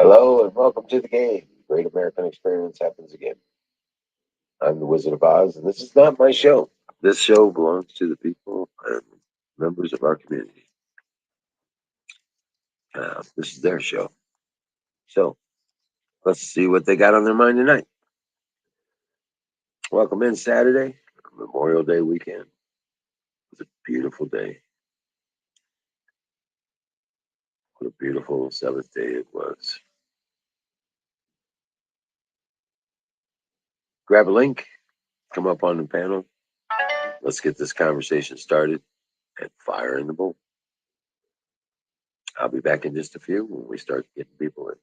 Hello and welcome to the game. Great American Experience happens again. I'm the Wizard of Oz, and this is not my show. This show belongs to the people and members of our community. This is their show. So let's see what they got on their mind tonight. Welcome in Saturday, Memorial Day weekend. It was a beautiful day. What a beautiful seventh day it was. Grab a link, come up on the panel. Let's get this conversation started and fire in the bowl. I'll be back in just a few when we start getting people in.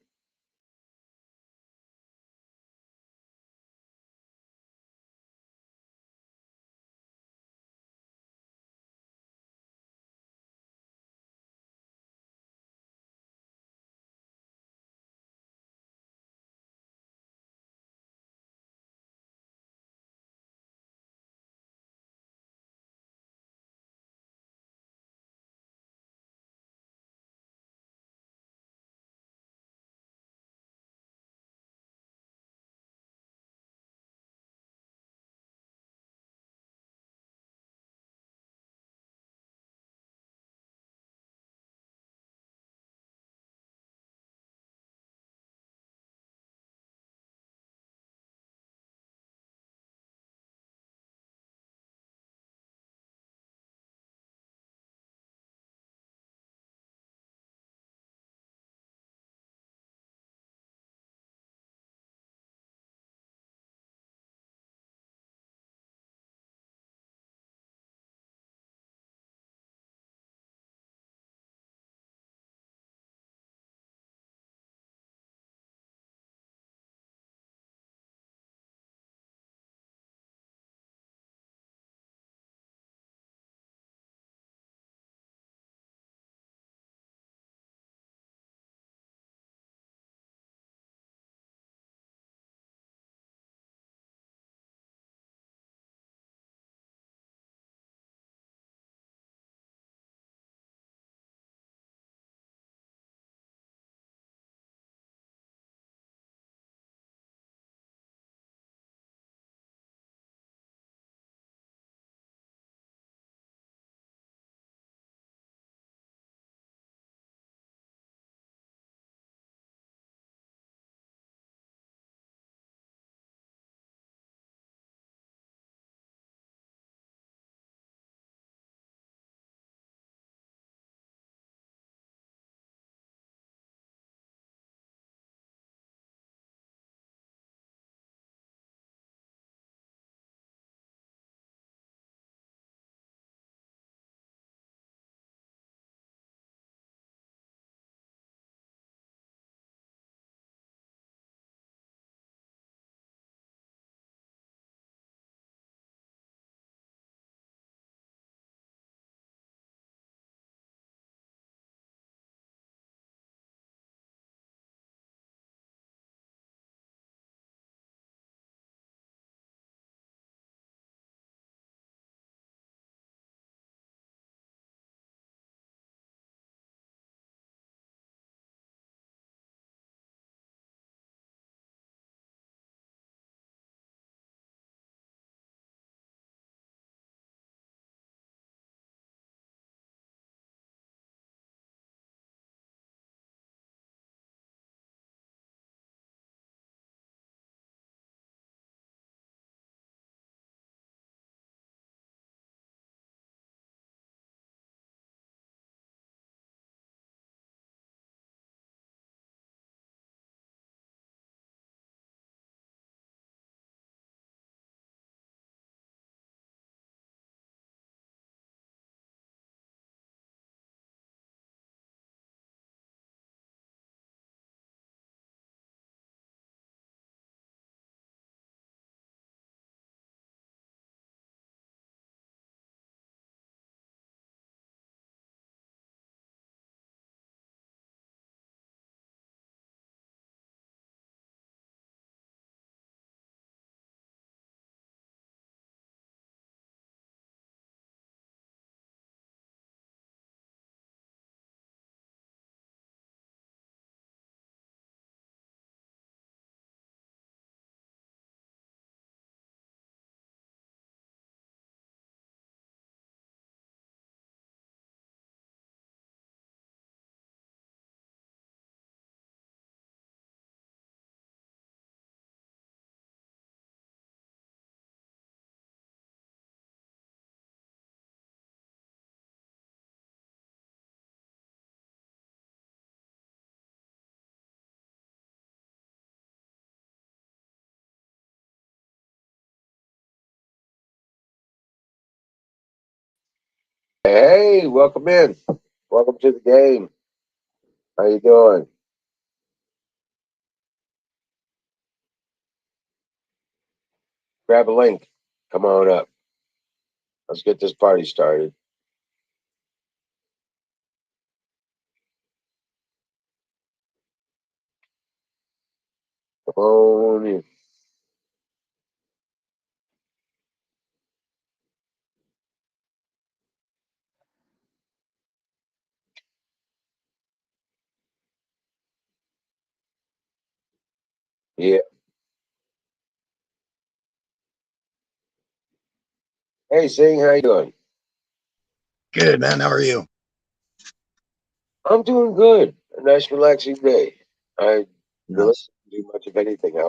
Hey, welcome in. Welcome to the game. How you doing? Grab a link. Come on up. Let's get this party started. Come on in. Yeah. Hey, Sing, how you doing? Good, man. How are you? I'm doing good. A nice, relaxing day. I really Nice. didn't do much of anything. I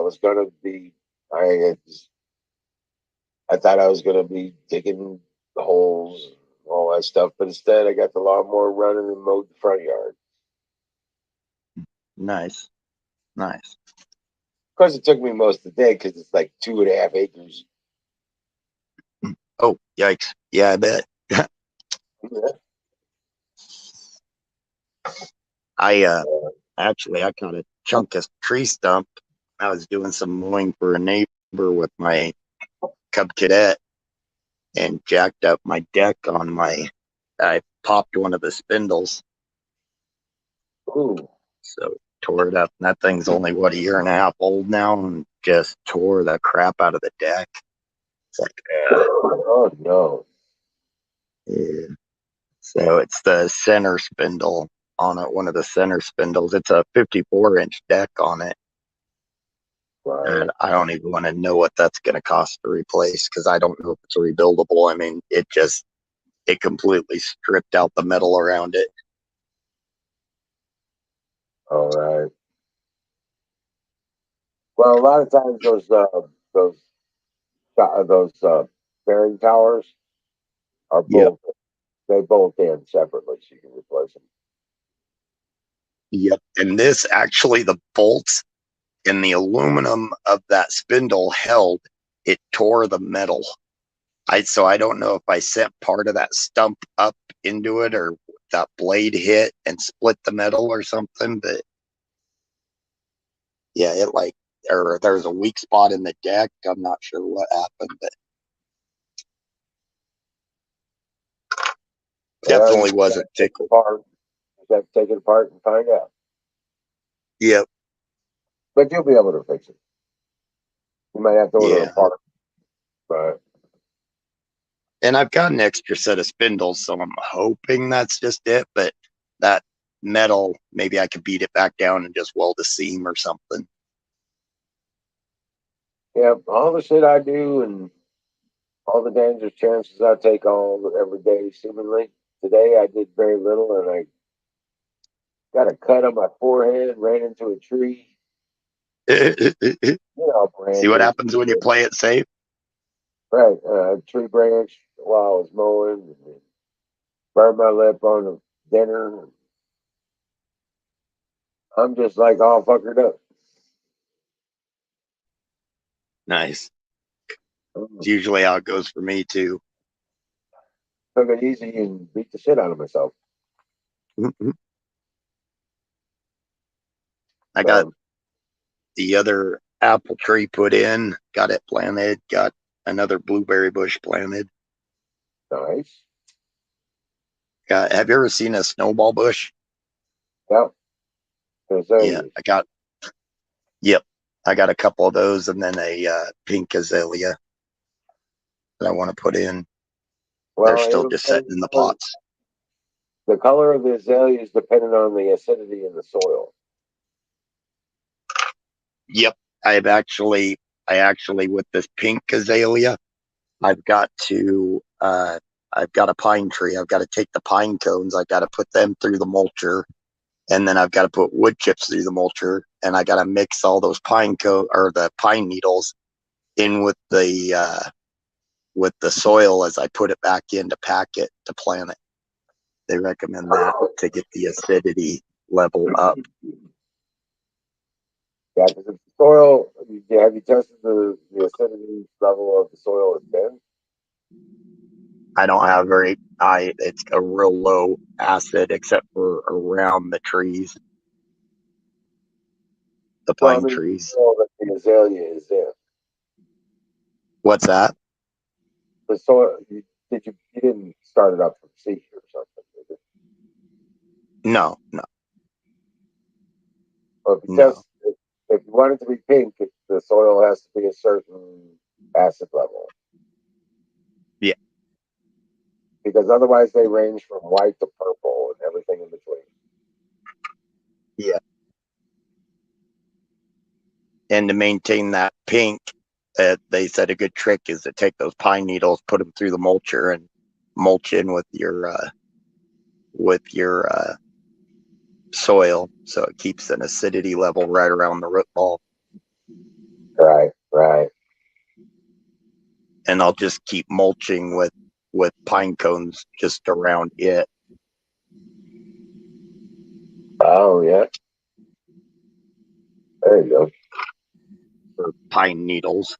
I thought I was gonna be digging the holes and all that stuff, but instead I got the lawnmower running and mowed the front yard. Nice. Nice. Of course, it took me most of the day because it's like 2.5 acres. Oh, yikes. Yeah, I bet. Yeah. I I caught a chunk of tree stump. I was doing some mowing for a neighbor with my Cub Cadet and jacked up my deck on my I popped one of the spindles, Ooh. so tore it up. And that thing's only what, a year and a half old now, and just tore the crap out of the deck. It's like, Oh no. yeah. So it's the center spindle on it, one of the center spindles. It's a 54-inch deck on it. Right. And I don't even want to know what that's going to cost to replace because I don't know if it's rebuildable. I mean, it completely stripped out the metal around it. All right. Well, a lot of times those those bearing towers are Yep. both they bolt in separately, so you can replace them. Yep. And this actually, the bolts and the aluminum of that spindle held, it tore the metal. So I don't know if I sent part of that stump up into it or that blade hit and split the metal or something, but yeah, or there's a weak spot in the deck. I'm not sure what happened, but Well, you definitely just wasn't take it tickled. apart. You just have to take it apart and find out. Yep. But you'll be able to fix it. You might have to order a Yeah. part, but And I've got an extra set of spindles, so I'm hoping that's just it. But that metal, maybe I could beat it back down and just weld a seam or something. yeah, all the shit I do and all the dangerous chances I take all every day, seemingly. Today I did very little, and I got a cut on my forehead, ran into a tree. You know, See what branches. happens when you play it safe? Right, a tree branch while I was mowing, and burned my lip on the dinner. I'm just like all fuckered up. Nice. It's Mm. usually how it goes for me too. Took it easy and beat the shit out of myself. I got So the other apple tree put in, got it planted, got another blueberry bush planted. nice. Have you ever seen a snowball bush? Yep, Yeah, azaleas. yep, I got a couple of those and then a pink azalea that I want to put in. They're Well, still it'll just sitting in the pots. the color of the azalea is dependent on the acidity in the soil. Yep, I actually with this pink azalea, I've got to I've got a pine tree. I've got to take the pine cones. I've got to put them through the mulcher, and then I've got to put wood chips through the mulcher, and I got to mix all those or the pine needles in with the soil as I put it back in to pack it to plant it. They recommend that to get the acidity level up. Yeah, because if the soil, have you tested the acidity level of the soil it's been? I don't have very high. It's a real low acid, except for around the trees, the Well, I pine mean, trees. all that the azalea is in. What's that? The soil, you didn't start it up from seed or something, did you? No, no, Well, if you no. if you want it to be pink, the soil has to be a certain acid level Yeah, because otherwise they range from white to purple and everything in between. yeah. And to maintain that pink, they said a good trick is to take those pine needles, put them through the mulcher, and mulch in with your soil, so it keeps an acidity level right around the root ball. Right, right. And I'll just keep mulching with pine cones just around it, Oh yeah, there you go. or pine needles.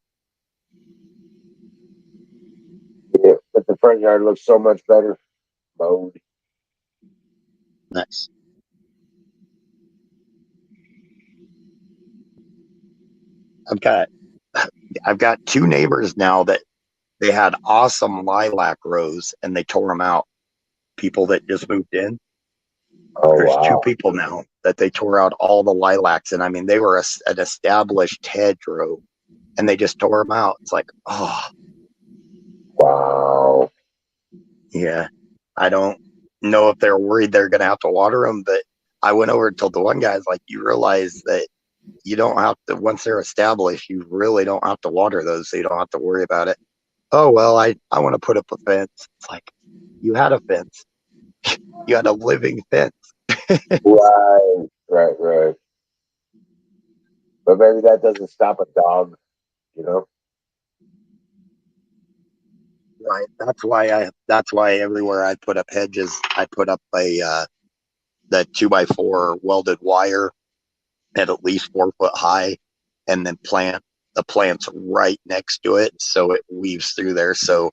Yeah, but the front yard looks so much better mowed. Nice. I've got I've got two neighbors now that they had awesome lilac rows and they tore them out. People that just moved in. Oh There's two wow, people now that they tore out all the lilacs, and I mean they were an established hedgerow, and they just tore them out. It's like, oh wow. yeah, I don't know if they're worried they're going to have to water them, but I went over and told the one guy's like, you realize that you don't have to, once they're established, you really don't have to water those, so you don't have to worry about it. Oh well, I want to put up a fence. It's like, you had a fence, you had a living fence. Right, right, right. But maybe that doesn't stop a dog, you know? Right. That's why everywhere I put up hedges, I put up a the 2x4 welded wire at least 4 foot high, and then plant the plants right next to it so it weaves through there, so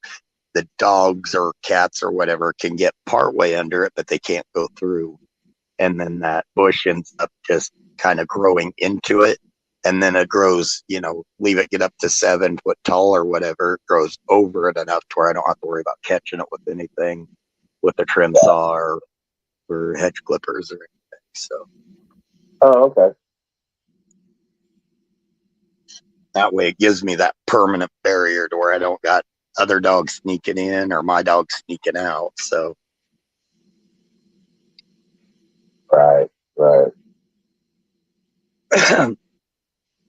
the dogs or cats or whatever can get part way under it, but they can't go through. And then that bush ends up just kind of growing into it. And then it grows, leave it get up to 7 foot tall or whatever, it grows over it enough to where I don't have to worry about catching it with anything, with a trim saw or hedge clippers or anything. So Oh, okay. that way it gives me that permanent barrier to where I don't got other dogs sneaking in or my dog sneaking out. So Right, right.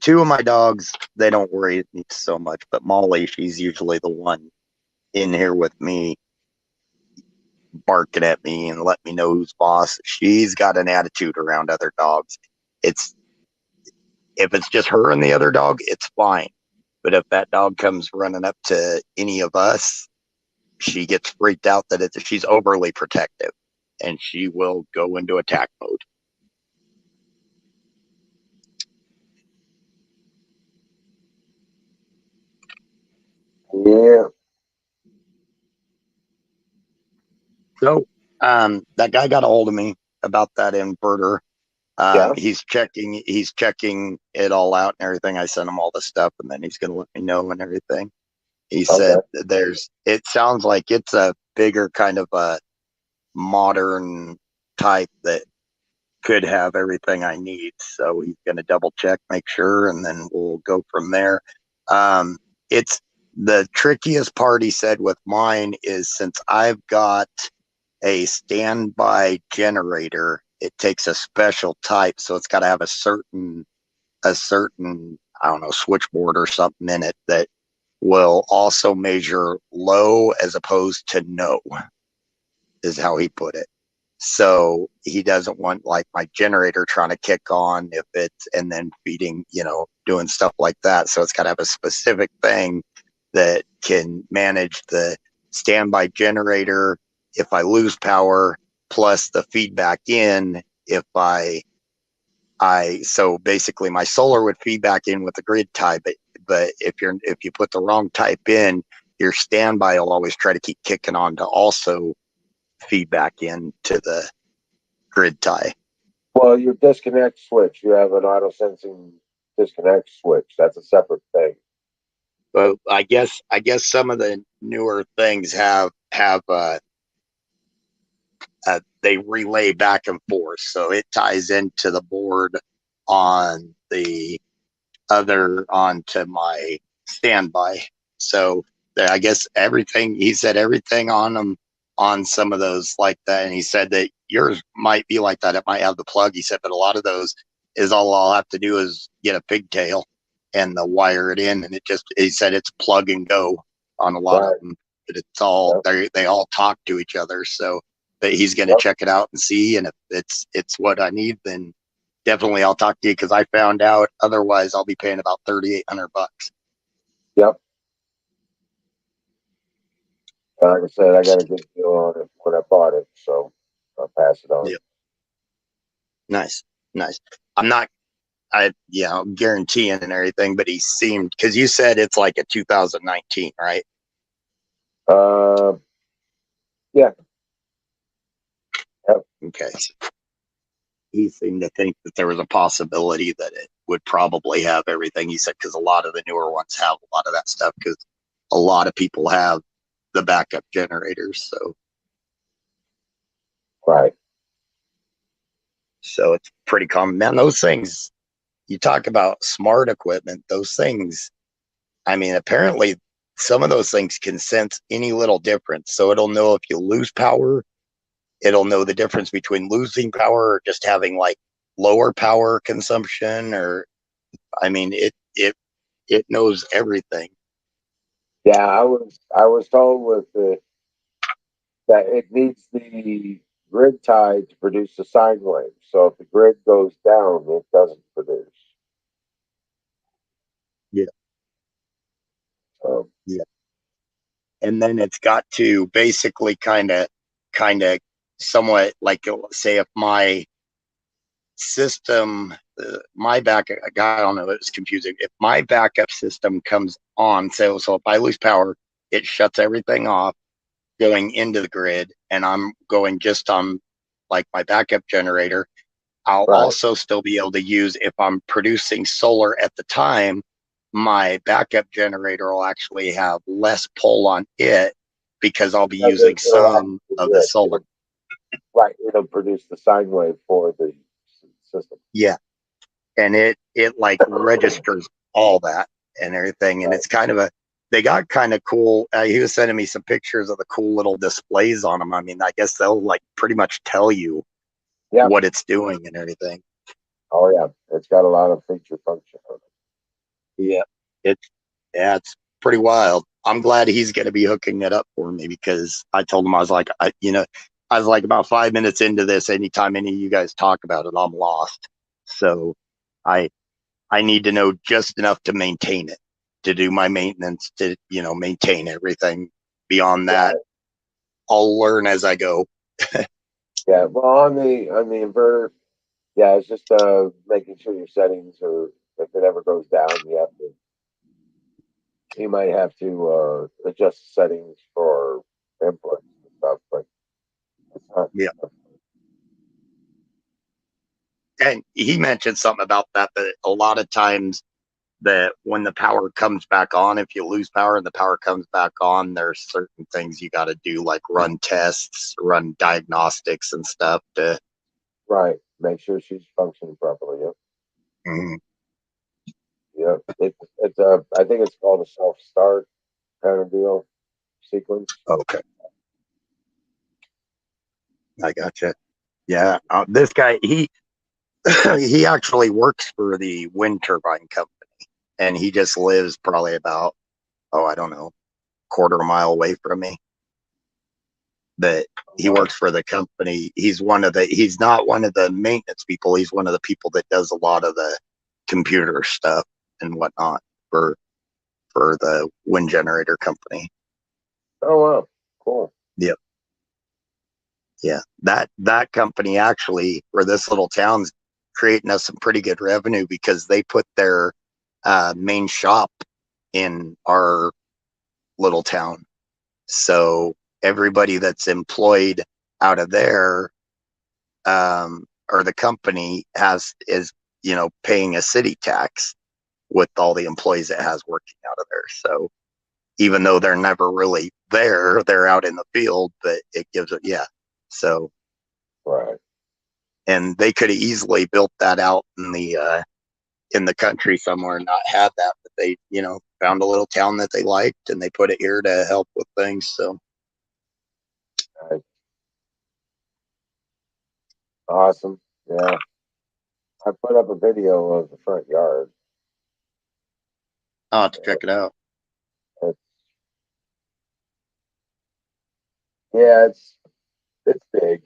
two of my dogs, they don't worry me so much, but Molly, she's usually the one in here with me, barking at me and let me know who's boss. She's got an attitude around other dogs. It's If it's just her and the other dog, it's fine. But if that dog comes running up to any of us, she gets freaked out that she's overly protective, and she will go into attack mode. Yeah, So that guy got a hold of me about that inverter. yeah. He's checking it all out and everything. I sent him all the stuff, and then he's going to let me know and everything. He Okay. said it sounds like it's a bigger kind of a modern type that could have everything I need. So he's going to double check, make sure, and then we'll go from there. Um, it's the trickiest part, he said, with mine is since I've got a standby generator, it takes a special type. So it's got to have a certain, I don't know, switchboard or something in it that will also measure low as opposed to no, is how he put it. So he doesn't want like my generator trying to kick on if it's and then feeding, doing stuff like that. So it's got to have a specific thing that can manage the standby generator if I lose power, plus the feedback in if so basically my solar would feed back in with the grid type, but if you put the wrong type in, your standby will always try to keep kicking on to also feedback into the grid tie. Well, your disconnect switch, you have an auto sensing disconnect switch. That's a separate thing. But I guess some of the newer things have they relay back and forth, so it ties into the board on the other onto my standby. So I guess everything he said everything on them on some of those like that, and he said that yours might be like that. It might have the plug. He said, but a lot of those is all I'll have to do is get a pigtail and the wire it in, and it just he said it's plug and go on a lot of Right. them. But it's all Yep. they all talk to each other. So but he's going to Yep. check it out and see, and if it's what I need, then definitely I'll talk to you because I found out otherwise I'll be paying about $3,800. Yep. Like I said, I got a good deal on it when I bought it, so I'll pass it on. Yeah, nice, nice. I'm not, I'm guaranteeing and everything, but he seemed because you said it's like a 2019, right? Uh, yeah. Yep. Okay. So he seemed to think that there was a possibility that it would probably have everything. He said because a lot of the newer ones have a lot of that stuff because a lot of people have the backup generators. Right. So it's pretty common. Man, those things you talk about smart equipment, those things, I mean, apparently some of those things can sense any little difference. So it'll know if you lose power, it'll know the difference between losing power or just having like lower power consumption or I mean it knows everything. Yeah, I was told with the that it needs the grid tie to produce a sine wave. So if the grid goes down, it doesn't produce. Yeah. So Yeah. And then it's got to basically kind of somewhat like say if my system, my backup, I don't know, it's confusing. If my backup system comes on, so if I lose power, it shuts everything off going into the grid, and I'm going just on like my backup generator. I'll right, also still be able to use if I'm producing solar at the time. My backup generator will actually have less pull on it because I'll be because using it'll act some the of the grid. solar. It'll produce the sine wave for the system. Yeah, and it like registers all that and everything, and Right. it's kind of a they got kind of cool. He was sending me some pictures of the cool little displays on them. I mean, I guess they'll like pretty much tell you Yeah. what it's doing and everything. Oh yeah. It's got a lot of feature function on it. Yeah, it's it's pretty wild. I'm glad he's going to be hooking it up for me because I told him I was like, I was like about 5 minutes into this. Anytime any of you guys talk about it, I'm lost. So I I need to know just enough to maintain it, to do my maintenance, to maintain everything. Beyond that, Right. I'll learn as I go. Yeah. Well, on the inverter, yeah, it's just making sure your settings are if it ever goes down, you might have to adjust the settings for inputs and stuff, but it's not. Yeah, and he mentioned something about that a lot of times that when the power comes back on, if you lose power and the power comes back on, there's certain things you got to do, like run tests, run diagnostics and stuff to. Right. Make sure she's functioning properly. Yep. Mhm. Yep. It's I think it's called a self start kind of deal sequence. Okay, I gotcha. Yeah, this guy he actually works for the wind turbine company, and he just lives probably about I don't know, quarter mile away from me. But he Uh, works for the company. He's not one of the maintenance people. He's one of the people that does a lot of the computer stuff and whatnot for the wind generator company. oh wow, cool. Yep. Yeah. That company actually for this little town's creating us some pretty good revenue because they put their main shop in our little town. So everybody that's employed out of there, or the company is paying a city tax with all the employees it has working out of there. So even though they're never really there, they're out in the field, but it gives it, yeah. So, Right. and they could have easily built that out in the country somewhere and not had that, but they, found a little town that they liked and they put it here to help with things. So, Right. Awesome. Yeah. I put up a video of the front yard. I'll have to check it out. It's, yeah, it's big.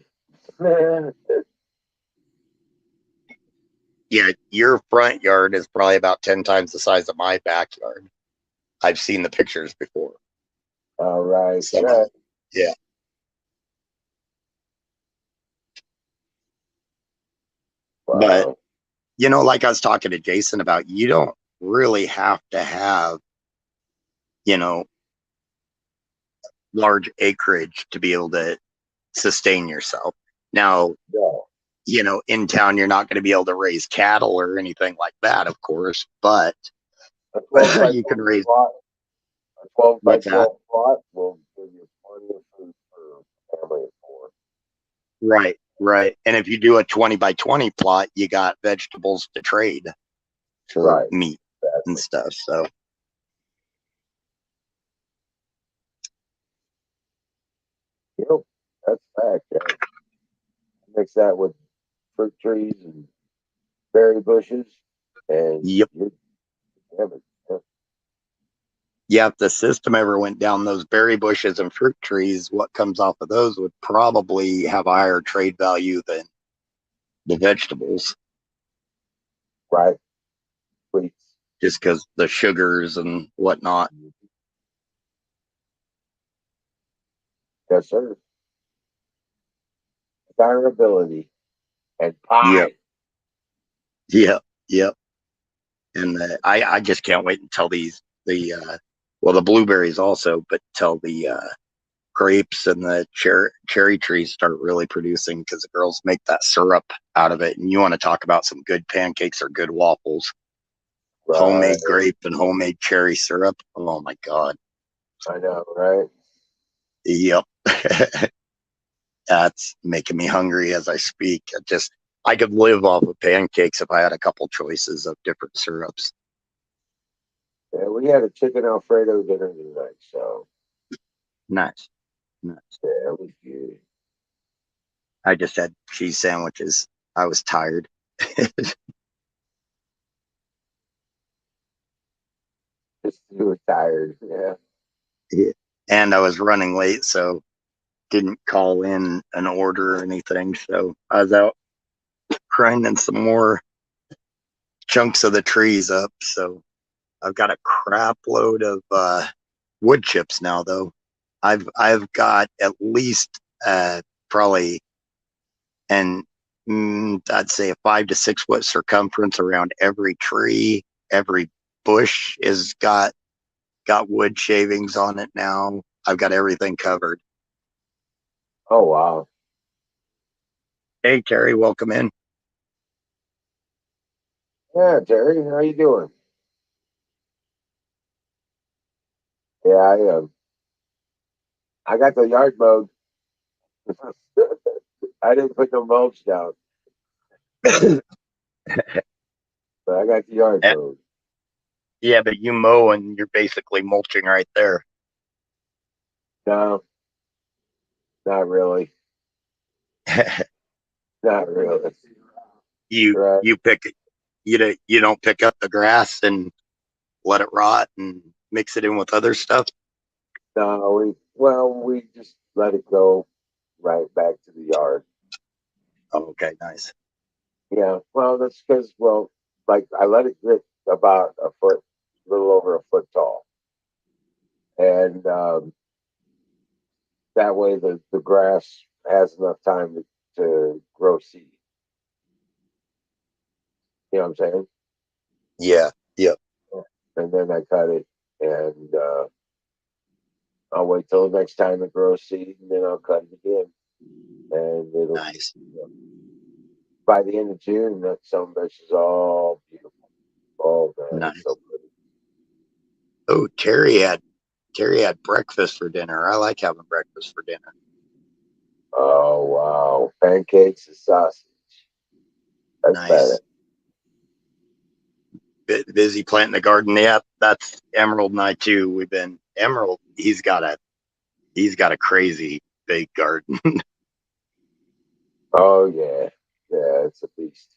Yeah, your front yard is probably about 10 times the size of my backyard. I've seen the pictures before. All right. Some of Right. them. Yeah. But, Wow. like I was talking to Jason about, you don't really have to have, you know, large acreage to be able to sustain yourself. Now, Yeah. in town, you're not going to be able to raise cattle or anything like that, of course, but A 12 by you can 12 raise, plot. A 12 by what's that? 12 plot will give you plenty of food for family of four. Right, right. And if you do a 20 by 20 plot, you got vegetables to trade for Right. meat and Exactly. stuff. So, Yep. That's fact. Yeah. Mix that with fruit trees and berry bushes, and yep. you have it. Yeah. Yeah, if the system ever went down those berry bushes and fruit trees, what comes off of those would probably have a higher trade value than the vegetables, Right. Sweets. just because the sugars and whatnot. Yes, sir. Desirability and Yep. pie. Yep. Yep. And I just can't wait until the blueberries also, but till the grapes and the cherry trees start really producing, because the girls make that syrup out of it. And you want to talk about some good pancakes or good waffles? Right. Homemade grape and homemade cherry syrup. Oh my god. I know, right? Yep. That's making me hungry as I speak. I could live off of pancakes if I had a couple choices of different syrups. Yeah, we had a chicken Alfredo dinner tonight, so Nice. Nice. yeah, it was good. I just had cheese sandwiches. I was tired. Just we were tired. Yeah. And I was running late, so didn't call in an order or anything. So I was out grinding some more chunks of the trees up. So I've got a crap load of wood chips now, though. I've got at least probably and I'd say a 5 to 6 foot circumference around every tree. Every bush is got wood shavings on it now. I've got everything covered. Oh wow. Hey Terry, welcome in. Yeah, Jerry, how you doing? Yeah, I got the yard mowed. I didn't put no mulch down, but I got the yard mowed. Yeah, but you mow and you're basically mulching right there. No, not really. Not really. you Right. you pick you don't pick up the grass and let it rot and mix it in with other stuff. No, we just let it go right back to the yard. Oh, okay, nice. Yeah. Well, that's because like I let it get about a foot, a little over a foot tall, and that way the grass has enough time to grow seed. You know what I'm saying? Yeah, yep. And then I cut it, and I'll wait till the next time it grows seed, and then I'll cut it again, and it'll be, Nice, by the end of June. That some bitch is all beautiful. Oh man, it's nice. so pretty. Oh, Terry had breakfast for dinner. I like having breakfast for dinner. Oh wow, pancakes and sausage. That's bad. Nice. Busy planting the garden. Yeah, that's Emerald and I too. We've been Emerald. He's got a crazy big garden. Oh yeah, yeah, it's a beast.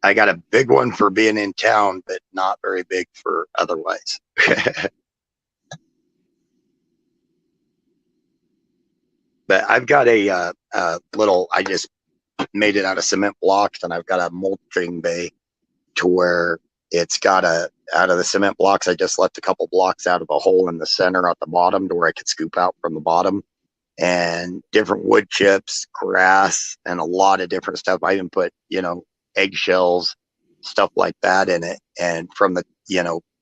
I got a big one for being in town, but not very big for otherwise. But I've got a little. I just made it out of cement blocks, and I've got a mulching bay to where it's got a out of the cement blocks. I just left a couple blocks out of a hole in the center at the bottom to where I could scoop out from the bottom, and different wood chips, grass, and a lot of different stuff. I even put, eggshells, stuff like that in it. And from the,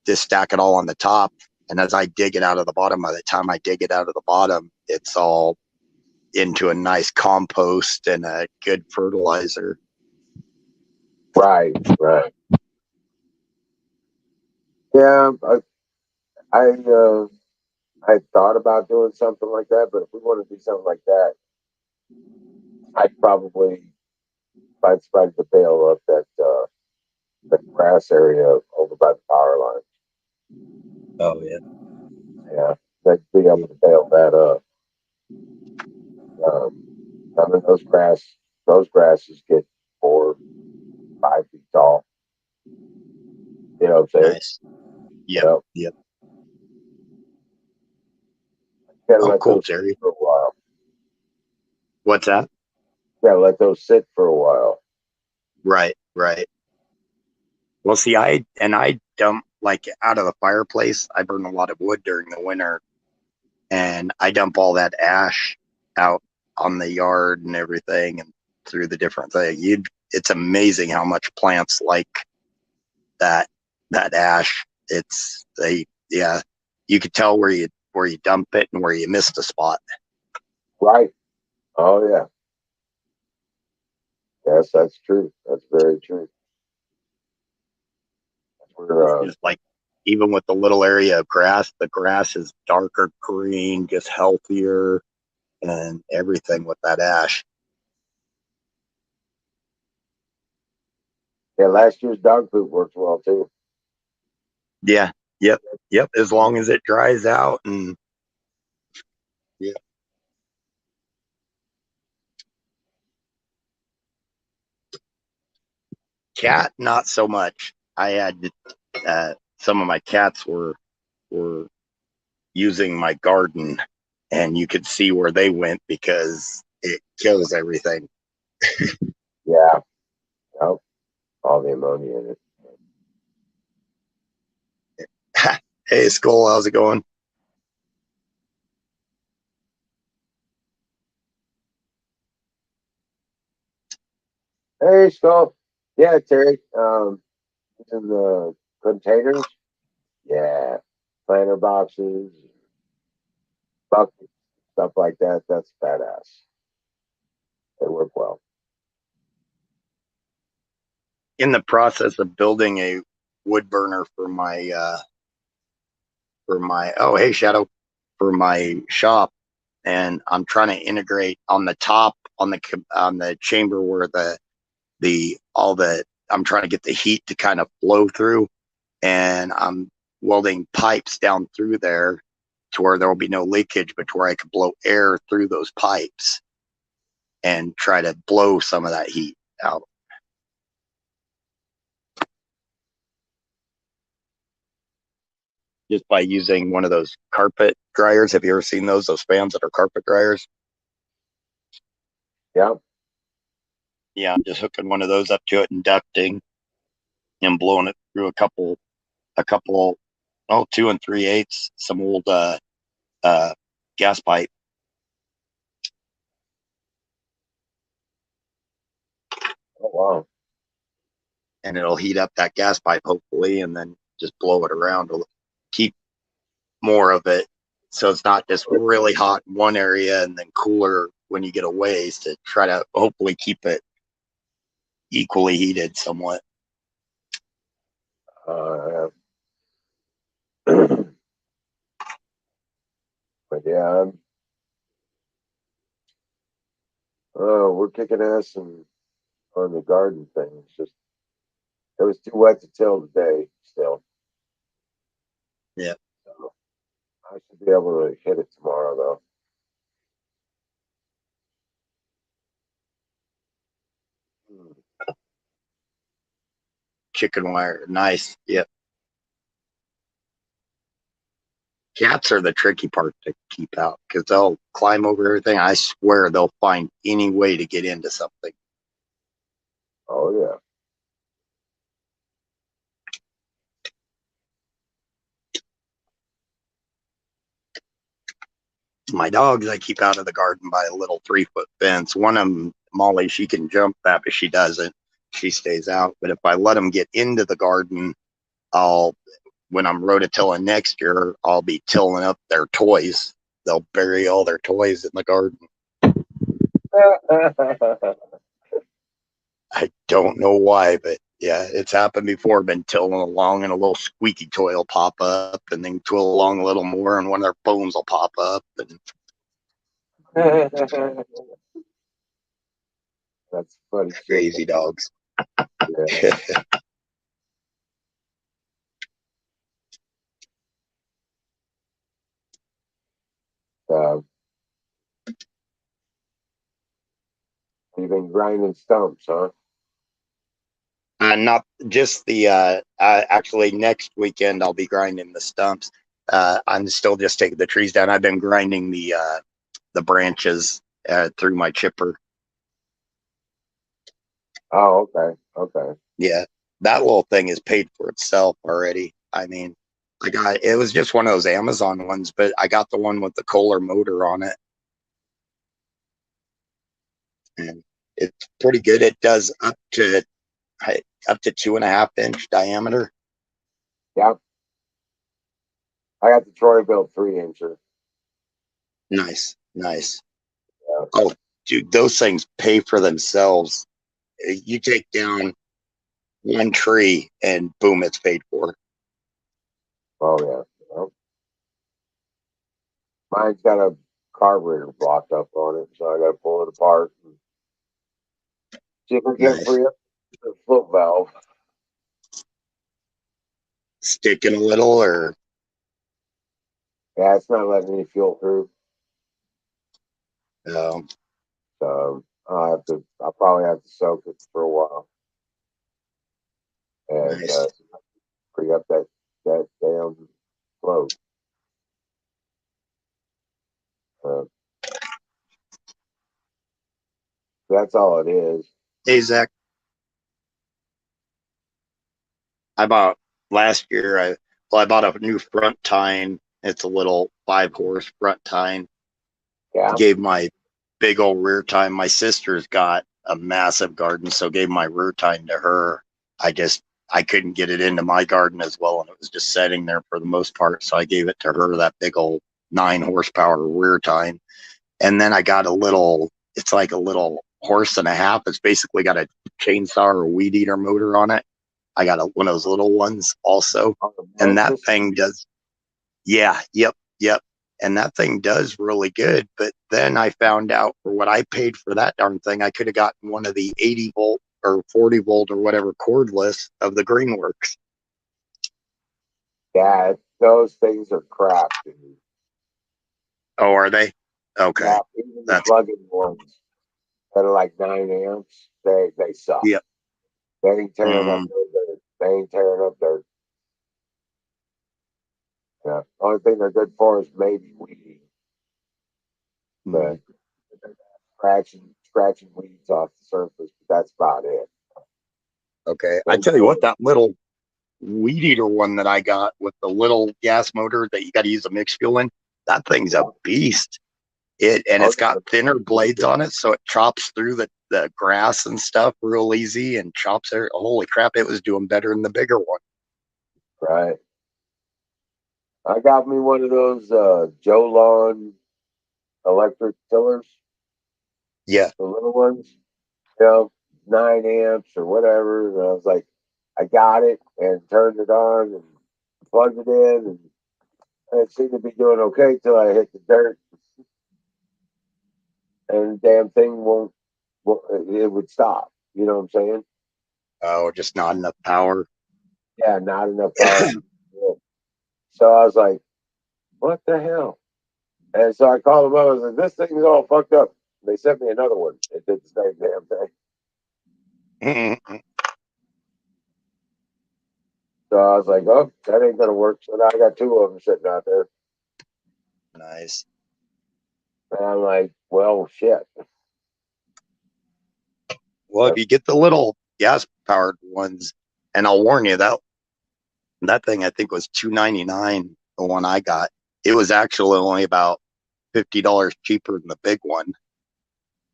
just stack it all on the top. And as I dig it out of the bottom, by the time I dig it out of the bottom, it's all into a nice compost and a good fertilizer. Right, right. Yeah, I thought about doing something like that, but if we want to do something like that, I'd probably find somebody to bail up the grass area over by the power line. Oh yeah. Yeah, they'd be able to bail that up. Um, I mean, those grasses get 4, 5 feet tall. You know what I'm saying? Nice. Yep. Yeah, Yep. you gotta Oh, let cool, those sit Terry. for a while. What's that? You gotta let those sit for a while. Right. Right. Well, see, I dump like out of the fireplace. I burn a lot of wood during the winter, and I dump all that ash out on the yard and everything, and through the different things. It's amazing how much plants like that that ash. Yeah, you could tell where you dump it and where you missed a spot. Right. Oh yeah. Yes, that's true. That's very true. It's We're just like even with the little area of grass, the grass is darker green, just healthier, and everything with that ash. yeah. Last year's dog poop worked well too. Yeah, yep, yep. As long as it dries out and yeah. Cat, not so much. I had some of my cats were using my garden, and you could see where they went because it kills everything. Yeah. Yep. All the ammonia in it. Hey, Skull, how's it going? Hey, Skull. Yeah, Terry. In the containers. Yeah. Planter boxes, buckets, stuff like that. That's badass. They work well. In the process of building a wood burner for my oh hey Shadow for my shop, and I'm trying to integrate on the top on the chamber where the all the I'm trying to get the heat to kind of flow through, and I'm welding pipes down through there to where there will be no leakage, but to where I could blow air through those pipes and try to blow some of that heat out just by using one of those carpet dryers. Have you ever seen those? Those fans that are carpet dryers? Yep. Yeah, I'm just hooking one of those up to it and ducting and blowing it through a couple, oh, 2 3/8, some old uh, gas pipe, Oh wow. and it'll heat up that gas pipe hopefully, and then just blow it around to keep. more of it, so it's not just really hot in one area and then cooler when you get away, is to try to hopefully keep it equally heated somewhat. Uh, but yeah, we're kicking ass and on the garden thing. It's just it was too wet to till today. Still, Yeah, so I should be able to hit it tomorrow though. Hmm. chicken wire, nice. Yep. Cats are the tricky part to keep out because they'll climb over everything. I swear they'll find any way to get into something. Oh yeah. My dogs, I keep out of the garden by a little 3-foot fence. One of them, Molly, she can jump that, but she doesn't. She stays out. But if I let them get into the garden, I'll, when I'm rototilling next year, I'll be tilling up their toys. They'll bury all their toys in the garden. I don't know why, but yeah, it's happened before. Been tilling along and a little squeaky toy will pop up, and then twill along a little more, and one of their bones will pop up. And That's funny shit. crazy dogs. Yeah. Uh, you've been grinding stumps, huh? Not just the actually next weekend I'll be grinding the stumps. I'm still just taking the trees down. I've been grinding the branches through my chipper. Oh, okay, okay. Yeah, that little thing is paid for itself already. I mean, I got it was just one of those Amazon ones, but I got the one with the Kohler motor on it, and it's pretty good. It does up to 2.5 inch diameter. Yeah, I got the Troy built 3 incher. Nice, nice. Yeah. Oh, dude, those things pay for themselves. You take down one tree and boom, it's paid for. Oh yeah. Well, mine's got a carburetor blocked up on it, so I got to pull it apart and see if I can Nice. free up the foot valve. Sticking a little or Yeah, it's not letting any fuel through, um, so I'll have to. I'll probably have to soak it for a while and nice. free up that damn float. Uh, that's all it is. Hey Zach, I bought last year. I bought a new front tine. It's a little 5 horse front tine. Yeah. Gave my big old rear tine. My sister's got a massive garden, so gave my rear tine to her. I just I couldn't get it into my garden as well, and it was just sitting there for the most part. So I gave it to her, that big old 9 horsepower rear tine. And then I got a little. It's like a little horse and a half. It's basically got a chainsaw or a weed eater motor on it. I got one of those little ones also, On the and build that system. thing does. Yeah, yep. And that thing does really good. But then I found out for what I paid for that darn thing, I could have gotten one of the 80 volt or 40 volt or whatever cordless of the Greenworks. Yeah, those things are crap, dude. Oh, are they? Yeah, Okay. even the That's plug-in ones that are like 9 amps, they suck. yep. They ain't tearing up Mm, no dirt. They ain't tearing up dirt. Yeah. Only thing they're good for is maybe weeding, but mm. scratching weeds off the surface. But that's about it. Okay. I They tell you what, still, that little weed eater one that I got with the little gas motor that you got to use a mix fuel in, that thing's a yeah. beast. It's Oh, got thinner blades on it, so it chops through the grass and stuff real easy and chops there. Holy crap, it was doing better than the bigger one. right. I got me one of those Joe Lawn electric tillers, Yeah. the little ones, you know, 9 amps or whatever. And I was like, I got it and turned it on and plugged it in, and it seemed to be doing okay till I hit the dirt, and the damn thing it would stop. You know what I'm saying? Oh, just not enough power. Yeah, not enough power. Yeah. So I was like, what the hell? And so I called them up. I was like, this thing's all fucked up. They sent me another one. It did the same damn thing. So I was like, oh, that ain't gonna work. So now I got two of them sitting out there. Nice. And I'm like, well, shit. Well, if Yep. you get the little gas powered ones, and I'll warn you that thing I think was $2.99. The one I got, it was actually only about $50 cheaper than the big one,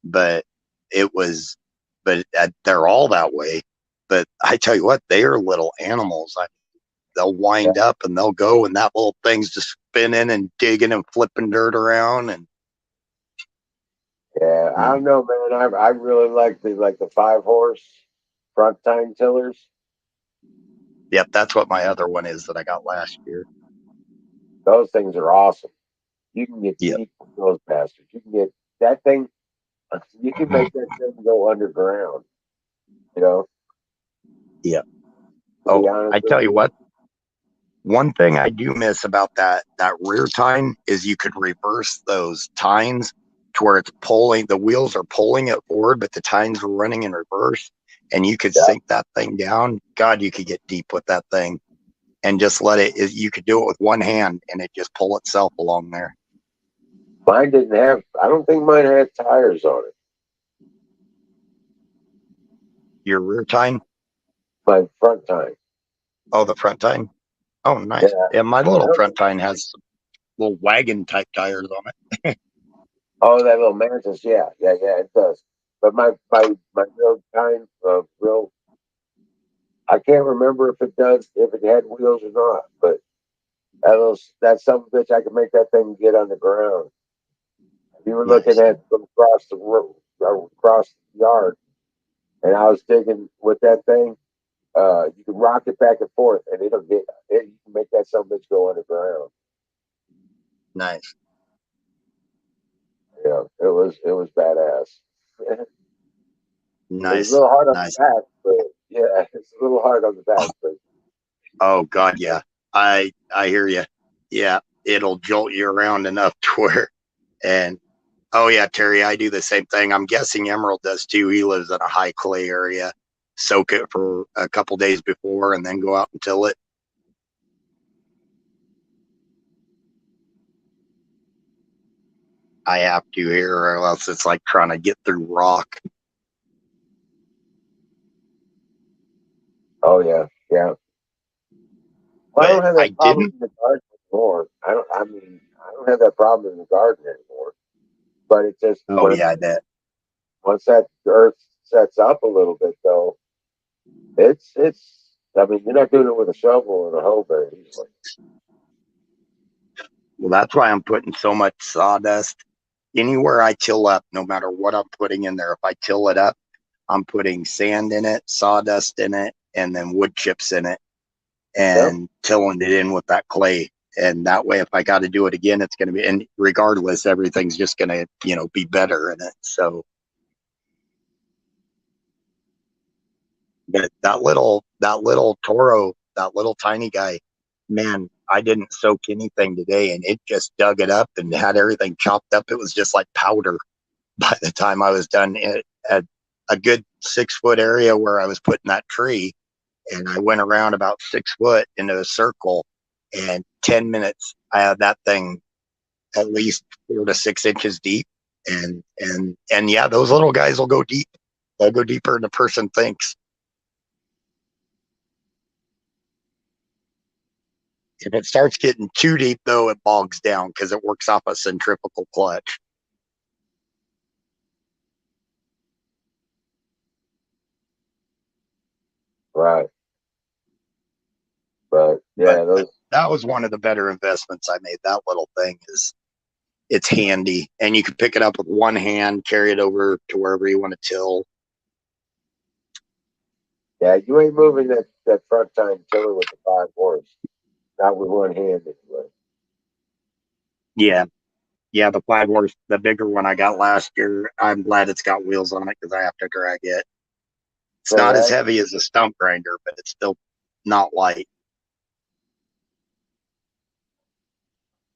but it was, but they're all that way. But I tell you what, they are little animals. They'll Yeah, wind up and they'll go, and that little thing's just spinning and digging and flipping dirt around. And yeah. I don't know, man. I really like the 5 horse front tine tillers. yep, that's what my other one is that I got last year. Those things are awesome. You can get Yep. deep with those bastards. You can get that thing. You can make that thing go underground. You know, Yep. to Oh, be honest I with tell you you. what, one thing I do miss about that rear tine is you could reverse those tines to where it's pulling, the wheels are pulling it forward, but the tines are running in reverse, and you could Yeah, sink that thing down. God, you could get deep with that thing and just let it. You could do it with one hand, and it just pull itself along there. mine didn't have. I don't think mine had tires on it. Your rear tine, My front tine. oh, the front tine. Oh, Yeah. nice. Yeah, my little front tine has some little wagon type tires on it. Oh, that little mantis. Yeah, yeah, yeah. It does. But my real tine, real. I can't remember if it does, if it had wheels or not. But that some bitch, I could make that thing get on the ground. You were looking Nice, at from across the road, across the yard, and I was digging with that thing. You can rock it back and forth, and you can make that some bitch go underground. nice, Yeah, it was badass. It was a nice, little hard on the nice. back, but yeah, it's a little hard on the back, but Oh God, yeah. I hear you. Yeah, it'll jolt you around enough to where, and oh yeah, Terry, I do the same thing. I'm guessing Emerald does too. He lives in a high clay area. Soak it for a couple days before, and then go out and till it. I have to here, or else it's like trying to get through rock. oh yeah, yeah. Well, I But don't have I that problem didn't. in the garden anymore. I don't. I mean, I don't have that problem in the garden anymore. But it's just Oh yeah, I bet. once that earth sets up a little bit, though, it's. I mean, you're not doing it with a shovel and a hoe very easily. Well, that's why I'm putting so much sawdust anywhere I till up. No matter what I'm putting in there, if I till it up, I'm putting sand in it, sawdust in it, and then wood chips in it, Yep. and tilling it in with that clay. And that way, if I got to do it again, it's going to be, and regardless, everything's just going to, be better in it. So, but that little Toro, that little tiny guy, man, I didn't soak anything today, and it just dug it up and had everything chopped up. It was just like powder by the time I was done. At a good 6 foot area where I was putting that tree, and I went around about 6 foot into a circle. And 10 minutes, I had that thing at least 4 to 6 inches deep. And yeah, those little guys will go deep. They'll go deeper than a person thinks. If it starts getting too deep, though, it bogs down because it works off a centrifugal clutch. Right. But But yeah, those. that was one of the better investments I made. That little thing is it's handy, and you can pick it up with one hand, carry it over to wherever you want to till. Yeah, you ain't moving that front tine tiller with the 5 horse. Not with one hand anyway. Yeah, yeah. The 5 horse, the bigger one I got last year. I'm glad it's got wheels on it because I have to drag it. It's not as Correct? heavy as a stump grinder, but it's still not light.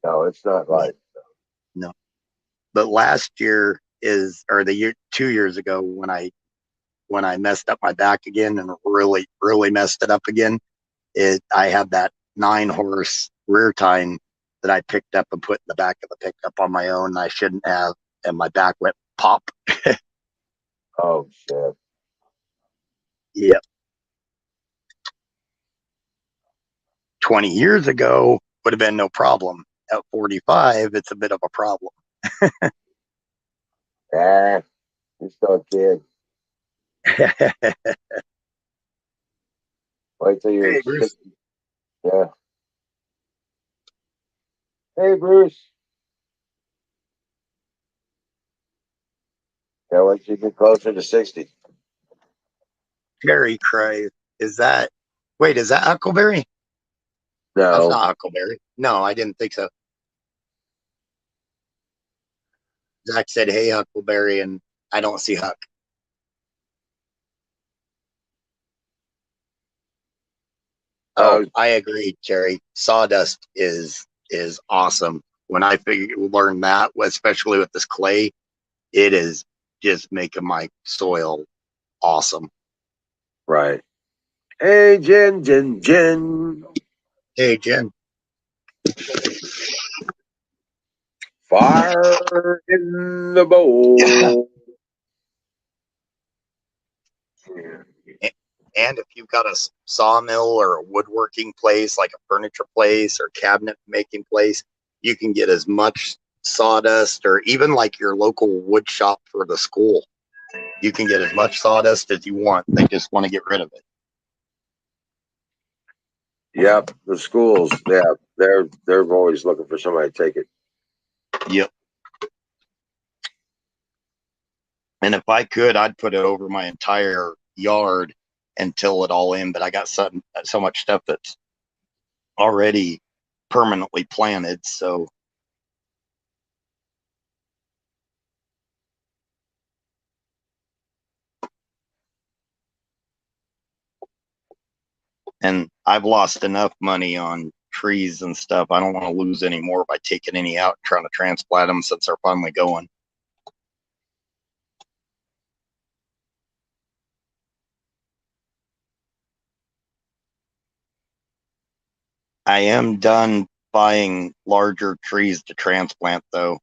No, it's not No, light. no. But last year is, or the year 2 years ago when I messed up my back again and really messed it up again. I had that 9 horse rear tine that I picked up and put in the back of the pickup on my own. And I shouldn't have, and my back went pop. Oh shit. Yeah, 20 years ago would have been no problem. At 45, it's a bit of a problem. Ah, you're still a kid. Hey, Wait till you're Bruce. 60. Yeah. Hey, Bruce. Yeah, once you get closer to 60. Jerry Cray. Is that, wait, is that Huckleberry? That's No. not Huckleberry. No, I didn't think so. Zach said, hey, Huckleberry, and I don't see Huck. Oh, Oh, I agree, Jerry. Sawdust is awesome. When I learned that, especially with this clay, it is just making my soil awesome. right. Hey, Jen. Hey, Jen. Fire in the bowl. And if you've got a sawmill or a woodworking place, like a furniture place or cabinet making place, you can get as much sawdust, or even like your local wood shop for the school. You can get as much sawdust as you want. They just want to get rid of it. Yep, the schools. Yeah, they're always looking for somebody to take it. Yep. And if I could, I'd put it over my entire yard and till it all in. But I got so much stuff that's already permanently planted. So, and I've lost enough money on trees and stuff. I don't want to lose any more by taking any out, trying to transplant them since they're finally going. I am done buying larger trees to transplant, though.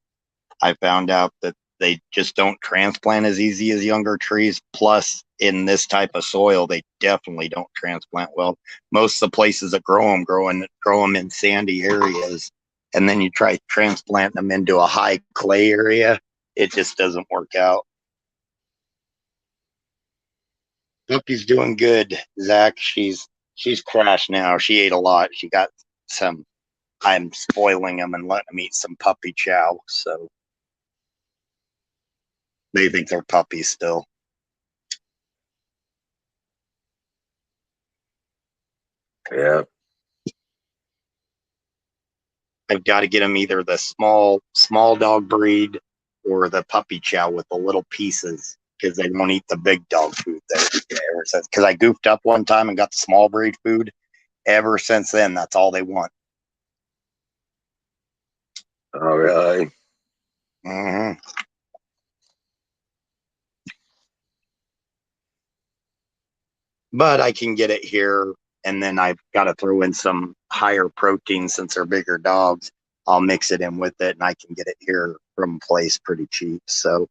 I found out that they just don't transplant as easy as younger trees. Plus, in this type of soil, they definitely don't transplant well. Most of the places that grow them in sandy areas, and then you try transplanting them into a high clay area. It just doesn't work out. Hookie's doing good, Zach. She's crashed now. She ate a lot. She got some. I'm spoiling them and letting them eat some puppy chow, so they think they're puppies still. Yeah. I've got to get them either the small dog breed or the puppy chow with the little pieces because they won't eat the big dog food there ever since. Because I goofed up one time and got the small breed food. Ever since then, that's all they want. Oh, really? Mm-hmm. But I can get it here, and then I've got to throw in some higher protein since they're bigger dogs. I'll mix it in with it, and I can get it here from a place pretty cheap. So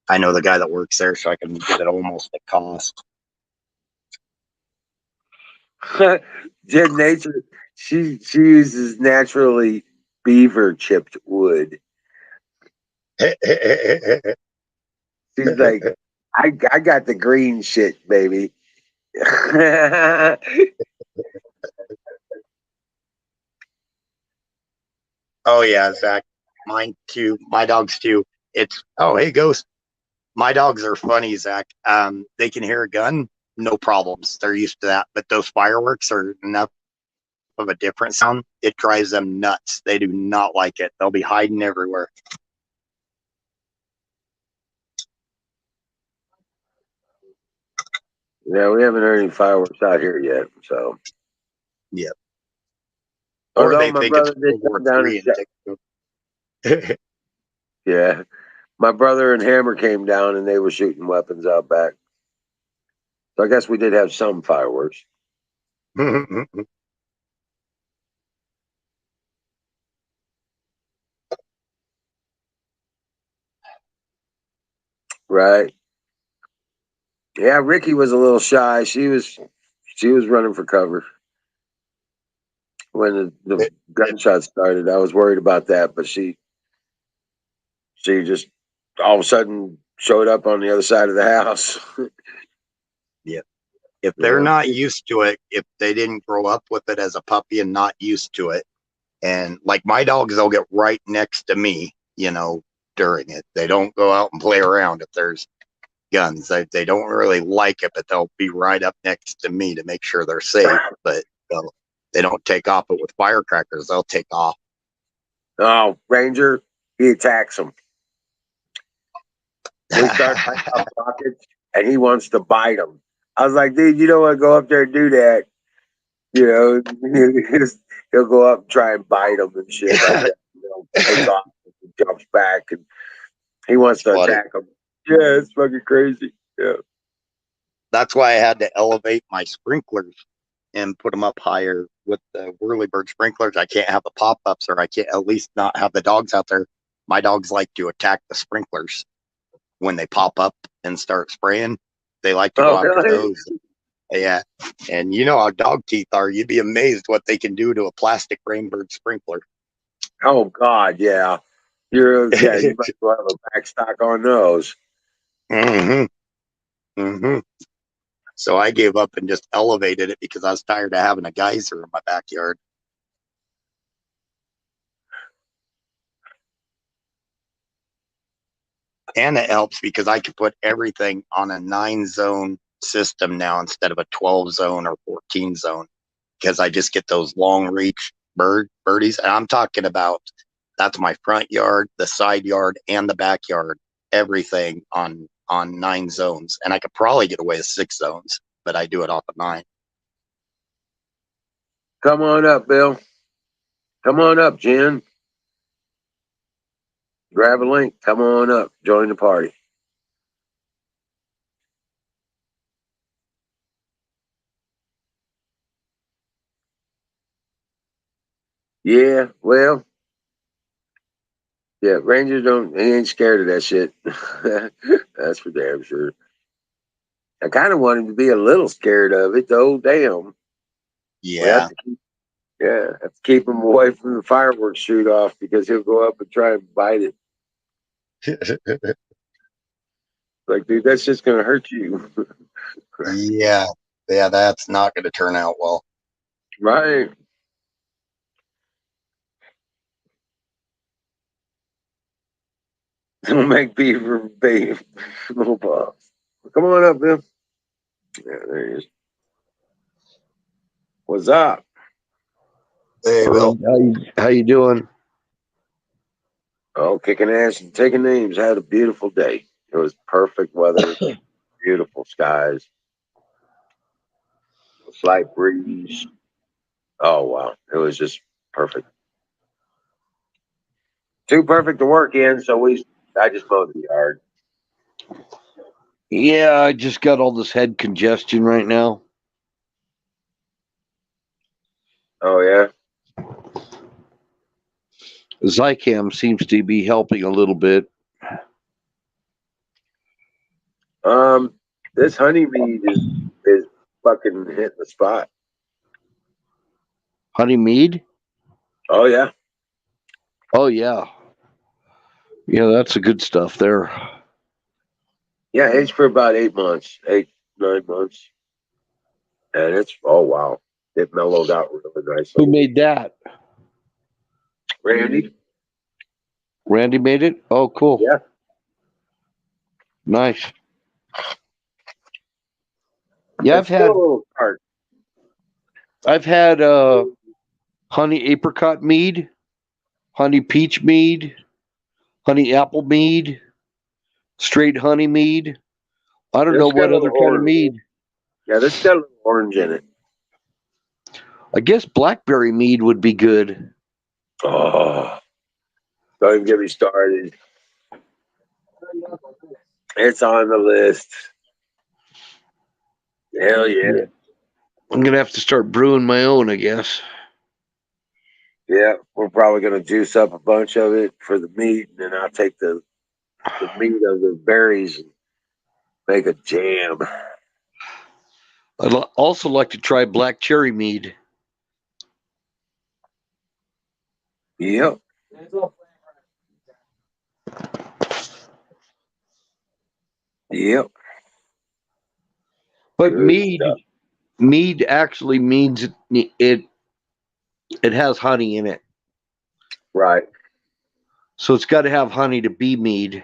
I know the guy that works there, so I can get it almost at cost. Jen Nature, she uses naturally beaver chipped wood. She's like, I got the green shit, baby. Oh yeah, Zach. Mine too. My dogs too. It's hey Ghost. My dogs are funny, Zach. They can hear a gun, no problems. They're used to that. But those fireworks are enough of a different sound. It drives them nuts. They do not like it. They'll be hiding everywhere. Yeah, we haven't heard any fireworks out here yet. So, Yeah. Or although they my think it's brother did World War come down and Three and take. yeah, my brother and Hammer came down and they were shooting weapons out back. So I guess we did have some fireworks, right? Yeah, Ricky was a little shy. She was running for cover when the gunshot started. I was worried about that, but she just all of a sudden showed up on the other side of the house. Yeah. If they're Yeah. not used to it, if they didn't grow up with it as a puppy and not used to it, and like my dogs, they'll get right next to me, during it. They don't go out and play around if there's guns. They don't really like it, but they'll be right up next to me to make sure they're safe. But they don't take off. But with firecrackers, they'll take off. Oh, Ranger, he attacks him. We start lighting off rockets, and he wants to bite him. I was like, dude, you don't want to go up there and do that. You know, he'll go up and try and bite him and shit like that. Takes off and jumps back, and he wants to Funny. attack him. Yeah, it's fucking crazy. Yeah. That's why I had to elevate my sprinklers and put them up higher with the whirlybird sprinklers. I can't have the pop ups, or I can't at least not have the dogs out there. My dogs like to attack the sprinklers when they pop up and start spraying. They like to go Oh, after really? those. Yeah. And you know how dog teeth are. You'd be amazed what they can do to a plastic rainbird sprinkler. Oh God, yeah. You might as well have a back stock on those. hmm hmm So I gave up and just elevated it because I was tired of having a geyser in my backyard. And it helps because I can put everything on a 9 zone system now instead of a 12 zone or 14 zone because I just get those long reach birdies. And I'm talking about that's my front yard, the side yard, and the backyard. Everything on 9 zones, and I could probably get away with 6 zones, but I do it off of 9. Come on up, Bill. Come on up, Jen. Grab a link. Come on up. Join the party. Yeah, well, yeah, Rangers don't, he ain't scared of that shit. That's for damn sure. I kind of want him to be a little scared of it, though. Damn. We have Yeah. to keep, yeah, have to keep him away from the fireworks shoot off because he'll go up and try and bite it. Like, dude, that's just going to hurt you. Yeah. Yeah, that's not going to turn out well. Right. Don't make beaver baby. Little balls. Come on up, Bill. Yeah, there he is. What's up? Hey, All Bill. right, how you doing? Oh, kicking ass and taking names. Had a beautiful day. It was perfect weather, beautiful skies, slight breeze. Oh wow, it was just perfect. Too perfect to work in, so I just mowed the yard. Yeah, I just got all this head congestion right now. Oh yeah. Zycam seems to be helping a little bit. Um, this honeymead is fucking hitting the spot. Honey mead? Oh yeah, Oh yeah, yeah, that's the good stuff there. yeah. Aged for about 8 months, 8 9 months, and it's oh wow, it mellowed out really Who nicely. made that? Randy, Randy made it. Oh, cool. Yeah. Nice. Yeah, It's still a little tart. I've had honey apricot mead, honey peach mead, honey apple mead, straight honey mead. I don't know This got what a little other kind of orange. mead. Yeah, this got a little orange in it. I guess blackberry mead would be good. Oh, don't even get me started. It's on the list. Hell yeah. I'm gonna have to start brewing my own, I guess. Yeah, we're probably going to juice up a bunch of it for the meat, and then I'll take the meat of the berries and make a jam. I'd also like to try black cherry mead. Yep. Yep. But Good stuff. mead actually means it has honey in it. Right. So it's got to have honey to be mead,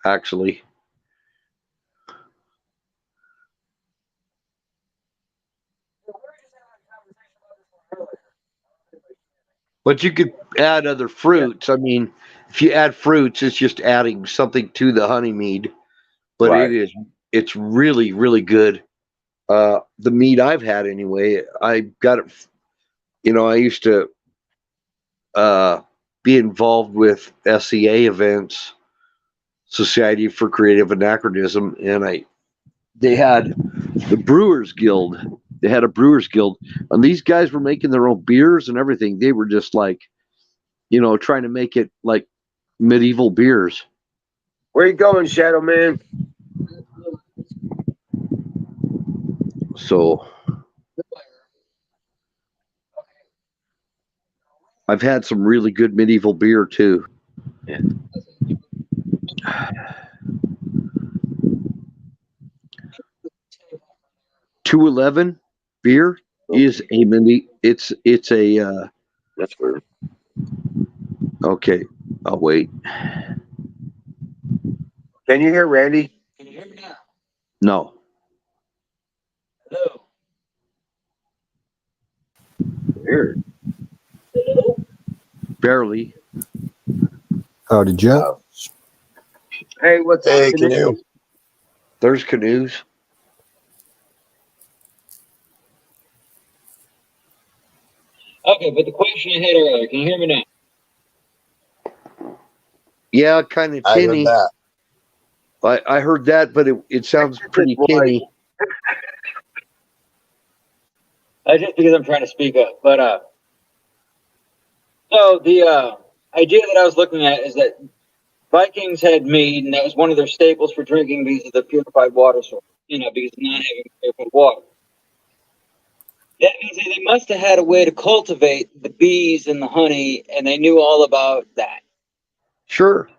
actually. But you could add other fruits. I mean, if you add fruits, it's just adding something to the honey mead. But Right. it's really, really good. The mead I've had anyway, I got it. I used to be involved with SEA events, Society for Creative Anachronism, and they had the Brewers Guild. They had a Brewers Guild, and these guys were making their own beers and everything. They were just like, trying to make it like medieval beers. Where you going, Shadow Man? So I've had some really good medieval beer too. Yeah. 211 beer is a mini. It's a That's weird. okay. I'll wait. Can you hear Randy? Can you hear me now? No, Hello. Weird. Hello. barely. Howdy, Joe. Hey, what's Hey, happening? Canoe. There's canoes. Okay, but the question I had earlier, can you hear me now? Yeah, kind of I heard tinny. that. I heard that, but it sounds pretty Boy. tinny. Just because I'm trying to speak up. But so the idea that I was looking at is that Vikings had mead, and that was one of their staples for drinking because of the purified water source. Because of not having purified water. That means that they must have had a way to cultivate the bees and the honey, and they knew all about that. Sure.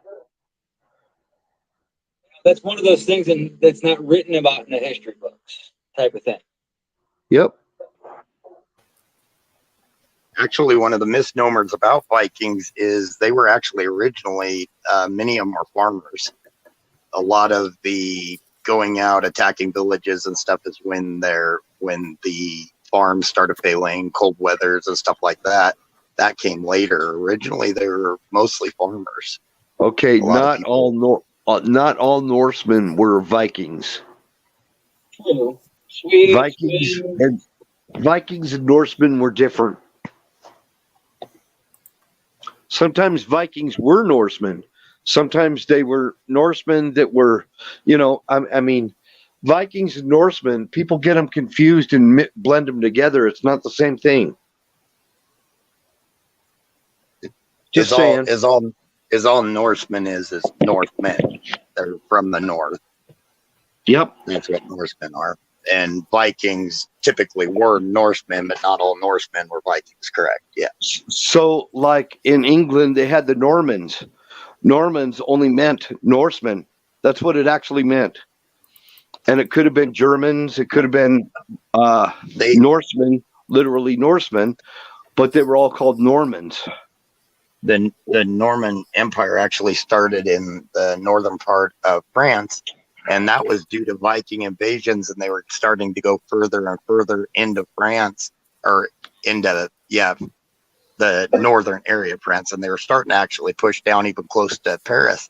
That's one of those things that's not written about in the history books, type of thing. Yep. Actually, one of the misnomers about Vikings is they were actually originally, many of them were farmers. A lot of the going out, attacking villages and stuff is when the farms started failing, cold weathers and stuff like that. That came later. Originally, they were mostly farmers. Okay. A lot of Not people. not all Norsemen were Vikings. True. Swedes, Vikings Finns. and Vikings and Norsemen were different. Sometimes Vikings were Norsemen. Sometimes they were Norsemen that were, I mean, Vikings and Norsemen, people get them confused and blend them together. It's not the same thing. Just saying. Is all Norsemen is Northmen. They're from the north. Yep. That's what Norsemen are. And Vikings typically were Norsemen, but not all Norsemen were Vikings, correct? Yeah. So, like in England, they had the Normans. Normans only meant Norsemen. That's what it actually meant. And it could have been Germans. It could have been They Norsemen, literally Norsemen, but they were all called Normans. the Norman Empire actually started in the northern part of France, and that was due to Viking invasions, and they were starting to go further and further into France, or into the northern area of France, and they were starting to actually push down even close to Paris.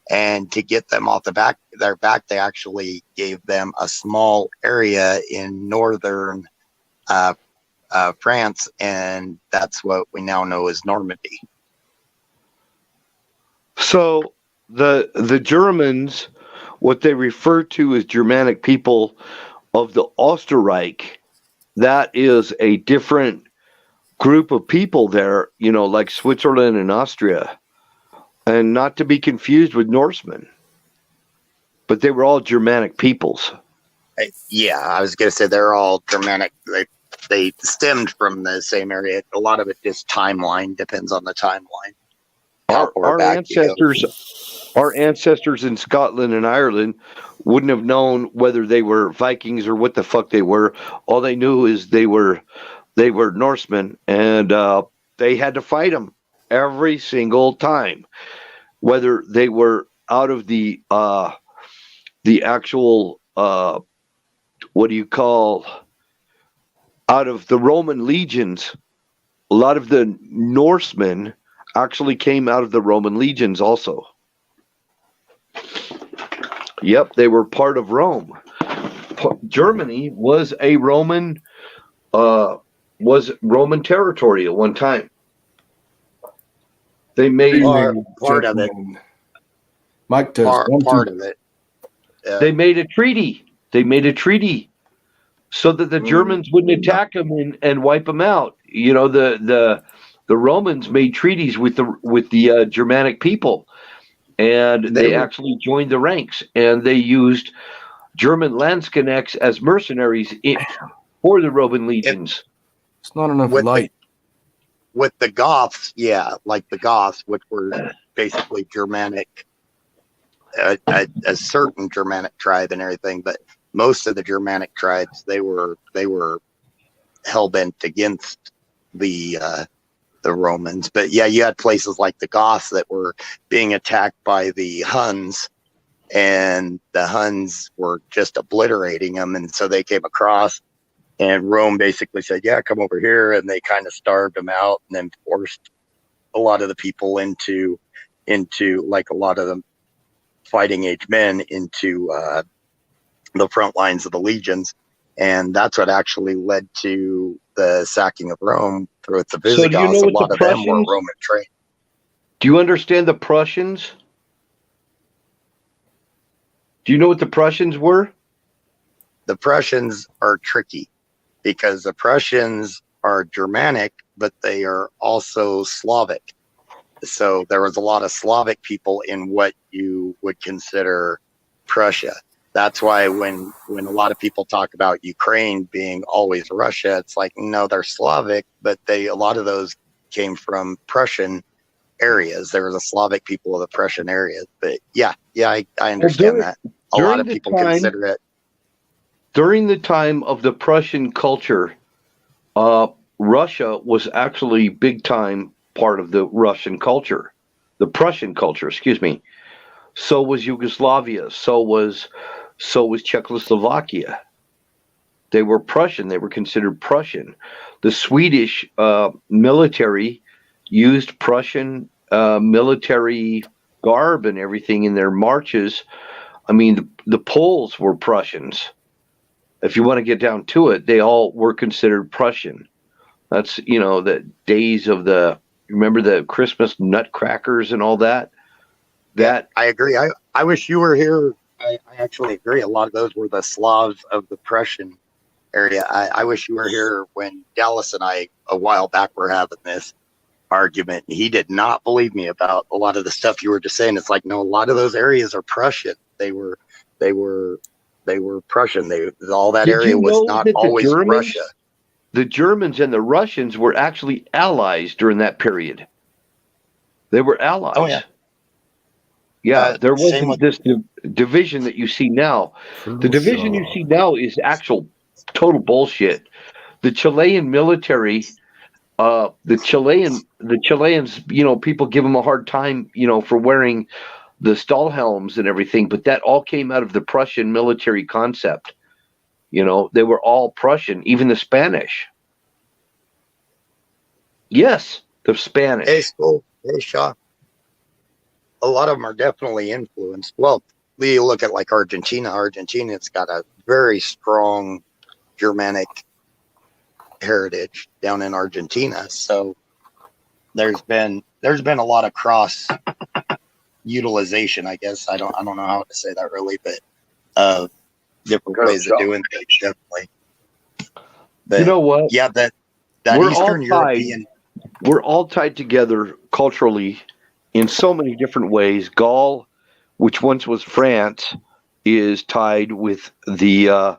And to get them off their back, they actually gave them a small area in northern France, and that's what we now know as Normandy. So the Germans, what they refer to as Germanic people of the Österreich, that is a different group of people there, like Switzerland and Austria, and not to be confused with Norsemen. But they were all Germanic peoples. Yeah, I was going to say they're all Germanic. They stemmed from the same area. A lot of it just timeline depends on the timeline. Our ancestors in Scotland and Ireland wouldn't have known whether they were Vikings or what the fuck they were. All they knew is they were Norsemen, and they had to fight them every single time, whether they were out of the actual what do you call, out of the Roman legions. A lot of the Norsemen actually came out of the Roman legions also. Yep, they were part of Rome. Germany was a Roman territory at one time. They made part of it. Mike does part of it. They made a treaty. So that the Germans wouldn't attack them and wipe them out. The Romans made treaties with the Germanic people, and they actually joined the ranks, and they used German Landsknechts as mercenaries for the Roman legions. It's not enough light. With the Goths, like the Goths, which were basically Germanic, a certain Germanic tribe and everything, but most of the Germanic tribes, they were hell bent against the Romans. But yeah, you had places like the Goths that were being attacked by the Huns, and the Huns were just obliterating them, and so they came across, and Rome basically said, "Yeah, come over here," and they kind of starved them out, and then forced a lot of the people into like a lot of the fighting age men into the front lines of the legions, and that's what actually led to the sacking of Rome with the Visigoths. So a lot of them were Roman trained. Do you understand the Prussians? Do you know what the Prussians were? The Prussians are tricky because the Prussians are Germanic, but they are also Slavic. So there was a lot of Slavic people in what you would consider Prussia. That's why when a lot of people talk about Ukraine being always Russia, it's like, no, they're Slavic, but a lot of those came from Prussian areas. There was a Slavic people of the Prussian areas. But I understand that. A lot of people consider it. During the time of the Prussian culture, Russia was actually big time part of the Russian culture. The Prussian culture, excuse me. So was Yugoslavia. So was Czechoslovakia. They were Prussian. They were considered Prussian. The Swedish military used Prussian military garb and everything in their marches. I mean, the Poles were Prussians. If you want to get down to it, they all were considered Prussian. That's, the days of remember the Christmas nutcrackers and all that? I agree. I wish you were here. I actually agree. A lot of those were the Slavs of the Prussian area. I wish you were here when Dallas and I, a while back, were having this argument. He did not believe me about a lot of the stuff you were just saying. It's like, no, a lot of those areas are Prussian. They were Prussian. All that area was not always Russia. The Germans and the Russians were actually allies during that period. They were allies. Oh, yeah. Yeah, there wasn't this division that you see now. The division you see now is actual total bullshit. The Chilean military The Chileans, people give them a hard time, for wearing the Stahlhelms and everything, but that all came out of the Prussian military concept. They were all Prussian, even the Spanish. Yes, the Hey, Spanish. school. Hey, Shaw. A lot of them are definitely influenced. Well, you look at like Argentina. Argentina's got a very strong Germanic heritage down in Argentina. So there's been a lot of cross utilization, I guess. I don't know how to say that really, but different ways of doing things, definitely. But You know what? yeah, that We're all Eastern tied. European. We're all tied together culturally in so many different ways. Gaul, which once was France, is tied with the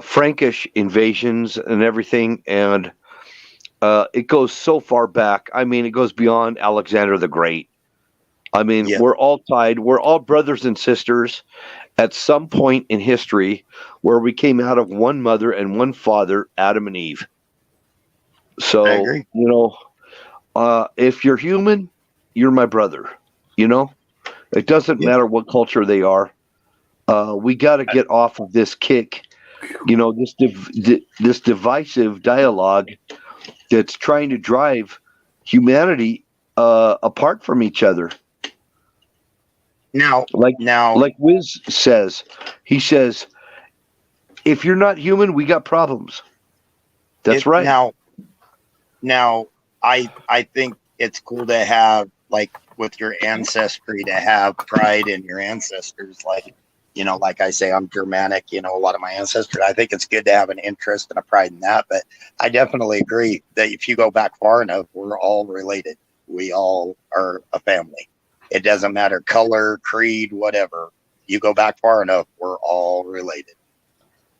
Frankish invasions and everything, and it goes so far back. I mean, it goes beyond Alexander the Great. I mean, Yeah, we're all tied. We're all brothers and sisters at some point in history where we came out of one mother and one father, Adam and Eve. I So, agree. if you're human, you're my brother. You know, it doesn't Yeah. matter what culture they are. We got to get off of this kick. This divisive dialogue that's trying to drive humanity apart from each other. Now, Like now, like Wiz says, he says, if you're not human, we got problems. That's it right. now, I think it's cool to have like with your ancestry to have pride in your ancestors. Like, like I say, I'm Germanic. A lot of my ancestors. I think it's good to have an interest and a pride in that. But I definitely agree that if you go back far enough, we're all related. We all are a family. It doesn't matter color, creed, whatever. You go back far enough, we're all related.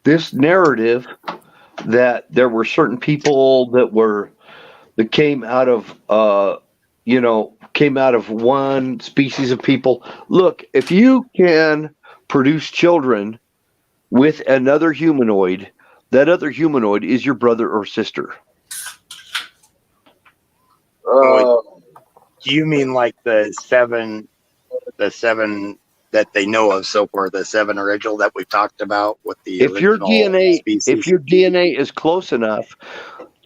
This narrative that there were certain people that came out of one species of people. Look, if you can produce children with another humanoid, that other humanoid is your brother or sister. Oh, Uh, do you mean like the seven that they know of so far, the seven original that we talked about with the If your original DNA if species? your DNA is close enough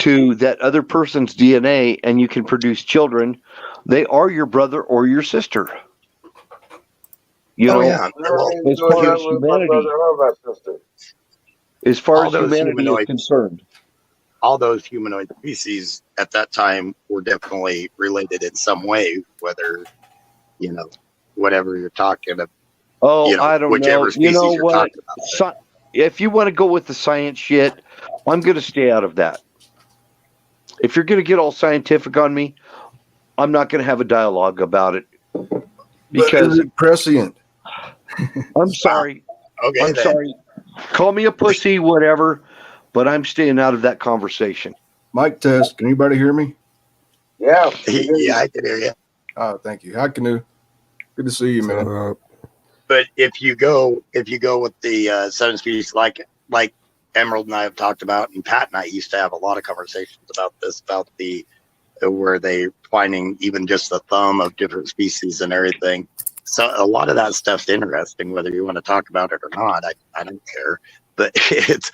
to that other person's DNA and you can produce children, they are your brother or your sister. You Oh know, yeah, I don't well, even as know far that as was my brother humanity, or my sister. as far all as those humanity is humanoid, concerned. all those humanoid species at that time were definitely related in some way, whether you know, whatever you're talking about, Oh, I don't know. whichever You know species you're what? talking about. But If you want to go with the science shit, I'm going to stay out of that. If you're going to get all scientific on me, I'm not going to have a dialogue about it But is because it prescient? I'm wow, sorry. okay I'm then. sorry. Call me a pussy, whatever, but I'm staying out of that conversation. Mic test. Can anybody hear me? Yeah, we hear Yeah, you. I can hear you. Oh, thank you. Hi, Canoe. Good to see you, man. But if you go with the seven species, like Emerald and I have talked about, and Pat and I used to have a lot of conversations about this, about the where they finding even just the thumb of different species and everything. So a lot of that stuff's interesting, whether you want to talk about it or not. I don't care, but it's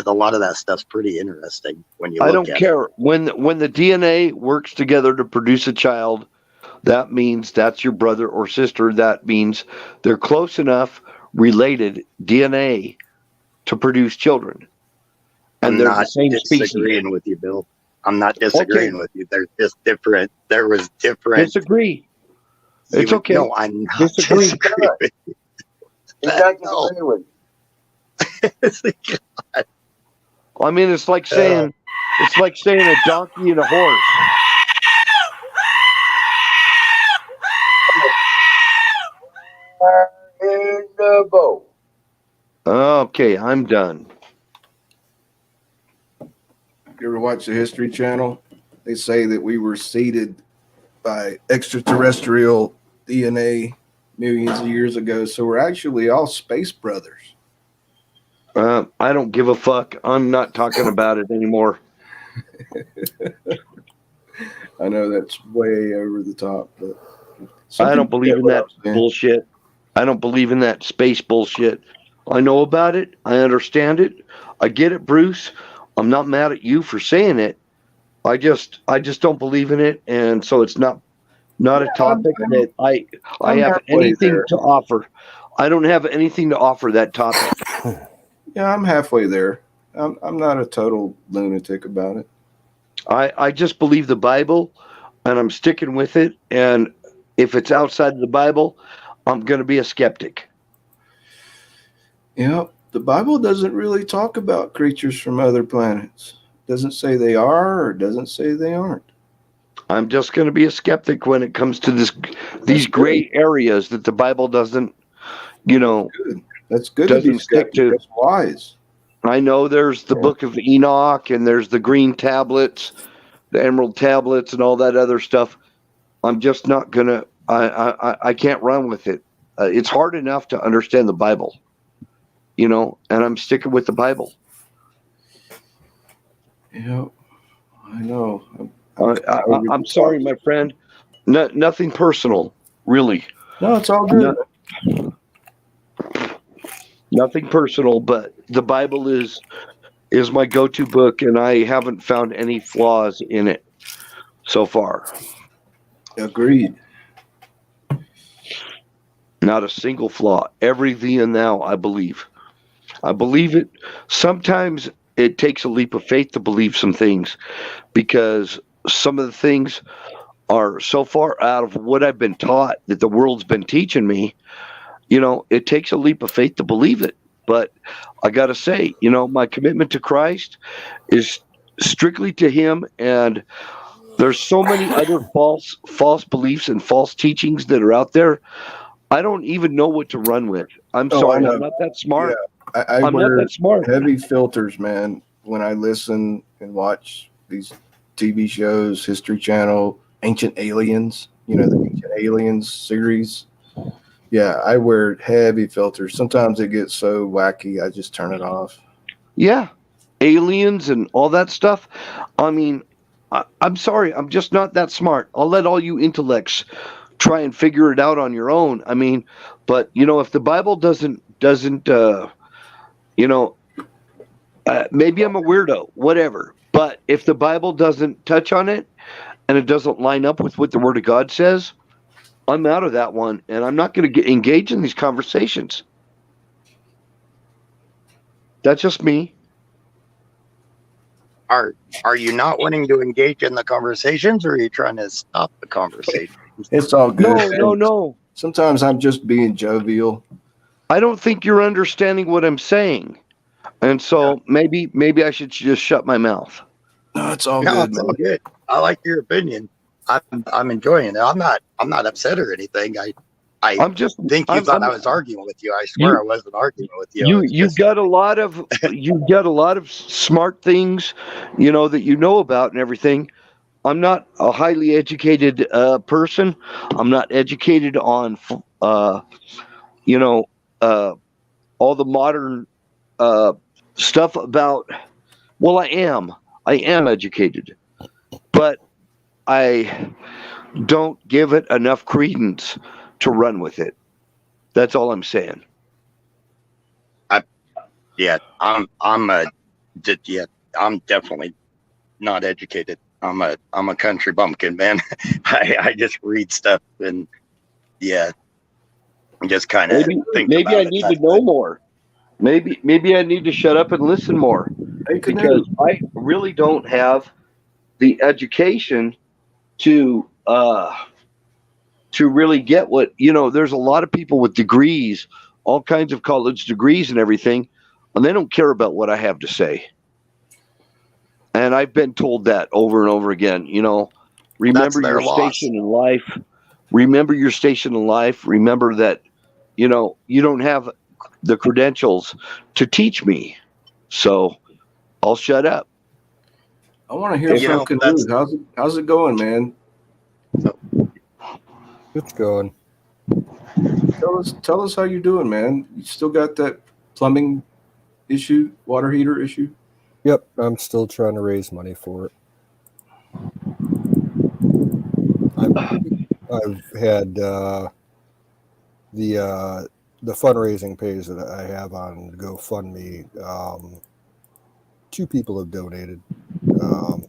a lot of that stuff's pretty interesting when you I look don't at it. care when the DNA works together to produce a child. That means that's your brother or sister. That means they're close enough related DNA to produce children, and I'm they're the not same species. disagreeing with you, Bill. I'm not Okay, disagreeing with you. There's just different. There was different. disagree. It's You okay. no, I'm not Disagree. disagreeing with He's that. not No, disagreeing with I mean, it's like saying a donkey and a horse. you. Fire in the boat. Okay, I'm done. You ever watch the History Channel? They say that we were seeded by extraterrestrial DNA millions of years ago. So we're actually all space brothers. I don't give a fuck. I'm not talking about it anymore. I know that's way over the top, but I don't people believe get in what that I'm saying. bullshit. I don't believe in that space bullshit. I know about it. I understand it. I get it, Bruce. I'm not mad at you for saying it. I just don't believe in it, and so it's not a I'm, topic that I I'm have halfway anything there. to offer. I don't have anything to offer that topic. Yeah, I'm halfway there. I'm not a total lunatic about it. I just believe the Bible, and I'm sticking with it. And if it's outside of the Bible, I'm going to be a skeptic. You know, the Bible doesn't really talk about creatures from other planets. It doesn't say they are or doesn't say they aren't. I'm just going to be a skeptic when it comes to these That's good. gray areas that the Bible doesn't, you know, Good. That's good to be doesn't stick skeptic. to. That's wise. I know there's the Yeah. book of Enoch and there's the green tablets, the emerald tablets, and all that other stuff. I'm just not gonna. I can't run with it. It's hard enough to understand the Bible, and I'm sticking with the Bible. Yeah, I know. I'm sorry, my friend. Nothing personal, really. No, it's all good. Nothing personal, but the Bible is my go-to book, and I haven't found any flaws in it so far. Agreed. Not a single flaw. Every thee and thou, I believe. I believe it. Sometimes it takes a leap of faith to believe some things because some of the things are so far out of what I've been taught that the world's been teaching me. It takes a leap of faith to believe it. But I got to say, my commitment to Christ is strictly to Him, and there's so many other false beliefs and false teachings that are out there. I don't even know what to run with. I'm Oh, I sorry, I'm know. not that Yeah, smart. I I'm not wear that smart. heavy filters, man, when I listen and watch these TV shows, History Channel, Ancient Aliens, the Ancient Aliens series. Yeah, I wear heavy filters. Sometimes it gets so wacky, I just turn it off. Yeah, aliens and all that stuff. I mean, I'm sorry, I'm just not that smart. I'll let all you intellects try and figure it out on your own. I mean, but if the Bible doesn't maybe I'm a weirdo, whatever. But if the Bible doesn't touch on it and it doesn't line up with what the Word of God says, I'm out of that one, and I'm not going to get engaged in these conversations. That's just me. Are you not wanting to engage in the conversations, or are you trying to stop the conversation? It's all good. No. Sometimes I'm just being jovial. I don't think you're understanding what I'm saying. And so maybe I should just shut my mouth. No, it's all No, good, it's man. all good. I like your opinion. I'm enjoying it. I'm not upset or anything. I I'm just think you thought I was arguing with you. I swear I wasn't arguing with you. It's you've just got a lot of smart things, that about and everything. I'm not a highly educated person. I'm not educated on you know uh, all the modern stuff about. Well, I am educated, but I don't give it enough credence to run with it. That's all I'm saying. yeah. Yeah. I'm definitely not educated. I'm a country bumpkin, man. I just read stuff and yeah, just kind of think Maybe I about it need that to know way. more. Maybe I need to shut up and listen more Hey, because Canoe. I really don't have the education to really get what there's a lot of people with degrees, all kinds of college degrees and everything, and they don't care about what I have to say. And I've been told that over and over again. That's Remember their your loss. station in life. Remember your station in life. Remember that you don't have the credentials to teach me. So I'll shut up. I want to hear from Canoe. That's How's it going, man? It's going. Tell us how you're doing, man. You still got that plumbing issue, water heater issue? Yep, I'm still trying to raise money for it. I've had the fundraising page that I have on GoFundMe. 2 people have donated, and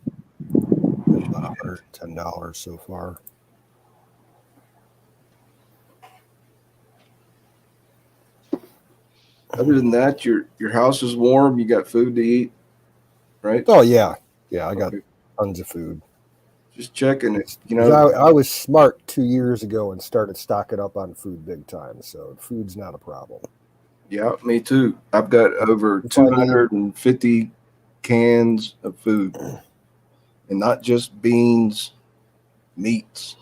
about $110 so far. Other than that, your house is warm. You got food to eat, right? Oh yeah, I got Okay. tons of food. Just checking it. 'Cause I was smart 2 years ago and started stocking up on food big time, so food's not a problem. Yeah, me too. I've got over If I need 250 cans of food, and not just beans, meats,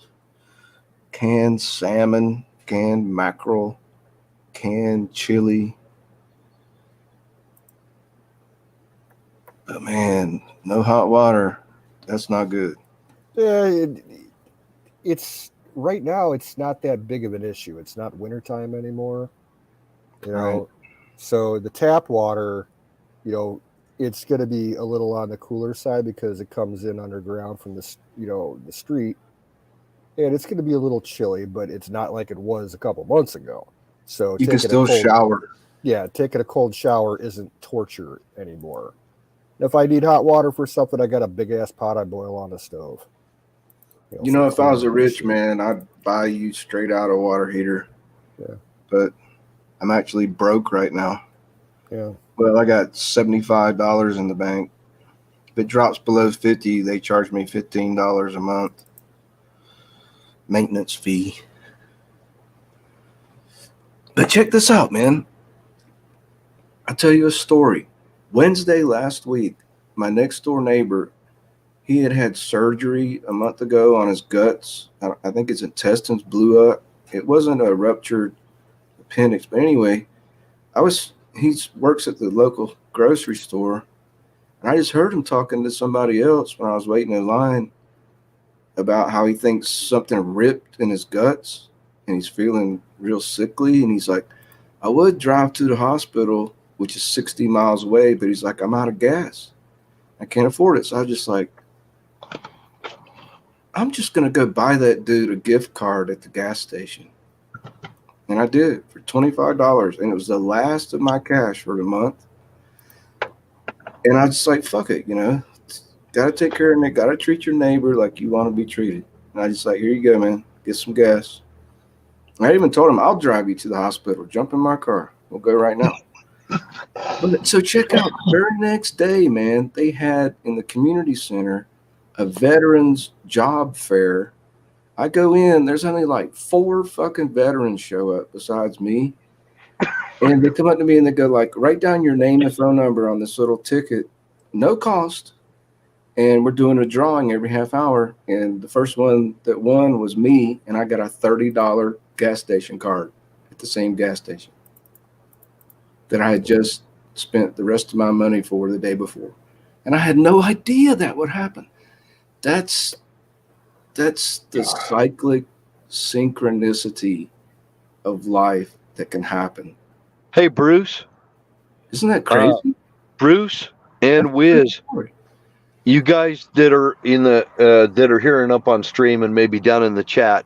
canned salmon, canned mackerel, canned chili. But man, no hot water. That's not good. Yeah, it's right now. It's not that big of an issue. It's not wintertime anymore. You Right. know, so the tap water, it's going to be a little on the cooler side because it comes in underground from the street, and it's going to be a little chilly, but it's not like it was a couple months ago. So You can still shower. taking a cold shower isn't torture anymore. If I need hot water for something, I got a big ass pot I boil on the stove. If I was a cleaning rich shit. man, I'd buy you straight out a water heater. Yeah. But I'm actually broke right now. Yeah. Well, I got $75 in the bank. If it drops below 50, they charge me $15 a month maintenance fee. But check this out, man. I'll tell you a story. Wednesday last week, my next door neighbor, he had surgery a month ago on his guts. I think his intestines blew up. It wasn't a ruptured appendix, but anyway, he works at the local grocery store, and I just heard him talking to somebody else when I was waiting in line about how he thinks something ripped in his guts and he's feeling real sickly. And he's like, I would drive to the hospital, which is 60 miles away, but he's like, I'm out of gas. I can't afford it. So I was just like, I'm just going to go buy that dude a gift card at the gas station. And I did for $25. And it was the last of my cash for the month. And I was just like, fuck it, got to take care of it. Got to treat your neighbor like you want to be treated. And I just like, here you go, man. Get some gas. I even told him, I'll drive you to the hospital. Jump in my car. We'll go right now. So check out, the very next day, man, they had in the community center a veterans job fair. I go in, there's only like 4 fucking veterans show up besides me. And they come up to me and they go like, write down your name and phone number on this little ticket, no cost. And we're doing a drawing every half hour. And the first one that won was me. And I got a $30 gas station card at the same gas station that I had just spent the rest of my money for the day before. And I had no idea that would happen. That's the cyclic synchronicity of life that can happen. Hey, Bruce. Isn't that crazy? Bruce and Wiz, you guys that are that are hearing up on stream and maybe down in the chat,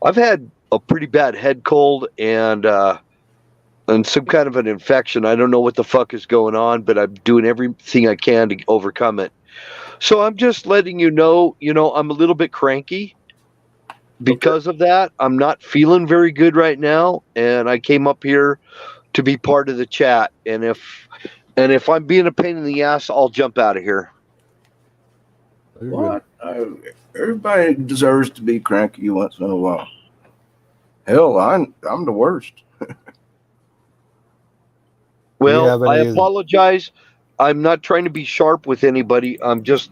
I've had a pretty bad head cold and some kind of an infection. I don't know what the fuck is going on, but I'm doing everything I can to overcome it. So I'm just letting you know, I'm a little bit cranky because of that. I'm not feeling very good right now, and I came up here to be part of the chat. And if I'm being a pain in the ass, I'll jump out of here. What? Everybody deserves to be cranky once in a while. Hell, I'm the worst. Well, I apologize. I'm not trying to be sharp with anybody. I'm just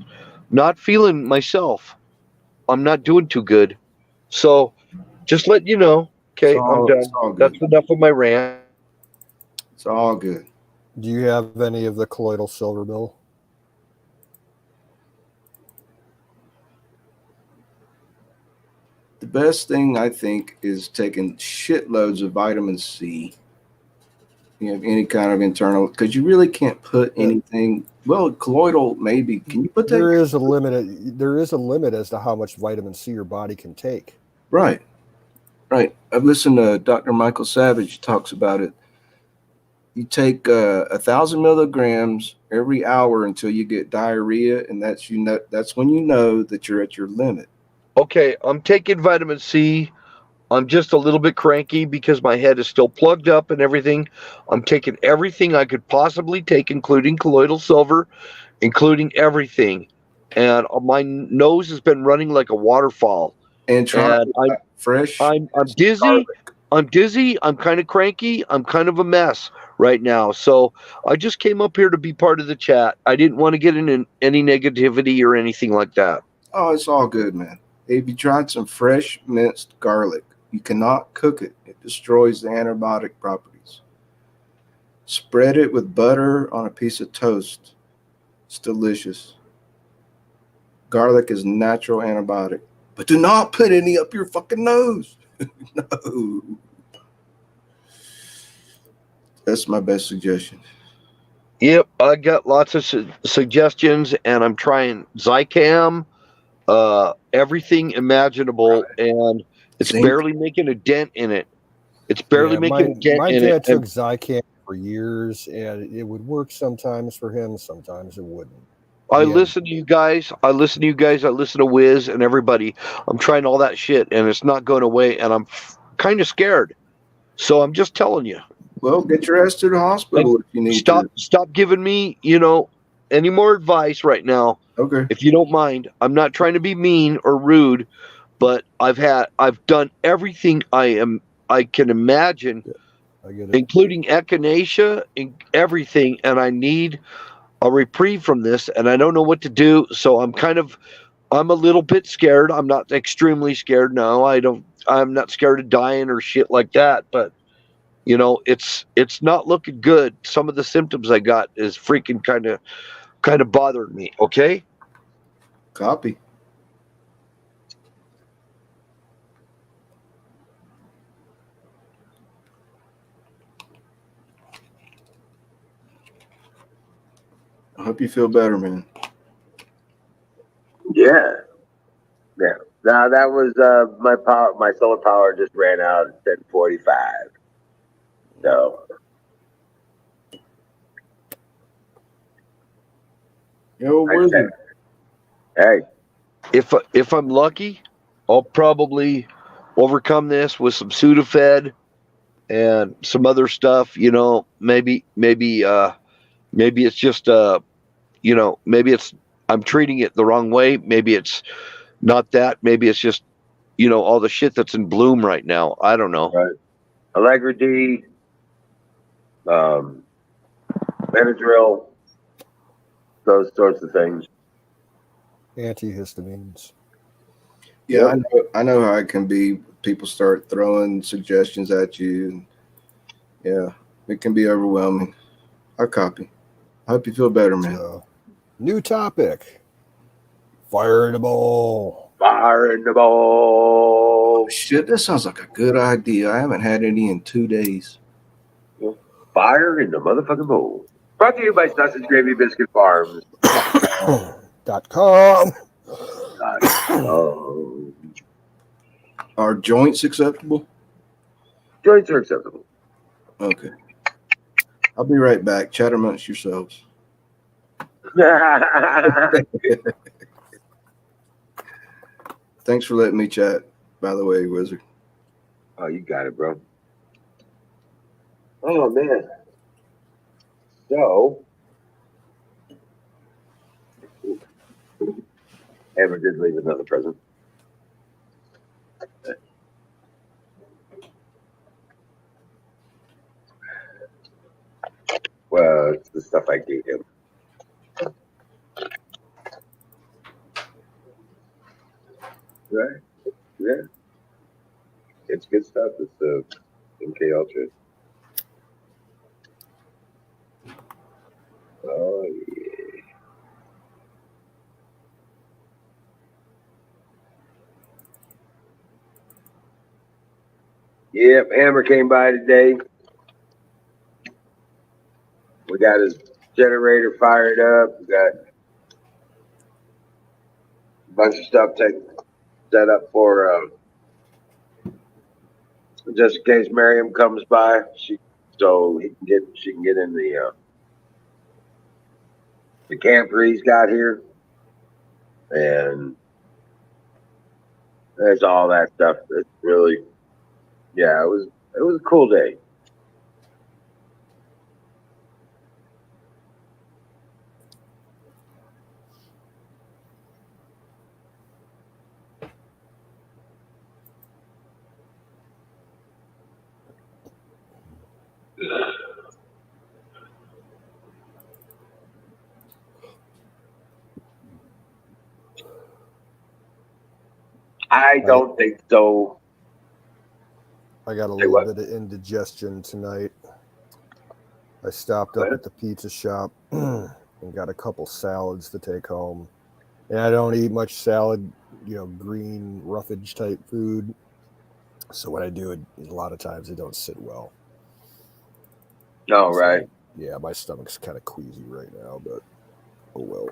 not feeling myself. I'm not doing too good. So just let you know. Okay, I'm done. That's enough of my rant. It's all good. Do you have any of the colloidal silver, Bill? The best thing I think is taking shitloads of vitamin C. you have any kind of internal, because you really can't put anything. Well, colloidal maybe. Can you put that? There is a limit. There is a limit as to how much vitamin C your body can take. Right. Right. I've listened to Dr. Michael Savage talks about it. You take 1,000 milligrams every hour until you get diarrhea, and that's that's when you know that you're at your limit. Okay, I'm taking vitamin C. I'm just a little bit cranky because my head is still plugged up and everything. I'm taking everything I could possibly take, including colloidal silver, including everything. And my nose has been running like a waterfall. And try And fresh. I'm dizzy. I'm dizzy. I'm kind of cranky. I'm kind of a mess right now. So I just came up here to be part of the chat. I didn't want to get in any negativity or anything like that. Oh, it's all good, man. If you tried some fresh minced garlic, you cannot cook it. It destroys the antibiotic properties. Spread it with butter on a piece of toast. It's delicious. Garlic is natural antibiotic. But do not put any up your fucking nose. No. That's my best suggestion. Yep, I got lots of suggestions, and I'm trying Zicam, everything imaginable, and it's Zinc. barely making a dent in it. It's barely making a dent my in dad it. took Zicam for years, and it would work sometimes for him, sometimes it wouldn't. I Yeah. listen to you guys. I listen to Wiz and everybody. I'm trying all that shit, and it's not going away, and I'm kind of scared. So I'm just telling you. Well, get your ass to the hospital if you need to. Stop giving me, any more advice right now. Okay. If you don't mind. I'm not trying to be mean or rude, but I've done everything I can imagine, I get it. including echinacea and everything, and I need a reprieve from this, and I don't know what to do. So I'm a little bit scared. I'm not extremely scared. No, I'm not scared of dying or shit like that, but it's not looking good. Some of the symptoms I got is freaking kind of bothering me. Okay. Copy. I hope you feel better, man. Yeah. Now that was my power. My solar power just ran out at 10:45. So Yo, I wizard. hey, If I'm lucky, I'll probably overcome this with some Sudafed and some other stuff. Maybe it's just maybe it's I'm treating it the wrong way. Maybe it's not that. Maybe it's just all the shit that's in bloom right now. I don't know. right. Allegra D, Benadryl, those sorts of things. Antihistamines. Yeah, I know how it can be. People start throwing suggestions at you. Yeah, it can be overwhelming. I copy. I hope you feel better, man. So, new topic. Fire in the bowl. Fire in the ball. Shit, that sounds like a good idea. I haven't had any in 2 days. Fire in the motherfucking bowl. Brought to you by Sausage Gravy Biscuit Farms. .com. Oh, Are joints acceptable? joints are acceptable. Okay. I'll be right back. Chat amongst yourselves. Thanks for letting me chat, by the way, Wizard. Oh, you got it, bro. Oh, man. So, Amber did leave another present. Well, it's the stuff I gave him. Right? Yeah. It's good stuff. It's the MK Ultra. Oh, yeah. Yep, Hammer came by today. We got his generator fired up. We got a bunch of stuff set up for just in case Miriam comes by. She can get in the camper he's got here, and there's all that stuff. It's really, yeah, it was a cool day. I don't think so. I got a Say little what? bit of indigestion tonight. I stopped up What? at the pizza shop and got a couple salads to take home. And I don't eat much salad, green roughage type food. So when I do it, a lot of times it don't sit well. No, right. So, yeah, my stomach's kind of queasy right now, but oh well.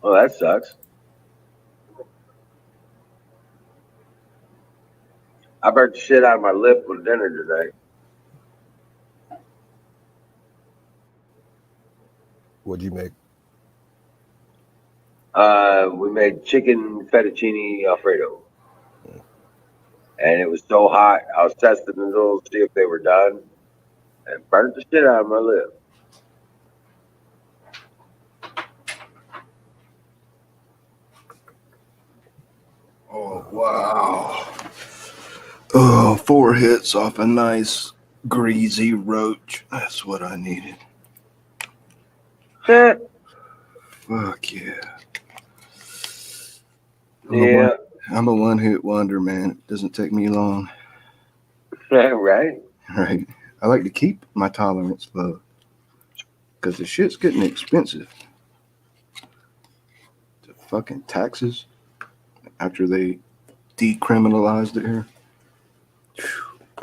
Oh, that sucks. I burnt the shit out of my lip with dinner today. What'd you make? We made chicken fettuccine Alfredo. And it was so hot, I was testing the noodles to see if they were done, and burnt the shit out of my lip. Oh, wow. Oh, 4 hits off a nice greasy roach. That's what I needed. Fuck yeah. Yeah, I'm a one-hit wonder, man. It doesn't take me long. right. Right. I like to keep my tolerance low because the shit's getting expensive. The fucking taxes after they decriminalized it here.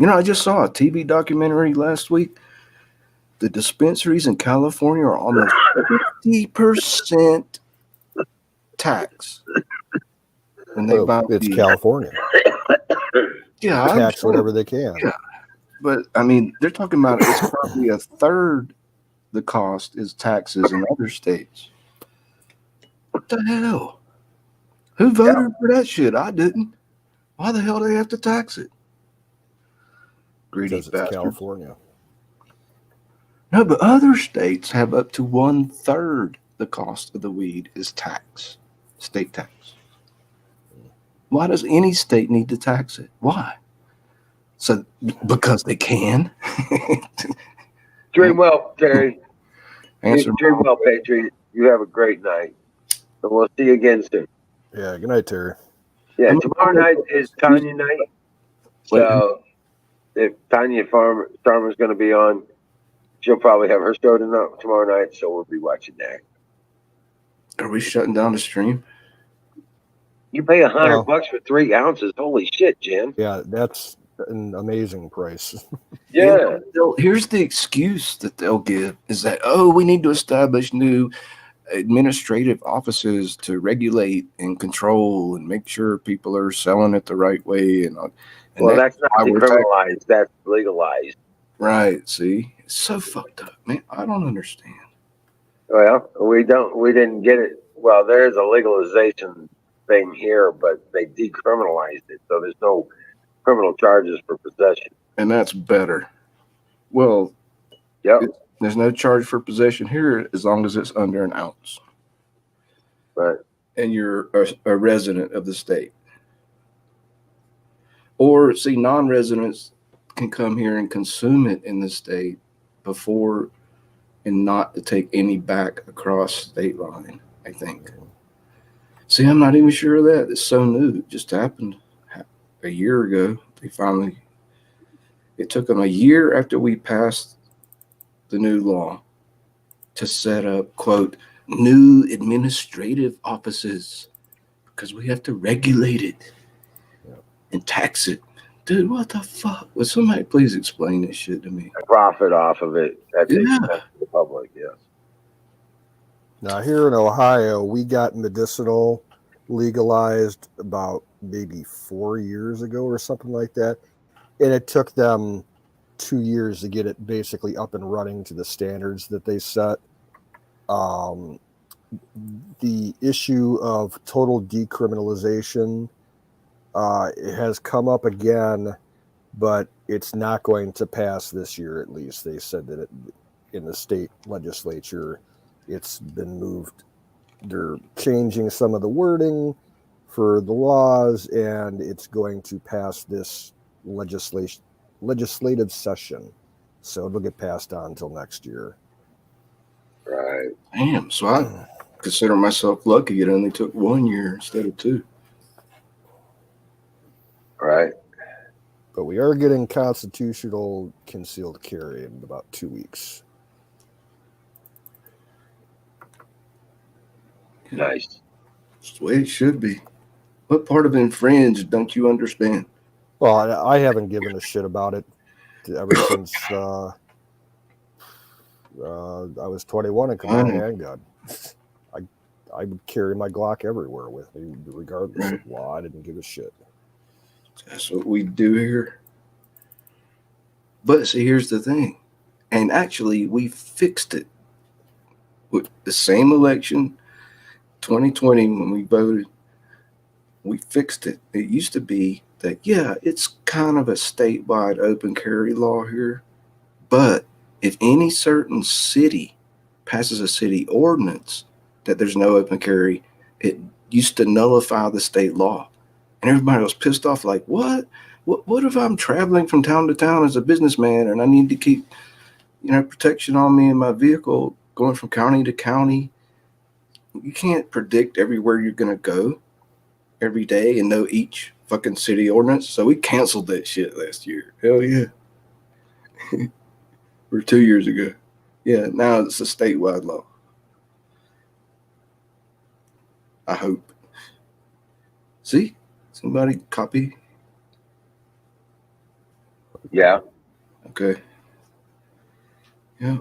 I just saw a TV documentary last week. The dispensaries in California are almost 50% tax. And they buy It's weed. California. Yeah, I Tax understand. whatever they can. Yeah. But I mean, they're talking about it's probably a third the cost is taxes in other states. What the hell? Who voted for that shit? I didn't. Why the hell do they have to tax it? Greedy Because it's bastards. California. No, but other states have up to 1/3 the cost of the weed is tax, state tax. Why does any state need to tax it? Why? So because they can. Dream well, Terry. Answer. Dream well, Patriot. You have a great night. And we'll see you again soon. Yeah, good night, Terry. Yeah, tomorrow night is Tanya night. So if Tanya Farmer's going to be on, she'll probably have her show tomorrow night. So we'll be watching that. Are we shutting down the stream? You pay $100 for 3 ounces. Holy shit, Jim. Yeah, that's an amazing price. Yeah. Here's the excuse that they'll give is that, we need to establish new administrative offices to regulate and control and make sure people are selling it the right way. And well, that's not decriminalized. That's legalized. Right. See, it's so fucked up, man. I don't understand. Well, we didn't get it. Well, there is a legalization thing here, but they decriminalized it. So there's no criminal charges for possession. And that's better. Well, yep. There's no charge for possession here as long as it's under an ounce. Right. And you're a resident of the state. Or, see, non-residents can come here and consume it in the state before and not to take any back across state line, I think. See, I'm not even sure of that. It's so new. It just happened a year ago. It took them a year after we passed the new law to set up, quote, new administrative offices because we have to regulate it. and tax it. Dude, what the fuck? Would somebody please explain this shit to me? Profit off of it at the Yeah. expense of the public. Yes. Now, here in Ohio, we got medicinal legalized about maybe 4 years ago or something like that. And it took them 2 years to get it basically up and running to the standards that they set. The issue of total decriminalization it has come up again, but it's not going to pass this year at least. They said that in the state legislature, it's been moved. They're changing some of the wording for the laws, and it's going to pass this legislative session. So it'll get passed on until next year. Right. Damn. So I consider myself lucky it only took 1 year instead of 2. Right. But we are getting constitutional concealed carry in about 2 weeks. Nice. It's the way it should be. What part of infringe don't you understand? Well, I haven't given a shit about it ever since I was 21 and could buy a handgun. I would carry my Glock everywhere with me, regardless of law. I didn't give a shit. That's what we do here. But see, here's the thing. And actually, we fixed it. With the same election, 2020, when we voted, we fixed it. It used to be that, yeah, it's kind of a statewide open carry law here. But if any certain city passes a city ordinance that there's no open carry, it used to nullify the state law. And everybody was pissed off, like, what? What if I'm traveling from town to town as a businessman and I need to keep, protection on me in my vehicle going from county to county? You can't predict everywhere you're going to go every day and know each fucking city ordinance. So we canceled that shit last year. Hell yeah. Or 2 years ago. Yeah, now it's a statewide law. I hope. See? Somebody copy? Yeah. Okay. Yeah.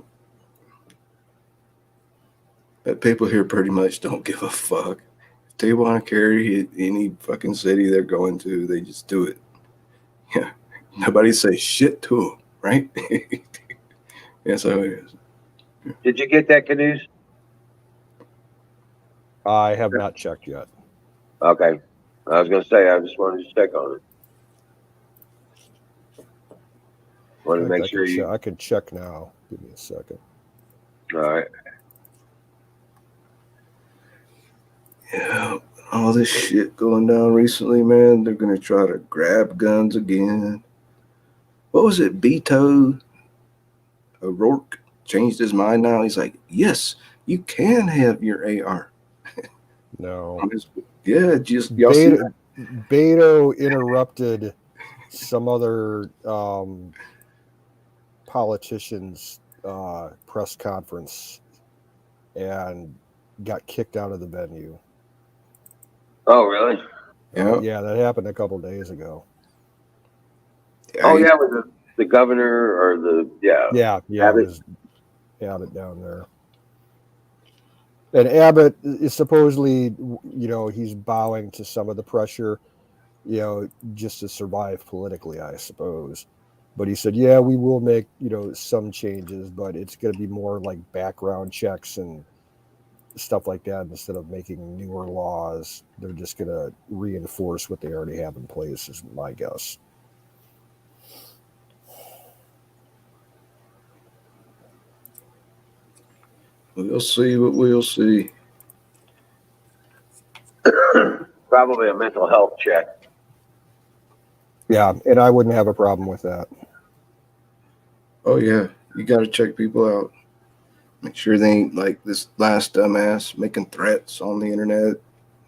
But people here pretty much don't give a fuck. If they want to carry any fucking city they're going to, they just do it. Yeah. Nobody says shit to them, right? That's how it is. Did you get that, Canoes? I have not checked yet. Okay. I was going to say, I just wanted to check on it. Wanted to make sure you. I can check now. Give me a second. All right. Yeah, all this shit going down recently, man. They're going to try to grab guns again. What was it? Beto O'Rourke changed his mind now. He's like, yes, you can have your AR. No. Yeah, just y'all see that? Beto interrupted some other politician's press conference and got kicked out of the venue. Oh, really? Yeah. That happened a couple days ago. Yeah, with the governor or the Yeah, Abbott. it was Abbott down there. And Abbott is supposedly, he's bowing to some of the pressure, just to survive politically, I suppose. But he said, yeah, we will make, some changes, but it's going to be more like background checks and stuff like that instead of making newer laws. They're just going to reinforce what they already have in place, is my guess. We'll see what we'll see. Probably a mental health check. Yeah, and I wouldn't have a problem with that. Oh, yeah. You got to check people out. Make sure they ain't like this last dumbass making threats on the internet.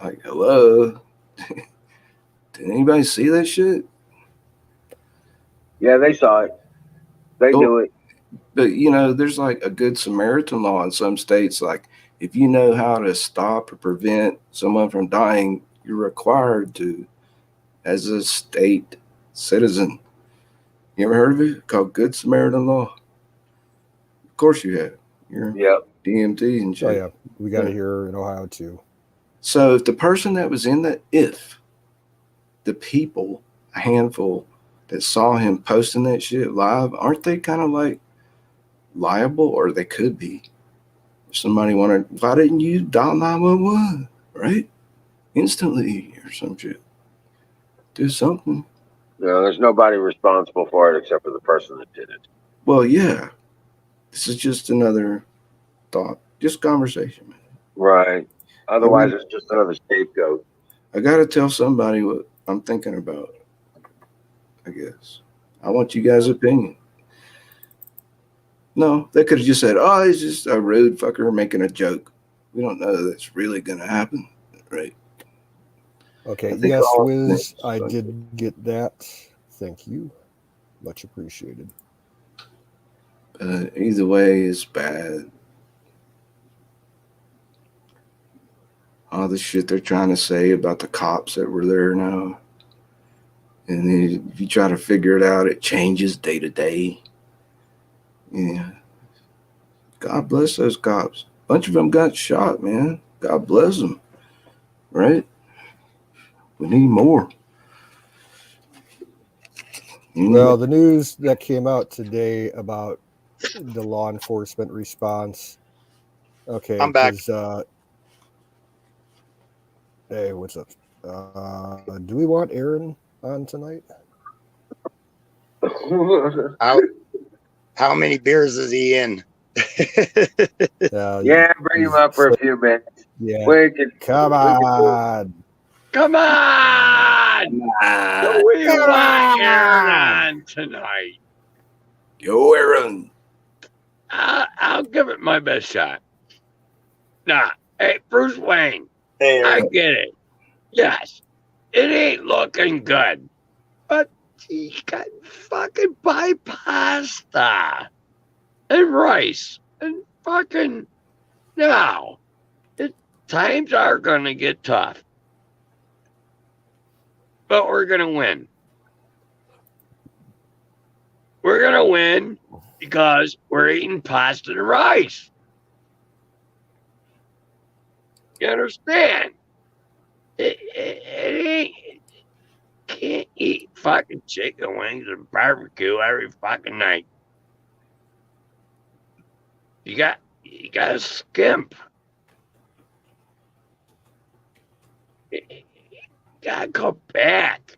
Like, hello? Did anybody see that shit? Yeah, they saw it. They knew it. But, there's like a good Samaritan law in some states. Like, if you know how to stop or prevent someone from dying, you're required to as a state citizen. You ever heard of it? Called Good Samaritan Law. Of course you have. You're Yep. DMT and shit. Oh yeah, we got it here in Ohio too. So if the person that was in the people, a handful that saw him posting that shit live, aren't they kind of like liable? Or they could be. If somebody wanted, why didn't you dial 911, right? Instantly or some shit. Do something. No, there's nobody responsible for it except for the person that did it. Well, yeah. This is just another thought. Just conversation, man. Right. Otherwise, it's just another scapegoat. I got to tell somebody what I'm thinking about, I guess. I want you guys' opinion. No, they could have just said, oh, he's just a rude fucker making a joke. We don't know that's really going to happen, right? Okay, I think yes, all- Wiz, I did get that. Thank you. Much appreciated. Either way, it's bad. All the shit they're trying to say about the cops that were there now. And then if you try to figure it out, it changes day to day. Yeah. God bless those cops. A bunch of them got shot, man. God bless them. Right? We need more. Well, the news that came out today about the law enforcement response. Okay, I'm back. Hey, what's up? Do we want Aaron on tonight? How many beers is he in? Yeah, bring him up for a few minutes. Yeah. Come on. Come on! We want Aaron on tonight. Yo, Aaron. I'll give it my best shot. Nah, hey, Bruce Wayne, Hey, I get it. Yes, it ain't looking good. But he got fucking buy pasta and rice and fucking now. Times are gonna get tough. But we're gonna win. We're gonna win because we're eating pasta and rice. You understand? It ain't. Can't eat fucking chicken wings and barbecue every fucking night. You gotta skimp. You gotta go back.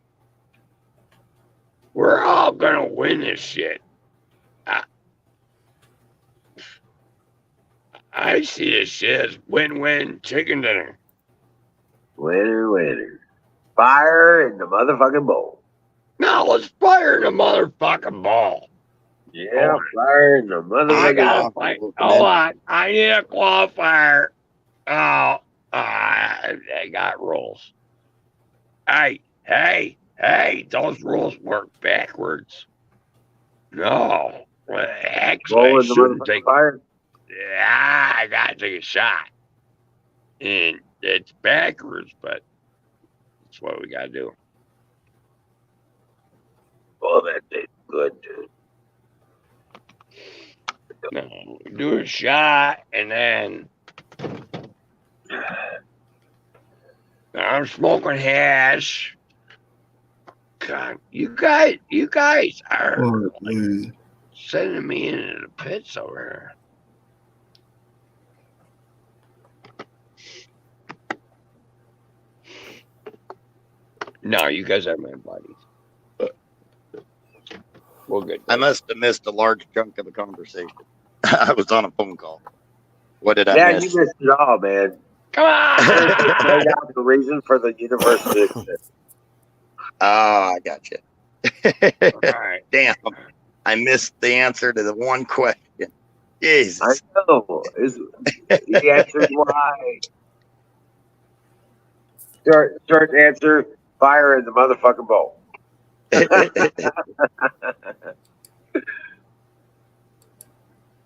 We're all gonna win this shit. I see this shit as win-win chicken dinner. Winner, winner. Fire in the motherfucking bowl. Now let's fire the motherfucking ball. Yeah, fire in the I motherfucking gotta bowl. fight. Hold on. I need a qualifier. Oh, they got rules. Hey, those rules work backwards. No. Well, actually, Roll I in the shouldn't motherfucking take. fire. Yeah, I gotta take a shot. And it's backwards, but that's what we gotta do. Oh, that tastes good, dude. No, do a shot, and then I'm smoking hash. God, you guys are like, sending me into the pits over here. No, you guys are my buddies. We're good. I must have missed a large chunk of the conversation. I was on a phone call. What did I Yeah, miss? you missed it all, man. Come on! Laid out the reason for the universe to exist. Oh, I got you. All right. Damn, I missed the answer to the one question. Jesus. I know. He answered why. Short answer, fire in the motherfucking bowl.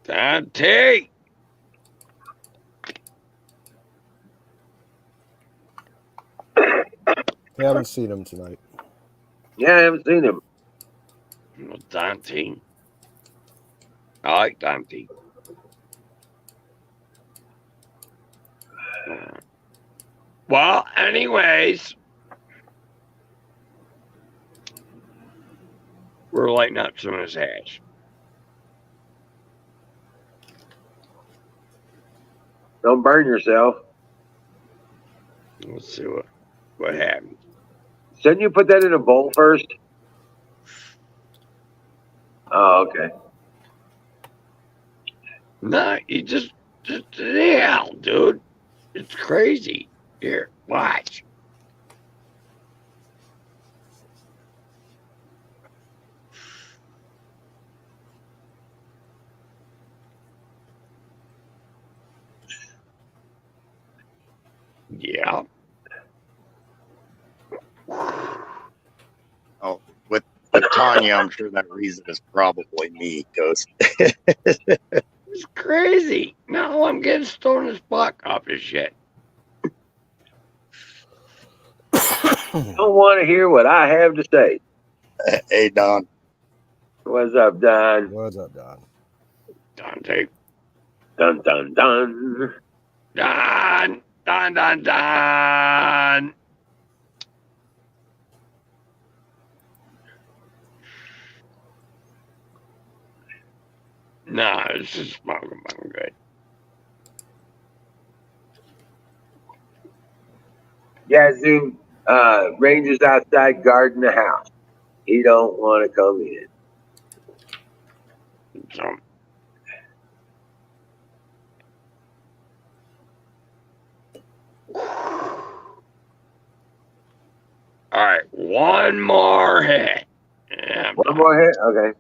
Dante! Haven't seen him tonight. Yeah, I haven't seen him. Well, Dante. I like Dante. Well, anyways, we're lighting up some of his hash. Don't burn yourself. Let's see what happens. Shouldn't you put that in a bowl first? Oh, okay. No, you just hell, dude. It's crazy. Here, watch. Yeah. Oh, with Tanya, I'm sure that reason is probably me, Ghost. It's crazy. Now I'm getting stoned as fuck off this shit. Don't want to hear what I have to say. Hey, Don. What's up, Don? What's up, Don? Dante. Dun dun dun. Don. Don, Don, Don. Nah, this is smoking. I'm good. Yazoo Rangers outside guarding the house. He don't want to come in. So, all right, one more hit. Yeah, One more hit? Okay.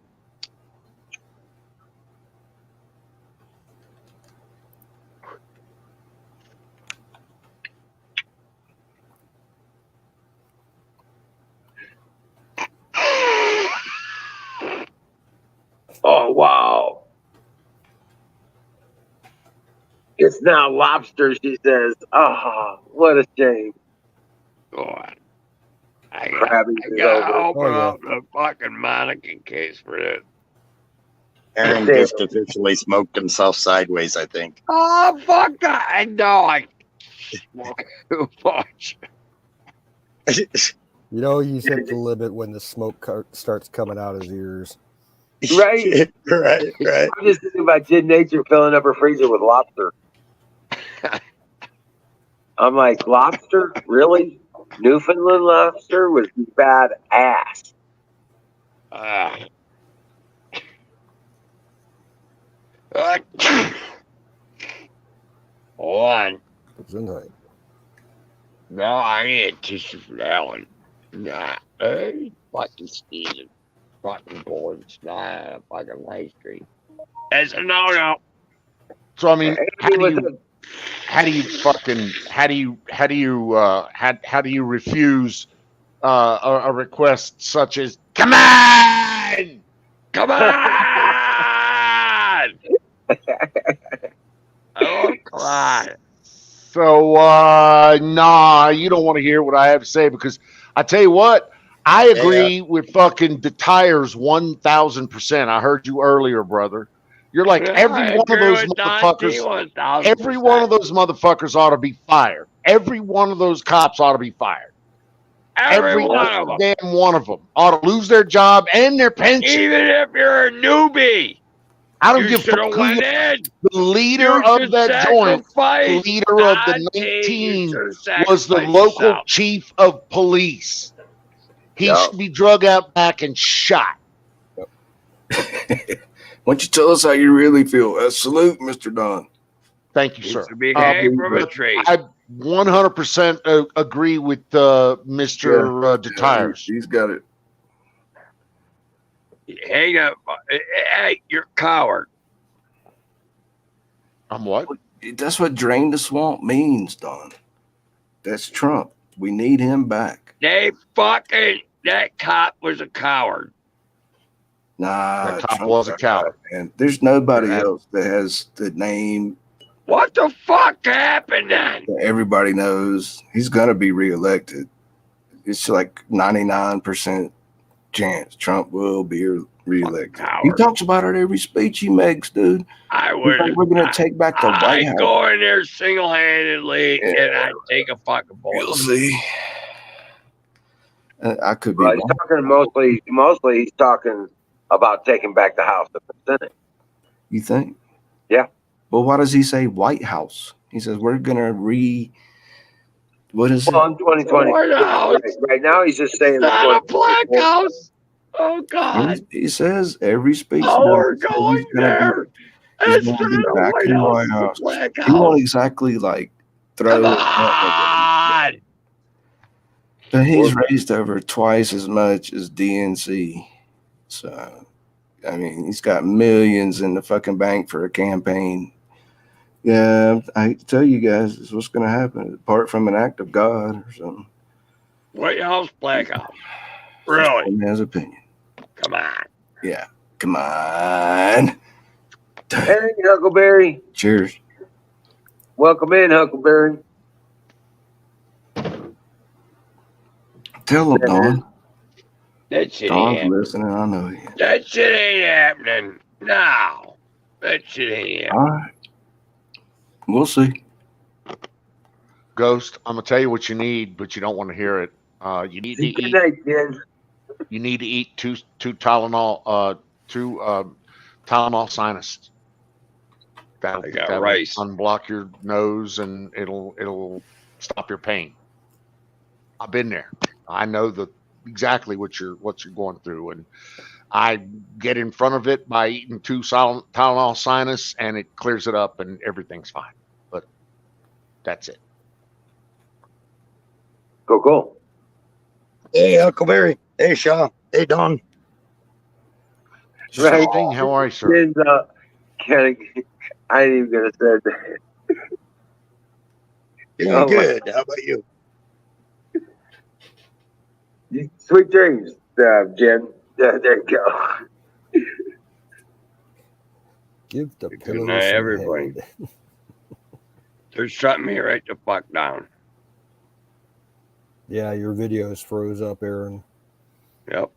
Oh, wow. It's now lobster, she says. Oh, what a shame. God. I Krabby is gotta over. open Oh, yeah. up the fucking mannequin case for this. Aaron just officially smoked himself sideways, I think. Oh, fuck that. I know I smoke too much. You know, he's hit the limit when the smoke starts coming out his ears. Right? right. I'm just thinking about Jid Nature filling up her freezer with lobster. I'm like, lobster? Really? Newfoundland lobster was bad ass. Hold on. Gesundheit. No, I need a tissue for that one. Nah, fucking sneezing. Fucking boards. Nah, fucking live stream. It's a no. So I mean, how Hey, do what's you up? how do you refuse a request such as come on? Come on! Oh, come on. So nah, you don't want to hear what I have to say because I tell you what, I agree with fucking the tires 1,000%. I heard you earlier, brother. You're like Yeah, every I one of agree those with Dante motherfuckers. 1,000%. Every one of those motherfuckers ought to be fired. Every one of those cops ought to be fired. Every one of them. damn one of them ought to lose their job and their pension. Even if you're a newbie, I don't you give a should fuck have who went you in. The leader You of should that joint, the sacrifice. leader of the Dante, you 19 should was the sacrifice local yourself. chief of police. He Yup. should be drug out back and shot. Why don't you tell us how you really feel? Salute, Mr. Don. Thank you, He sir. should be hanged from a tree. I 100% agree with Mr. DeTires. He's got it. Hang up. Hey, you're a coward. I'm what? That's what drain the swamp means, Don. That's Trump. We need him back. That cop was a coward. Nah, That cop Trump was a coward. And there's nobody Yeah. else that has the name What the fuck happened then? that everybody knows. He's gonna be reelected. It's like 99% chance Trump will be reelected. He coward. talks about it every speech he makes, dude. I He's would. like, we're gonna take back the White I House. go in there single-handedly and I take a fucking You'll bullet. see. I could be Well, he's wrong. talking mostly he's talking about taking back the House and the Senate. You think? Yeah. Well, why does he say White House? He says we're gonna what is Well, it? in 2020, White House. right now he's just saying Not a black 2024. house. Oh God. He says every speech. Oh, now, we're he says going he's gonna there. he's It's gonna be not a back White in the House. White It's a House. black He won't house. exactly like Come throw it. on. But he's raised over twice as much as DNC. So, I mean, he's got millions in the fucking bank for a campaign. Yeah, I hate to tell you guys, this is what's going to happen, apart from an act of God or something. White House, black house. Really? He has opinion. Come on. Yeah, come on. Hey, Huckleberry. Cheers. Welcome in, Huckleberry. Tell him, Don. That shit ain't Don's happening. listening. I know he is. That shit ain't happening. No. That shit ain't happening. All right. We'll see. Ghost, I'm gonna tell you what you need, but you don't want to hear it. You need to Good eat. night, Jen. You need to eat two Tylenol, Tylenol sinus. I got That'll rice. unblock your nose and it'll stop your pain. I've been there. I know exactly what you're going through, and I get in front of it by eating two Tylenol sinus, and it clears it up, and everything's fine. But that's it. Cool. Hey, Huckleberry. Hey, Shaw. Hey, Don. Right. Thing, how are you, sir? Jen's I ain't even gonna say that. Doing Oh, good. How about you? Sweet dreams, Jen. Yeah, there you go. Give the Good pillow night, some everybody. head. They're shutting me right the fuck down. Yeah, your videos froze up, Aaron. Yep.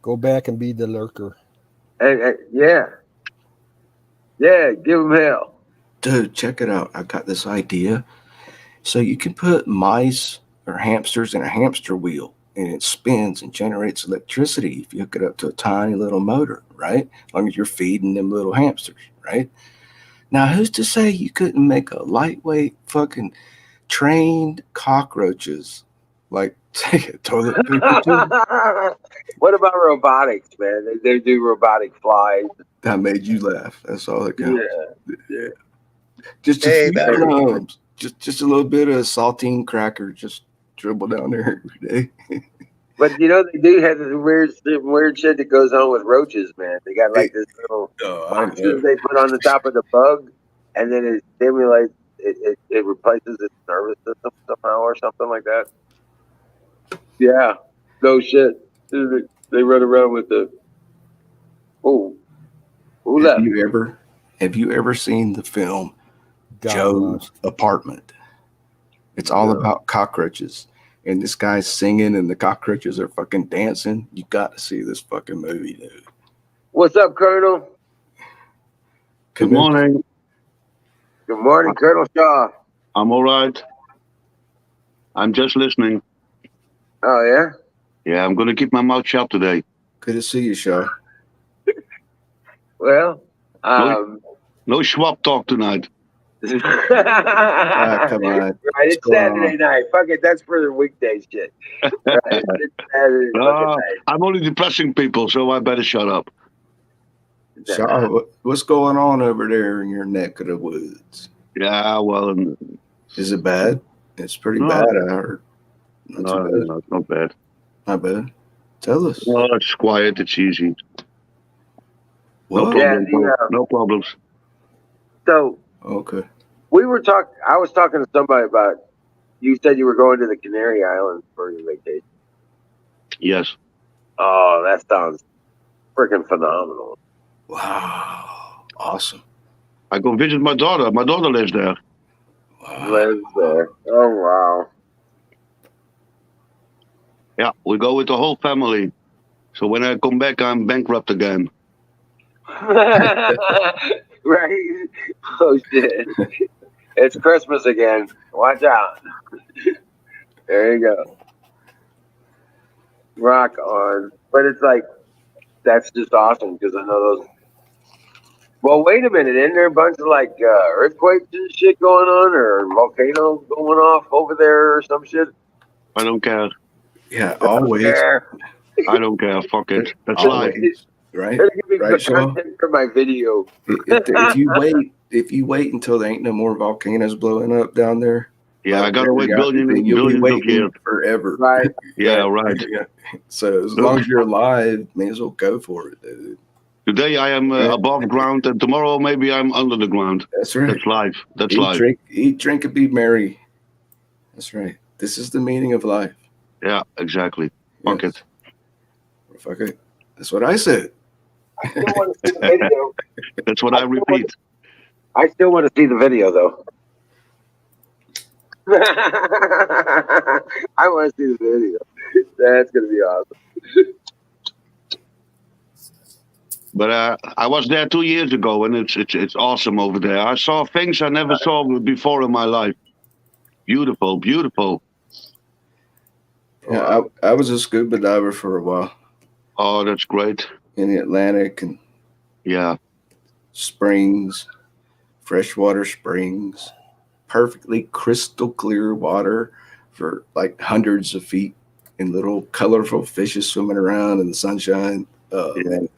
Go back and be the lurker. Hey, yeah. Yeah, give him hell. Dude, check it out. I got this idea. So you can put mice or hamsters in a hamster wheel, and it spins and generates electricity if you hook it up to a tiny little motor, right? As long as you're feeding them little hamsters, right? Now, who's to say you couldn't make a lightweight fucking trained cockroaches like take a toilet paper tube? What about robotics, man? They do robotic flies. That made you laugh. That's all that counts. Yeah. Just a Hey, few battery. crumbs. Just a little bit of saltine cracker. Just dribble down there every day. But you know they do have this weird shit that goes on with roaches, man. They got like this little boxes they put on the top of the bug, and then it stimulates. It replaces its nervous system somehow or something like that. Yeah, no shit. They run around with the. Who Have left? you ever seen the film God Joe's Apartment? It's all about cockroaches. And this guy's singing and the cockroaches are fucking dancing. You got to see this fucking movie, dude. What's up, Colonel? Good morning. Good morning, Colonel Shaw. I'm all right. I'm just listening. Oh yeah. Yeah, I'm going to keep my mouth shut today. Good to see you, Shaw. Well, No Schwab talk tonight. Come on. Right, it's Saturday night. Fuck it, that's for the weekday shit. Right, it's Saturday fucking night. I'm only depressing people, so I better shut up. Shaw, what's going on over there in your neck of the woods? Yeah, well, Is it bad? It's pretty No. bad, I heard. Not too bad. no, it's not bad. Not bad. Tell us. No, it's quiet. It's easy. No What? problems. Yeah, No problems. So Okay. I was talking to somebody about. You said you were going to the Canary Islands for your vacation. Yes. Oh, that sounds freaking phenomenal. Wow. Awesome. I go visit my daughter. My daughter lives there. Wow. Lives there. Oh wow. Yeah, we go with the whole family. So when I come back, I'm bankrupt again. Right? Oh shit! It's Christmas again. Watch out. There you go. Rock on. But it's like that's just awesome because I know those. Well, wait a minute. Isn't there a bunch of like earthquakes and shit going on, or volcanoes going off over there, or some shit? I don't care. Yeah, I don't always. care. I don't care. Fuck it. That's life. Always. Right? Better give me Right, good Shaw? content for my video. If you wait until there ain't no more volcanoes blowing up down there, Yeah, I gotta wait then you'll be billions of years. waiting forever. Right. Yeah, right. Yeah. So as long as you're alive, may as well go for it, dude. Today I am above ground, and tomorrow maybe I'm under the ground. That's right. That's life. That's Eat, life. drink, and be merry. That's right. This is the meaning of life. Yeah, exactly. Fuck Yes. it. Fuck it. That's what I said. I still want to see the video. That's what I repeat. I still want to see the video, though. I want to see the video. That's gonna be awesome. But I was there 2 years ago, and it's awesome over there. I saw things I never saw before in my life. Beautiful, beautiful. Yeah, I was a scuba diver for a while Oh, that's great. in the Atlantic and Yeah, springs, freshwater springs, perfectly crystal clear water for like hundreds of feet, and little colorful fishes swimming around in the sunshine. Yeah. Man,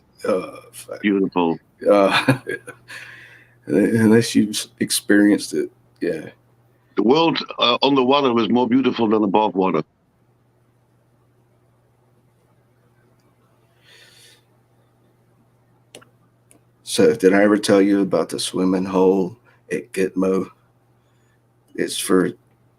beautiful. Unless you've experienced it, yeah. The world underwater is more beautiful than above water. So did I ever tell you about the swimming hole at Gitmo? It's for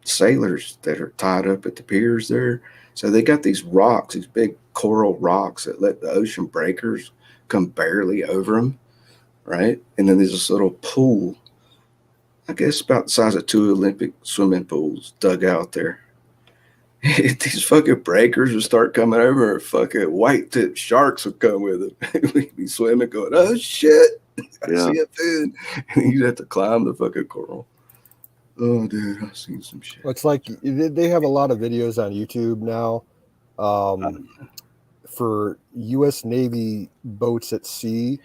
sailors that are tied up at the piers there. So they got these rocks, these big coral rocks that let the ocean breakers come barely over them, right? And then there's this little pool, I guess about the size of 2 Olympic swimming pools dug out there. These fucking breakers would start coming over, and fucking white tip sharks would come with it. We'd be swimming, going, "Oh shit, I see a fin," and you'd have to climb the fucking coral. Oh, dude, I've seen some shit. It's like they have a lot of videos on YouTube now for U.S. Navy boats at sea.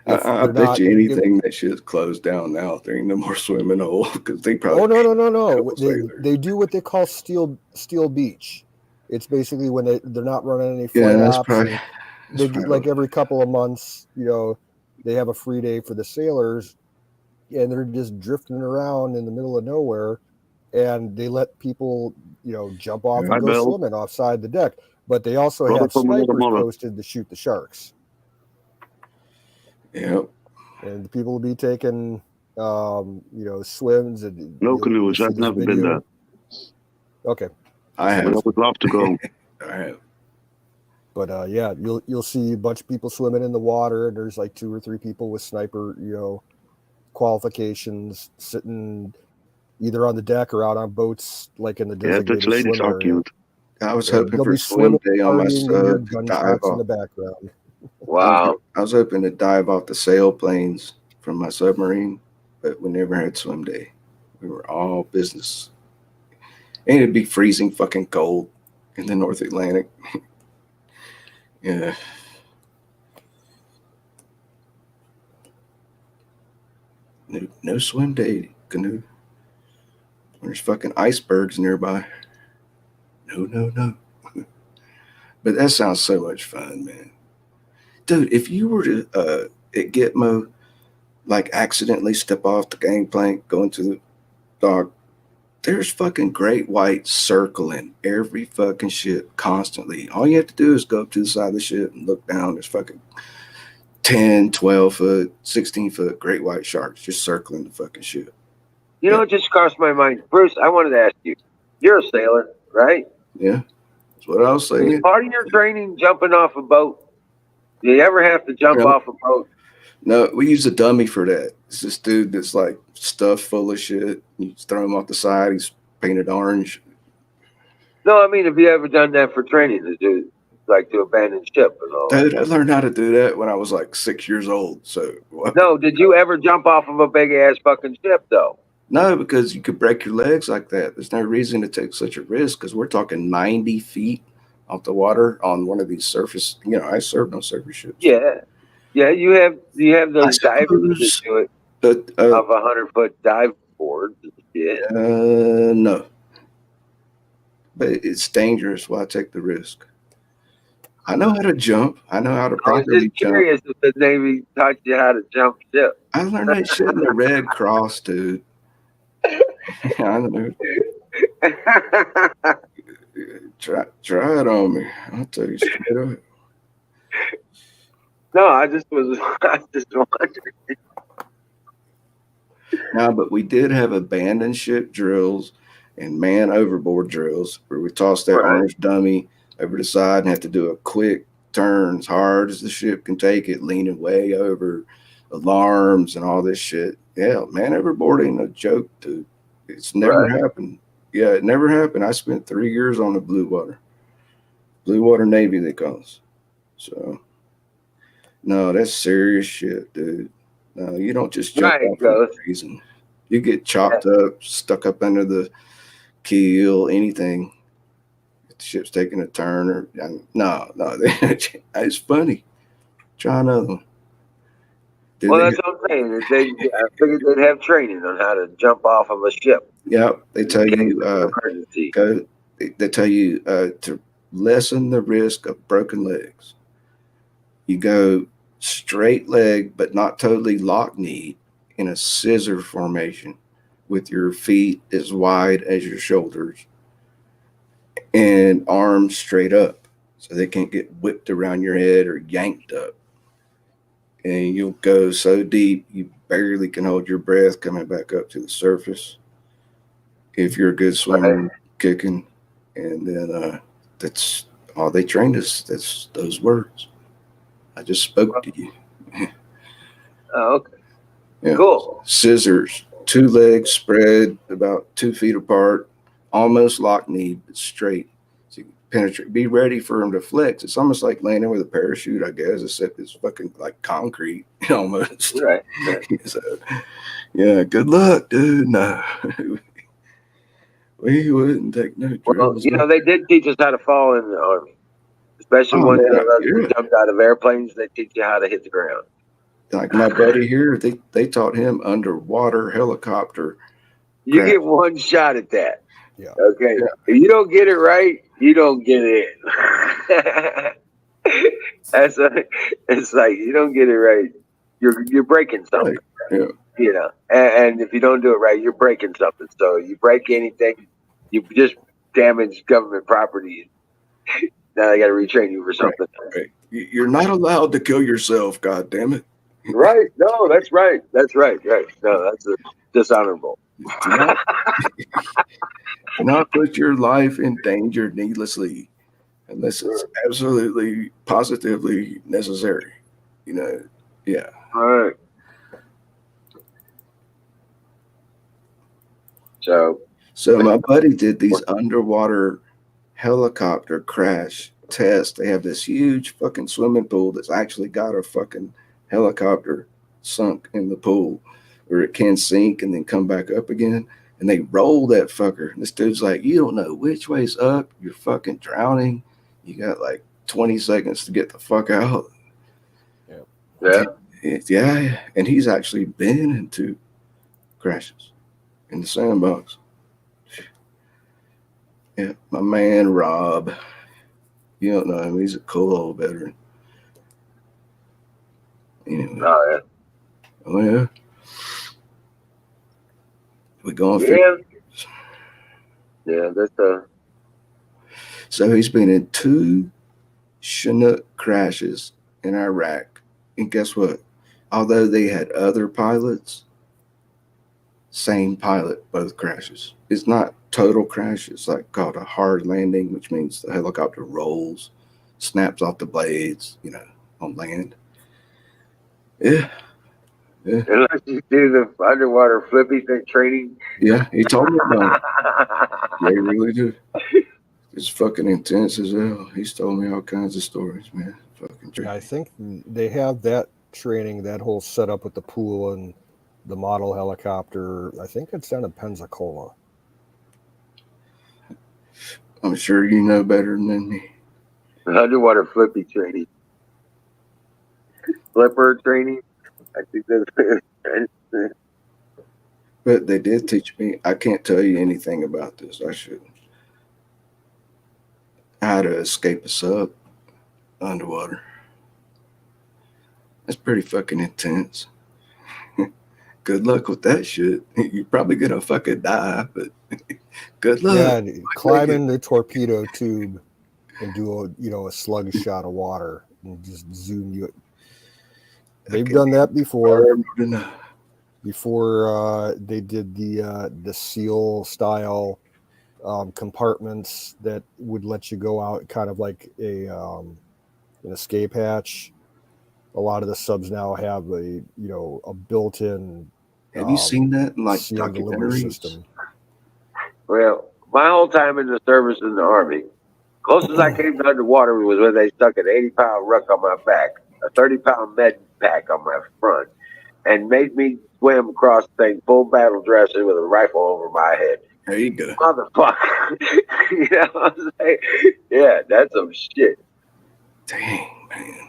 I bet you anything that shit's closed down now. There ain't no more swimming hole because they probably. Oh no! They do what they call steel beach. It's basically when they're not running any flight ops. They do, like every couple of months, they have a free day for the sailors, and they're just drifting around in the middle of nowhere, and they let people jump off and go swimming offside the deck. But they also have snipers posted to shoot the sharks. Yep. And the people will be taking, swims and no canoes. I've never been there. Okay. I have. But I would love to go. I have. But yeah, you'll see a bunch of people swimming in the water, and there's like 2 or 3 people with sniper, qualifications sitting either on the deck or out on boats, like in the designated ladies are cute. I was hoping for swim day on my sub to dive off in the background. Wow. I was hoping to dive off the sailplanes from my submarine, but we never had swim day. We were all business. And it'd be freezing fucking cold in the North Atlantic. Yeah. No swim day, canoe. There's fucking icebergs nearby. No. But that sounds so much fun, man. Dude, if you were to at Gitmo, like accidentally step off the gangplank, go into the dock, there's fucking great whites circling every fucking ship constantly. All you have to do is go up to the side of the ship and look down. There's fucking 10, 12 foot, 16 foot great white sharks just circling the fucking ship. It just crossed my mind. Bruce, I wanted to ask you. You're a sailor, right? Yeah. That's what I was saying. Is part of your training jumping off a boat? Do you ever have to jump off a boat? No, we use a dummy for that. It's this dude that's like stuffed full of shit. You just throw him off the side. He's painted orange. No, I mean, have you ever done that for training to do, like to abandon ship and all that? Dude, I learned how to do that when I was like 6 years old. So what? No, did you ever jump off of a big ass fucking ship though? No, because you could break your legs like that. There's no reason to take such a risk because we're talking 90 feet off the water on one of these surface. I served on surface ships. Yeah, yeah. You have I those divers that suppose, do it but off 100-foot dive board. Yeah, no. But it's dangerous. Why take the risk? I know how to jump. I know how to I was properly just jump. curious if the Navy taught you how to jump ship. I learned that shit in the Red Cross, dude. I know. Try it on me. I'll tell you straight up. No, I just wondered. No, but we did have abandoned ship drills and man overboard drills where we tossed that Right. orange dummy over the side and had to do a quick turn as hard as the ship can take it, leaning way over alarms and all this shit. Yeah, man overboard ain't no joke, dude. It's never Right. happened. Yeah, it never happened. I spent 3 years on the Blue Water Navy, they call us. So, no, that's serious shit, dude. No, you don't just jump Right, off for no Ghost. reason. You get chopped up, stuck up under the keel, anything. If the ship's taking a turn, or no, it's funny. Try another one. Did Well, they? that's what I'm saying. I figured they'd have training on how to jump off of a ship Yep. They tell in case you of an emergency. go. They tell you to lessen the risk of broken legs. You go straight leg, but not totally lock kneed in a scissor formation with your feet as wide as your shoulders and arms straight up so they can't get whipped around your head or yanked up. And you'll go so deep you barely can hold your breath coming back up to the surface if you're a good swimmer kicking. And then that's all they trained us. That's those words. I just spoke to you. Oh, okay. Yeah. Cool. Scissors, 2 legs spread about 2 feet apart, almost lock knee, but straight. So you can penetrate. Be ready for them to flex. It's almost like landing with a parachute, I guess, except it's fucking like concrete almost. Right. So, yeah, good luck, dude. No, we wouldn't take no Well, drills. they did teach us how to fall in the Army, especially Oh, one man, of us yeah. who jumped out of airplanes. They teach you how to hit the ground. Like my buddy here, they taught him underwater helicopter. You crash. get one shot at that. Yeah. Okay. Yeah. If you don't get it right, you don't get in. It's like you don't get it right, you're breaking something. Right. Yeah. And if you don't do it right, you're breaking something. So you break anything, you just damage government property. Now they got to retrain you for something. Right. You're not allowed to kill yourself. God damn it. Right? No, that's right. That's right. Right. No, that's dishonorable. Do not put your life in danger needlessly unless it's absolutely positively necessary. Yeah. All right. So my buddy did these underwater helicopter crash tests. They have this huge fucking swimming pool that's actually got a fucking helicopter sunk in the pool where it can sink and then come back up again. And they roll that fucker. And this dude's like, you don't know which way's up. You're fucking drowning. You got like 20 seconds to get the fuck out. Yeah. Yeah. And he's actually been into crashes in the sandbox. Yeah. My man, Rob. You don't know him. He's a cool old veteran. Anyway. Oh, yeah. Oh, yeah. We going Yeah. Yeah, that's So he's been in 2 Chinook crashes in Iraq. And guess what? Although they had other pilots, same pilot, both crashes. It's not total crash. It's like called a hard landing, which means the helicopter rolls, snaps off the blades, on land. Yeah. unless you do the underwater flippy thing training. Yeah, he told me about it. They really do. It's fucking intense as hell. He's told me all kinds of stories, man. Fucking Yeah, I trippy. think they have that training, that whole setup with the pool and the model helicopter. I think it's down in Pensacola. I'm sure you know better than me. Underwater flippy training, flipper training. I think that's But they did teach me. I can't tell you anything about this. I should. How to escape a sub underwater. That's pretty fucking intense. Good luck with that shit. You're probably gonna fucking die, but good luck. Yeah, and climb in the torpedo tube and do a slug shot of water and just zoom you. They've done that before. Before they did the SEAL style compartments that would let you go out, kind of like an escape hatch. A lot of the subs now have a built-in Have you seen that in like SEAL delivery documentaries? system. well. My whole time in the service in the Army, closest I came to underwater was when they stuck an 80-pound ruck on my back, a 30-pound med pack on my front, and made me swim across the thing full battle dress and with a rifle over my head. There you go. Motherfucker. You know what I'm saying? Yeah, that's some shit. Dang, man.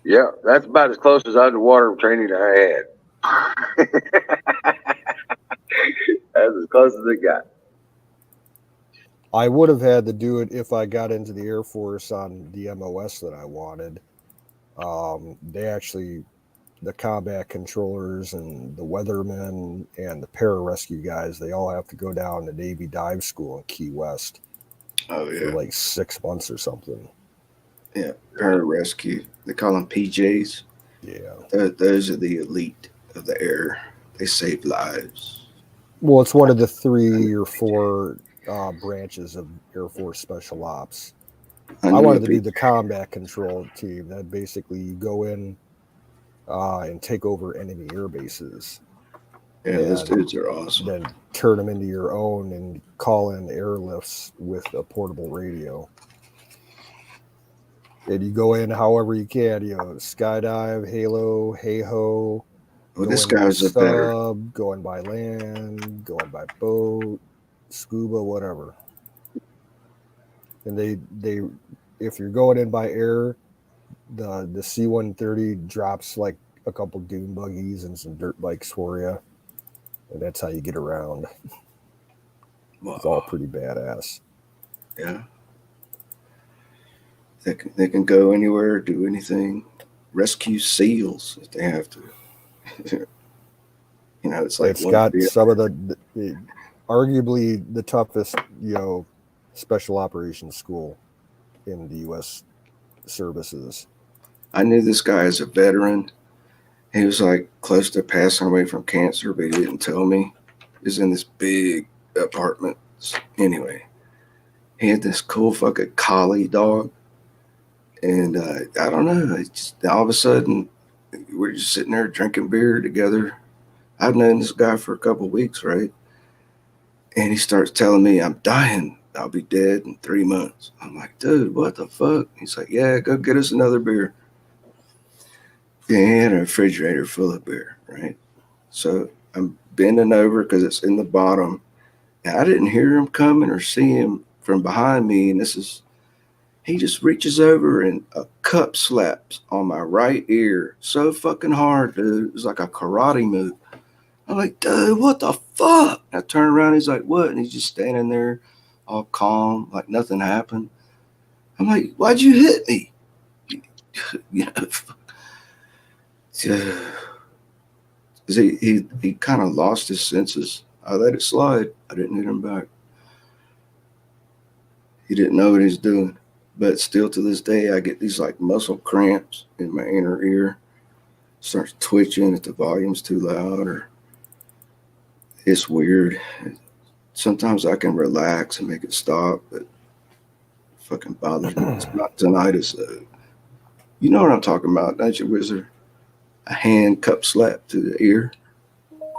Yeah, that's about as close as underwater training I had. That's as close as it got. I would have had to do it if I got into the Air Force on the MOS that I wanted. The combat controllers and the weathermen and the pararescue guys, they all have to go down to Navy dive school in Key West Oh for yeah. like 6 months or something. Yeah. Pararescue. They call them PJs. Yeah. Those are the elite of the air. They save lives. Well, it's one of the 3 or 4 branches of Air Force Special Ops. I knew wanted a to do P- the combat control team. That basically you go in and take over enemy air bases. Yeah, those And dudes are awesome. then turn them into your own and call in airlifts with a portable radio. And you go in however you can, skydive, halo, hey-ho, Well, go this in with a guy's a veteran. sub, going by land, going by boat, scuba, whatever. And they if you're going in by air, the C-130 drops like a couple dune buggies and some dirt bikes for you. And that's how you get around. It's all Wow. pretty badass. Yeah. They can go anywhere, do anything. Rescue SEALs if they have to. It's like It's one of got the some of the arguably the toughest, special operations school in the U.S. services. I knew this guy as a veteran. He was like close to passing away from cancer, but he didn't tell me. He was in this big apartment. Anyway, he had this cool fucking collie dog. And I don't know. It's just, all of a sudden, we're just sitting there drinking beer together. I've known this guy for a couple of weeks, right? And he starts telling me, I'm dying. I'll be dead in 3 months. I'm like, dude, what the fuck? He's like, yeah, go get us another beer. Yeah, he had a refrigerator full of beer, right? So I'm bending over because it's in the bottom. And I didn't hear him coming or see him from behind me. And he just reaches over and a cup slaps on my right ear so fucking hard, dude. It was like a karate move. I'm like, dude, what the fuck? I turn around, he's like, what? And he's just standing there all calm, like nothing happened. I'm like, why'd you hit me? He kind of lost his senses. I let it slide. I didn't hit him back. He didn't know what he was doing. But still to this day, I get these like muscle cramps in my inner ear. Starts twitching if the volume's too loud, or it's weird. Sometimes I can relax and make it stop, but it fucking bothers me. It's not tinnitus though. You know what I'm talking about, don't you, Wizard? A hand cup slap to the ear.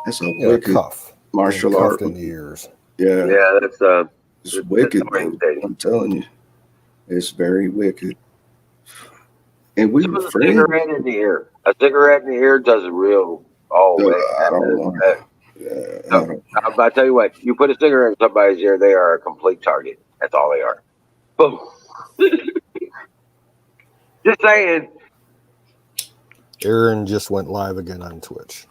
That's a Yeah, wicked cuff. martial Cuffed art. in the ears. Yeah. Yeah, that's It's wicked, man. orientating. I'm telling you, it's very wicked. And we Just were put a friends. cigarette in the ear. A cigarette in the ear does a real way. I don't know. I don't. But I tell you what, you put a cigarette in somebody's ear, they are a complete target. That's all they are. Boom. Just saying. Aaron just went live again on Twitch.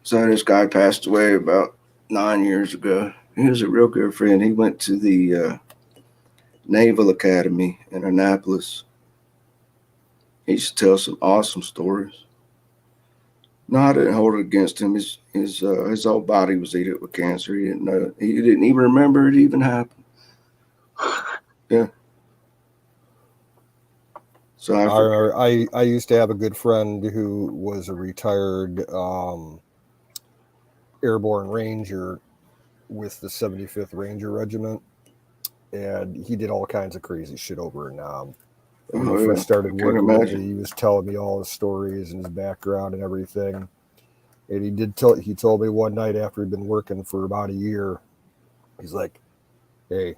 So this guy passed away about 9 years ago. He was a real good friend. He went to the Naval Academy in Annapolis. He used to tell some awesome stories. No, I didn't hold it against him. His whole body was eaten with cancer. He didn't know. He didn't even remember it even happened. Yeah. So I used to have a good friend who was a retired airborne ranger with the 75th Ranger Regiment, and he did all kinds of crazy shit over in Nam. When he first started working with me, he was telling me all his stories and his background and everything. And he told me one night after he'd been working for about a year, he's like, "Hey,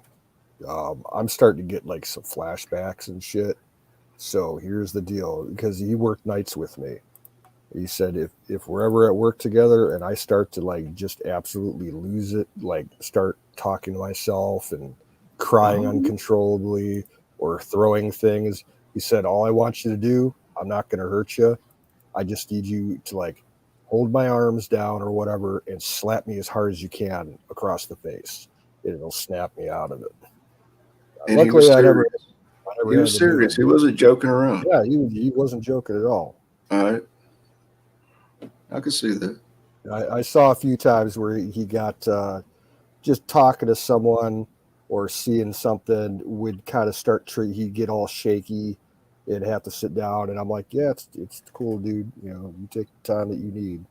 I'm starting to get like some flashbacks and shit. So here's the deal," because he worked nights with me. He said, if we're ever at work together and I start to like just absolutely lose it, like start talking to myself and crying uncontrollably or throwing things, he said, all I want you to do, I'm not going to hurt you. I just need you to like hold my arms down or whatever and slap me as hard as you can across the face. It'll snap me out of it. And Luckily, he was I never he was serious. He wasn't joking around. Yeah, he wasn't joking at all. All right. I could see that. I saw a few times where he got just talking to someone or seeing something would kind of he'd get all shaky and have to sit down. And I'm like, yeah, it's cool, dude. You know, you take the time that you need.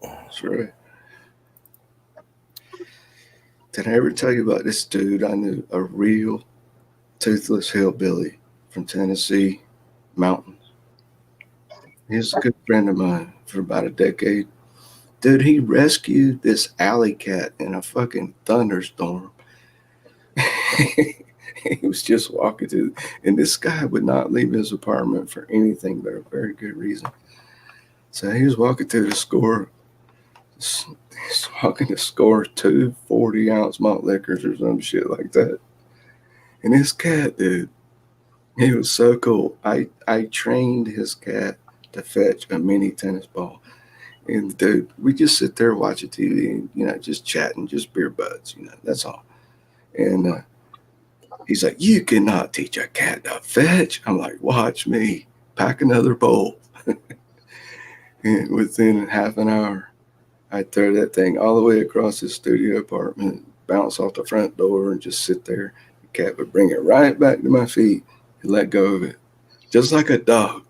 That's right. Did I ever tell you about this dude? I knew, a real toothless hillbilly from Tennessee mountains. He's a good friend of mine for about a decade. Dude, he rescued this alley cat in a fucking thunderstorm. He was just walking through, and this guy would not leave his apartment for anything but a very good reason. So he was walking through the score. He's walking to score 2 40-ounce malt liquors or some shit like that. And this cat, dude, he was so cool. I trained his cat to fetch a mini tennis ball. And dude, we just sit there watching TV and, just chatting, just beer buds, that's all. And he's like, you cannot teach a cat to fetch. I'm like, watch me pack another bowl. And within half an hour, I throw that thing all the way across his studio apartment, bounce off the front door, and just sit there. The cat would bring it right back to my feet and let go of it, just like a dog.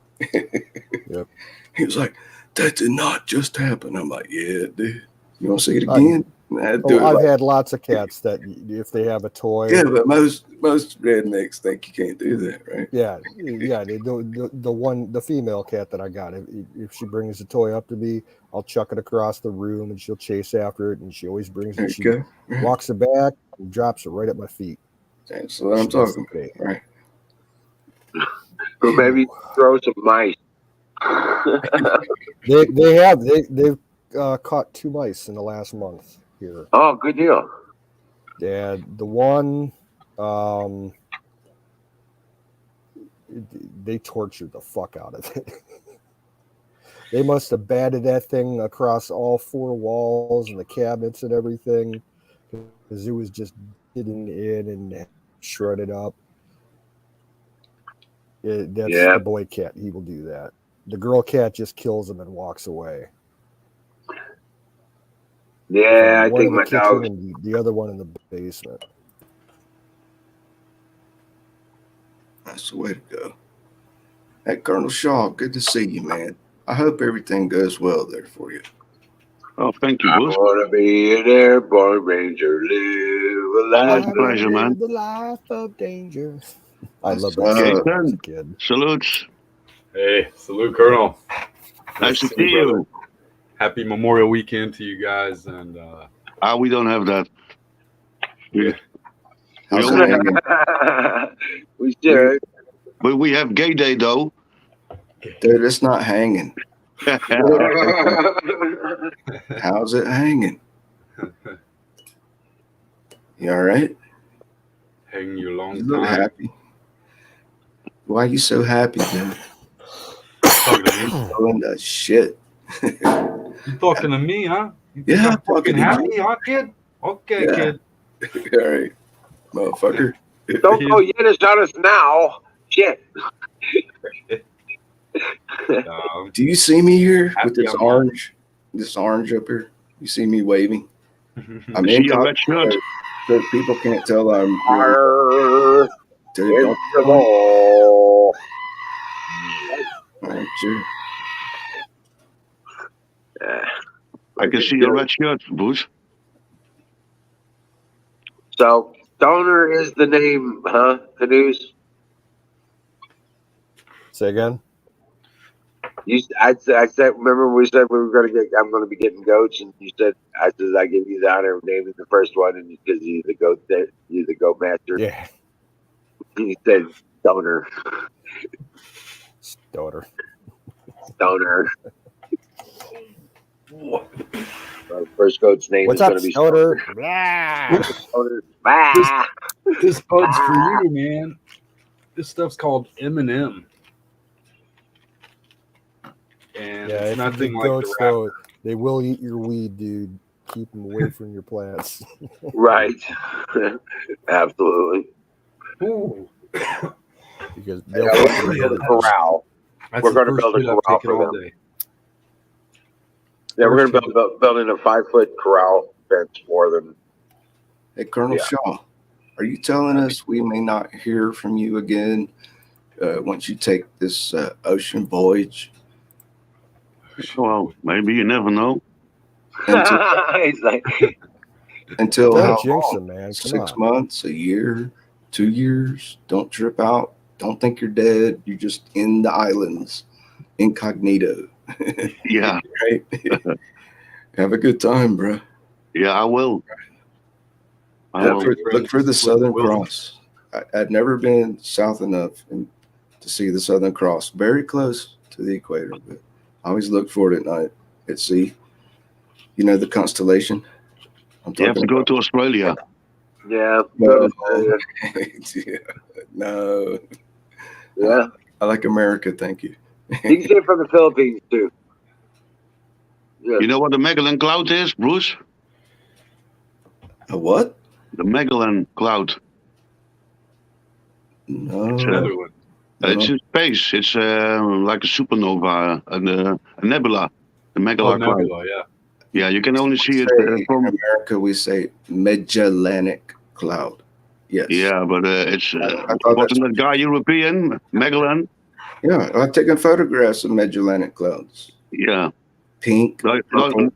Yep. He was like, that did not just happen. I'm like, yeah, dude. You want to see it again? I've had lots of cats that if they have a toy. Yeah, but most rednecks think you can't do that, right? Yeah. The female cat that I got, if she brings a toy up to me, I'll chuck it across the room and she'll chase after it, and she always brings it. She walks it back and drops it right at my feet. That's what I'm talking about, right? Or maybe throw some mice. They've caught 2 mice in the last month here. Oh, good deal. And the one, they tortured the fuck out of it. They must have batted that thing across all 4 walls and the cabinets and everything, because it was just getting in and shredded up. That's the boy cat. He will do that. The girl cat just kills him and walks away. Yeah, I one think in the my kitchen dog. and the other one in the basement. That's the way to go. Hey, Colonel Shaw, good to see you, man. I hope everything goes well there for you. Oh, thank you, I Bruce. want to be an airborne ranger, live a life. Always a pleasure, man. The life of danger. I love that Okay, song when I was a son. kid. Salutes. Hey, salute, Colonel. Nice to see you. happy Memorial Weekend to you guys. And We don't have that. yeah. How's We it only- hanging? We should. But we have Gay Day though. Dude, it's not hanging. How's it hanging? You all right? Hanging you a long You look time. happy. Why are you so happy, man? Talking to me? Going to shit. You talking to me, huh? You think Yeah, I'm I'm talking fucking to happy, you. huh, kid? Okay, Yeah. kid. All right, motherfucker. Don't go Yiddish on us now. Shit. Do you see me here with Happy this I'm orange? This orange up here? You see me waving? I'm See in your red shirt. so people can't tell I'm really. Arr, Dude, it's don't. the ball. All right, sure. I can see your red shirt, Bruce. So, Stoner is the name, huh? Canoes? Say again. I said, remember we said we were going to get, I'm going to be getting goats, and you said, I said, I give you the honor of naming the first one, and because you're the goat master. Yeah. You said Stoner. Stoner. Stoner. Our first goat's name What's is up, going to be Stoner? Stoner. Ah! This bud's for you, man. This stuff's called M&M. And Yeah, it's if you nothing get like goats, the rap. though, they will eat your weed, dude. Keep them away from your plants. Right. Absolutely. Ooh. Because Yeah, they'll we're fucking going to build a eat corral. That's We're the going to first build a shit I've corral taken for all them. day. Yeah, we're First going to building a 5-foot corral fence for them. Hey, Colonel Yeah. Shaw, are you telling us we may not hear from you again once you take this ocean voyage? Well, maybe you never know. He's like, Until Don't how jinx long? them, man. Come 6 on. months, a year, 2 years? Don't trip out. Don't think you're dead. You're just in the islands, incognito. Yeah, Right? Have a good time, bro. yeah, I will. I will. Look for the Southern Cross. I'd never been south enough to see the Southern Cross. Very close to the equator, but I always look for it at night at sea. You know the constellation I'm You have talking to go about? to Australia. yeah. No. Yeah. No. Yeah. I like America, thank you. You can see it from the Philippines, too. Yeah. You know what the Magellan Cloud is, Bruce? A what? The Magellan Cloud. No. It's, Another one. it's in space. It's like a supernova, a nebula. The Oh, Magellan Cloud. Nebula, yeah. Yeah, you can only see it In from. America, we say Magellanic Cloud. Yes. Yeah, but it's I thought wasn't that's that guy European? Magellan? Yeah, I've taken photographs of Magellanic clouds. Yeah. Pink, No, purple.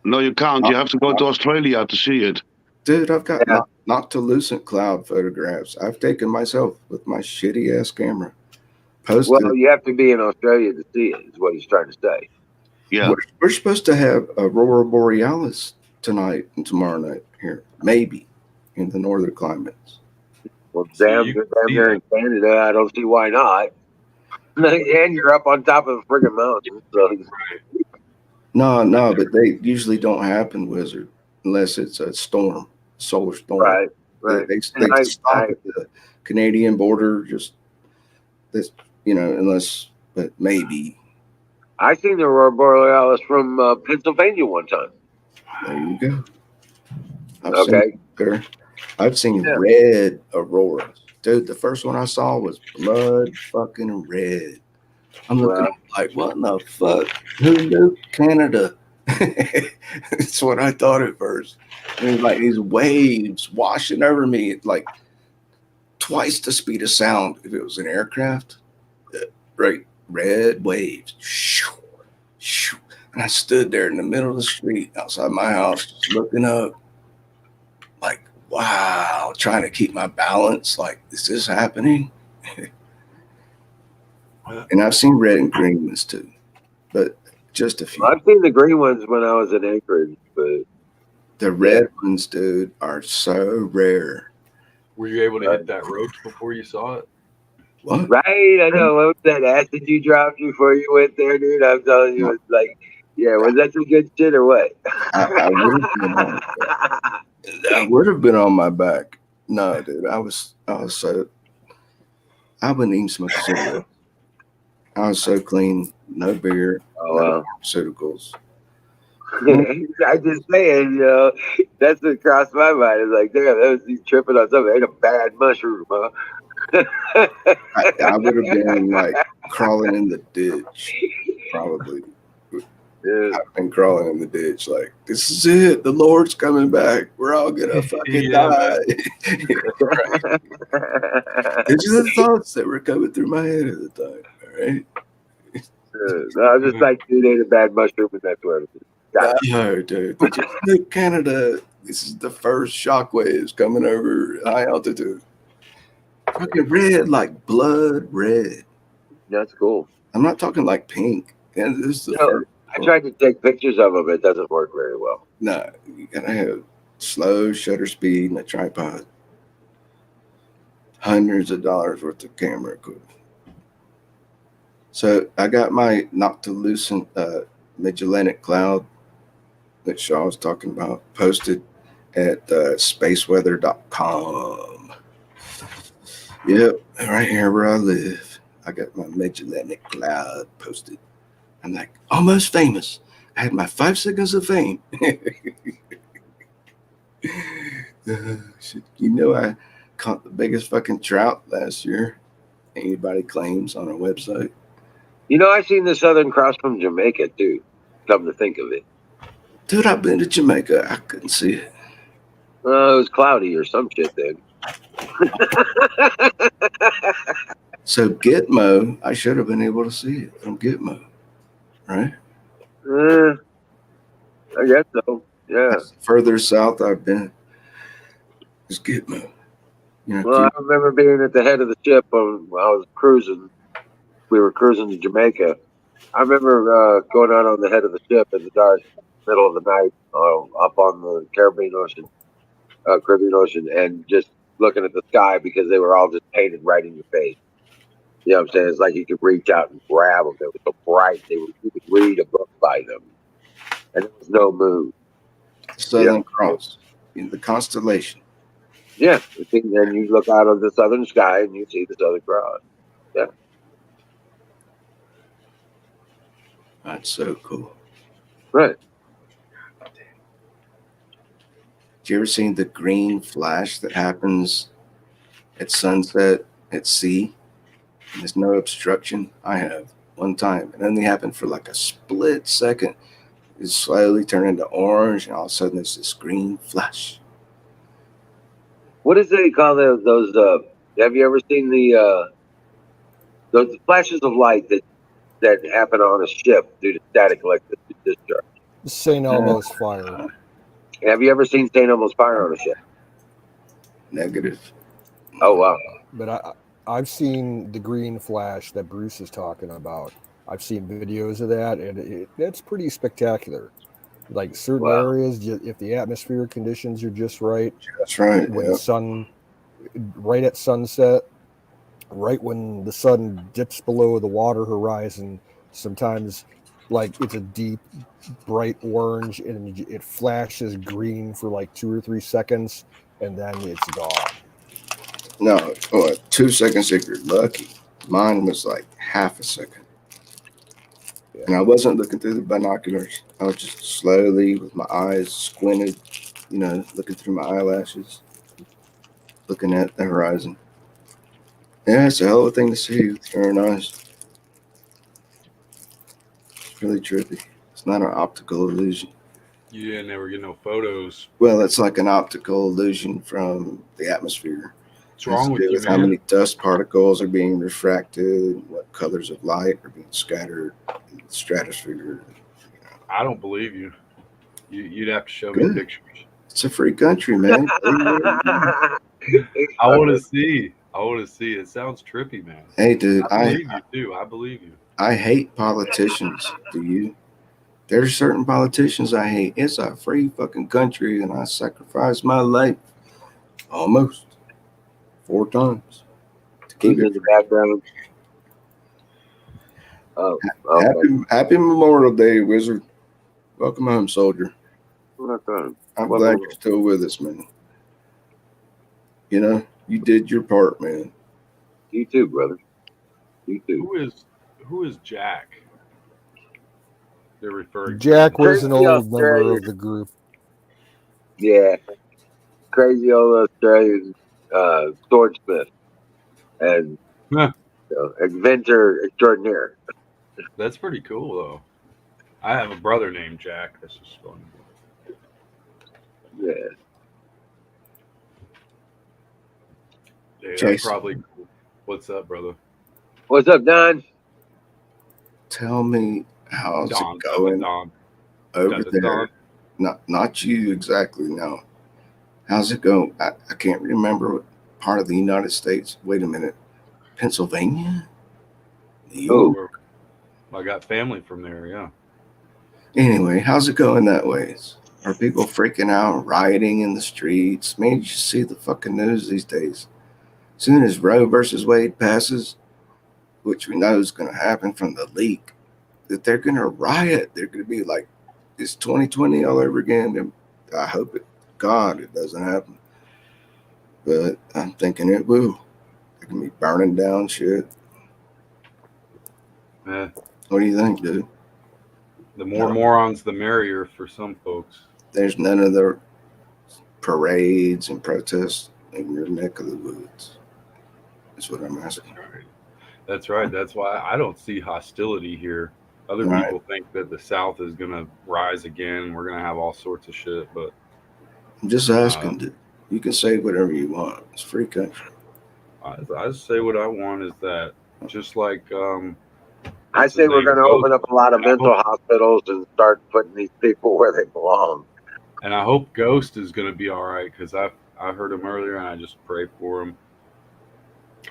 no, you can't. You have to go to Australia to see it. Dude, I've got Yeah. noctilucent cloud photographs. I've taken myself with my shitty ass camera. Posted. Well, you have to be in Australia to see it, is what he's trying to say. Yeah. We're supposed to have Aurora Borealis tonight and tomorrow night here, maybe in the northern climates. Well, So damn, you you're can down see there in Canada. I don't see why not. And you're up on top of a friggin' mountain. So, No, but they usually don't happen, Wizard, unless it's a storm, solar storm. right, right. They And I- stop at the Canadian border, just this, unless, but maybe. I seen the Aurora Borealis from Pennsylvania one time. There you go. Okay. I've seen Yeah. red auroras. Dude, the first one I saw was blood fucking red. I'm looking like, what in the fuck? Who knew Canada? That's what I thought at first. And it was like these waves washing over me at like twice the speed of sound if it was an aircraft. Right, red waves. Shoo, shoo. And I stood there in the middle of the street outside my house, just looking up, like, wow, trying to keep my balance. Like, is this happening? And I've seen red and green ones too. But Just a few. I've seen the green ones when I was in Anchorage, but The red ones, dude, are so rare. Were you able to hit that roach before you saw it? What? right, I know. What was that acid you dropped before you went there, dude? I'm telling you, it's like, yeah, was that some good shit or what? I would have been on. I would have been on my back. No, dude, I was so. I wouldn't even smoke a cigarette. I was so clean. No beer, Oh, no wow. pharmaceuticals. I just saying, that's what crossed my mind. It's like, damn, that was he's tripping on something. Ain't a bad mushroom, huh? I would have been like crawling in the ditch, probably. Yeah. I've been crawling in the ditch, like, this is it. The Lord's coming back. We're all gonna fucking Yeah, die. These are the thoughts that were coming through my head at the time. All right. No, I was just like, dude, ain't a bad mushroom, and that's where it is. Got it. No, dude. But just look, Canada. This is the first shockwaves coming over high altitude. Fucking red, like blood red. That's cool. I'm not talking like pink. And this is the No, first. I tried to take pictures of them. It doesn't work very well. No, you gotta have slow shutter speed and a tripod. Hundreds of dollars worth of camera equipment. So I got my noctilucent Magellanic Cloud that Shaw was talking about posted at spaceweather.com. Yep, right here where I live. I got my Magellanic Cloud posted. I'm like, almost famous. I had my 5 seconds of fame. You know, I caught the biggest fucking trout last year. Anybody claims on a website. You know, I've seen the Southern Cross from Jamaica too. Come to think of it, Dude, I've been to Jamaica. I couldn't see it. it was cloudy or some shit then. So Gitmo, I should have been able to see it from Gitmo, right? I guess so. Yeah. That's the further south I've been is Gitmo. You know, Well, I remember being at the head of the ship when I was cruising. We were cruising to Jamaica. I remember going out on the head of the ship in the dark, middle of the night, up on the Caribbean Ocean, and just looking at the sky because they were all just painted right in your face. You know what I'm saying? It's like you could reach out and grab them. They were so bright. You could read a book by them, and there was no moon. Southern Yeah. Cross, in the constellation. Yeah, and you look out of the southern sky and you see the Southern Cross. Yeah, That's so cool. right. Have you ever seen the green flash that happens at sunset at sea? And there's no obstruction. I have one time. It only happened for like a split second. It slowly turned into orange, and all of a sudden there's this green flash. What is they call those? Have you ever seen those flashes of light that happen on a ship due to static electricity discharge? St. Elmo's fire. Have you ever seen St. Elmo's fire on a ship? Negative. Oh wow! But I've seen the green flash that Bruce is talking about. I've seen videos of that, and that's pretty spectacular. Like certain Wow. areas, if the atmospheric conditions are just right, That's right. when Yeah. the sun, right at sunset, right when the sun dips below the water horizon, sometimes like it's a deep, bright orange, and it flashes green for like 2 or 3 seconds, and then it's gone. No, 2 seconds if you're lucky. Mine was like half a second. Yeah. And I wasn't looking through the binoculars. I was just slowly, with my eyes squinted, looking through my eyelashes, looking at the horizon. Yeah, it's a hell of a thing to see with your own eyes. It's really trippy. It's not an optical illusion. You didn't ever get no photos. Well, it's like an optical illusion from the atmosphere. What's wrong with do you, with how man? many dust particles are being refracted, what colors of light are being scattered in the stratosphere. I don't believe you. You'd have to show me Good. pictures. It's a free country, man. I want to see. I want to see. It sounds trippy, man. Hey, dude, I believe you too. I believe you. I hate politicians. Do you? There's certain politicians I hate. It's a free fucking country, and I sacrificed my life almost 4 times to keep Who's it in the free. background? Oh, okay. Happy Memorial Day, Wizard. Welcome home, soldier. Okay. I'm Well, glad you're still with us, man. You know, you did your part, man. you too, brother. You too. Who is Jack? They're referring Jack to. was an Crazy old member Australian. of the group. Yeah, crazy old Australian swordsmith and Huh, inventor extraordinaire. that's pretty cool though. I have a brother named Jack. That's just fun. Yeah. Yeah, that's Jason, probably cool. What's up, brother? What's up, Don? tell me how's it Don, going Don, over Don. there? Not you exactly, no. How's it going? I can't remember what part of the United States. Wait a minute. Pennsylvania? New York? Oh, I got family from there. Yeah. Anyway, how's it going that way? Are people freaking out, rioting in the streets? Man, you should see the fucking news these days. Soon as Roe versus Wade passes, which we know is going to happen from the leak, that they're going to riot. They're going to be like, it's 2020 all over again. And I hope God, it doesn't happen. But I'm thinking it will. They're going to be burning down shit. Eh, What do you think, dude? the more morons, the merrier for some folks. There's none of the parades and protests in your neck of the woods. That's what I'm That's asking. right. That's right. That's why I don't see hostility here. Other Right. people think that the South is going to rise again. We're going to have all sorts of shit. But I'm just asking, dude. You can say whatever you want. It's a free country. I say what I want is that just like I what's say his we're name? going to Ghost. open up a lot of And I mental hope, hospitals and start putting these people where they belong. and I hope Ghost is going to be all right because I heard him earlier and I just pray for him.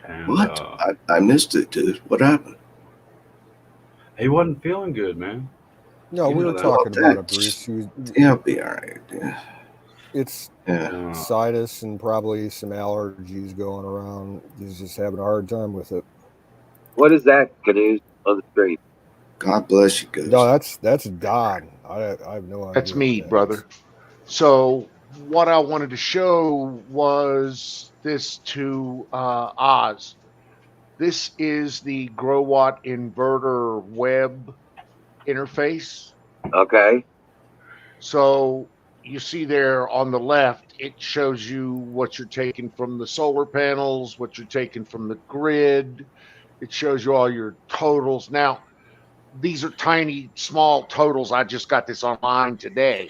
And What? I missed it, dude. What happened? he wasn't feeling good, man. No, You we know were that. talking about it, Bruce. He'll be all right. Yeah. It's Yeah. sinus and probably some allergies going around. He's just having a hard time with it. What is that, Canoes, on the street? God bless you, Ghost. No, that's Don. I have no idea. That's what Mead, that brother. is. So what I wanted to show was this to Oz. This is the Growatt inverter web interface. Okay. So you see there on the left, it shows you what you're taking from the solar panels, what you're taking from the grid. It shows you all your totals. Now, these are tiny, small totals. I just got this online today.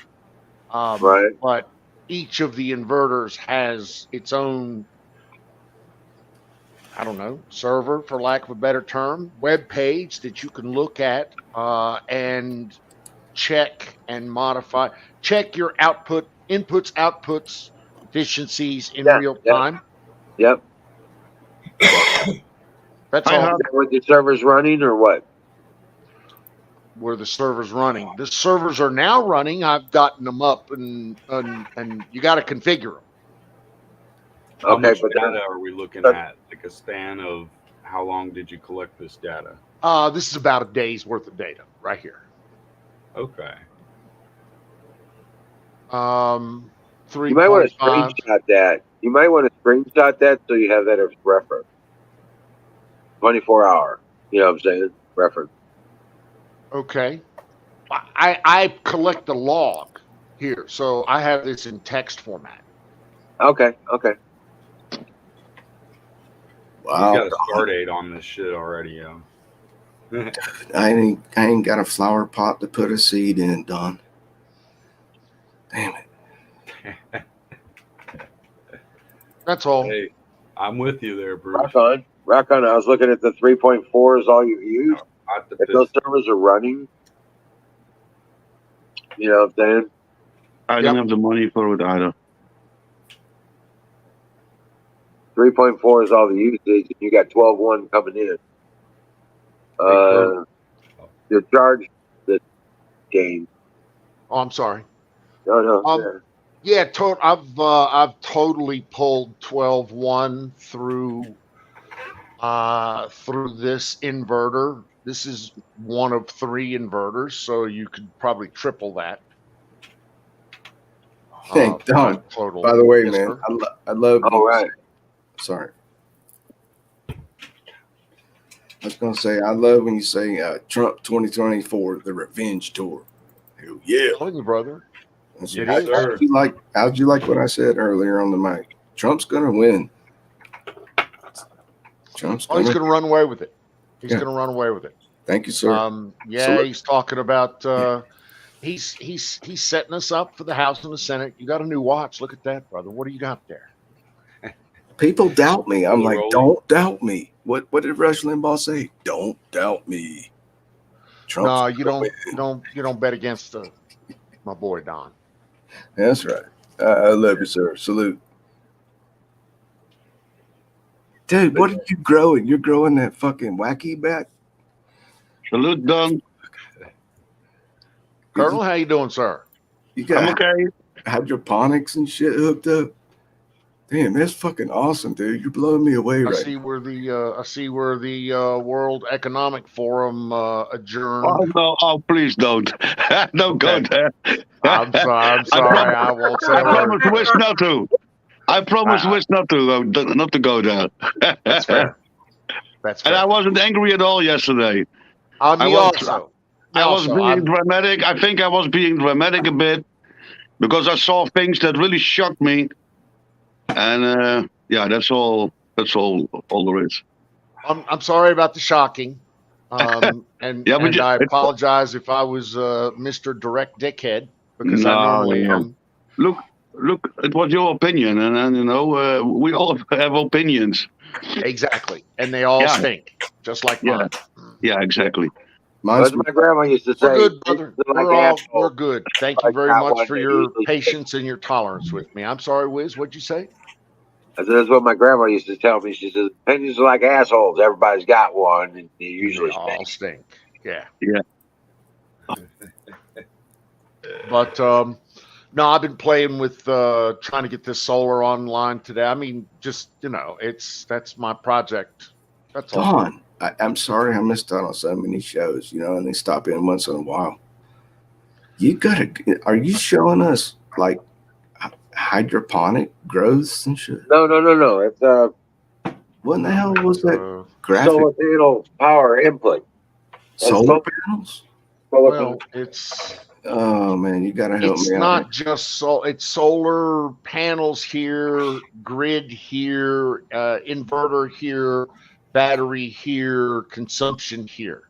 Right. But each of the inverters has its own, I don't know, server, for lack of a better term, web page that you can look at and check and modify, check your inputs, outputs, efficiencies in Yeah. real Yeah. time. Yep. That's I all. have With the servers running or what? Where the server's running. The servers are now running. I've gotten them up, and you got to configure them. How Okay, much but data are we looking at? Like a span of how long did you collect this data? This is about a day's worth of data right here. Okay. 3.5. you might want to screenshot that. You might want to screenshot that so you have that as reference. 24-hour. You know what I'm saying? Reference. Okay. I collect the log here, so I have this in text format. Okay. Okay. Wow. He's got a start date on this shit already, yeah. I ain't got a flower pot to put a seed in, Don. Damn it. That's all. Hey, I'm with you there, Bruce. Rock on. Rock on. I was looking at the 3.4 is all you use. If those servers are running, you know what I'm saying? I don't have the money for it either. 3.4 is all the usage, and you got 12.1 coming in. The game. Oh, I'm sorry. No. Yeah, I've totally pulled 12-1 through this inverter. This is one of 3 inverters, so you could probably triple that. Hey, Don. Total. By the way, Yes, man, sir. I love. All right. Sorry. I was gonna say I love when you say Trump 2024, the revenge tour. Hell yeah! Telling you, brother. That's- Yes, how- sir. how'd you like what I said earlier on the mic? Trump's gonna win. Trump's Oh, he's gonna. going to run away with it. He's Yeah. going to run away with it. Thank you, sir. Yeah, Salute. he's talking about he's setting us up for the House and the Senate. You got a new watch. Look at that, brother. What do you got there? People doubt me. I'm Still like, rolling. don't doubt me. What did Rush Limbaugh say? Don't doubt me. Trump's No, gonna you don't bet against my boy Don. win. That's right. I love you, sir. Salute. Dude, what are you growing? You're growing that fucking wacky back? Salute, Don. Colonel, how you doing, sir? You I'm got okay. hydroponics and shit hooked up. Damn, that's fucking awesome, dude. You're blowing me away I right see where the World Economic Forum adjourned. Oh, no. Oh, please don't. Don't go there. I'm sorry. I won't say I a promise word. Wish not to. I promise Wish not to go there. That's fair. That's And fair. I wasn't angry at all yesterday. Me I was- also. I was being dramatic. I think I was being dramatic a bit because I saw things that really shocked me. And yeah, that's all there is. I'm sorry about the shocking. And Yeah, but and I apologize if I was Mr. Direct Dickhead because I normally am. Look, it was your opinion, and you know we all have opinions. Exactly. And they all Yeah. stink, just like Yeah. mine. Yeah, exactly. Mine's As my grandma used to say, We're good, brother. "It's like We're assholes." good. Thank you Like very that much one for that your usually- patience and your tolerance with me. I'm sorry, Wiz. What'd you say? I said, that's what my grandma used to tell me. She says, opinions are like assholes. Everybody's got one, and they usually They all stink. stink. Yeah. Yeah. But no, I've been playing with trying to get this solar online today. I mean, just that's my project. That's all. Don. I'm sorry I missed out on so many shows, and they stop in once in a while. Are you showing us like hydroponic growths and shit? No. It's What in the hell was that graphic? solar panel power input. Solar panels? Well, it's Oh man, you gotta help it's me out. not just it's solar panels here, grid here, inverter here, battery here, consumption here.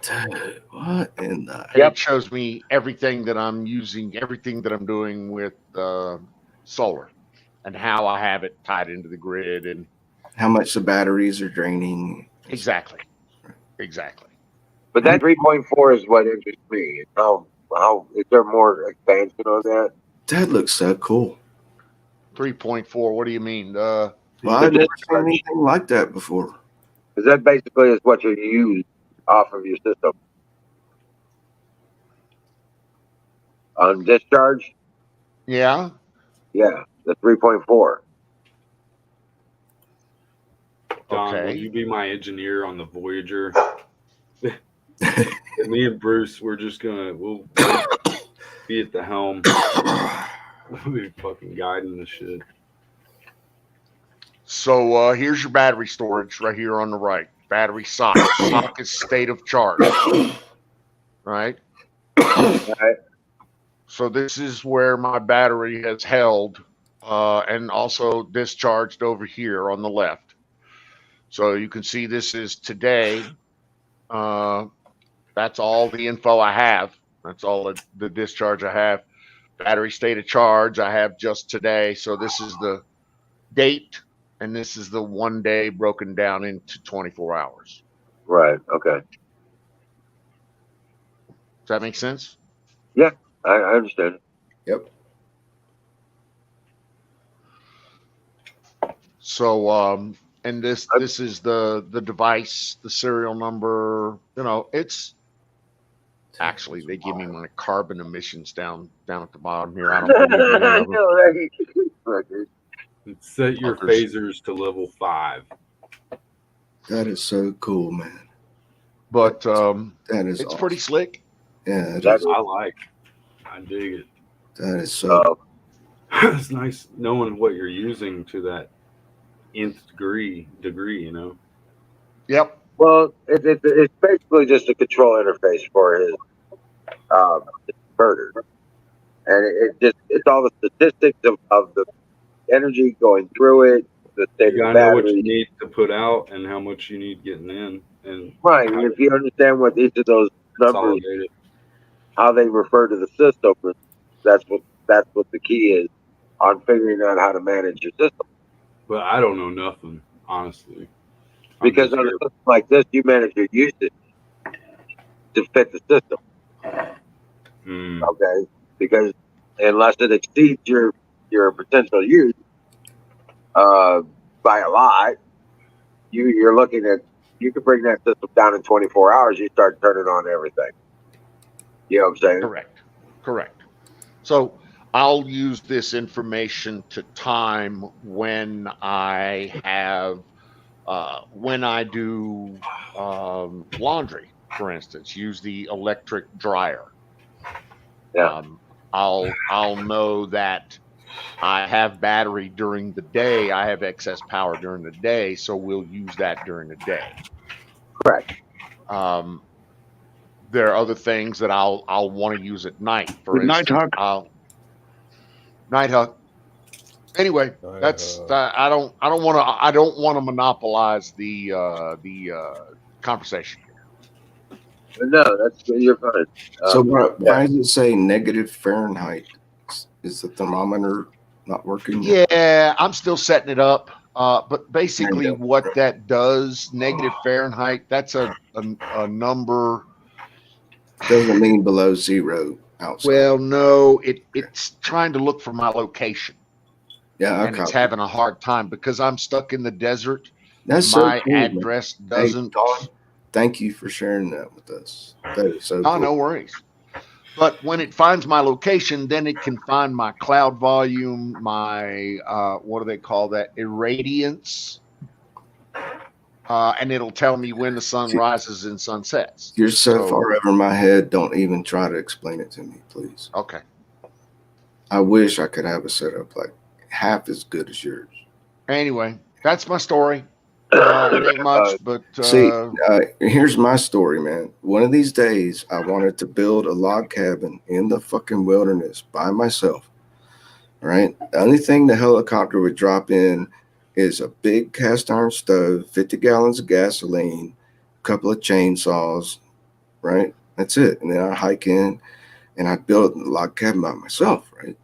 Dude, what in the? And it shows me everything that I'm using, everything that I'm doing with solar, and how I have it tied into the grid, and How much the batteries are draining? exactly. But that 3.4 is what interests me. How is there more expansion on that? That looks so cool. 3.4. What do you mean? Well, I've never seen anything like that before. Because that basically is what you use off of your system. On discharge, Yeah. yeah, the 3.4. Don, Okay. will you be my engineer on the Voyager? Me and Bruce, we'll be at the helm. We'll be fucking guiding the shit. So here's your battery storage right here on the right. Battery socket. Socket state of charge. Right? Right. So this is where my battery has held and also discharged over here on the left. So you can see this is today. That's all the info I have. That's all the discharge I have. Battery state of charge I have just today. So this is the date, and this is the 1 day broken down into 24 hours. Right. Okay. Does that make sense? Yeah, I understand. Yep. So and this is the device, the serial number. It's Actually, they give me my carbon emissions down at the bottom here. I don't believe any I of them. know, right? Fuckers. Set your Fuckers. phasers to level 5. That is so cool, man. But That is it's awesome. pretty slick. Yeah, it That is. I dig it. That is so. It's nice knowing what you're using to that nth degree, you know. Yep. Well, it's basically just a control interface for his inverter, and it's all the statistics of the energy going through it, the state You of the gotta know what you battery. need to put out and how much you need getting in, and Right, how and to if you understand what each of those numbers, consolidate it. how they refer to the system, that's what the key is on figuring out how to manage your system. But I don't know nothing, honestly. I'm Because just on a here. system like this, you manage your usage to fit the system. Mm, Okay, because unless it exceeds your potential use uh, by a lot, you're looking at you can bring that system down in 24 hours. You start turning on everything. You know what I'm saying? Correct. So I'll use this information to time when I have when I do laundry, for instance. Use the electric dryer. Yeah. I'll know that I have battery during the day. I have excess power during the day, so we'll use that during the day. Correct. There are other things that I'll want to use at night. For Good night, instance, Huck. Night Huck. Anyway, that's I don't want to monopolize the conversation. No, you're fine. So why Yeah. does it say negative Fahrenheit? Is the thermometer not working? Yeah, I'm still setting it up. But There basically, you go. what that does, negative Fahrenheit, that's a number. Doesn't mean below zero outside. Well, no, it's trying to look for my location, Yeah, and it's having a hard time because I'm stuck in the desert. That's so My cool, man. address Hey, doesn't. Don, thank you for sharing that with us. That is so Oh, cool. no worries. But when it finds my location, then it can find my cloud volume, my what do they call that? Irradiance. And it'll tell me when the sun rises and sun sets. You're so far over my head. Don't even try to explain it to me, please. Okay. I wish I could have a setup like half as good as yours. Anyway, that's my story. It ain't much, but See, here's my story, man. One of these days, I wanted to build a log cabin in the fucking wilderness by myself. Right? The only thing the helicopter would drop in is a big cast iron stove, 50 gallons of gasoline, a couple of chainsaws, right? That's it. And then I'd hike in and I'd build a log cabin by myself, right?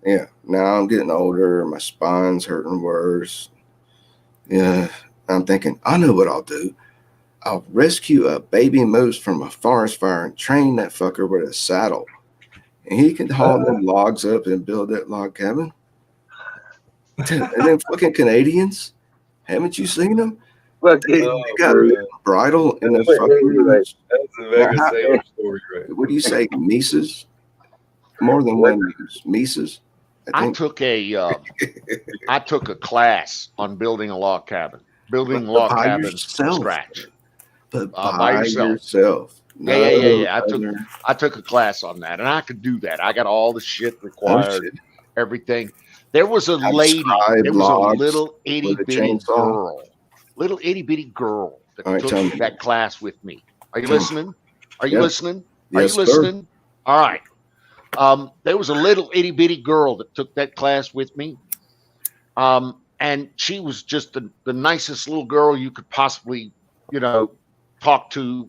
Yeah. Now I'm getting older, my spine's hurting worse. Yeah. I'm thinking, I know what I'll do. I'll rescue a baby moose from a forest fire and train that fucker with a saddle. And he can haul them logs up and build that log cabin. And then fucking Canadians, haven't you seen them? Look, They got a bridle and a fucking. That's a mega sailor story, right? What do you say, Mises? More than one muse. Mises. I took a class on building a log cabin, building log cabins from scratch. But by yourself. Yeah. I took a class on that, and I could do that. I got all the shit required, everything. There was a lady. There was a little itty bitty girl, that took that class with me. Are you listening? Are you listening? Are you listening? All right. There was a little itty bitty girl that took that class with me. And she was just the nicest little girl you could possibly, talk to,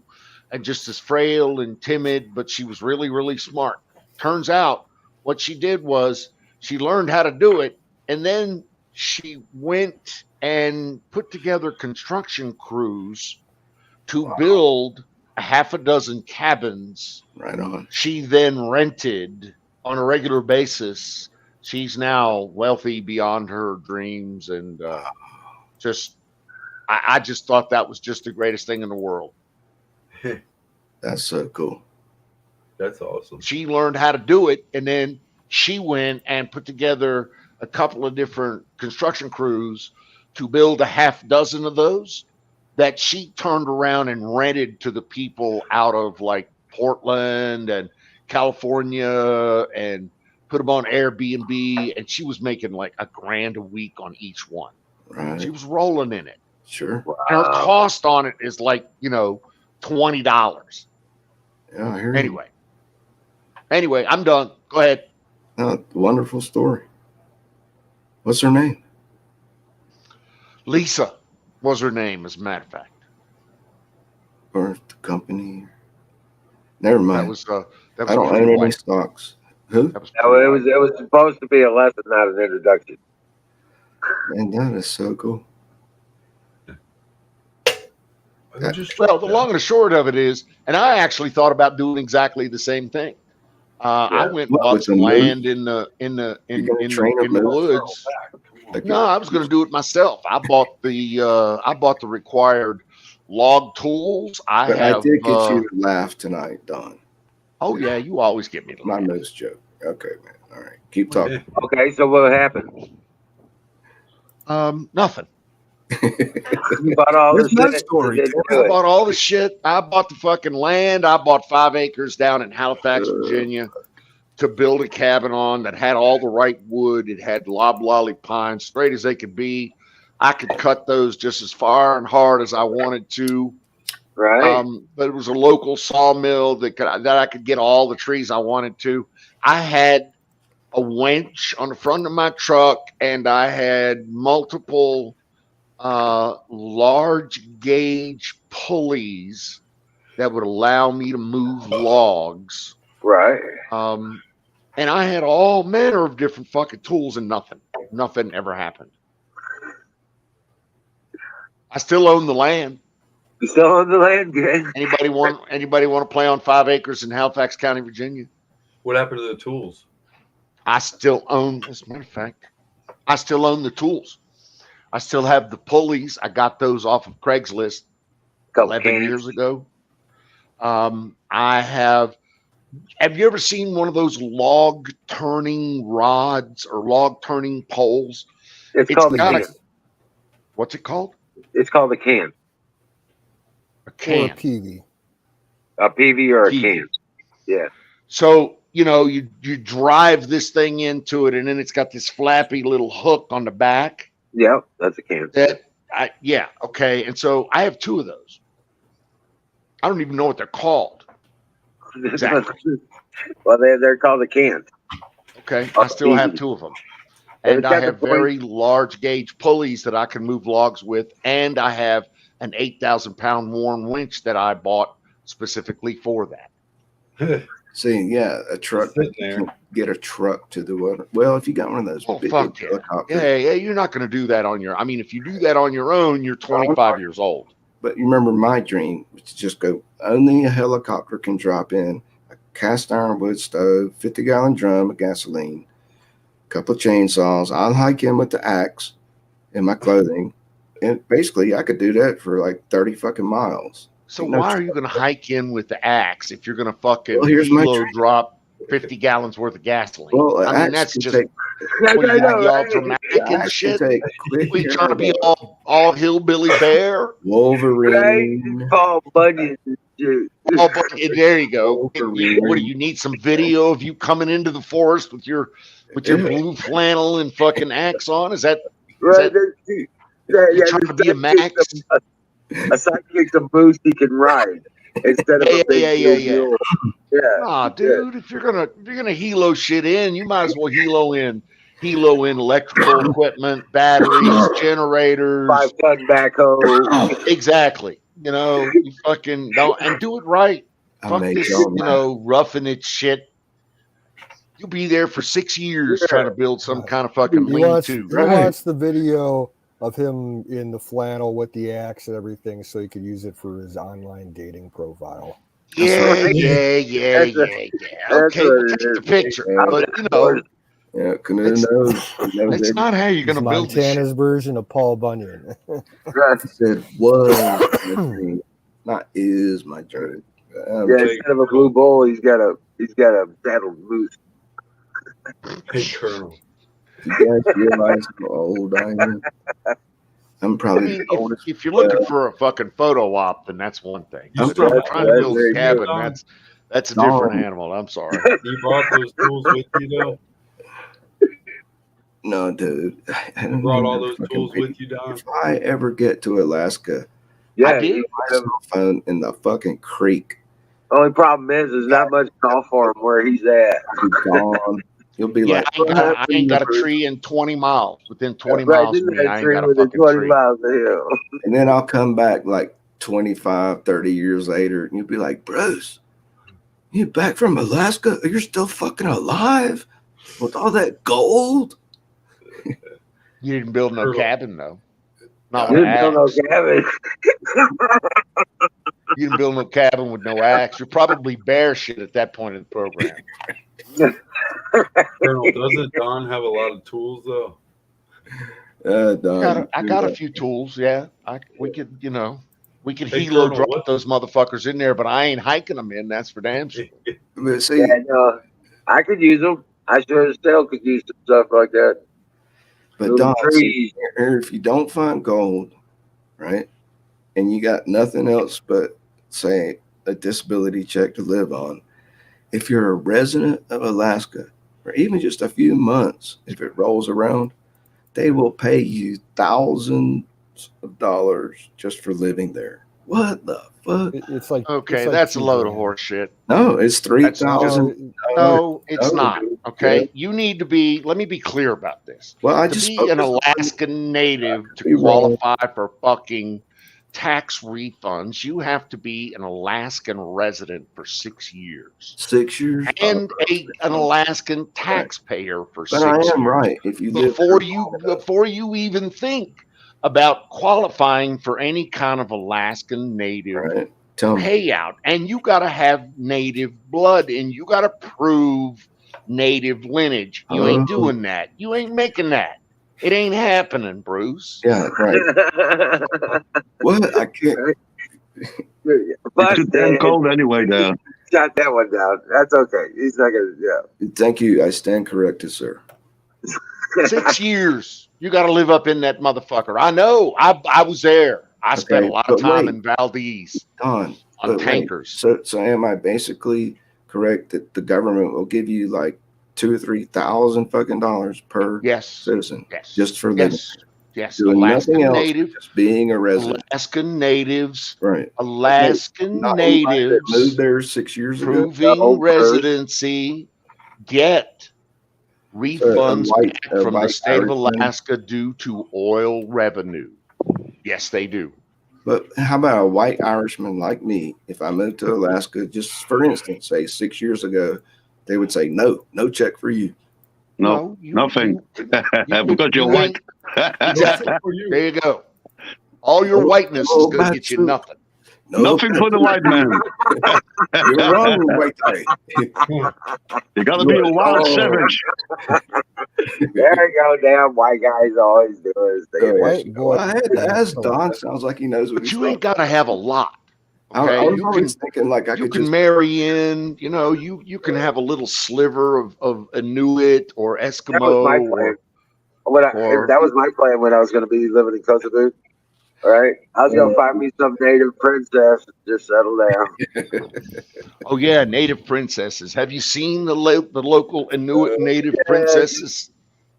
and just as frail and timid, but she was really, really smart. Turns out what she did was she learned how to do it, and then she went and put together construction crews to build a half a dozen cabins. Right on. She then rented on a regular basis. She's now wealthy beyond her dreams, and I just thought that was just the greatest thing in the world. That's so cool. That's awesome. She learned how to do it, and then she went and put together a couple of different construction crews to build a half dozen of those that she turned around and rented to the people out of like Portland and California and put them on Airbnb. And she was making like $1,000 a week on each one. Right. She was rolling in it. Sure. And her cost on it is like, $20. Yeah, I hear you. Anyway, I'm done. Go ahead. Wonderful story. What's her name? Lisa was her name, as a matter of fact. Or the company? Never mind. That was I don't own any stocks. Who? That was No, it was supposed to be a lesson, not an introduction. Man, that is so cool. Well, the long and the short of it is, and I actually thought about doing exactly the same thing. I went and bought some land in the woods. No, I was going to do it myself. I bought the required log tools. I did get you to laugh tonight, Don. Oh yeah, you always get me to laugh. My nose joke. Okay, man. All right, keep talking. Okay, so what happened? Nothing. You bought all this story. I bought all the shit. I bought the fucking land. I bought 5 acres down in Halifax, Virginia, to build a cabin on that had all the right wood. It had loblolly pines, straight as they could be. I could cut those just as far and hard as I wanted to. Right. But it was a local sawmill that I could get all the trees I wanted to. I had a winch on the front of my truck, and I had multiple large gauge pulleys that would allow me to move logs. Right. And I had all manner of different fucking tools, and nothing ever happened. I still own the land. You still own the land? Good. Anybody want to play on 5 acres in Halifax County, Virginia? What happened to the tools? I still own, as a matter of fact, I still own the tools. I still have the pulleys. I got those off of Craigslist 11 years ago. I have you ever seen one of those log turning rods or log turning poles? It's called a can. What's it called? It's called a can. A can. Or a PV. A PV or a can. Yeah. So, you drive this thing into it, and then it's got this flappy little hook on the back. Yeah, that's a can. Okay. And so I have 2 of those. I don't even know what they're called. Exactly. Well, they're called a can. Okay. I still have 2 of them. And I have very large gauge pulleys that I can move logs with. And I have an 8,000-pound Warren winch that I bought specifically for that. See, yeah, a truck. Get a truck to the water. Well, if you got one of those big helicopters. Yeah, you're not going to do that on your. I mean, if you do that on your own, you're 25 years old. But you remember my dream was to just go. Only a helicopter can drop in a cast iron wood stove, 50-gallon drum of gasoline, a couple of chainsaws. I'll hike in with the axe in my clothing, and basically I could do that for like 30 fucking miles. So why are you going to hike in with the axe if you're going to fucking kilo drop 50 gallons worth of gasoline? Well, I mean, that's just y'all dramatic and shit. We trying to be all hillbilly bear, Wolverine, Paul Bunyan. There you go. What do you need? Some video of you coming into the forest with your blue flannel and fucking axe on? Is that right? You're trying to be a Max? A sidekick's a boost he can ride instead of a big mule. Yeah. Nah, dude, if you're gonna helo shit in, you might as well helo in electrical equipment, batteries, generators, 5-ton backhoe. Exactly. You fucking don't and do it right. Fuck this, roughing it shit. You'll be there for 6 years trying to build some kind of fucking lean-to. I watched the video of him in the flannel with the axe and everything so he could use it for his online dating profile. Yeah. Okay, we'll take the picture. But, yeah, Canute knows. That's not how you're going to build Montana's version of Paul Bunyan. I said, was not is my dream. Instead of a blue bowl, he's got a He's got a saddled moose. Hey, Colonel. Do you guys realize how old I am? I'm I probably mean, the oldest. if you're looking for a fucking photo op, then that's one thing. You But I'm if still you're have trying to all That's build those a very tools, true. cabin, Don? that's a different Don. animal. I'm sorry. You brought those tools with you, though? No, dude. I You don't brought all even those fucking tools be. with you, Don? If I ever get to Alaska, I Yeah, did. you my get him. cell phone in the fucking creek. Only problem is, there's not much call for him where he's at. I'll be gone. You'll be Yeah, like, I ain't what got I ain't happened got a to Bruce? tree in 20 miles. Within 20 Right, miles in of me, that I ain't tree got a within fucking 20 tree. miles of him. And then I'll come back like 25, 30 years later, and you'll be like, Bruce, you back from Alaska? You're still fucking alive with all that gold? You didn't build no Colonel. cabin though. Not You with an didn't build no axe. cabin. You didn't build no cabin with no axe. You're probably bear shit at that point in the program. Colonel, doesn't Don have a lot of tools, though? Don, I got a few tools. Yeah, we could we could Hey, helo Colonel, drop what? those motherfuckers in there, but I ain't hiking them in. That's for damn sure. But see, Yeah, no, I could use them. I sure as hell could use some stuff like that. but Don, Little see, trees. if you don't find gold, right, and you got nothing else but, say, a disability check to live on, if you're a resident of Alaska for even just a few months, if it rolls around, they will pay you thousands of dollars just for living there. What the fuck? It's like Okay, it's like that's a load of $2,000. horse shit. No, it's That's just $3,000. no, it's No, not. dude. Okay, Yeah. you need to be. Let me be clear about this. Well, I To just be spoke an to somebody. Alaskan native to Be wrong. qualify for fucking tax refunds, you have to be an Alaskan resident for 6 years 6 years. and an Alaskan taxpayer for But I 6 am years right. If you live before you even think about qualifying for any kind of Alaskan native right, tell me. payout. And you got to have native blood and you got to prove native lineage. You ain't doing that. You ain't making that. It ain't happening, Bruce. Yeah, right. What? I can't. It's Bust too damn it. cold anyway there. Shut that one down. That's okay. He's not gonna. Yeah. Thank you. I stand corrected, sir. 6 years. You got to live up in that motherfucker. I know. I was there. I spent a Okay, lot of but time wait. in Valdez Don, on but wait. tankers. So am I basically correct that the government will give you like $2,000 or $3,000 fucking dollars per Yes. citizen Yes. just for living, Yes. doing Alaskan nothing else, native. just being a resident, Alaskan natives. right? Alaskan Not anybody that moved natives there 6 years ago. proving residency get So refunds back from the white state of Irishman. Alaska due to oil revenue. Yes, they do. But how about a white Irishman like me? If I moved to Alaska, just for instance, say 6 years ago, they would say no check for you. No, nothing. Because you're you white. ain't- Exactly. There you go. All your whiteness is going to get you nothing. Nothing for the white man. You're wrong, white guy. You got to be a wild savage. There you go. Damn white guys always do his thing. White boy. I had to ask Don. Sounds like he knows what But he's you talking ain't got to have a lot. about. Okay, I was always thinking like I you could can just marry in. You can have a little sliver of Inuit or That was my Eskimo plan. That was my plan when I was going to be living in Kosovo. All right, I was going to find me some native princess and just settle down. Oh yeah, native princesses. Have you seen the local Inuit native princesses?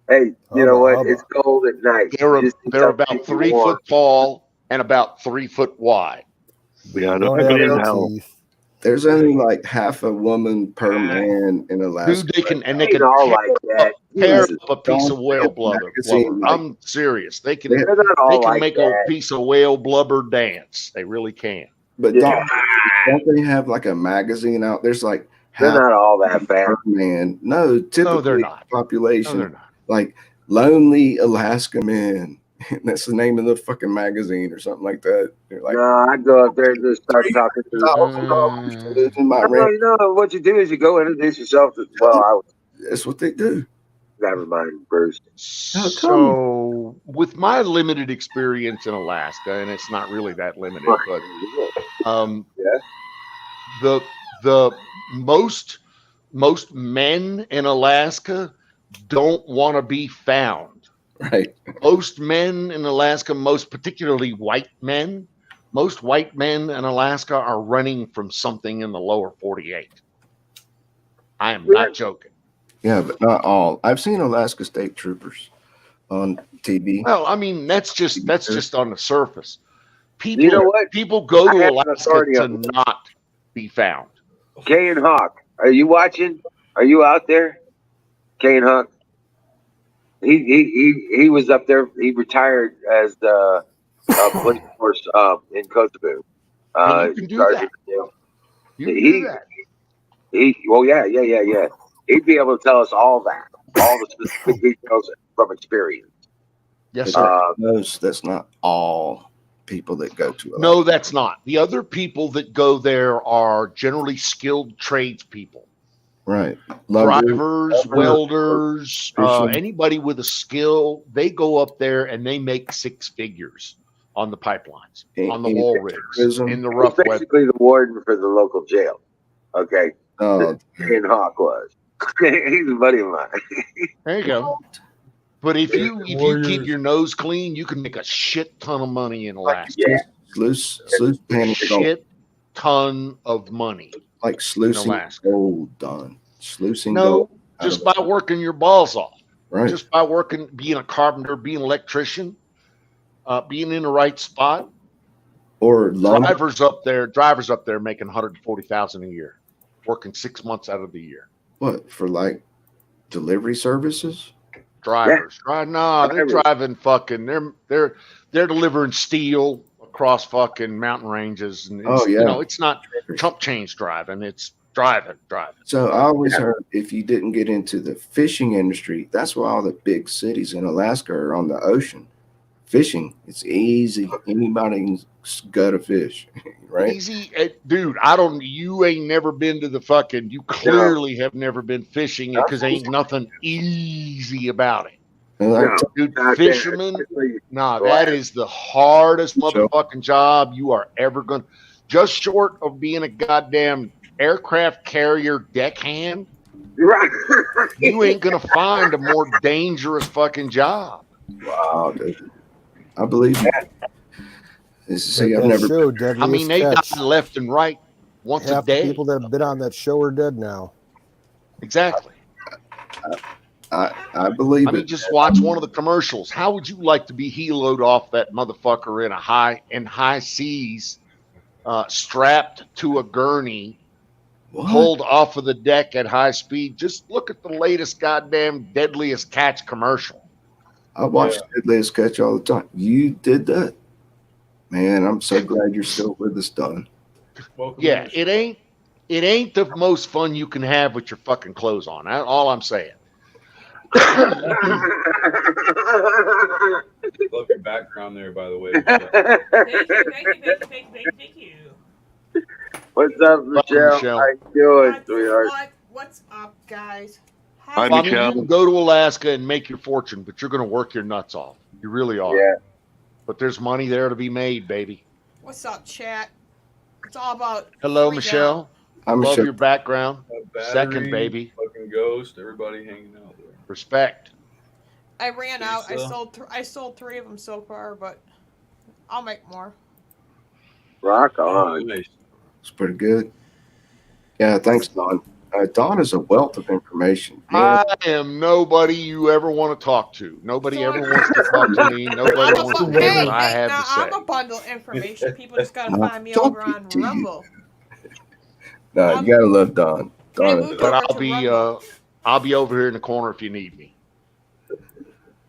Hey, you know what? It's cold at night. They're about 3 foot tall and about 3 foot wide. Yeah, they're ugly as hell. There's only like half a woman per man in Alaska. Dude, they can all like that. tear Jesus. up a piece of whale blubber. I'm serious. They can They're not all like make that. a piece of whale blubber dance. They really can. But don't they have like a magazine out? There's like They're not all that fat. Man, no, typically they're not. population No, they're not. like lonely Alaska men. That's the name of the fucking magazine or something like that. They're like, no, I'd go up there and just start talking to them. in my ranch. No, what you do is you go introduce yourself to, That's what they do. Never mind, Bruce. So, with my limited experience in Alaska, and it's not really that limited, but the most most men in Alaska don't want to be found. Right. Most men in Alaska, most particularly white men, most white men in Alaska are running from something in the lower 48. I am not joking. Yeah, but not all. I've seen Alaska State Troopers on TV. Well, I mean, that's just on the surface. People, You know what? people go I to have an Alaska authority to on this. not be found. Kane Hawk, are you watching? Are you out there? Kane Hawk. He was up there. He retired as the police force in Kosovo. And you can do Sergeant, that. you know. You can do that. Well, yeah. He'd be able to tell us all that, all the specific details from experience. Yes, But sir. that's not all people that go to Alaska. No, that's not. The other people that go there are generally skilled tradespeople. Right. Drivers, welders, fishermen. anybody with a skill, they go up there and they make six figures on the pipelines, on the oil rigs, in the rough He's weather. basically the warden for the local jail. Okay. Oh, Kane Hawk was. He's a buddy of mine. There you go. But if you keep your nose clean, you can make a shit ton of money in Alaska. Yeah. Sluice panic Shit ton of money. like sluicing Alaska. gold done. Sluicing No, gold. just by working your balls off. Right. Just by working, being a carpenter, being an electrician, being in the right spot. Or drivers up there making $140,000 a year, working 6 months out of the year. What, for like delivery services? Drivers, right? No, they're driving fucking. They're delivering steel across fucking mountain ranges, and it's, you know, it's not chump change driving. It's driving. So I always heard if you didn't get into the fishing industry, that's why all the big cities in Alaska are on the ocean. Fishing, it's easy. Anybody can gut a fish, right? Easy, dude. You ain't never been to the fucking. You clearly have never been fishing because ain't nothing easy about it. Dude, fishermen. Nah, that is the hardest motherfucking job you are ever gonna. Just short of being a goddamn aircraft carrier deckhand, you ain't gonna find a more dangerous fucking job. Wow, dude. I believe you. See, I've never. Show, Deadliest I mean, they Catch. die left and right once Half a day. the people that have been on that show are dead now. Exactly. I believe I mean, just watch one of the commercials. How would you like to be heloed off that motherfucker in high seas, strapped to a gurney, pulled off of the deck at high speed? Just look at the latest goddamn Deadliest Catch commercial. I watch Deadliest Catch all the time. You did that, man. I'm so glad you're still with us, Don. Yeah, it ain't the most fun you can have with your fucking clothes on. That's all I'm saying. Love your background there, by the way. Thank you. What's up, Michelle? How you doing, sweetheart? What's up, guys? I mean, you can go to Alaska and make your fortune, but you're going to work your nuts off. You really are. Yeah. But there's money there to be made, baby. What's up, chat? It's all about. Hello, Michelle. I love your background. Battery, Second, baby. Fucking Ghost. Everybody hanging out there. Respect. I ran out. I sold 3 of them so far, but I'll make more. Rock on. It's pretty good. Yeah, thanks, Don. Don is a wealth of information. I am nobody you ever want to talk to. Nobody ever wants to talk to me. Nobody wants to hear what I have to say. I'm a bundle of information. People just gotta find me over on Rumble. No, you gotta love Don. But I'll be over here in the corner if you need me.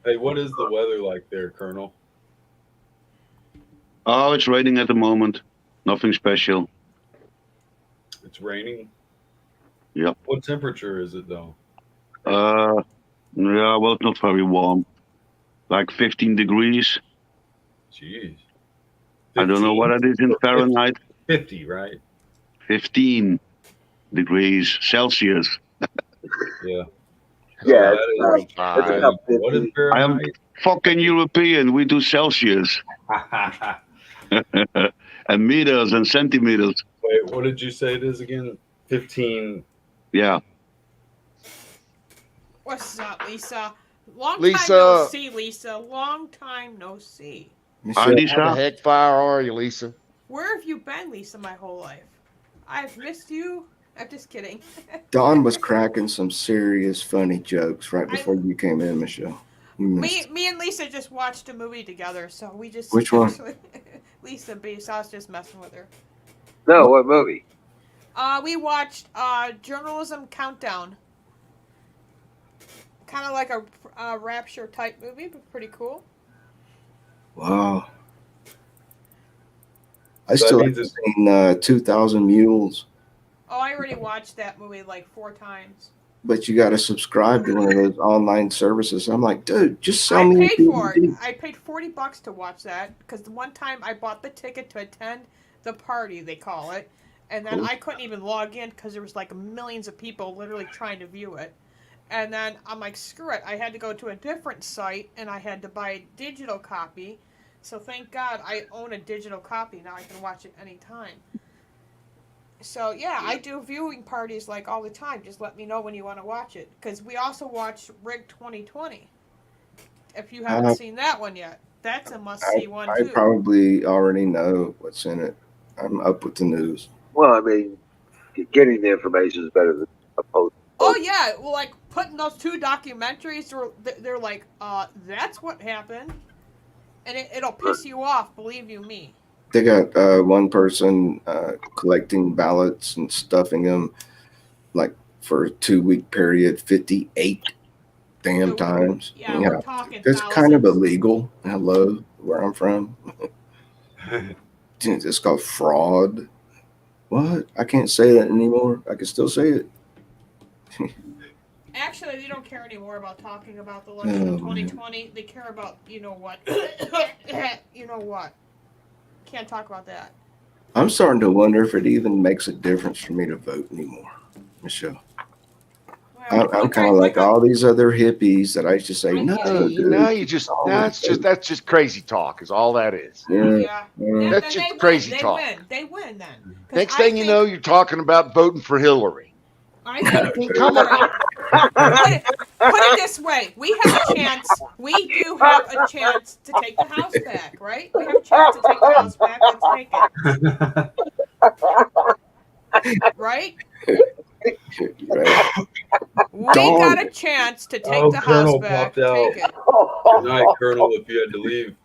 Hey, what is the weather like there, Colonel? Oh, it's raining at the moment. Nothing special. It's raining? Yep. What temperature is it, though? Yeah, well, it's not very warm. Like 15 degrees. Jeez. 15? I don't know what it is in Fahrenheit. 50, right? 15 degrees Celsius. Yeah. Yeah. What is Fahrenheit? I am fucking European. We do Celsius. And meters and centimeters. Wait, what did you say it is again? 15. Yeah. What's up, Lisa? Long time no Lisa. see, Lisa. Long time no see. Hi, How the Lisa. heck fire are you, Lisa? Where have you been, Lisa, my whole life? I've missed you. I'm just kidding. Don was cracking some serious funny jokes right I- before you came in, Michelle. You missed. Me and Lisa just watched a movie together, so we just Which one? actually Lisa B. So I was just messing with her. No, what movie? We watched Journalism Countdown. Kind of like a Rapture type movie, but pretty cool. Wow. I So that still means haven't it's seen 2,000 Mules, Oh, I already watched that movie like 4 times. but you got to subscribe to one of those online services. I'm like, dude, just sell I me a paid for it. DVD. I paid $40 to watch that because the one time I bought the ticket to attend the party, they call it, and then Cool. I couldn't even log in because there was like millions of people literally trying to view it. And then I'm like, screw it. I had to go to a different site and I had to buy a digital copy. So thank God I own a digital copy. Now I can watch it anytime. So yeah, I do viewing parties like all the time. Just let me know when you want to watch it. Because we also watch Rig 2020. If you haven't I, seen that one yet, that's a must I, see one I too. probably already know what's in it. I'm up with the news. Well, I mean, getting the information is better than opposed. Oh yeah, well, like putting those 2 documentaries, they're like, that's what happened, and it'll piss you off. Believe you me. They got one person collecting ballots and stuffing them like for a 2-week period, 58 damn times. Yeah, we're talking That's kind of thousands. illegal. Hello, where I'm from. It's called fraud. What? I can't say that anymore. I can still say it. Actually, they don't care anymore about talking about the election of 2020. They care about you know what. You know what. Can't talk about that. I'm starting to wonder if it even makes a difference for me to vote anymore, Michelle. Well, I'm kind of like all these other hippies that I used to say, no, See, dude, now you just that's just crazy talk is all that is. Yeah. That's Then just crazy they talk. win. They win then. Next thing you know, you're talking about voting for Hillary. I think, Come on. put it this way: we have a chance. We do have a chance to take the house back, right? We have a chance to take the house back. Let's take it. Right? Right. We got a chance to take the house back. Take it. Good night, Colonel, if you had to leave.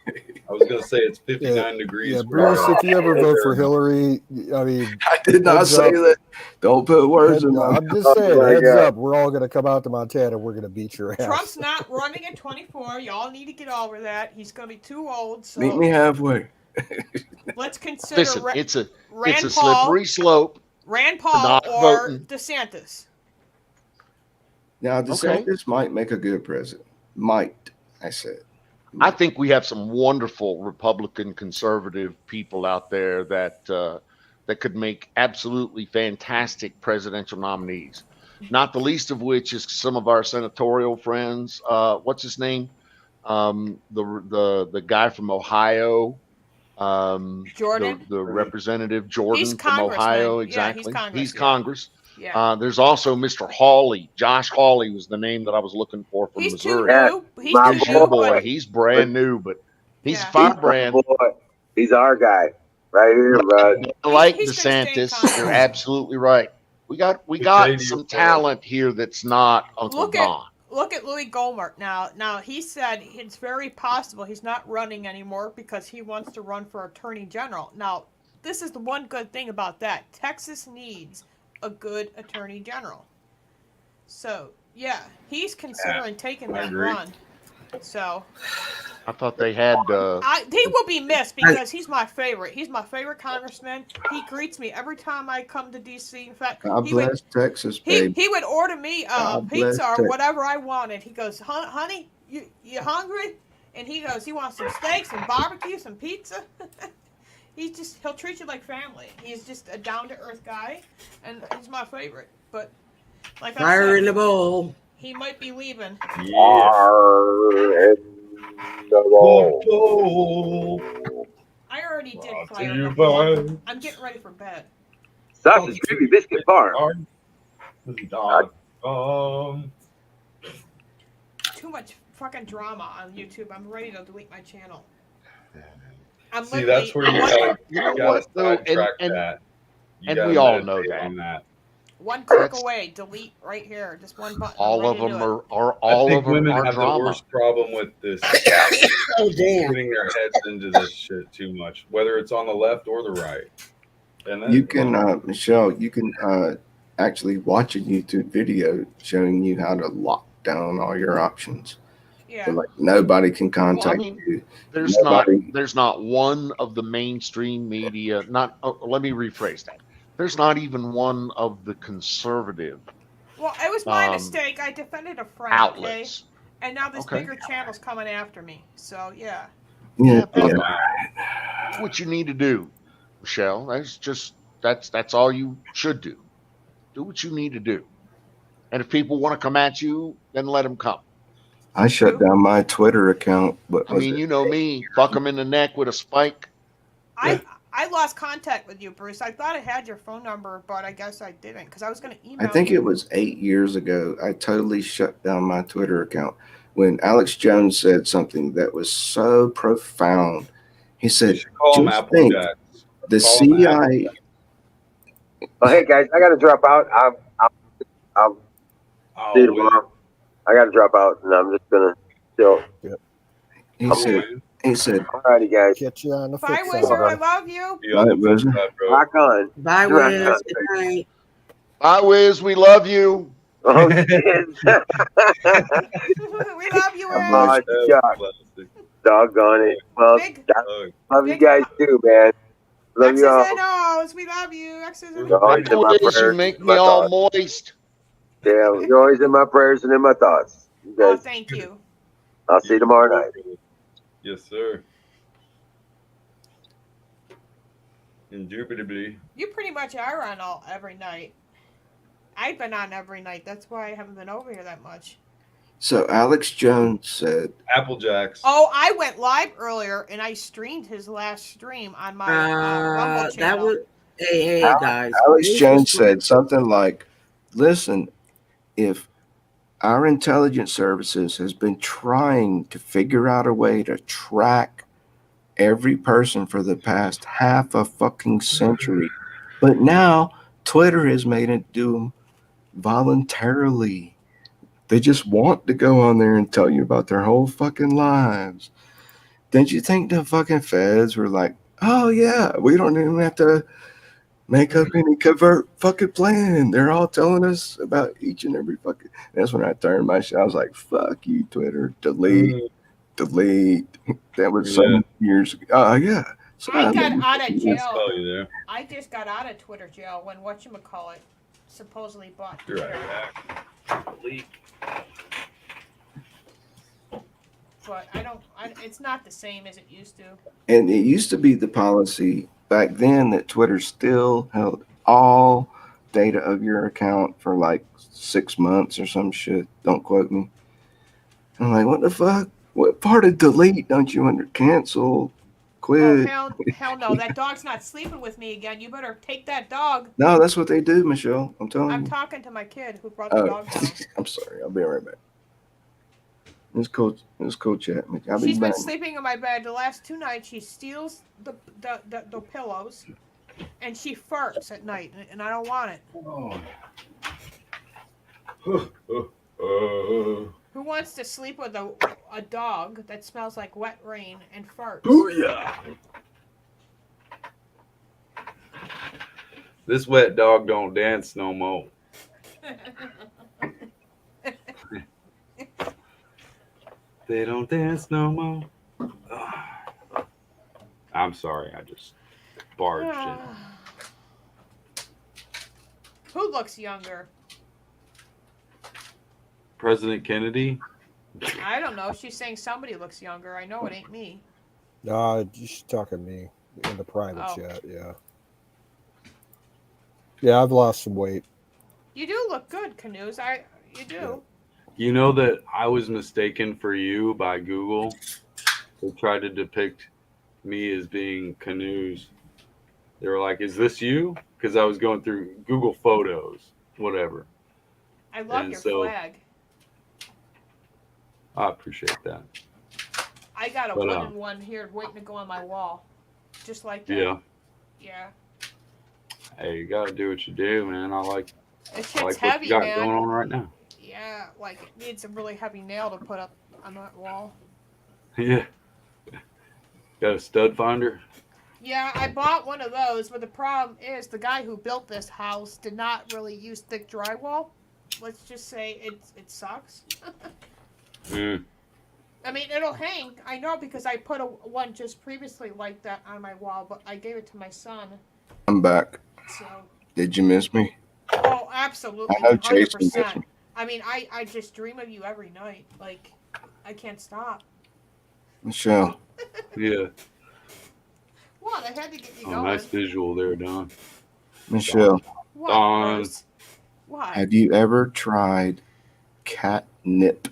I was going to say it's 59 degrees. Yeah, Bruce, if you ever vote for Hillary, I mean, I did not say that. Don't put words in my mouth. I'm just saying, heads up. We're all going to come out to Montana. We're going to beat your ass. Trump's not running at 24. Y'all need to get over that. He's going to be too old. So Meet me halfway. let's consider Listen, it's a Rand slippery slope. Rand Paul not or voting. DeSantis. Now, DeSantis might make a good president. Might, I said. I think we have some wonderful Republican conservative people out there that that could make absolutely fantastic presidential nominees. Not the least of which is some of our senatorial friends. What's his name? The guy from Ohio. Jordan? The representative Jordan He's from Ohio. Exactly. Yeah, he's Congress. Yeah. There's also Mr. Hawley. Josh Hawley was the name that I was looking for from He's Missouri. too new. He's too new, boy. He's brand new, but he's Yeah. firebrand. He's our guy right here, bud. Like He's gonna stay in DeSantis, Congress. you're absolutely right. We got some talent here that's not Uncle Don. Look at Louis Gohmert now. Now he said it's very possible he's not running anymore because he wants to run for attorney general. Now, this is the one good thing about that. Texas needs a good attorney general. So, yeah, he's considering taking that run. So, I thought they had. he will be missed because he's my favorite. He's my favorite congressman. He greets me every time I come to D.C. In fact, God bless Texas, babe. he would order me pizza or whatever I wanted. He goes, honey, you hungry? And he goes, he wants some steaks, some barbecue, some pizza. He'll treat you like family. He's just a down to earth guy, and he's my favorite. But like Fire I said, in the bowl. he might be leaving. Fire in the bowl. I already did fire in the bowl. I'm getting ready for bed. Sausage, gravy, biscuit, farm. much fucking drama on YouTube. I'm ready to delete my channel. I'm See, that's where you gotta, You know gotta what though, sidetrack that. You and gotta we all know meditate that. on that. one click That's away, delete right here. Just one button. I'm all ready of to do them it. are I all think of them women are have the drama. worst problem with this, Oh damn! putting their heads into this shit too much, whether it's on the left or the right. And You that, can, Michelle, you can actually watch a YouTube video showing you how to lock down all your options. So Yeah. like nobody can Well, I contact mean, you. there's Nobody. not one of the mainstream media. Not let me rephrase that. There's not even one of the conservative Well, it was my mistake. I defended a friend, okay? outlets. And now this Okay. bigger channel's coming after me. So yeah. Yeah, Yeah, yeah. That's what you need to do, Michelle. That's all you should do. Do what you need to do. And if people want to come at you, then let them come. I shut down my Twitter account. What I was mean, it? you know me, fuck them in the neck with a spike. I lost contact with you, Bruce. I thought I had your phone number, but I guess I didn't because I was going to email you. I think it was 8 years ago. I totally shut down my Twitter account when Alex Jones said something that was so profound. He said, call him "Just think, Applejacks. the Call him CIA." Oh, hey guys, I got to drop out. I'll see you tomorrow. I got to drop out, and I'm just gonna chill. Yep. He said, "Alrighty, guys. Catch you on the Bye, flip Wizard. I side. love you. Bye, Wizard. Rock on. Bye, Rock Wiz. on. Good night. Bye, Wiz. We love you. Oh, shit. We love you, Oh, Wiz. Chuck. Doggone it. Well, love you guys too, man. Love you all. X's and O's. We love you. X's and You're always O's. in my Wiz, you prayers make and me my all thoughts. moist. Yeah, you're always in my prayers and in my thoughts. You Oh, guys, thank you. I'll see you tomorrow night. Yes, sir. Indubitably. You pretty much are on every night. I've been on every night. That's why I haven't been over here that much. So Alex Jones said, Applejacks. Oh, I went live earlier and I streamed his last stream on my Rumble channel. That was hey guys. Alex Jones said something like, "Listen, if our intelligence services has been trying to figure out a way to track every person for the past half a fucking century, but now Twitter has made it do them voluntarily. They just want to go on there and tell you about their whole fucking lives. Didn't you think the fucking feds were like, oh yeah, we don't even have to make up any covert fucking plan. They're all telling us about each and every fucking." That's when I turned my shit. I was like, fuck you, Twitter. Delete. That was some years ago. Oh, yeah. So I got out of jail. Spell you there. I just got out of Twitter jail when whatchamacallit supposedly bought Be Twitter. right back. Delete. But it's not the same as it used to. And it used to be the policy back then that Twitter still held all data of your account for like 6 months or some shit. Don't quote me. I'm like, what the fuck? What part of delete don't you under cancel? Quit. Oh, hell no. That dog's not sleeping with me again. You better take that dog. No, that's what they do, Michelle. I'm telling I'm you. talking to my kid who brought the dog down. I'm sorry. I'll be right back. It's cool chat. I'll be She's been back. sleeping in my bed the last 2 nights. She steals the pillows, and she farts at night, and I don't want it. Who wants to sleep with a dog that smells like wet rain and farts? Booyah! This wet dog don't dance no more. They don't dance no more. I'm sorry, I just barged in. Who looks younger? President Kennedy? I don't know. She's saying somebody looks younger. I know it ain't me. No, she's talking to me in the private Oh. chat. Yeah. Yeah, I've lost some weight. You do look good, Canoes. You do. You know that I was mistaken for you by Google. They tried to depict me as being Canoes. They were like, "Is this you?" Because I was going through Google Photos, whatever. I love And your so- flag. I appreciate that. I got a But, 1-in-1 here waiting to go on my wall, just like that. Yeah. Yeah. Hey, you gotta do what you do, man. This I shit's like what you heavy, got man. going on right now. Yeah, like it needs a really heavy nail to put up on that wall. Yeah. Got a stud finder? Yeah, I bought one of those, but the problem is the guy who built this house did not really use thick drywall. Let's just say it sucks. Mm. I mean, it'll hang. I know because I put one just previously like that on my wall, but I gave it to my son. I'm back. So. Did you miss me? Oh, absolutely, I know Jason missed 100%. me. I mean, I just dream of you every night. Like, I can't stop. Michelle. Yeah. What? I had to get you going. Oh, nice visual there, Don. Michelle. What, Don. Bruce? What? Have you ever tried catnip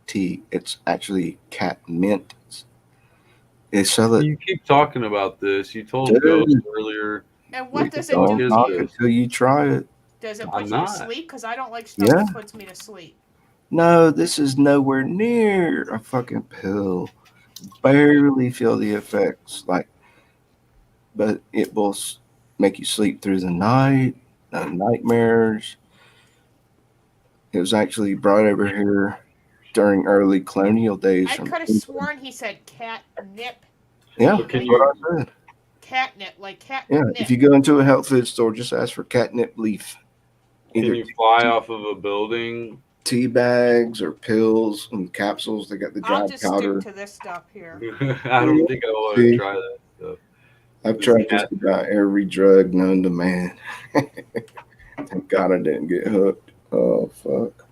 tea? It's actually catmint. They sell it. You keep talking about this. You told Dude. Ghost earlier. And what does it Don't do knock to you? until you try it. Does it I'm put you to not. sleep? Because I don't like stuff Yeah. that puts me to sleep. No, this is nowhere near a fucking pill. Barely feel the effects, but it will make you sleep through the night, no nightmares. It was actually brought over here during early colonial days I from could have England. sworn he said catnip. Yeah, But can that's you- what I said. Catnip, like catnip. Yeah, if you go into a health food store, just ask for catnip leaf. Can Either you fly off of a building? tea bags or pills and capsules. They got the I'll dried just powder. stick to this stuff here. I don't think I want to See? try that stuff. I've This tried cat- just about every drug known to man. Thank God I didn't get hooked. Oh, fuck.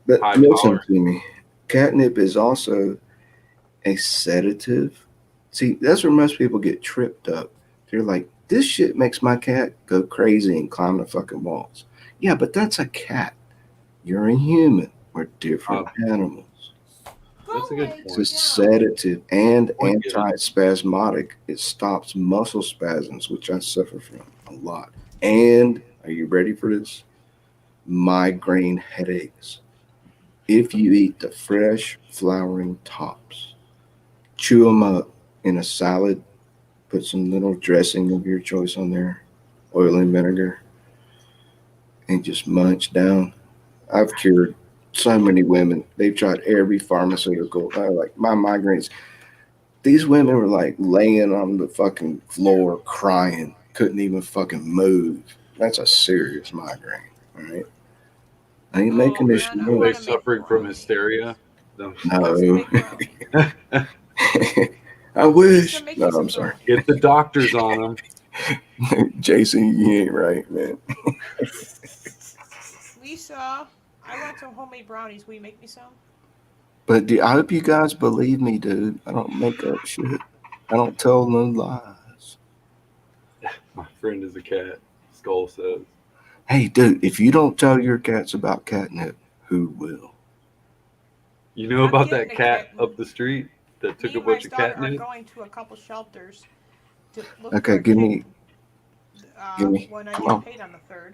But High listen tolerance. to me. Catnip is also a sedative. See, that's where most people get tripped up. They're like, this shit makes my cat go crazy and climb the fucking walls. Yeah, but that's a cat. You're a human. We're different animals. That's a good Go It's point. a sedative and Point given. anti-spasmodic. It stops muscle spasms, which I suffer from a lot. And are you ready for this? Migraine headaches. If you eat the fresh flowering tops, chew them up in a salad, put some little dressing of your choice on there, oil and vinegar, and just munch down. I've cured so many women. They've tried every pharmaceutical. Like my migraines. These women were like laying on the fucking floor crying, couldn't even fucking move. That's a serious migraine. All right. I ain't making this man, I Are they wanna shit suffering from hysteria? No. Let's No. make a, I wish. make No, you some I'm sorry. Get the doctors on them. Jason, you ain't right, man. Lisa, I want some homemade brownies. Will you make me some? But I hope you guys believe me, dude. I don't make up shit. I don't tell no lies. My friend is a cat. Skull says. Hey, dude, if you don't tell your cats about catnip, who will? You know I'm about getting that a cat kitten. up the street that took Me a and my bunch of daughter are catnip? going to a couple shelters to look Okay, for a give kitten, me, give me. when I Come get on. paid on the 3rd.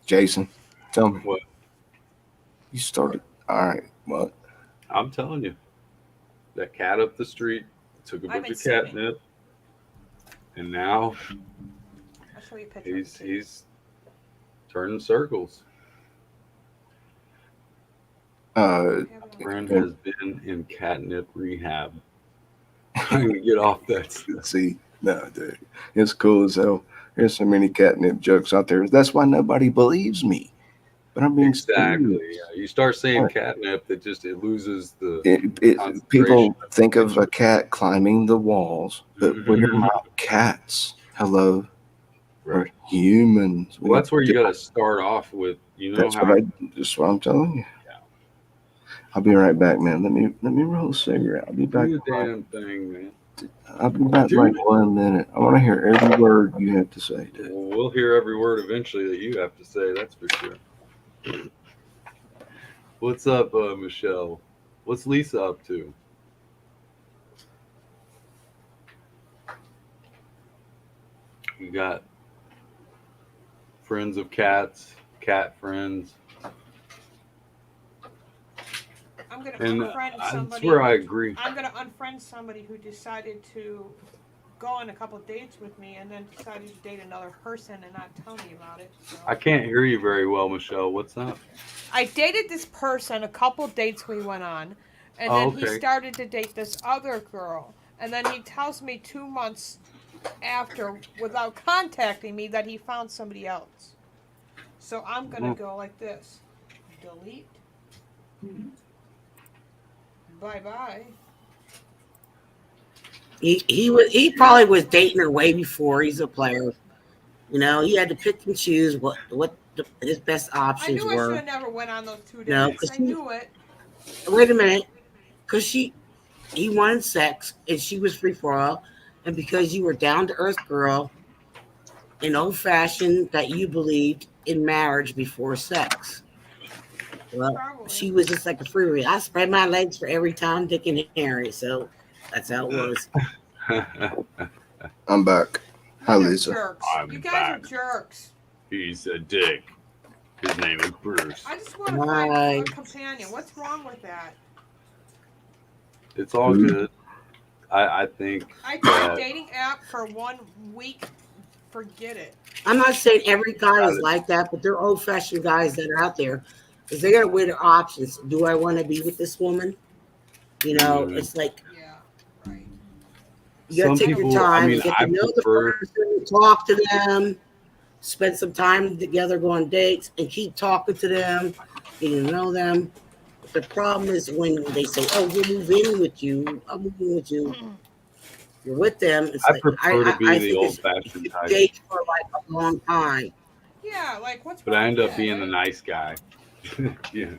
Jason, tell me. What? You started. All right. What? I'm telling you. That cat up the street took a I've bunch been of saving. catnip. And now I'll show you a picture. he's turning circles. Friend has been in catnip rehab. Trying to get off that stuff. See, no, dude, it's cool as hell. There's so many catnip jokes out there. That's why nobody believes me. But I'm being Exactly. serious. Yeah. You start saying catnip, it loses the concentration. People think of a cat climbing the walls, but we're not cats. Hello, we're humans. Well, that's where you got to start off with. You know That's how. that's what I'm telling you. Yeah. I'll be right back, man. Let me roll a cigarette. I'll be back. Do the damn thing, man. I'll be back in like 1 minute. I want to hear every word you have to say, dude. Well, we'll hear every word eventually that you have to say. That's for sure. What's up, Michelle? What's Lisa up to? You got friends of cats, cat friends. I'm gonna And unfriend that's somebody. where I agree. I'm gonna unfriend somebody who decided to go on a couple dates with me and then decided to date another person and not tell me about it. So. I can't hear you very well, Michelle. What's that? I dated this person, a couple dates we went on, and Oh, then he okay. started to date this other girl. And then he tells me 2 months after, without contacting me, that he found somebody else. So I'm going to go like this. Delete. Bye-bye. He probably was dating her way before. He's a player. You know, he had to pick and choose what his best I options knew I should were. have never went on those 2 No, dates. because I knew it. wait a minute, because he wanted sex and she was free for all, and because you were down to earth girl and old fashioned that you believed in marriage before sex. Well, Probably. she was just like a freebie. I spread my legs for every Tom, Dick, and Harry, so that's how it was. I'm back. Hi, You're Lisa. jerks. I'm You guys back. are jerks. He's a dick. His name is Bruce. I just want to find Bye. a companion. What's wrong with that? It's all good. I think I tried that dating app for 1 week. Forget it. I'm not saying every guy is like that, but there are old fashioned guys that are out there because they got to weigh their options. Do I want to be with this woman? You know, it's like Yeah, right. you got some to take your people. I time mean, and get I to know the prefer. person, talk to them, spend some time together, go on dates, and keep talking to them, getting to know them. But the problem is when they say, "Oh, we'll move in with you. I'll move in with you." You're with them. It's I like prefer to be I the think it's old-fashioned you type, date for like a long time. Yeah, like what's but wrong I end with up that? being the nice guy. Yeah,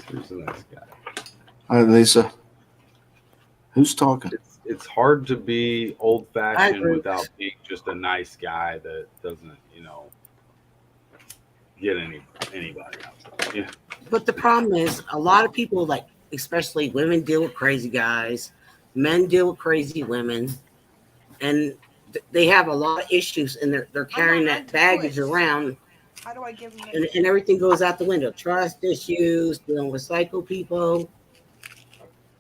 here's a nice guy. Hi, Lisa. Who's talking? It's hard to be I old-fashioned agree. without being just a nice guy that doesn't, get anybody else. Yeah. But the problem is, a lot of people, like especially women, deal with crazy guys. Men deal with crazy women, and they have a lot of issues, and they're carrying that baggage around, How do I give them and everything goes out the window. Trust issues, dealing with psycho people,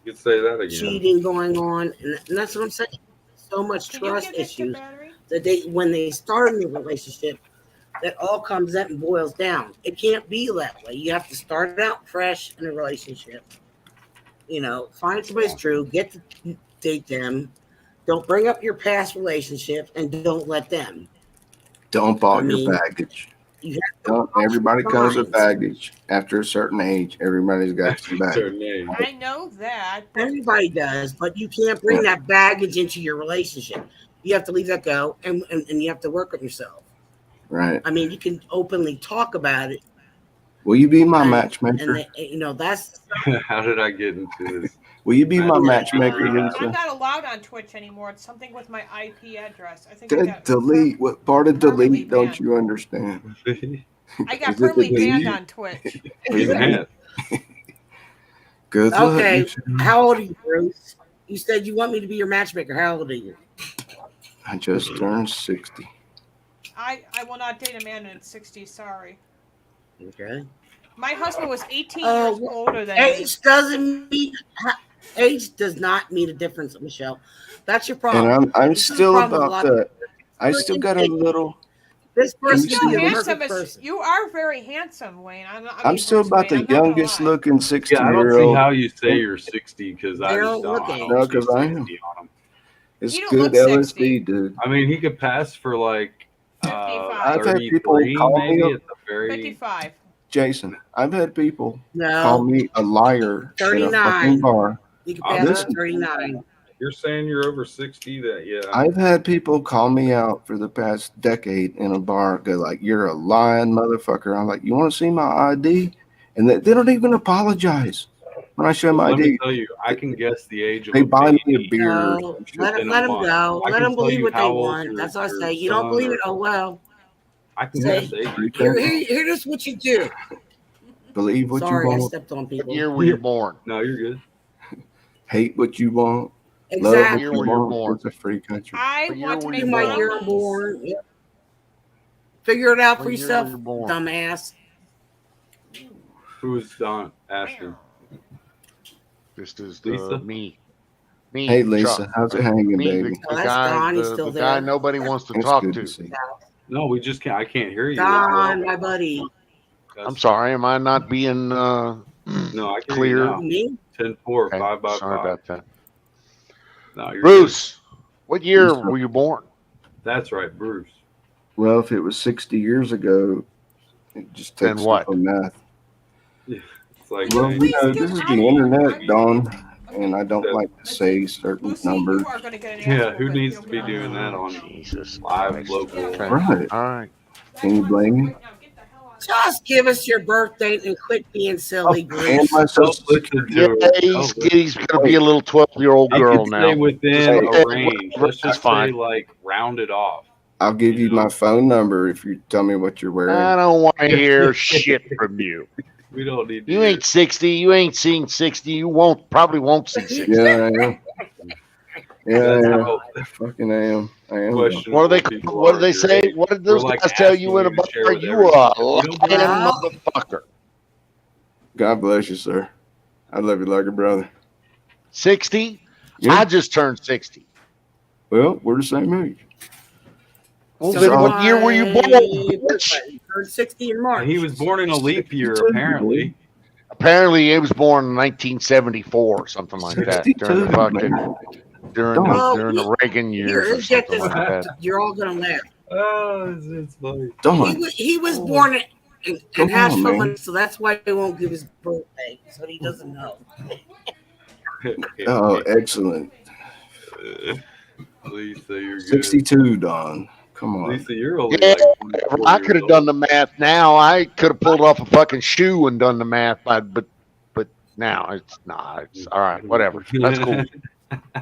You could say that again. cheating going on, and that's what I'm saying. So much Can you trust give this to issues battery? that when they start a new relationship, that all comes up and boils down. It can't be that way. You have to start out fresh in a relationship. You know, find somebody's true, get to date them. Don't bring up your past relationships and don't let them. Dump I all your mean, baggage. you have to watch Everybody your comes with signs. baggage. After a certain age, everybody's got some baggage. Certain age. I know that, but Everybody does, but you can't bring that baggage into your relationship. You have to leave that go, and you have to work on yourself. Right. I mean, you can openly talk about it, Will you be my and matchmaker? That's How did I get into this? Will you be my matchmaker, I'm Lisa? not allowed on Twitch anymore. It's something with my IP address. I think I got Delete. What part of permanently delete don't banned. you understand? I got Is it the permanently banned delete? on Twitch. Man, Good luck. okay. Michelle. How old are you, Bruce? You said you want me to be your matchmaker. How old are you? I just turned 60. I will not date a man in his 60s. Sorry. Okay. My husband was 18 years older than me. Age does not mean a difference, Michelle. That's your And problem. I'm This is the still problem with a about lot of that. I still got a little. This You're person still could be a handsome. perfect person. You are very handsome, Wayne. I'm still Bruce about Wayne. the I'm not gonna youngest lie. looking 60 yeah, I don't year see old. how you say you're 60 because I just Don't look don't. I age. don't No, see because I 60 am. on him. It's You don't good look LSD, 60. dude. I mean, he could pass for like 55. I've had people 33, call me maybe at the very. 55. Jason. I've had people No. call me a liar in a 39. fucking bar. You can I'm pass Listen. at 39. You're saying you're over 60? That yeah. I've had people call me out for the past decade in a bar. Go like, "You're a lying motherfucker." I'm like, "You want to see my ID?" And they don't even apologize when I show Well, my let me ID. tell you, I can guess the age of They a buy me a baby beer. or No, some shit. let in a them month. go. I Let can them tell believe you what they how old want. your That's what I say. You son don't believe or it? Oh well. I can Say guess age. here's what you do. Believe what Sorry, you I want. stepped on What people. year were you born? No, you're good. Hate what you want. Love what Exactly. Year you were you want. born? It's a free country. I What year want to were make you My born? year families. born. Yep. Figure it out for What year were yourself, you born? dumbass. Who's Don Ashton? This is Lisa? me. Hey, Me, Lisa, Chuck. how's it hanging, Me, baby? Oh, that's Don. He's still the guy there. nobody wants to It's talk good to to. see. No, we just can't. I can't hear you. Don, my buddy. I'm sorry. Am I not being No, I can hear you clear? now. Me? 10-4, Okay, 5 by sorry 5. about that. No, you're Bruce, what year Yes, sir. were you born? good. That's right, Bruce. Well, if it was 60 years ago, it just Then takes what? some math. Yeah, it's like Well, saying, you know, this is the internet, Don, and I don't Said- like to say certain Lucy, numbers. you are going to get an yeah, ass who whooping. needs You to don't be get doing that on Jesus live Christ. local? Okay. Right. All right. Can you blame me? Just give us your birth date and quit being silly, And Bruce. my social Don't listen security. to Yeah, her. he's Don't listen to going to be a little 12-year-old You girl can now. stay within Hey, a range. whatever, Let's that's just say, fine. like, round it off. I'll give you know? my phone number if you tell me what you're I wearing. don't want to hear shit from you. We don't need to You hear ain't 60. You ain't seeing 60. You probably won't see 60. Yeah, I am. Yeah, That's I am. how I fucking am. I am. questionable What do people they are your say? age. What did We're those like guys tell you asking in a you to share bar? with You are everybody. a We don't give a lying Well, motherfucker. God bless you, sir. I love you like a brother. 60? Yeah. I just turned 60. Well, we're the same age. Well, so then did what year were you born, my bitch? boyfriend. He turned 60 in March. And he was born in a leap year, 62, apparently. dude. Apparently, it was born in 1974 or something like that. During the 62, fucking man. during the Don't. during the Reagan Here, years or let's get something this. like that. You're all gonna laugh. Oh, it's funny. Don't. He was born in Come on, Asheville, man. so that's why they won't give his birthday, so he doesn't know. Oh, excellent. Lisa, you're good. 62, Don. Come on. Lisa, you're only Yeah, like whatever. 24 I years could have old. done the math now. I could have pulled off a fucking shoe and done the math, but now it's all right. Whatever. That's cool.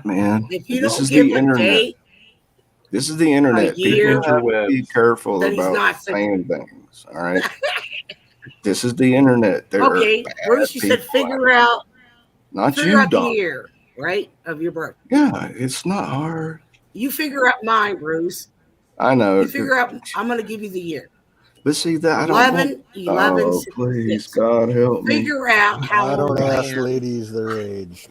Man, If you this don't is give the a internet. date, This is the internet. year, People have to be careful then he's about not 60. saying things. All right. This is the internet. There Okay, are bad Bruce, you said people figure out Not figure you, out the Don. year, right, of your birth. Yeah, it's not hard. You figure out mine, Bruce. I know. You figure out. I'm gonna give you the year. But see that I don't want. 11, Oh, please, God help me. Figure out how I old don't I ask am. ladies their age.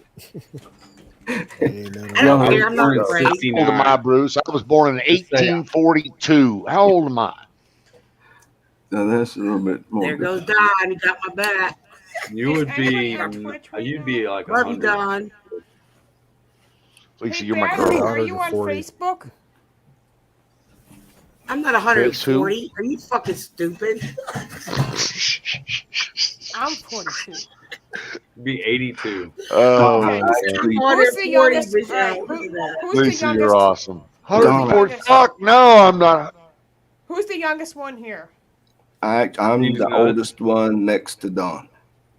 Amen. I don't care. I'm not born in afraid. How old am I, Bruce? I was born in 1842. How old am I? No, that's a little bit more. There goes Don. You got my back. You would be, Anybody you'd be like Love you, 100. Don. Lisa, Hey, you're my Barry, girl. are you on 140. Facebook? I'm not 140. Are you fucking stupid? I'm 42. Be 82. Oh, Okay. Actually, Who's the youngest? Bitch, All right, look at that. who's the Lisa, you're youngest? awesome. Don, 140. Fuck no, I'm not. Who's the youngest one here? I'm He's the not. oldest one next to Don.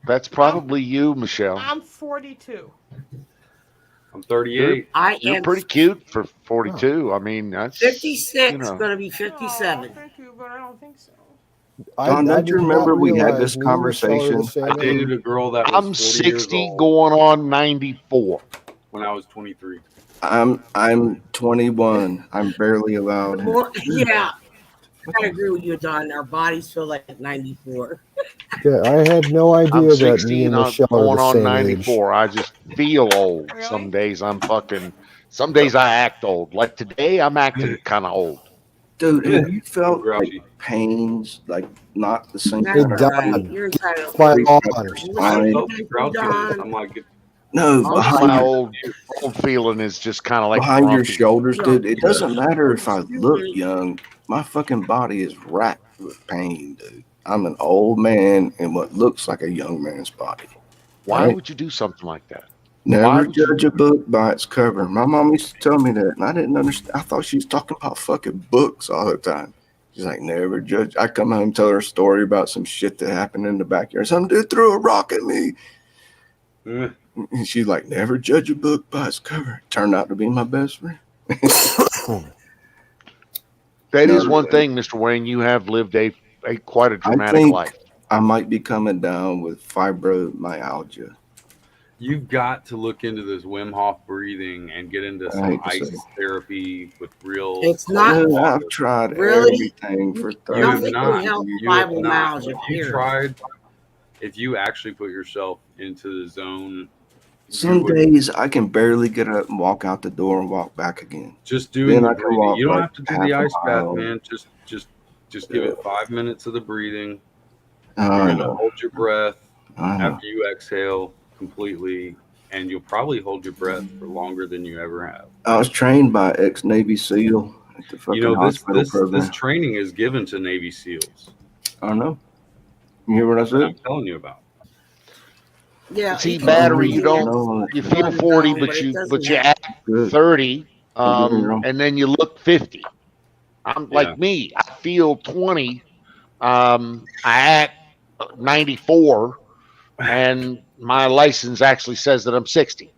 That's probably you, Michelle. I'm 42. I'm 38. I You're am pretty cute for 42. I mean, that's 56. You know. Gonna be Oh, 57. thank you, but I don't think so. Don, don't did you not remember we had realize this me and Michelle are the conversation? same I dated age. a girl that was I'm 40 years 60 old going on 94. when I was 23. I'm 21. I'm barely allowed. Yeah, I agree with you, Don. Our bodies feel like 94. Yeah, I had no I'm idea that 60 me and and I'm Michelle are going the on same 94. I just feel old. Really? Some days some days I act old. Like today, I'm acting kind of old. Dude, have you felt like Grouchy. pains, like not the same That's Hey, kind Don, of pain? You're entitled. my creep lawn. up your I spine? felt grouchy. Don. I'm like, No, Most of behind my your, old feeling is just kind of like behind your grumpy. shoulders, No. dude. It doesn't matter if I look young. My fucking body is racked with pain, dude. I'm an old man in what looks like a young man's body. Why Right? would you do something like that? Never would you- judge a book by its cover. My mom used to tell me that, and I didn't understand. I thought she was talking about fucking books all the time. She's like, never judge. I come home and tell her a story about some shit that happened in the backyard. Some dude threw a rock at me. eh. And she's like, never judge a book by its cover. Turned out to be my best friend. That No, is one thing, Mr. Wayne. You have lived a quite a I dramatic think life. I might be coming down with fibromyalgia. You've got to look into this Wim Hof breathing and get into I some hate to ice say. therapy with real. It's cold not Dude, water. I've tried Really? everything for You have 30 not. help You have not. fibromyalgia, If you period. tried, if you actually put yourself into the zone Some would days I can barely get up and walk out the door and walk back again. just doing Then the I can breathing. walk You don't like have to do the half a ice bath, mile. man. Just give Yeah. it 5 minutes of the breathing. You're I gonna know. hold your breath I know. after you exhale completely, and you'll probably hold your breath for longer than you ever have. I was trained by ex-Navy SEAL at the You fucking know, this hospital this this program. training is given to Navy SEAls I know. You hear what I that said? I'm telling you about. Yeah, you See, can do battery, No, you anything don't. else no, You it's feel not 40, but it doesn't but you have. act good. 30, Don't get me wrong. and then you look 50. I'm Yeah. like me. I feel 20. I act 94, and my license actually says that I'm 60.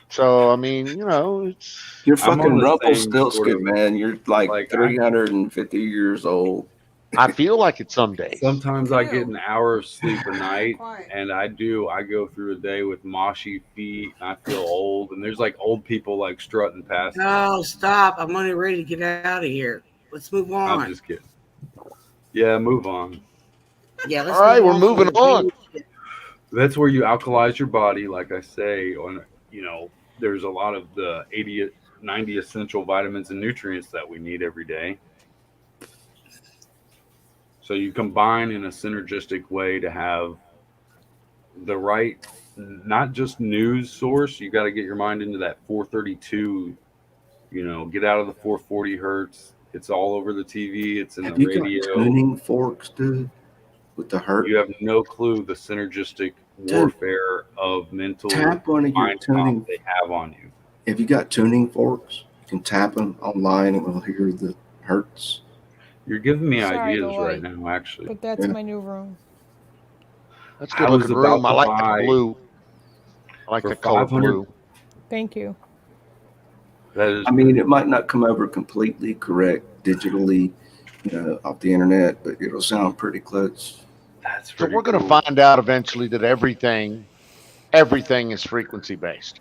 So I mean, it's You're I'm on fucking the same sort Rumpelstiltskin, of man. You're like like 350 years old. I feel like it some days. sometimes I get Ew. an hour of sleep a night, Quiet. and I go through a day with moshy feet, and I feel old. And there's like old people like strutting past me. No, stop. I'm only ready to get out of here. Let's move I'm on. just kidding. Yeah, move on. Yeah, All let's right, move we're on from moving the on. baby shit. That's where you alkalize your body, like I say. There's a lot of the 80, 90 essential vitamins and nutrients that we need every day. So you combine in a synergistic way to have the right, not just news source. You got to get your mind into that 432. Get out of the 440 hertz. It's all over the TV. It's in the Have you got radio. tuning forks, dude, with the hurt? You have no clue the synergistic Dude, warfare of mental tap one of your mind comp tuning. they have on you. If you got tuning forks, you can tap them online and we'll hear the hertz. You're giving me Sorry, the ideas right light. now, actually. But that's Yeah. my new room. That's a I good was looking room. about I to like that buy blue. I like for the color 500. blue. Thank you. That is I mean, pretty it might not come over completely correct digitally, off the internet, but it'll sound pretty close. That's So pretty we're going to cool. find out eventually that everything is frequency based.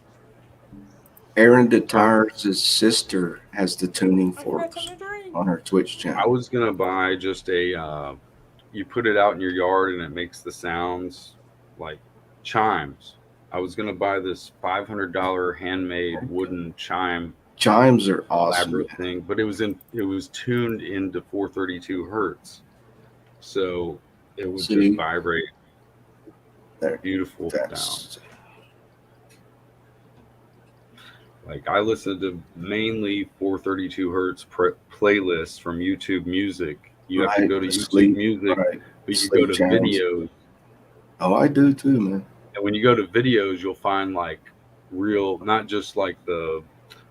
Aaron DeTires' sister has the tuning I forgot forks something to drink. on her Twitch I channel. was gonna buy just a. You put it out in your yard and it makes the sounds like chimes. I was gonna buy this $500 handmade wooden chime Chimes are awesome. elaborate thing, but it was tuned into 432 hertz, so it would just See, vibrate there, beautiful sound. that's Like I listen to mainly 432 hertz playlists from YouTube Music. You have to right. go to The YouTube sleep, Music, right? but you go Sleep to channels. videos, Oh, I do too, man. and when you go to videos, you'll find like real, not just like the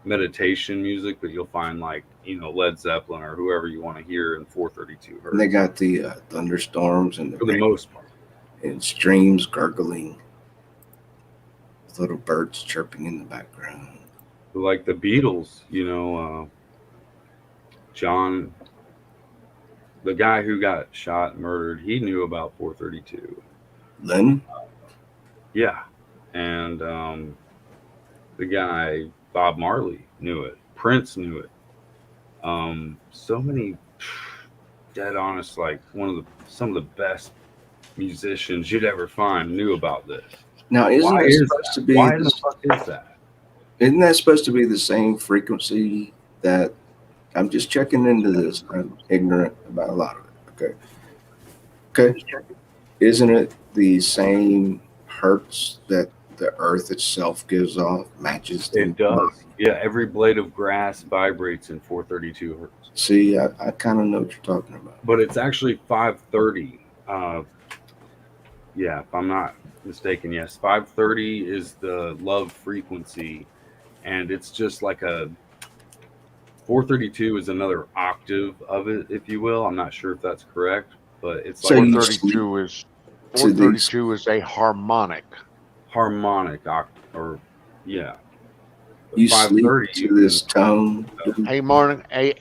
meditation music, but you'll find like Led Zeppelin or whoever you want to hear in 432 And they hertz got the thunderstorms and the for the rain most part. and streams gurgling, with little birds chirping in the background. Like the Beatles, John, the guy who got shot and murdered, he knew about 432. Lennon? Yeah, and the guy Bob Marley knew it. Prince knew it. So many dead honest, like some of the best musicians you'd ever find knew about this. Now, isn't Why that is supposed that? to be Why in the the fuck is that? Isn't that supposed to be the same frequency that I'm just checking into this? I'm ignorant about a lot of it. Okay. Okay. Isn't it the same hertz that the earth itself gives off, matches the It does. Yeah, every blade of grass vibrates in 432 hertz. See, I kind of know what you're talking about. But it's actually 530. Yeah, if I'm not mistaken, yes. 530 is the love frequency, and it's just like a 432 is another octave of it, if you will. I'm not sure if that's correct, but it's So like you a 432 is to these 432 is a harmonic. harmonic octave, or yeah. But you sleep 530 to you can. this tone.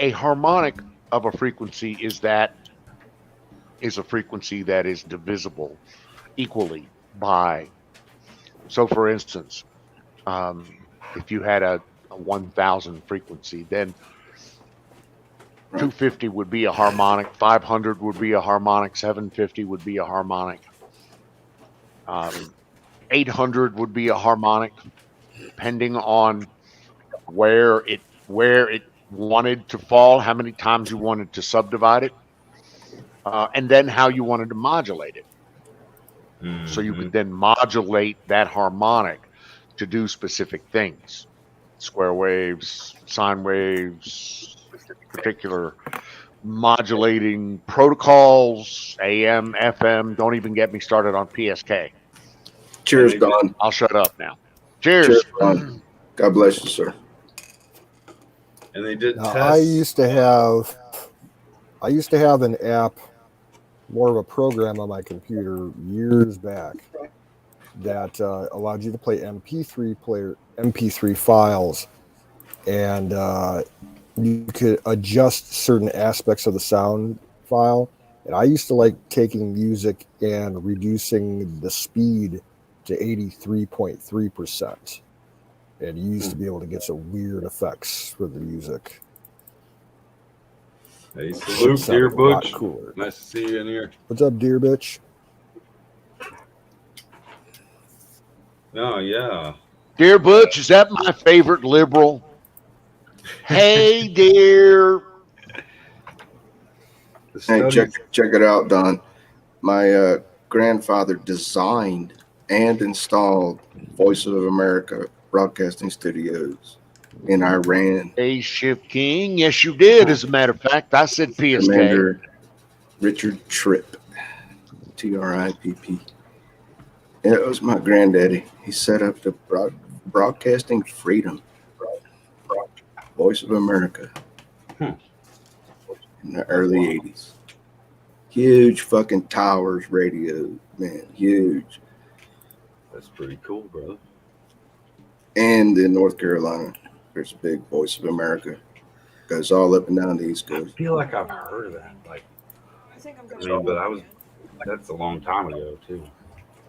A harmonic of a frequency is a frequency that is divisible equally by. So, for instance, if you had a 1,000 frequency, then 250 would be a harmonic, 500 would be a harmonic, 750 would be a harmonic. 800 would be a harmonic, depending on where it wanted to fall, how many times you wanted to subdivide it, and then how you wanted to modulate it. So you could then modulate that harmonic to do specific things: square waves, sine waves, particular modulating protocols, AM, FM. Don't even get me started on PSK. Cheers, Don. I'll shut up now. Cheers, Cheers. Don. God bless you, sir. And they did Now, tests. I used to have an app, more of a program on my computer years back that allowed you to play MP3 files, and you could adjust certain aspects of the sound file. And I used to like taking music and reducing the speed to 83.3%. And you used to be able to get some weird effects for the music. Hey, salute, Sounded dear a lot Butch. cooler. Nice to see you in here. What's up, dear bitch? Oh, yeah. Dear Butch, is that my favorite liberal? Hey, dear. Hey, check it out, Don. My grandfather designed and installed Voice of America broadcasting studios in Iran. Spaceship King. Yes, you did. As a matter of fact, I said PSK. Commander Richard Tripp, TRIPP. Yeah, it was my granddaddy. He set up the Broadcasting Freedom, Voice of America, in the early 80s. Huge fucking towers, radio, man, huge. That's pretty cool, brother. And in North Carolina, there's a big Voice of America. Goes all up and down the East I Coast. feel like I've heard of that. Like, I think I'm I gonna. mean, but that's a long time ago, too.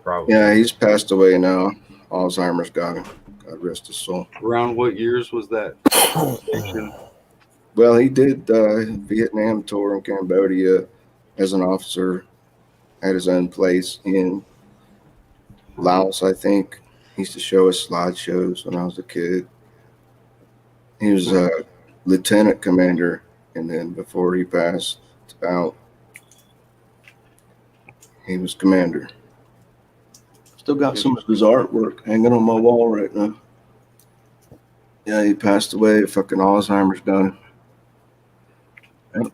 Probably. Yeah, he's passed away now. Alzheimer's got him. God rest his soul. Around what years was that station? Well, he did Vietnam tour in Cambodia as an officer. Had his own place in Laos, I think. He used to show us slideshows when I was a kid. He was a lieutenant commander, and then before he passed out, he was commander. Still got some of his artwork hanging on my wall right now. Yeah, he passed away. Fucking Alzheimer's got him.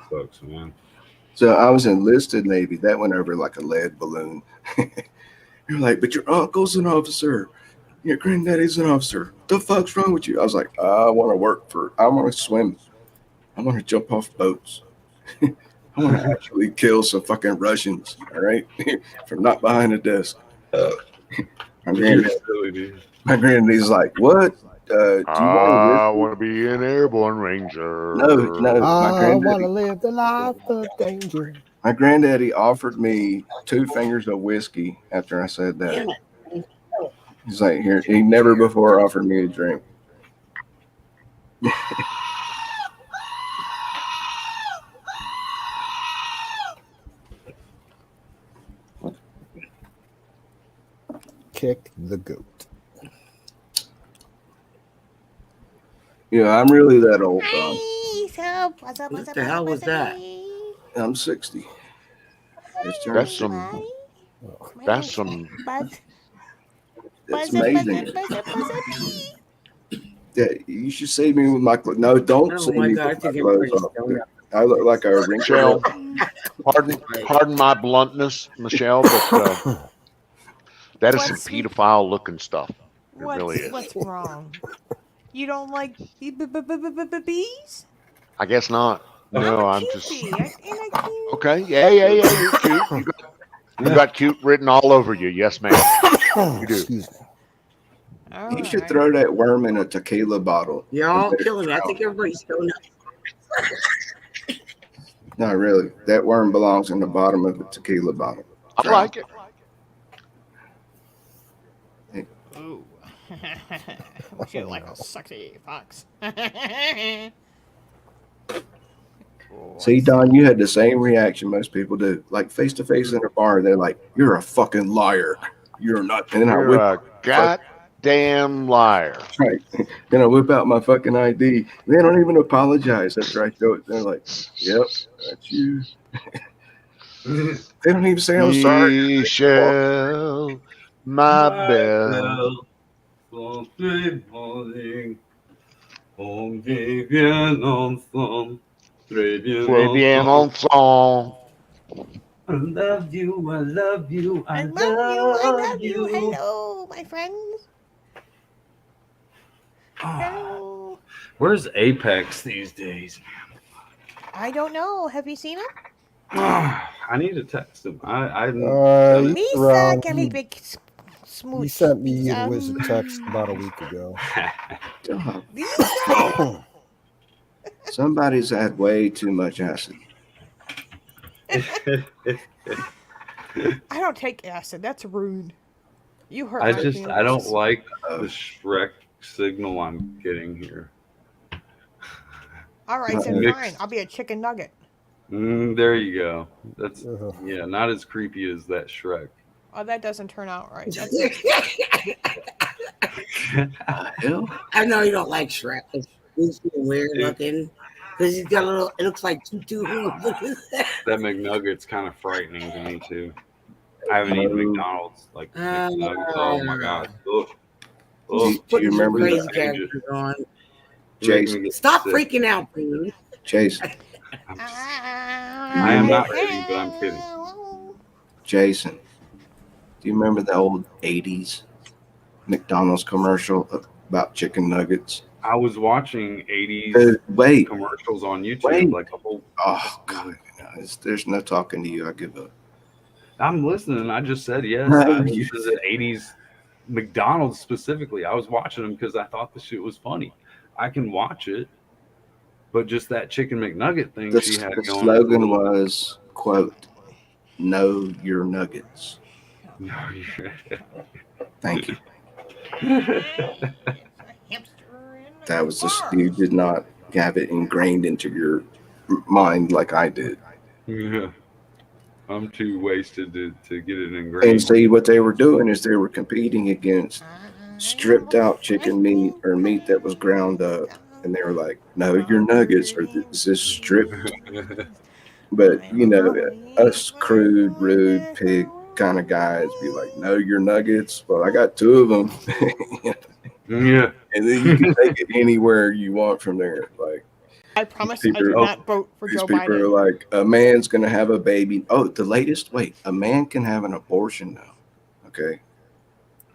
Sucks, man. So I was enlisted Navy. That went over like a lead balloon. You're like, but your uncle's an officer. Your granddaddy's an officer. The fuck's wrong with you? I was like, I want to swim. I want to jump off boats. I want to actually kill some fucking Russians, all right? From not behind a desk. My granddaddy's like, what? Do you I want to be an airborne ranger. No. I want to live the life of danger. My granddaddy offered me 2 fingers of whiskey after I said that. He's like, here. He never before offered me a drink. Kick the goat. Yeah, I'm really that old, Don. What's up? What the hell was that? I'm 60. That's some. That's amazing. Yeah, you should see me with my clothes. No, don't Oh see my me God, I with my think I'm clothes pretty off. stoned up. I look like a Michelle. wrinkle. Pardon my bluntness, Michelle, but that is some pedophile looking stuff. It really is. What's wrong? You don't like bees? I guess not. No, I'm just Cutie. okay. Yeah. You're cute. You got cute written all over you. Yes, ma'am. You do. Excuse me. You should throw that worm in a tequila bottle. You're all killing me. I think everybody's stoned up. No, really. That worm belongs in the bottom of a tequila bottle. I like it. Ooh. She like a sexy fox. See, Don, you had the same reaction most people do. Like face to face in a bar, they're like, "You're a fucking liar." You're not. And then I You're whip a goddamn liar. right. Then I whip out my fucking ID. They don't even apologize after I show it. They're like, "Yep, that's you." They don't even say I'm sorry. Michelle, my belle. Sunday morning, on bien ensemble, très bien Très bien ensemble. ensemble. I love you, I love you, I I love you. I love love you. you. Hello, my friends. Hello. Where's Apex these days? I don't know. Have you seen him? I need to text him. I've He's Lisa, around. give me big smooch. He sent me and Lisa. Wiz a text about a week ago. God, Lisa. somebody's had way too much acid. I don't take acid. That's rude. You hurt I my just I feelings. don't like the Shrek signal I'm getting here. All right, then fine. I'll be a chicken nugget. There you go. That's Ugh. yeah, not as creepy as that Shrek. Oh, that doesn't turn out right. That's Hell, I know you don't like Shrek. He's weird looking because he's got a little. It looks like tutu. That McNugget's kind of frightening to me too. I haven't eaten McDonald's like McNuggets. Oh my god. Ugh. Ugh. He's putting some remember crazy that? characters on. Jason, Stop freaking out, please. Jason, I am not ready, but I'm kidding. Jason. Do you remember the old '80s McDonald's commercial about chicken nuggets? I was watching 80s Wait, commercials on YouTube wait. like a whole. Oh God, there's no talking to you. I give up. I'm listening. I just said yes. No, I you- listened to 80s McDonald's specifically. I was watching them because I thought the shit was funny. I can watch it, but just that chicken McNugget thing The, she had the going. slogan was, quote, "Know your nuggets." Thank you. That was just, you did not have it ingrained into your mind like I did. Yeah. I'm too wasted to get it ingrained. And see, what they were doing is they were competing against stripped out chicken meat or meat that was ground up. And they were like, "No, your nuggets are this stripped." But, you know, us crude, rude, pig kind of guys be like, "No, your nuggets." Well, I got two of them. Yeah. And then you can take it anywhere you want from there. Like, I promise I did not vote for these Joe people Biden. are like, a man's going to have a baby. Oh, the latest? Wait, a man can have an abortion now. Okay.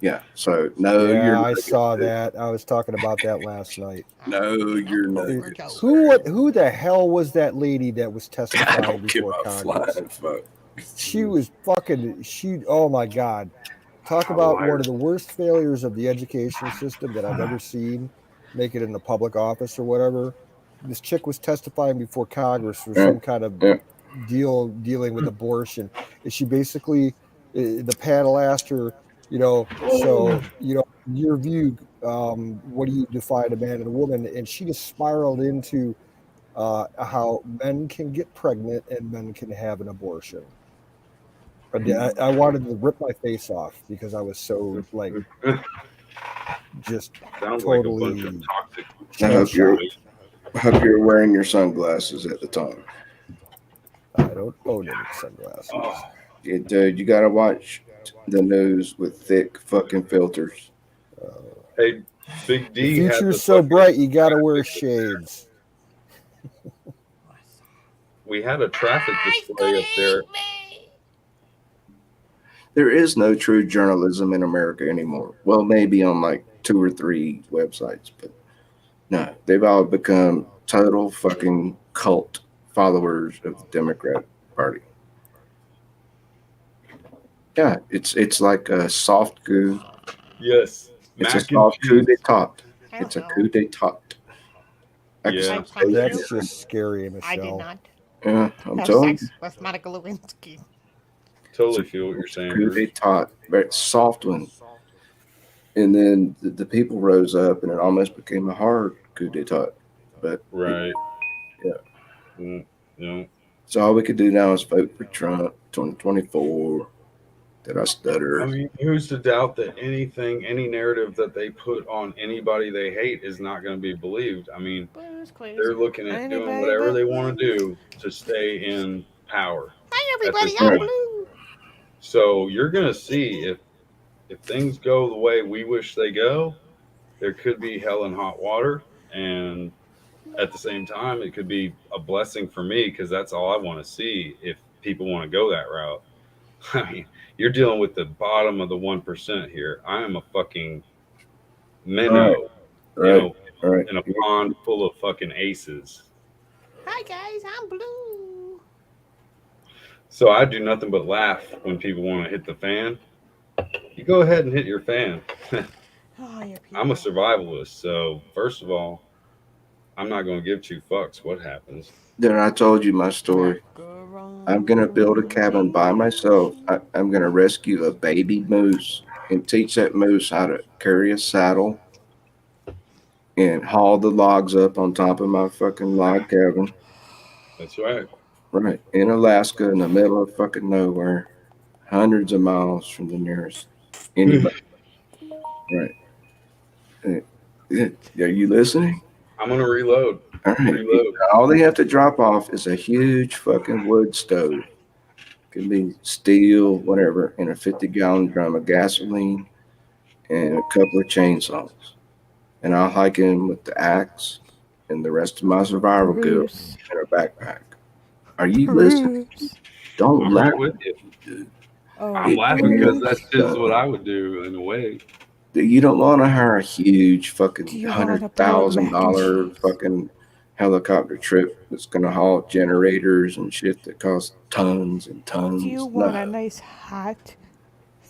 Yeah. So, no, Yeah, you're I saw that. I was talking about that last night. No, you're not. Who the hell was that lady that was I testifying don't give before a Congress? flying fuck. She was fucking. Oh my god! Talk about one of the worst failures of the education system that I've ever seen. Make it in the public office or whatever. This chick was testifying before Congress for some kind of dealing with abortion. And she basically, the panel asked her, so in your view, what do you define a man and a woman? And she just spiraled into how men can get pregnant and men can have an abortion. I wanted to rip my face off because I was so like just Sounds totally. like a bunch of toxic. I hope you're wearing your sunglasses at the time. I don't own any sunglasses. Yeah, dude, you gotta watch the news with thick fucking filters. Hey, Big D. The future's so bright, you gotta wear shades. We had a traffic display up there. There is no true journalism in America anymore. Well, maybe on like 2 or 3 websites, but no, they've all become total fucking cult followers of the Democrat Party. Yeah, it's like a soft coup. Yes. It's a soft coup d'etat. It's a coup d'etat. Yeah. That's just scary, Michelle. I did not Yeah, I'm have telling sex with Monica Lewinsky. Totally feel what you're saying. Coup d'etat, very soft one. And then the people rose up, and it almost became a hard coup d'etat. But right, yeah. Yeah. So all we could do now is vote for Trump 2024. Did I stutter? I mean, who's to doubt that any narrative that they put on anybody they hate is not going to be believed? I mean, Blues Clues. they're looking at doing Anybody whatever but they want to Blues. do to stay in power Hi, at everybody. this I'm Right. point. Blue. So you're going to see if things go the way we wish they go, there could be hell and hot water, and at the same time, it could be a blessing for me because that's all I want to see if people want to go that route. I mean, you're dealing with the bottom of the 1% here. I am a fucking Right. minnow, you Right. know, Right. in a pond full of fucking aces. Hi, guys. I'm Blue. So I do nothing but laugh when people want to hit the fan. You go ahead and hit your fan. Oh, you people. I'm a survivalist, so first of all, I'm not going to give two fucks what happens. Then I told you my story. I'm gonna build a cabin by myself. I'm gonna rescue a baby moose and teach that moose how to carry a saddle and haul the logs up on top of my fucking log cabin. That's right. Right. In Alaska, in the middle of fucking nowhere, hundreds of miles from the nearest anybody. Right. Are you listening? I'm going to reload. All right. Reload. All they have to drop off is a huge fucking wood stove. Can be steel, whatever, and a 50-gallon drum of gasoline and a couple of chainsaws. And I'll hike in with the axe and the rest of my survival gear Bruce. in a backpack. Are you listening? Bruce. Don't I'm laugh. right with you. Oh, I'm laughing Bruce. because that's just what I would do in a way. You don't want to hire a huge fucking Do you want to build mac and $100,000 cheese? fucking helicopter trip that's going to haul generators and shit that costs tons and tons. Do you want a No. nice hot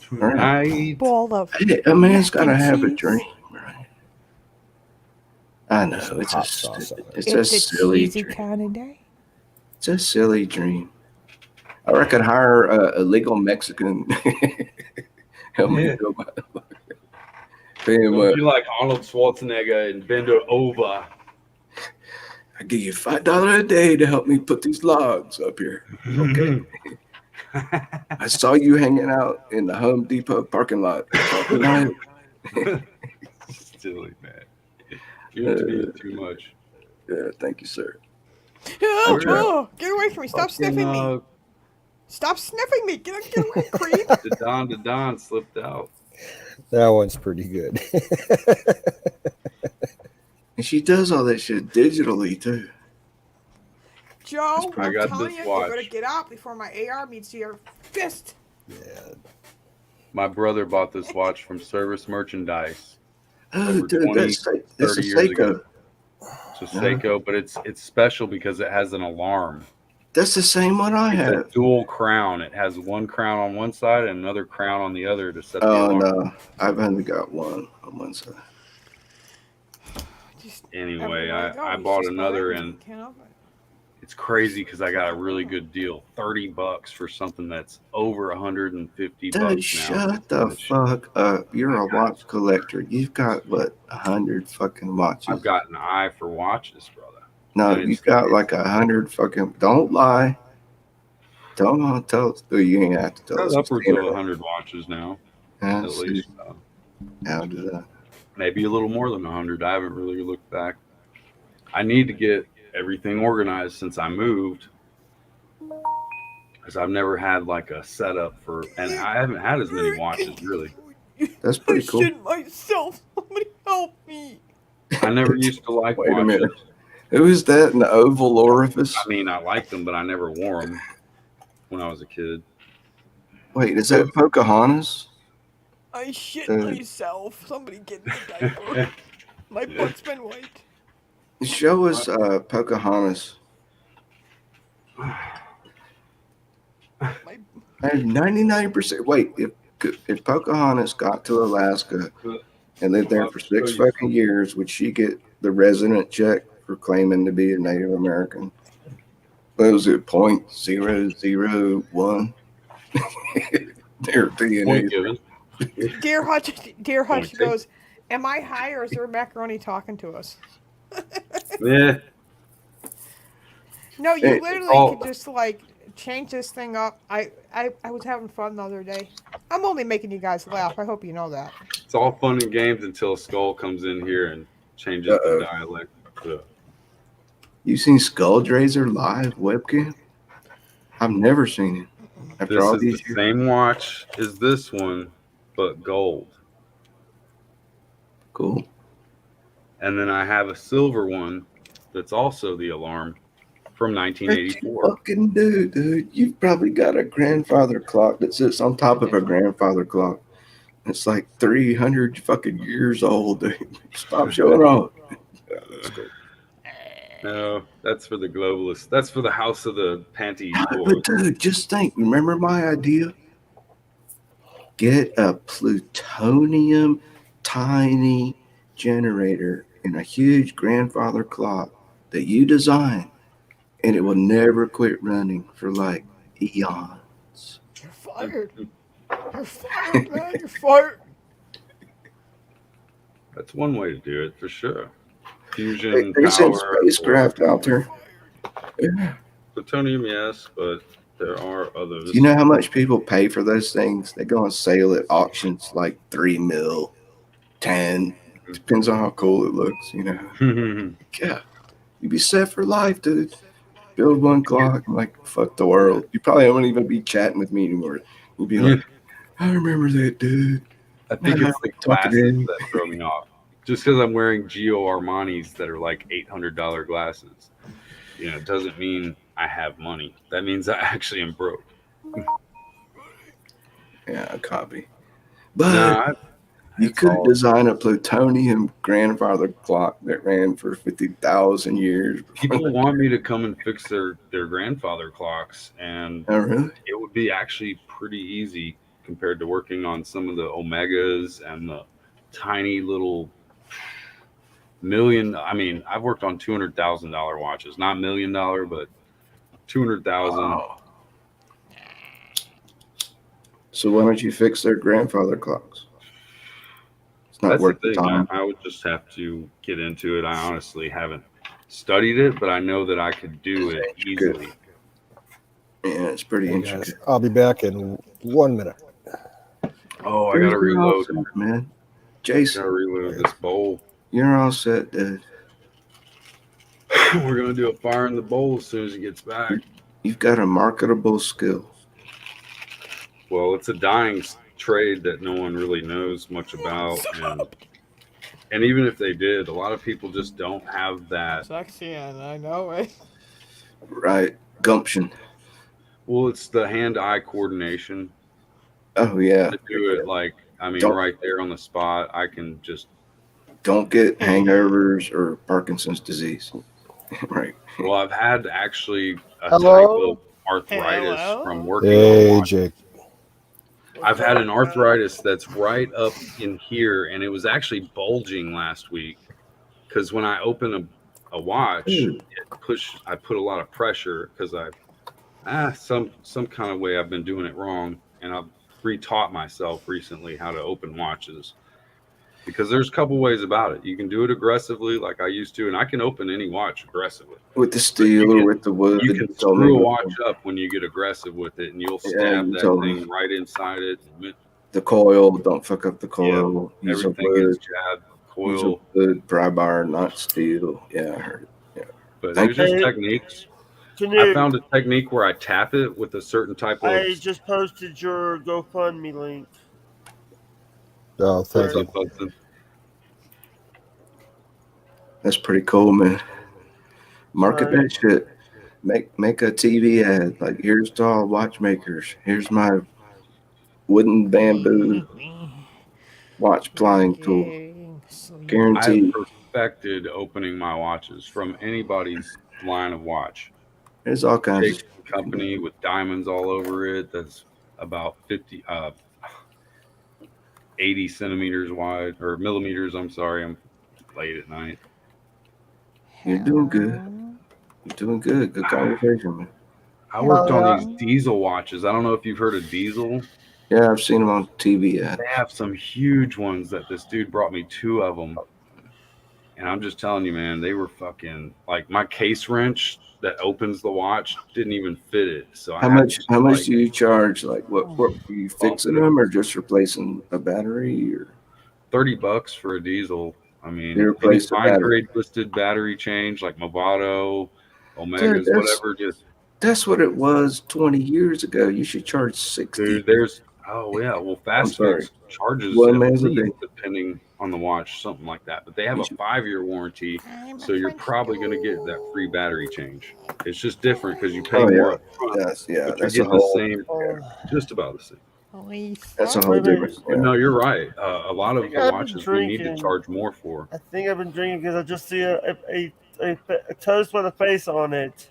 Tonight. ball of Hey, a man's mac got to and have a cheese? dream, right? I know Some it's hot sauce on it. it's a It's a silly cheesy dream. kind of day. It's a silly dream. I reckon hire a legal Mexican. Help me Yeah. build my. Pay him Don't be like Arnold Schwarzenegger and bend her over. I give you $5 a day to help me put these logs up here. Okay. I saw you hanging out in the Home Depot parking lot tonight. Silly man. You have to be too much. Yeah, thank you, sir. Oh, That's right. oh, get away from me. Stop sniffing me. Stop sniffing me. Get away, creep. The Don slipped out. That one's pretty good. And she does all that shit digitally too. Joe, I I'm got telling this you, watch. you better get out before my AR meets your fist. Yeah. My brother bought this watch from Service Merchandise Oh, over dude, 20, that's a 30 years ago. Seiko. It's a Seiko, but it's special because it has an alarm. That's the same one I It's a have. dual crown. It has one crown on one side and another crown on the other to set the Oh alarm. no, I've only got one on one side. Just Anyway, everywhere go, I he's bought just another, behind me. and Can't help it. it's crazy because I got a really good deal. $30 for something that's over $150 Dude, now. shut the fuck up. You're a watch collector. You've got what 100 fucking watches. I've got an eye for watches, brother. No, and you've got like 100 fucking. Don't lie. Don't tell. Oh, you ain't have to tell us. Upwards of 100 watches now, Yeah, at see, least. how did that? Maybe a little more than 100. I haven't really looked back. I need to get everything organized since I moved, because I've never had like a setup for, and I haven't had as many watches really. That's pretty cool. I shit myself. Somebody help me. I never used to like Wait a watches. minute. Who is that in the oval orifice? I mean, I liked them, but I never wore them when I was a kid. Wait, is that Pocahontas? I shit myself. Somebody get me a diaper. My butt's been wiped. Show us Pocahontas. My 99%. Wait, if Pocahontas got to Alaska and lived there for 6 fucking years, would she get the resident check for claiming to be a Native American? What was it, 0.001? Their DNA. Point given. Dear Hutch goes, am I high or is there macaroni talking to us? Yeah. No, you Hey, literally oh. could just like change this thing up. I was having fun the other day. I'm only making you guys laugh. I hope you know that. It's all fun and games until Skull comes in here and changes the Uh-oh. dialect. So, You seen Skulldrazer live webcam? I've never seen it. After this all is the these years. same watch as this one, but gold. Cool. And then I have a silver one that's also the alarm from What you 1984. fucking do, dude? You've probably got a grandfather clock that sits on top of a grandfather clock. It's like 300 fucking years old, dude. Stop showing off. Yeah, that's cool. No, that's for the globalists. That's for the house of the panty boys. But dude, just think. Remember my idea? Get a plutonium tiny generator in a huge grandfather clock that you design, and it will never quit running for like eons. You're fired. You're fired, man. You're fired. That's one way to do it for sure. They, Fusion they send power. spacecraft out there. Yeah. Plutonium, yes, but there are others. Do you know how much people pay for those things? They go on sale at auctions like 3 mil, 10. Depends on how cool it looks, you know. Yeah. You'd be set for life, dude. Build one clock, like, fuck the world. You probably won't even be chatting with me anymore. You'll be like, I remember that, dude. I think it's the Talking to glasses him. that throw me off. Just because I'm wearing Gio Armani's that are like $800 glasses, it doesn't mean I have money. That means I actually am broke. Yeah, a copy. But No, you could design a plutonium grandfather clock that ran for 50,000 years. people want me to come and fix their grandfather clocks, and Oh, really? it would be actually pretty easy compared to working on some of the Omegas and the tiny little million. I mean, I've worked on $200,000 watches, not $1 million, but 200,000. Oh. So why don't you fix their grandfather clocks? It's not That's worth the the thing. time. I would just have to get into it. I honestly haven't studied it, but I know that I could do it easily. Yeah, it's pretty Hey intricate. guys, I'll be back in 1 minute. Oh, I gotta You're all reload. set, man. Gotta Jason, reload this bowl. you're all set, dude. We're gonna do a fire in the bowl as soon as he gets back. You've got a marketable skill. Well, it's a dying trade that no one really knows much about, and even if they did, a lot of people just don't have that. Sexy, and I know it. Right. Gumption. Well, it's the hand-eye coordination Oh, yeah. to do it. Like, I mean, Don't- right there on the spot, I can just. Don't get hangovers or Parkinson's disease. Right. Well, I've had actually a Hello? type of arthritis Hello? from working Hey, on watches. Jake. I've had an arthritis that's right up in here, and it was actually bulging last week because when I open a watch, I put a lot of pressure because some kind of way I've been doing it wrong, and I've retaught myself recently how to open watches. Because there's a couple ways about it. You can do it aggressively like I used to, and I can open any watch aggressively. With the steel or with the wood. You can told me screw a before. watch up when you get aggressive with it, and you'll Yeah, stab you that told me. thing right inside it. The coil, don't fuck up the coil. Use a Everything wood. gets jabbed. Use a Coil. wood, pry bar, not steel. Yeah, I heard it. But Thank there's just you. techniques. Can I you? found a technique where I tap it with a certain type of. I just posted your GoFundMe link. Oh, thank What's you. up, Hudson? That's pretty cool, man. Market Right. that shit. Make a TV ad. Like, here's to all watchmakers. Here's my wooden bamboo watch plying tool. I've Guaranteed. perfected opening my watches from anybody's line of watch. There's all kinds of Jake company with diamonds all over it. That's about 80 centimeters wide or millimeters. I'm sorry, I'm late at night. You're doing good. You're doing good. Good conversation, man. I worked on these diesel watches. I don't know if you've heard of diesel. Yeah, I've seen them on TV. They have some huge ones that this dude brought me 2 of them. And I'm just telling you, man, they were fucking like my case wrench that opens the watch didn't even fit it. So I How had to much? just How much like, do you charge? Like, what are you well, fixing them, or just replacing a battery, or $30 for a diesel. I you mean, any replace the fine battery? grade listed battery change like Movado, Dude, Omegas, whatever, just that's what it was 20 years ago. You should charge 60. dude, there's oh yeah, well I'm Fast sorry, Fix charges one at measure least day. depending on the watch, something like that. But they have You a should, 5-year warranty, I'm a so you're French probably gonna get that free toast. battery change. It's just different because you pay oh more yeah, up front, yeah. but you're That's a getting the whole. same, Oh, just about the same. That's a Lisa. whole wait a minute. different. But Yeah. no, you're right. A I lot of think the I've been watches we need to drinking. charge more for. I think I've been drinking because I just see a toast with a face on it.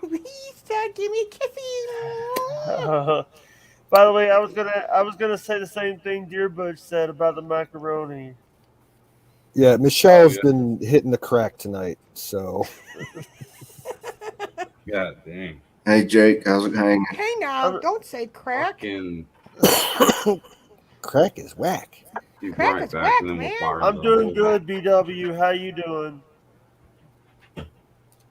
Lisa, give me kisses. By the way, I was gonna say the same thing Dear Butch said about the macaroni. Yeah, Oh Michelle's yeah, been hitting the crack tonight, so god dang, Hey Jake, how's it hanging? Hey now, I'm, don't say crack. fucking crack is whack. be Crack right is back, and whack, then we'll man. fire I'm the doing whole. good, BW. How you doing?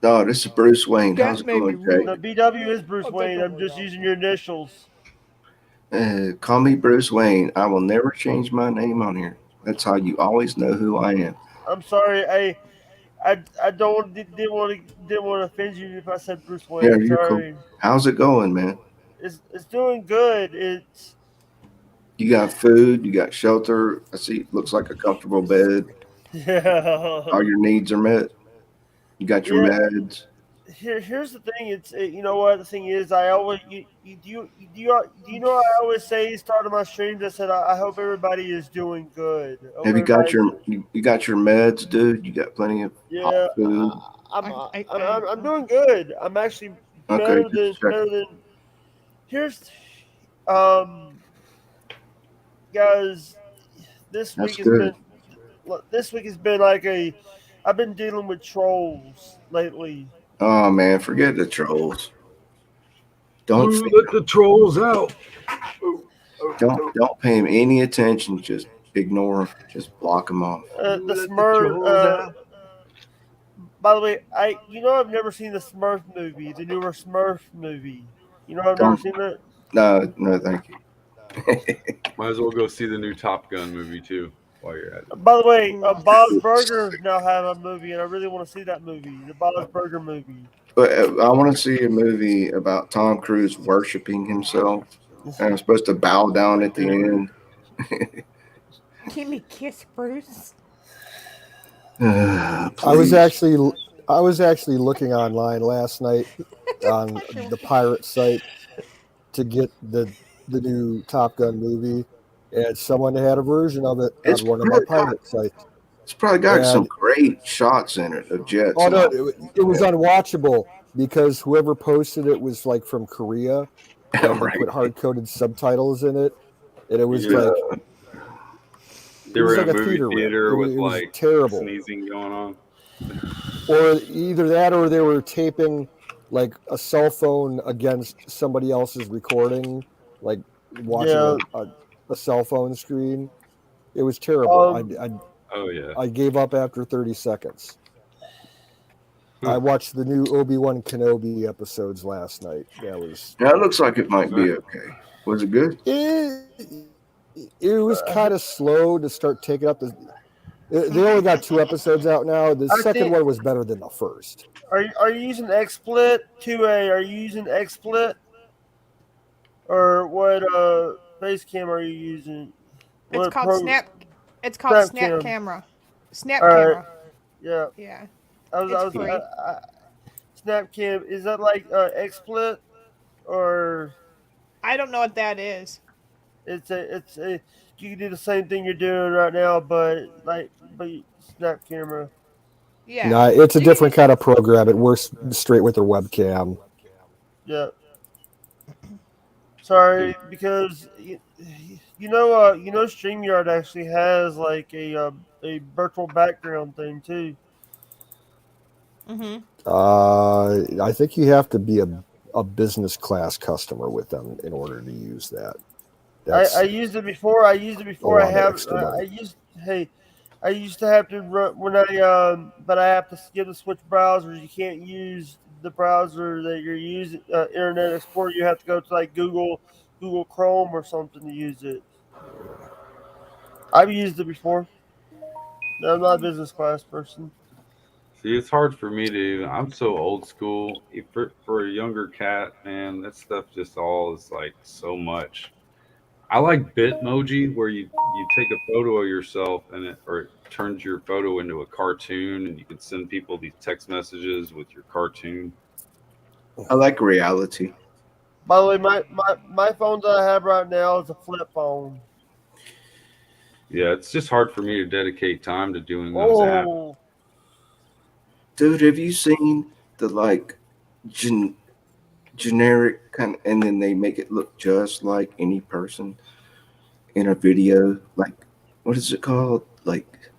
Oh, this is Bruce Wayne. How's That it made me going, Jake? No, rude. BW is Bruce I'll take Wayne. a I'm word just out. using your initials. Call me Bruce Wayne. I will never change my name on here. That's how you always know who I am. I'm sorry. I don't didn't want to offend you if I said Bruce Yeah, Wayne. you're cool. Sorry. How's it going, man? It's doing good. It's You got food, you got shelter. I see. Looks like a comfortable bed. yeah. All your needs are met. You got your Yeah. meds. Here's the thing. You know what the thing is. I always do you know what I always say starting my streams. I said I hope everybody is doing good. I hope Have you got everybody's your you got your meds, dude? You got plenty of hot yeah. food. I'm doing good. I'm actually Okay, better just than checking. here's um guys. This That's week has good. been this week has been like a I've been dealing with trolls lately. Oh man, forget the trolls. Don't Ooh, feed let them. the trolls out. Don't pay them any attention. Just ignore them. Just block them off. Ooh, The let the Smurf. trolls out. By the way, I've never seen the Smurf movie, the newer Smurf movie. I've never Don't. seen that. No, thank you. Might as well go see the new Top Gun movie too while you're at it. By the way, Ooh. Bob's Burgers now have a movie, and I really want to see that movie, the Bob's Burger movie. But I want to see a movie about Tom Cruise worshiping himself, and I'm supposed to bow down at the end. Give me a kiss, Bruce. I was Please. actually looking online last night on the pirate site to get the new Top Gun movie, and someone had a version of it It's on one of my probably got, pirate sites. it's probably got some And great shots in it of jets oh and no, all. it was unwatchable because whoever posted it was like from Korea, and they Right. put hard coded subtitles in it, and it was Yeah, like they it were was in like a a movie theater rip. theater with It was like terrible. sneezing going on. Or either that or they were taping like a cell phone against somebody else's recording, like watching Yeah. a cell phone screen. It was terrible. Um. Oh yeah. I gave up after 30 seconds. I watched the new Obi-Wan Kenobi episodes last night. That was Now it looks like it might be okay. Was it good? it was kind of slow to start taking up the. They only got 2 episodes out now. The I second think. one was better than the first. Are you using XSplit 2A? Are you using XSplit, or what? Face cam are you using? It's What called pro? Snap. It's called Snap Snapcam. Camera. Snap All right. Camera. Yeah. Yeah, I was. it's free. Snapcam. Is that like XSplit, or I don't know what that is. it's a you can do the same thing you're doing right now, but snap camera. Yeah, No, it's a you can different just. kind of program. It works straight with their webcam. Yeah. Sorry, because StreamYard actually has like a virtual background thing too. Mm-hmm. I think you have to be a business class customer with them in order to use that. I That's used it before. I a lot of extra I money. used hey, I used to have to run when but I have to get to switch browsers. You can't use the browser that you're using, Internet Explorer. You have to go to like Google Chrome or something to use it. I've used it before. No, I'm not a business class person. See, it's hard for me to. I'm so old school. For a younger cat, man, that stuff just all is like so much. I like Bitmoji, where you take a photo of yourself and it turns your photo into a cartoon, and you can send people these text messages with your cartoon. I like reality. By the way, my phone that I have right now is a flip phone. Yeah, it's just hard for me to dedicate time to doing those apps. Oh, Dude, have you seen the like gen- generic kind and then they make it look just like any person in a video? Like, what is it called? Like,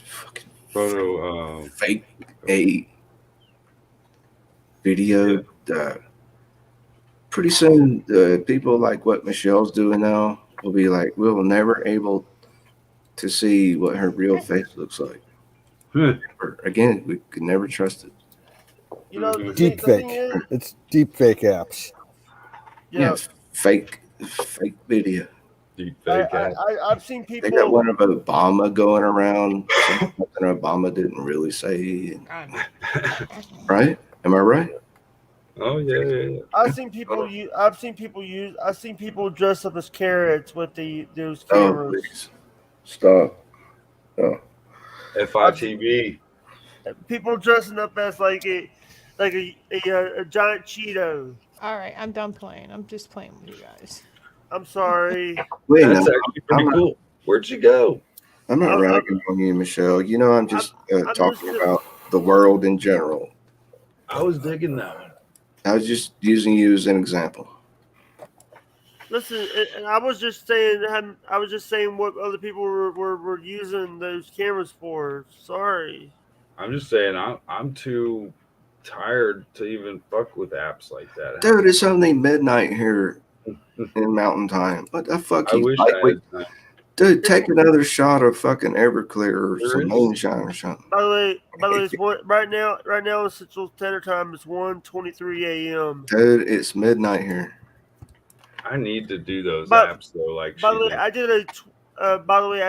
fucking Photo. fake a Yeah. video. Pretty soon, people like what Michelle's doing now will be like, we'll never able to see what her real face looks like. Or, again, we could never trust it. you know Deep the thing fake. is, It's deep fake apps. Yeah, yeah, fake video. Deep fake app. I've seen They got people. one of Obama going around saying something Obama didn't really say. God. Right? Am I right? Oh yeah, yeah, yeah. I've seen people dress up as carrots with those Oh, cameras. please stop. Oh, I've seen FITV. people dressing up as a giant Cheeto. All right, I'm done playing. I'm just playing with you guys. I'm sorry. wait, That's now actually I'm pretty not. cool. Where'd you go? I'm not I, I'm, ragging on you, Michelle. You know, I'm I'm, just I'm just talking about the world in general. I was digging that one. I was just using you as an example. listen. And I was just saying. I was just saying what other people were using those cameras for. Sorry. I'm just saying I'm too tired to even fuck with apps like that half Dude, the it's only midnight here time. in Mountain Time. What the fuck I you wish like? I had time. Dude, take another shot of fucking Everclear or There some is. moonshine or something. By the way, it's right now in Central Standard Time it's 1:23 a.m. Dude, it's midnight here. I need to do those But apps though, like by she the way, did. I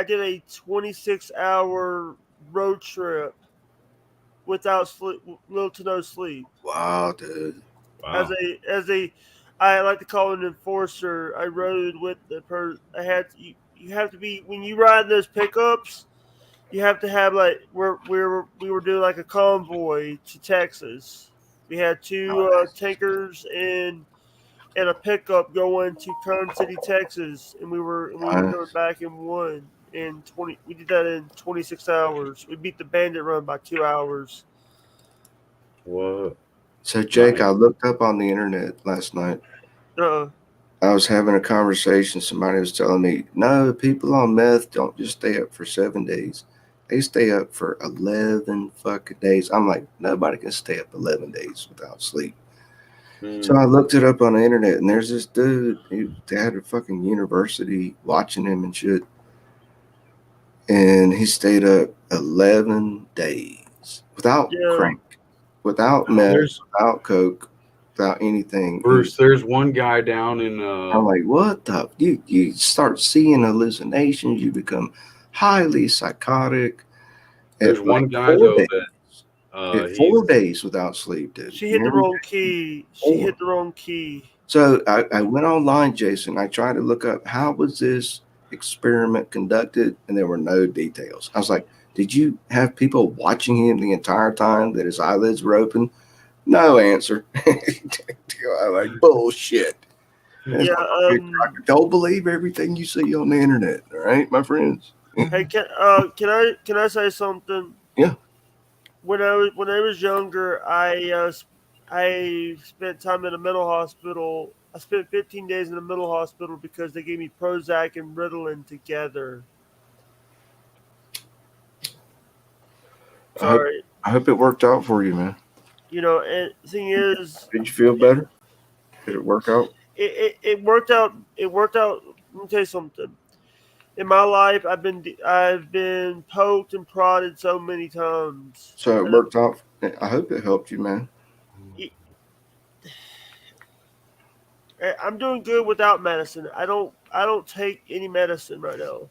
did a 26-hour road trip without sleep, little to no sleep. Wow, dude. As Wow. a I like to call it an enforcer. I rode with the I had you have to be when you ride those pickups. You have to have like we were doing like a convoy to Texas. We had two tankers and a pickup going to Kern City, Texas, and we were coming Nice. back in one in 20. We did that in 26 hours. We beat the Bandit Run by 2 hours. What? So, Jake, Nice. I looked up on the internet last night. Uh, I was having a conversation. Somebody was telling me, no, people on meth don't just stay up for 7 days. They stay up for 11 fucking days. I'm like, nobody can stay up 11 days without sleep. So I looked it up on the internet, and there's this dude. They had a fucking university watching him and shit. And he stayed up 11 days without yeah, crank, without Oh, meth, there's without coke, without anything. Bruce. There's one guy down in I'm like, what the? You start seeing hallucinations. You become highly psychotic there's at like one guy four though days. that At he's 4 days without sleep, dude. she You hit the hear me? wrong key. She Four. hit the wrong key. So I went online, Jason. I tried to look up how was this experiment conducted, and there were no details. I was like, did you have people watching him the entire time that his eyelids were open? No answer. I'm like, bullshit. Yeah. Don't believe everything you see on the internet. All right, my friends. Hey, can I say something? Yeah. When I was younger, I spent time in a mental hospital. I spent 15 days in a mental hospital because they gave me Prozac and Ritalin together. Sorry, I hope it worked out for you, man. you know. And the thing is, Did you feel better? Did it work out? it worked out. It worked out. Let me tell you something. in my life, I've been poked and prodded so many times. So it worked out. I hope it helped you, man. I'm doing good without medicine. I don't take any medicine right now.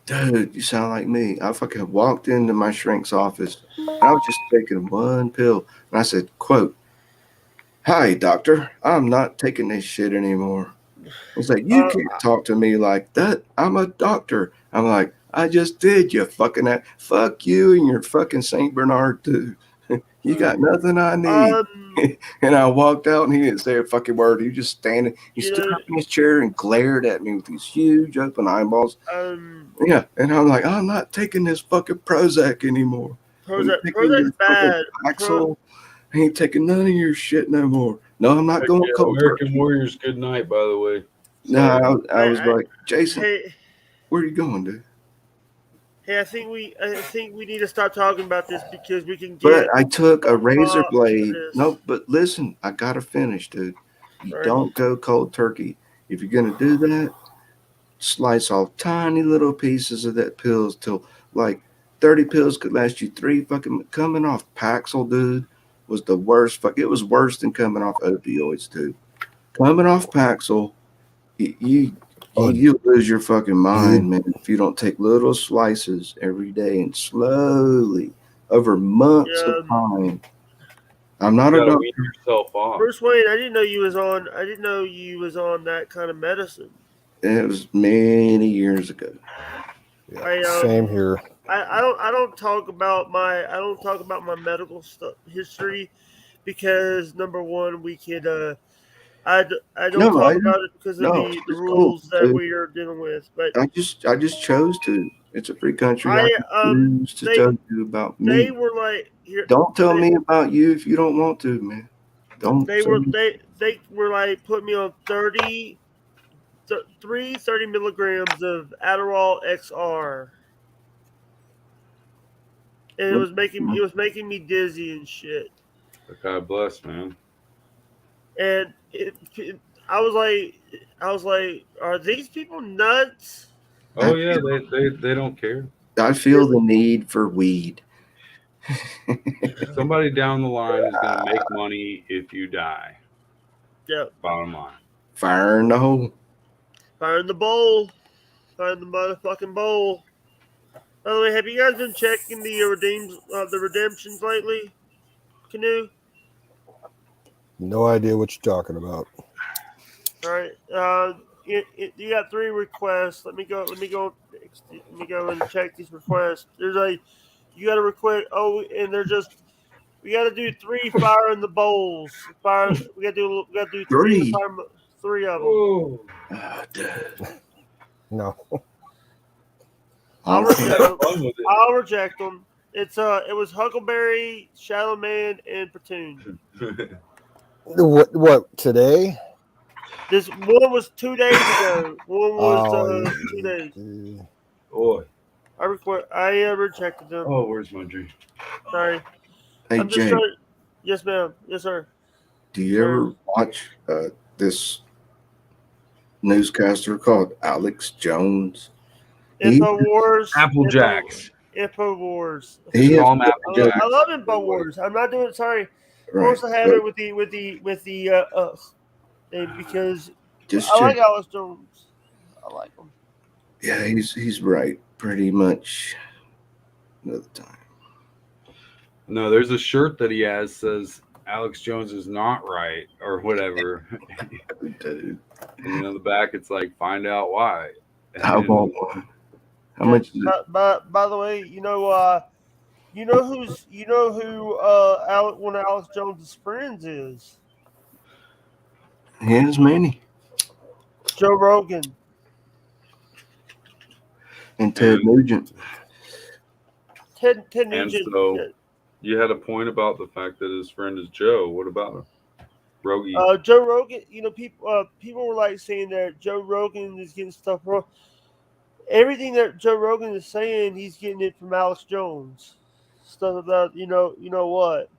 Dude, you sound like me. I fucking walked into my shrink's office and I was just taking one pill. And I said, quote, "Hi, doctor. I'm not taking this shit anymore." He's like, "You Uh, can't talk to me like that. I'm a doctor." I'm like, "I just did, you fucking ass. Fuck you and your fucking St. Bernard, too. You got nothing I need." um, And I walked out and he didn't say a fucking word. He was just standing. He you stood know, up in his chair and glared at me with these huge open eyeballs. um, Yeah. And I'm like, "I'm not taking this fucking Prozac anymore. I'm taking your Prozac's fucking bad. Paxil. I ain't taking none of your shit no more. No, I'm not Heck going yeah, cold American turkey." Warriors, good night, by the way. Sorry. No, I was I, like, "Jason, hey, where are you going, dude?" hey, I think we need to stop talking about this because we can But get I took a razor popped for blade. this. No, but listen, I gotta finish, dude. You Sorry. don't go cold turkey. If you're gonna do that, slice off tiny little pieces of that pills till like 30 pills could last you three fucking coming off Paxil, dude, was the worst fuck it was worse than coming off opioids, dude. Coming off Paxil, you lose your fucking mind, man, if you don't take little slices every day and slowly over months of Um, time. I'm You not a gotta wean doctor. yourself off. Bruce Wayne, I didn't know you was on. I didn't know you was on that kind of medicine. It was many years ago. Yeah, I same here. I don't talk about my medical stuff history because number one we could I don't No, talk I about it because of no, the it's cool. rules that Dude. we are dealing with. But I just chose to. It's a free country. I I can choose to they tell you about they me. were like here Don't tell they, me about you if you don't want to, man. Don't they say were they were like put me on 30 milligrams of Adderall XR, and it was making me dizzy and shit. God bless, man. And I was like, are these people nuts? I Oh yeah, feel they don't care. I feel the need for weed. Somebody down the line is gonna make money if you die. Yeah, Bottom line. Fire in the hole. fire in the bowl, fire in the motherfucking bowl. By the way, have you guys been checking the redemptions lately? Canoe. No idea what you're talking about. All right. You got 3 requests. Let me go. Let me go and check these requests. You got a request. Oh, and they're just. We got to do 3 fire in the bowls. Fire. We got to do three in the 3. fire. 3 of them. Whoa. Oh, dude. No. I'll Okay. reject them. Fun with I'll reject them. It was Huckleberry, Shadow Man, and Platoon. it. What today? This one was 2 days ago. One was Oh, 2 days. Boy. I rejected them. Oh, where's my drink? Sorry. Hey, I'm just Jay, trying. Yes, ma'am. Yes, sir. do you Sir. ever watch this newscaster called Alex Jones? He Info Wars. Apple Jacks. Info Wars. he Just has call them Apple put Jacks. I love Info Wars. I'm not doing. Sorry. Of right, course, I have but it with the because just I check. like Alex Jones. I like him. Yeah, he's right pretty much another time. No, there's a shirt that he has says Alex Jones is not right or whatever. Dude, And on the back it's like find out why. I And want one. How Yeah. much is it? By the way, you know who one of Alex Jones's friends is? He has many. Joe Rogan. And Ted Nugent. Ted and Nugent. so you had a point about the fact that his friend is Joe. What about him? Rogie. Joe Rogan. People were like saying that Joe Rogan is getting stuff wrong. Everything that Joe Rogan is saying, he's getting it from Alex Jones. Stuff about you know what.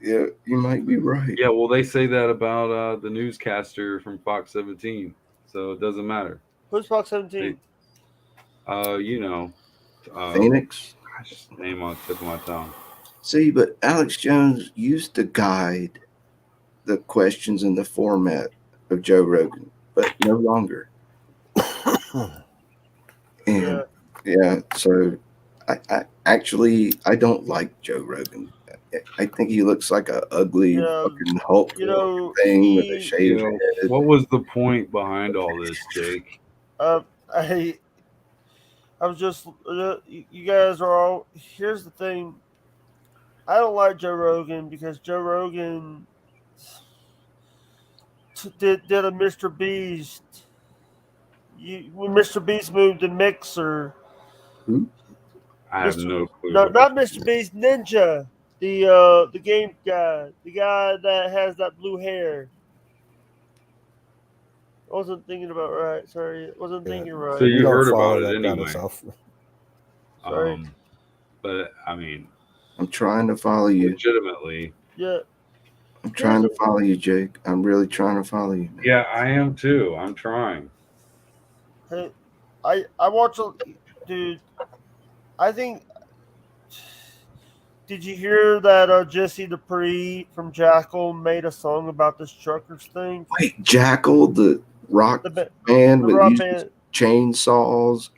Yeah, you might be right. Yeah, well they say that about the newscaster from Fox 17. So it doesn't matter. Who's Fox 17? You know, Phoenix. gosh, name on the tip of my tongue. See, but Alex Jones used to guide the questions and the format of Joe Rogan, but no longer. And so I actually I don't like Joe Rogan. I think he looks like a ugly fucking Hulk thing with a shaved head. What was the point behind all this, Jake? I was just you guys are all. Here's the thing. I don't like Joe Rogan because Joe Rogan did a Mr. Beast. When Mr. Beast moved to Mixer. I have no clue. No, not Mr. Beast. Ninja, the game guy, the guy that has that blue hair. I wasn't thinking about right. Sorry, wasn't thinking right. So you heard about it anyway. Sorry. But I mean, I'm trying to follow you. Legitimately. Yeah. I'm trying to follow you, Jake. I'm really trying to follow you, man. Yeah, I am too. I'm trying. Hey, I watch a dude. I think. Did you hear that Jesse Dupree from Jackal made a song about this truckers thing? Wait, Jackal, the rock band with using chainsaws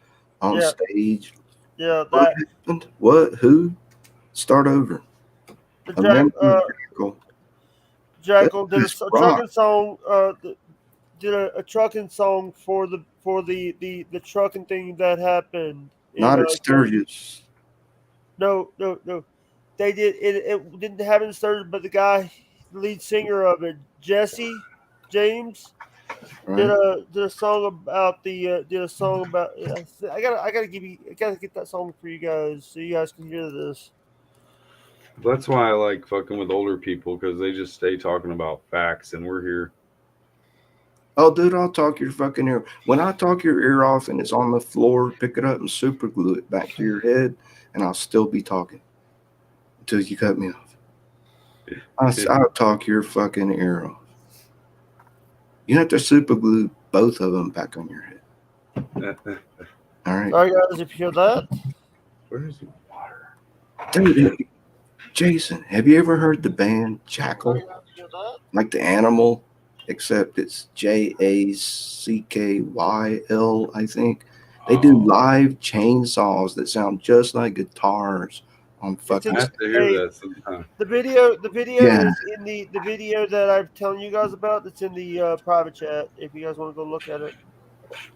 on stage. Yeah, what happened? What? Who? Start over. Jackal did a trucking song. Did a trucking song for the trucking thing that happened. Not at Sturgis. No. They did it didn't happen in Sturgis, but the guy, the lead singer of it, Jesse James, did a song about I gotta get that song for you guys so you guys can hear this. That's why I like fucking with older people because they just stay talking about facts, and we're here. Oh, dude, I'll talk your fucking ear. When I talk your ear off and it's on the floor, pick it up and super glue it back to your head, and I'll still be talking until you cut me off. I'll talk your fucking ear off. You have to super glue both of them back on your head. All right. Sorry, guys, if you hear that. Where's the water? Dude, Jason, have you ever heard the band Jackal? Like the animal, except it's JACKYL, I think. They do live chainsaws that sound just like guitars on fucking. I have to hear that sometime. The video is in the video that I'm telling you guys about. That's in the private chat. If you guys want to go look at it.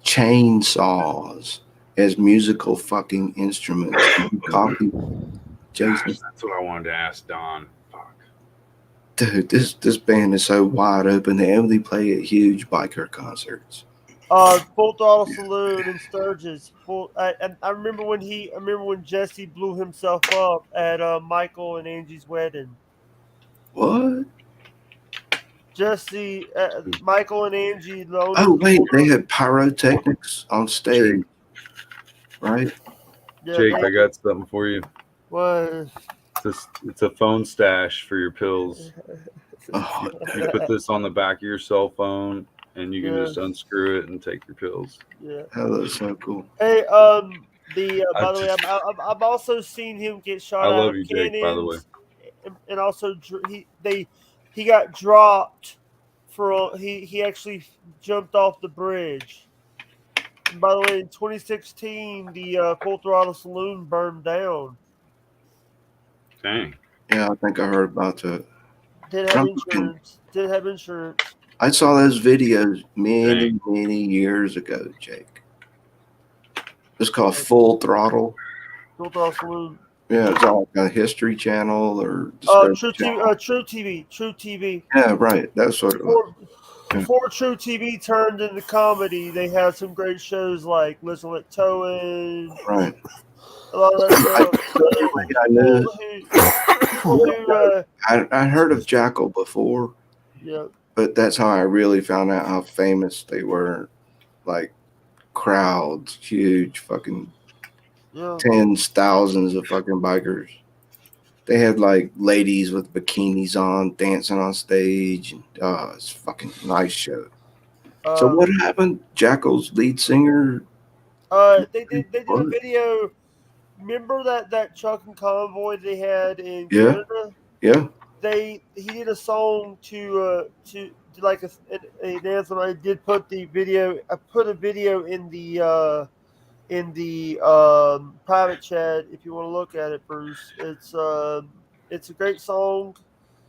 Chainsaws as musical fucking instruments. Copy, Jason. Gosh, that's what I wanted to ask Don. Fuck. Dude, this band is so wide open. They only play at huge biker concerts. Full Throttle Saloon in Sturgis. And I remember when Jesse blew himself up at Michael and Angie's wedding. What? Jesse, Michael and Angie. Oh wait, they had pyrotechnics on stage, right? Yeah, Jake, I got something for you. What? It's a phone stash for your pills. Oh, you put this on the back of your cell phone, and you can just unscrew it and take your pills. Yeah. Oh, that's so cool. Hey, by the way, I've also seen him get shot I out love of you, cannons, Jake, by the way. and also he got dropped for he actually jumped off the bridge. And by the way, in 2016, the Full Throttle Saloon burned down. Dang. Yeah, I think I heard about that. Did have insurance. I saw those videos many years ago, Jake. It's called Full Throttle. Full Throttle Saloon. Yeah, it's all like a History Channel or True TV. Yeah, right. That's what it was. Before True TV turned into comedy, they had some great shows like Listen Let Towing. Right. A lot of that stuff. I heard of Jackal before. Yeah. But that's how I really found out how famous they were. Like crowds, huge fucking tens, thousands of fucking bikers. They had like ladies with bikinis on dancing on stage. And, it's a fucking nice show. So what happened? Jackal's lead singer. They did a video. Remember that truck and convoy they had in Yeah. Canada? Yeah. He did a song to like an anthem. I did put the video. I put a video in the private chat if you want to look at it, Bruce. It's a great song.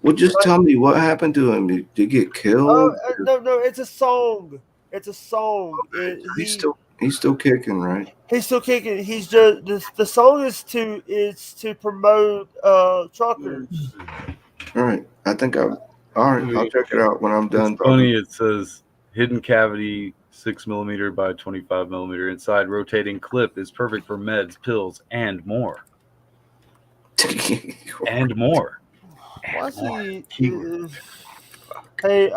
Well, just tell me what happened to him. Did he get killed? No, it's a song. It's a song. He's still kicking, right? He's still kicking. He's just the song is to promote truckers. All right. I think I'll check it out when I'm done. It's funny. It says hidden cavity 6mm by 25mm inside rotating clip is perfect for meds, pills, and more. And more. Why is he? Hey,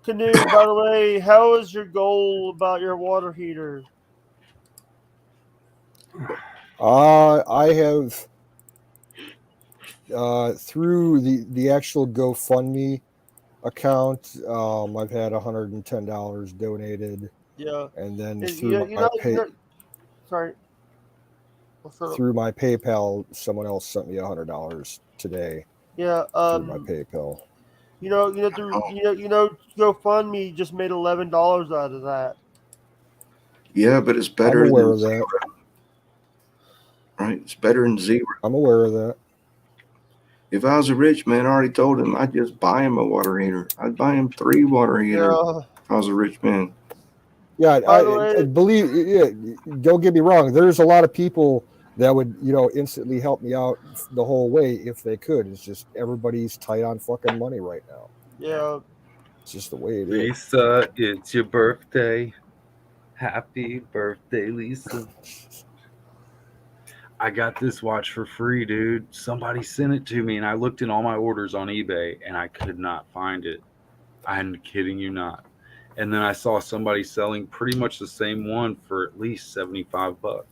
Canoe. By the way, how is your goal about your water heater? I have through the actual GoFundMe account, I've had $110 donated. Yeah, and then through through my PayPal, someone else sent me $100 today. Yeah, through my PayPal. GoFundMe just made $11 out of that. Yeah, but it's better I'm aware than of that. zero. Right? It's better than zero. I'm aware of that. If I was a rich man, I already told him I'd just buy him a water heater. I'd buy him 3 water heaters if I was a rich man. Yeah, I believe. Yeah, don't get me wrong. There's a lot of people that would, instantly help me out the whole way if they could. It's just everybody's tight on fucking money right now. Yeah, it's just the way it is. Lisa, it's your birthday. Happy birthday, Lisa. I got this watch for free, dude. Somebody sent it to me, and I looked in all my orders on eBay, and I could not find it. I'm kidding you not. And then I saw somebody selling pretty much the same one for at least $75.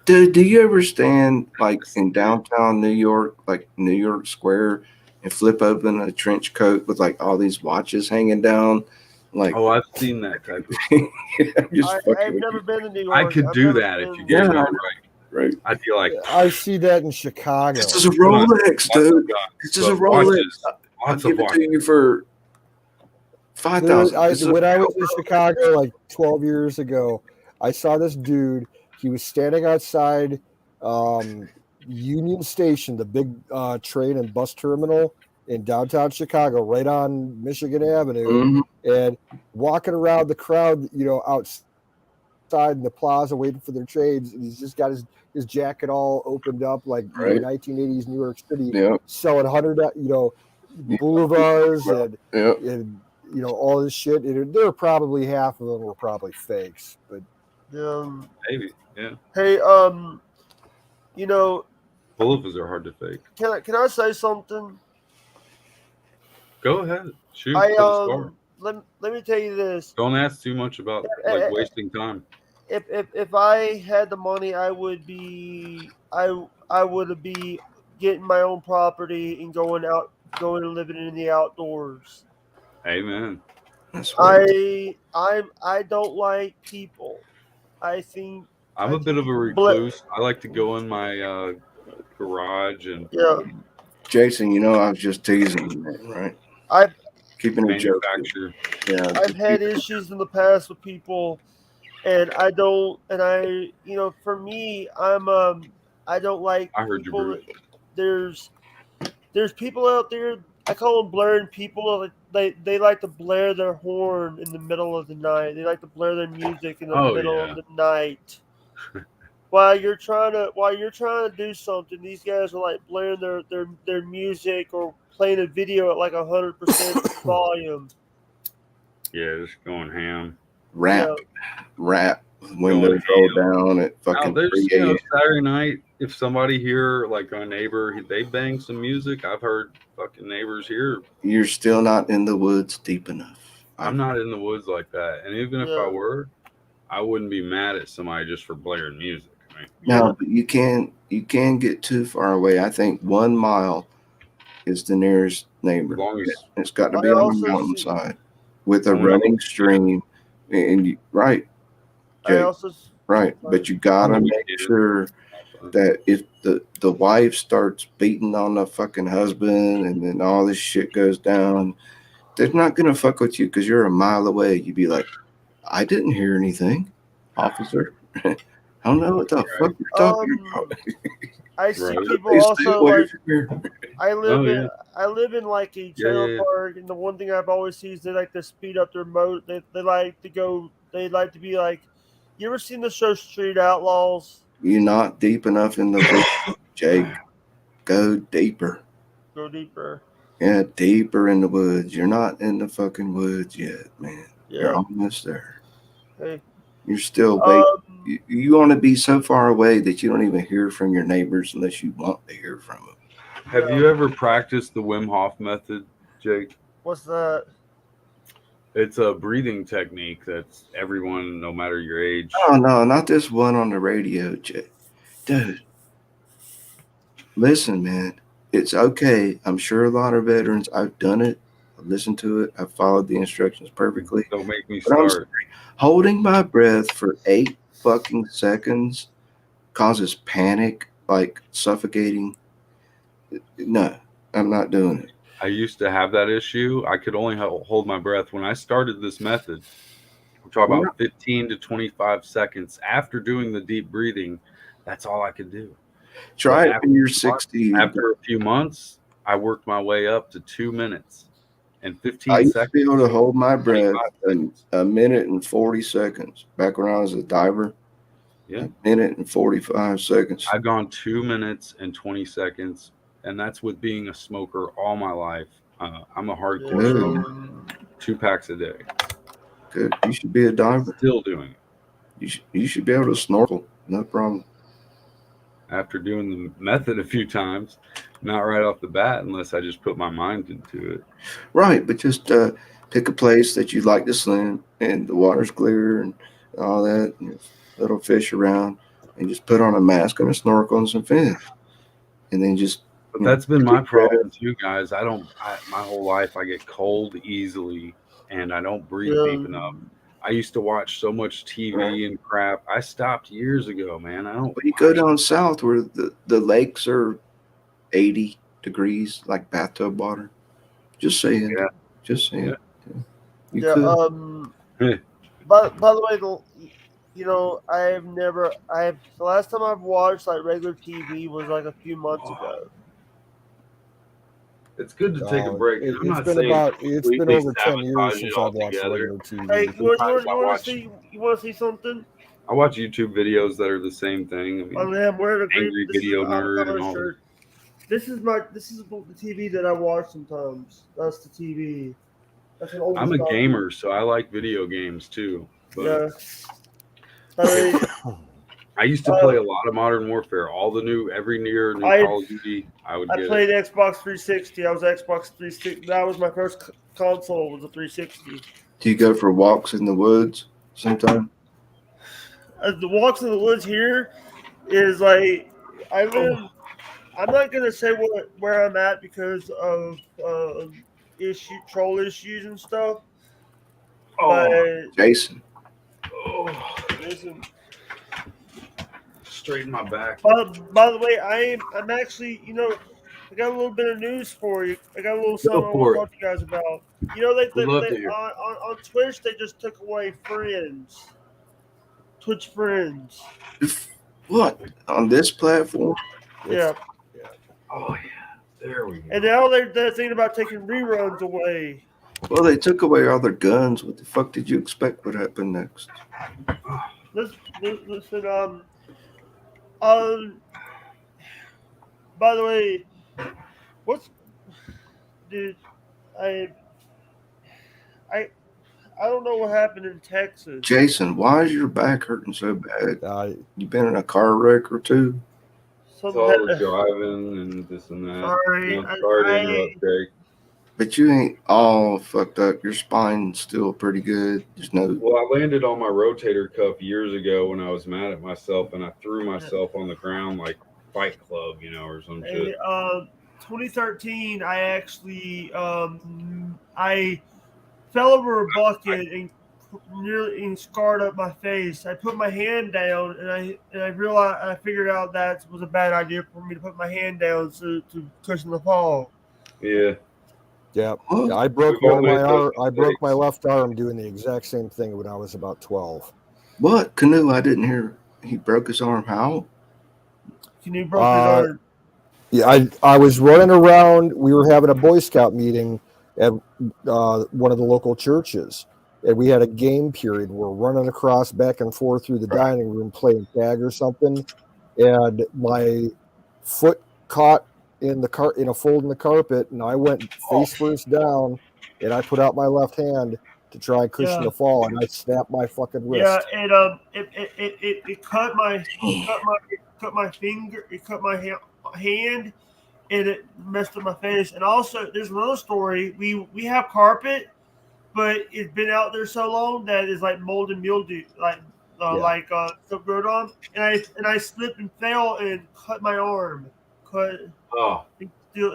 Do you ever stand like in downtown New York, like New York Square, and flip open a trench coat with like all these watches hanging down? Like, oh, I've seen that type of stuff. I've never been to New York. I could do that if you gave me it right. I'd be like, I see that in Chicago. This is a Rolex, dude. This is a Rolex. I'll give it to you for $5,000. When I was in Chicago like 12 years ago, I saw this dude. He was standing outside Union Station, the big train and bus terminal in downtown Chicago, right on Michigan Avenue, and walking around the crowd, outside in the plaza waiting for their trains. And he's just got his jacket all opened up like 1980s New York City, selling boulevards and all this shit. And there were probably half of them were probably fakes, but maybe, yeah. Hey, Pullovers are hard to fake. Can I say something? Go ahead. Shoot. Let me tell you this. Don't ask too much about wasting time. If I had the money, I would be getting my own property and going and living in the outdoors. Amen. I don't like people. I think I'm a bit of a recluse. I like to go in my garage and Jason, I was just teasing you, man, right? I've keeping a joke. Yeah, I've had issues in the past with people, and for me, I don't like people. There's people out there. I call them blaring people. They like to blare their horn in the middle of the night. They like to blare their music in the middle of the night. While you're trying to do something, these guys are like blaring their music or playing a video at like 100% volume. Yeah, just going ham. Rap. Windows roll down at fucking 3 a.m. Saturday night, if somebody here, like a neighbor, they bang some music, I've heard fucking neighbors here. You're still not in the woods deep enough. I'm not in the woods like that. And even if I were, I wouldn't be mad at somebody just for blaring music. No, but you can get too far away. I think 1 mile is the nearest neighbor. As long as it's got to be on the mountainside. with a Only running stream, and right, I Jake, also right. But you gotta make weekend. sure that if the wife starts beating on the fucking husband, and then all this shit goes down, they're not gonna fuck with you because you're a mile away. You'd be like, I didn't hear anything, officer. I don't know what the fuck you're talking about. I see Right. people They stay also away like from here. I live Oh in yeah. I live in like a trailer Yeah. park, and the one thing I've always seen is they like to speed up their mode. They like to go. They like to be like. You ever seen the show Street Outlaws? You're not deep enough in the wood, Jake. Go deeper. Go deeper. Yeah, deeper in the woods. You're not in the fucking woods yet, man. You're Yeah. almost there. Hey. You're still waiting. You want to be so far away that you don't even hear from your neighbors unless you want to hear from them. Have you ever practiced the Wim Hof method, Jake? What's that? It's a breathing technique that's everyone, no matter your age. Oh no, not this one on the radio, Jake. Dude, listen, man. It's okay. I'm sure a lot of veterans. I've done it. I've listened to it. I've followed the instructions perfectly. Don't make me But I'm start. sorry. Holding my breath for 8 fucking seconds causes panic, like suffocating. No, I'm not doing it. I used to have that issue. I could only hold my breath. When I started this method, we're talking about 15 to 25 seconds after doing the deep breathing. That's all I could do. Try But it when you're 60. After a few months, I worked my way up to 2 minutes and 15 I used seconds. to be able to hold my breath 25 in a minute and 40 seconds. Back when I was a diver, Yeah. a minute and 45 seconds. I've gone 2 minutes and 20 seconds, and that's with being a smoker all my life. I'm a hardcore Good. smoker, 2 packs a day. Good. You should be a diver. Still doing it. You should be able to snorkel. No problem. After doing the method a few times, not right off the bat, unless I just put my mind into it. Right, but just pick a place that you like to swim and the water's clear and all that, and there's little fish around, and just put on a mask and a snorkel and some fins, and then just. But that's been my problem too, guys. My whole life I get cold easily, and I don't breathe deep enough. I used to watch so much TV and crap. I stopped years ago, man. I don't. Well, you go down south where the lakes are 80 degrees, like bathtub water. Just saying. Yeah. Just saying. Yeah. You could. By the way, the last time I've watched like regular TV was like a few months ago. It's good to take a break. It's been over 10 years since I've watched regular TV. Hey, you want to see something? I watch YouTube videos that are the same thing. I mean, I'm wearing a Angry Video Nerd and all that. This is the TV that I watch sometimes. That's the TV. That's an old. I'm a gamer, so I like video games too. But yeah. I used to play a lot of Modern Warfare, all the new Call of Duty. I played Xbox 360. I was Xbox 360. That was my first console. Was a 360. Do you go for walks in the woods sometime? The walks in the woods here is like I live. I'm not gonna say where I'm at because of troll issues and stuff. But Jason. Listen. Straighten my back. By the way, I'm actually, I got a little bit of news for you. I got a little something I want to talk to you guys about. They on Twitch they just took away friends. Twitch friends. What? On this platform? Yeah. Oh yeah. There we go. And now they're thinking about taking reruns away. Well, they took away all their guns. What the fuck did you expect would happen next? Listen, by the way, dude, I don't know what happened in Texas. Jason, why is your back hurting so bad? You been in a car wreck or two? So I was driving and this and that. Sorry to interrupt, Jake. But you ain't all fucked up. Your spine's still pretty good. There's no. Well, I landed on my rotator cuff years ago when I was mad at myself, and I threw myself on the ground like Fight Club, or some shit. 2013, I actually I fell over a bucket and nearly scarred up my face. I put my hand down and I realized I figured out that was a bad idea for me to put my hand down to cushion the fall. Yeah. Yeah, What? I broke We've all one of made my those arm. I broke my mistakes. left arm doing the exact same thing when I was about 12. What? Canoe, I didn't hear. He broke his arm. How? Canoe broke his arm. Yeah, I was running around. We were having a Boy Scout meeting at one of the local churches, and we had a game period. We're running across back and forth through the dining room playing tag or something, and my foot caught in a fold in the carpet, and I went face first down, and I put out my left hand to try and cushion the fall, and I snapped my fucking Yeah, wrist. it cut my finger, it cut my hand, and it messed up my face. And also, there's another story. We have carpet, but it's been out there so long that it's like mold and mildew, stuff growed on. And I slipped and fell and cut my arm. Cut. Oh. I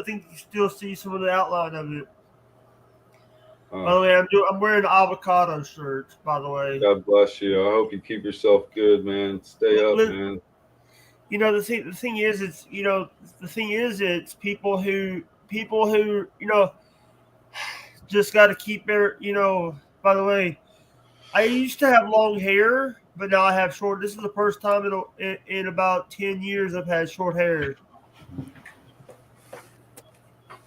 think you still see some of the outline of it. Oh. By the way, I'm wearing an avocado shirt. By the way, God bless you. I hope you keep yourself good, man. Stay up, man. You know, the thing is, it's people who just got to keep their, by the way, I used to have long hair, but now I have short. This is the first time in about 10 years I've had short hair.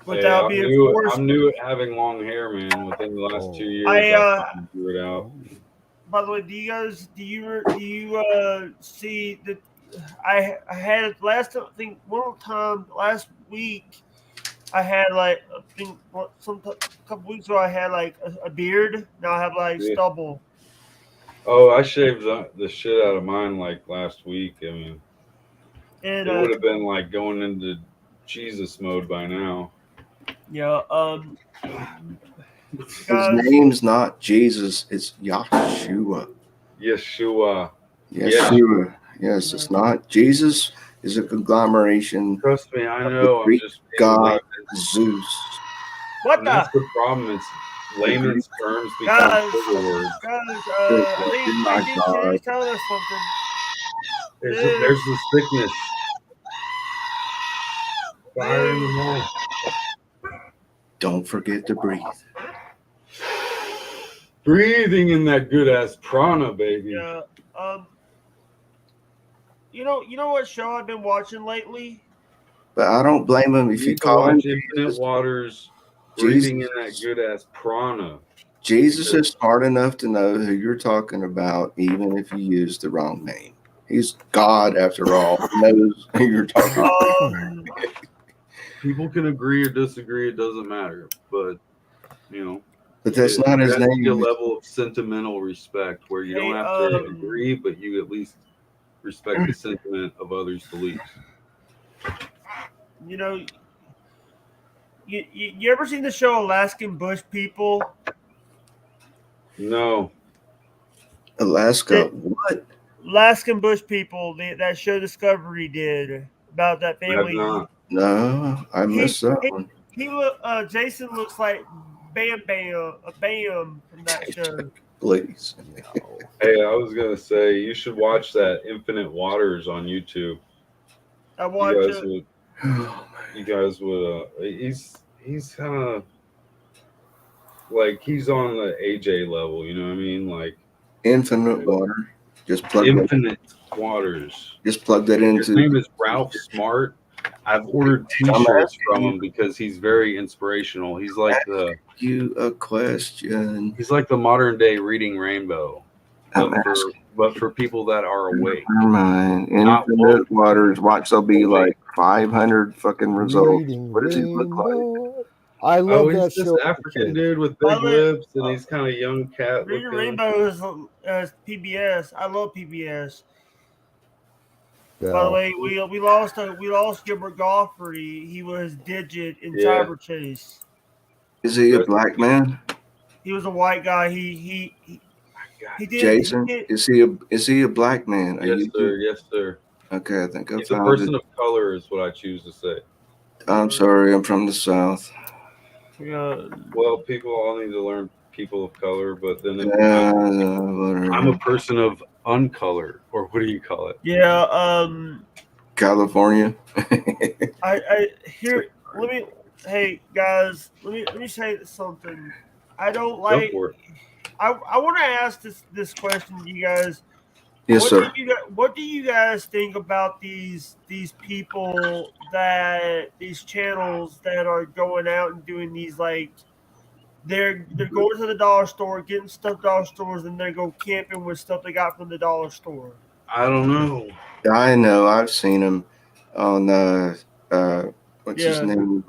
Without being forced. I'm new at having long hair, man. Within the last 2 years, I grew it out. By the way, do you see that I had last week I had like a couple weeks ago I had like a beard. Now I have like stubble. Oh, I shaved the shit out of mine like last week. I mean, it would have been like going into Jesus mode by now. Yeah. His name's not Jesus. It's Yahshua. Yeshua. Yeshua. Yes, it's not. Jesus is a conglomeration. Trust me, I know. I'm just God, Zeus. What that's the problem. It's layman's terms become bigger words. Guys, I think Kenny's telling us something. There's the sickness. Fire in the mouth. Don't forget to breathe. Breathing in that good ass prana, baby. Yeah. You know what show I've been watching lately? But I don't blame him if you call him Infinite Waters. Breathing in that good ass prana. Jesus is smart enough to know who you're talking about, even if you use the wrong name. He's God, after all. He knows who you're talking about. People can agree or disagree; it doesn't matter. But but that's not his name. A level of sentimental respect where you don't have to agree, but you at least respect the sentiment of others' beliefs. You ever seen the show Alaskan Bush People? No. Alaska, what? Alaskan Bush People, that show Discovery did about that family. No, I missed that one. Jason looks like Bam from that show. Please. Hey, I was gonna say you should watch that Infinite Waters on YouTube. I watch it. You guys would. He's kind of like he's on the AJ level. You know what I mean? Like Infinite Water. Just plug Infinite Waters. Just plug that into. His name is Ralph Smart. I've ordered T-shirts from him because he's very inspirational. He's like you a question. He's like the modern day Reading Rainbow, but for people that are awake. Never mind. Infinite Waters. Watch, there'll be like 500 fucking results. What does he look like? I love that he's show. This African dude with big lips, and he's kind of young cat. Reading Rainbow is PBS. I love PBS. Yeah. By the way, we lost Gilbert Gottfried. He was Digit in Cyber Chase. Is he a black man? He was a white guy. He did. Jason, is he a black man? Yes, sir. Yes, sir. Okay, I think he's a person of color, is what I choose to say. I'm sorry, I'm from the South. Yeah. Well, people all need to learn people of color, but then whatever. I'm a person of uncolor, or what do you call it? Yeah. California. I here. Let me. Hey guys, let me say something. I don't Go like. for it. I want to ask this question to you guys. Yes, sir. What do you guys think about these people that these channels that are going out and doing these like they're going to the dollar store getting stuff at dollar stores and they go camping with stuff they got from the dollar store. I don't know. I know. I've seen him on uh what's his Yeah. name?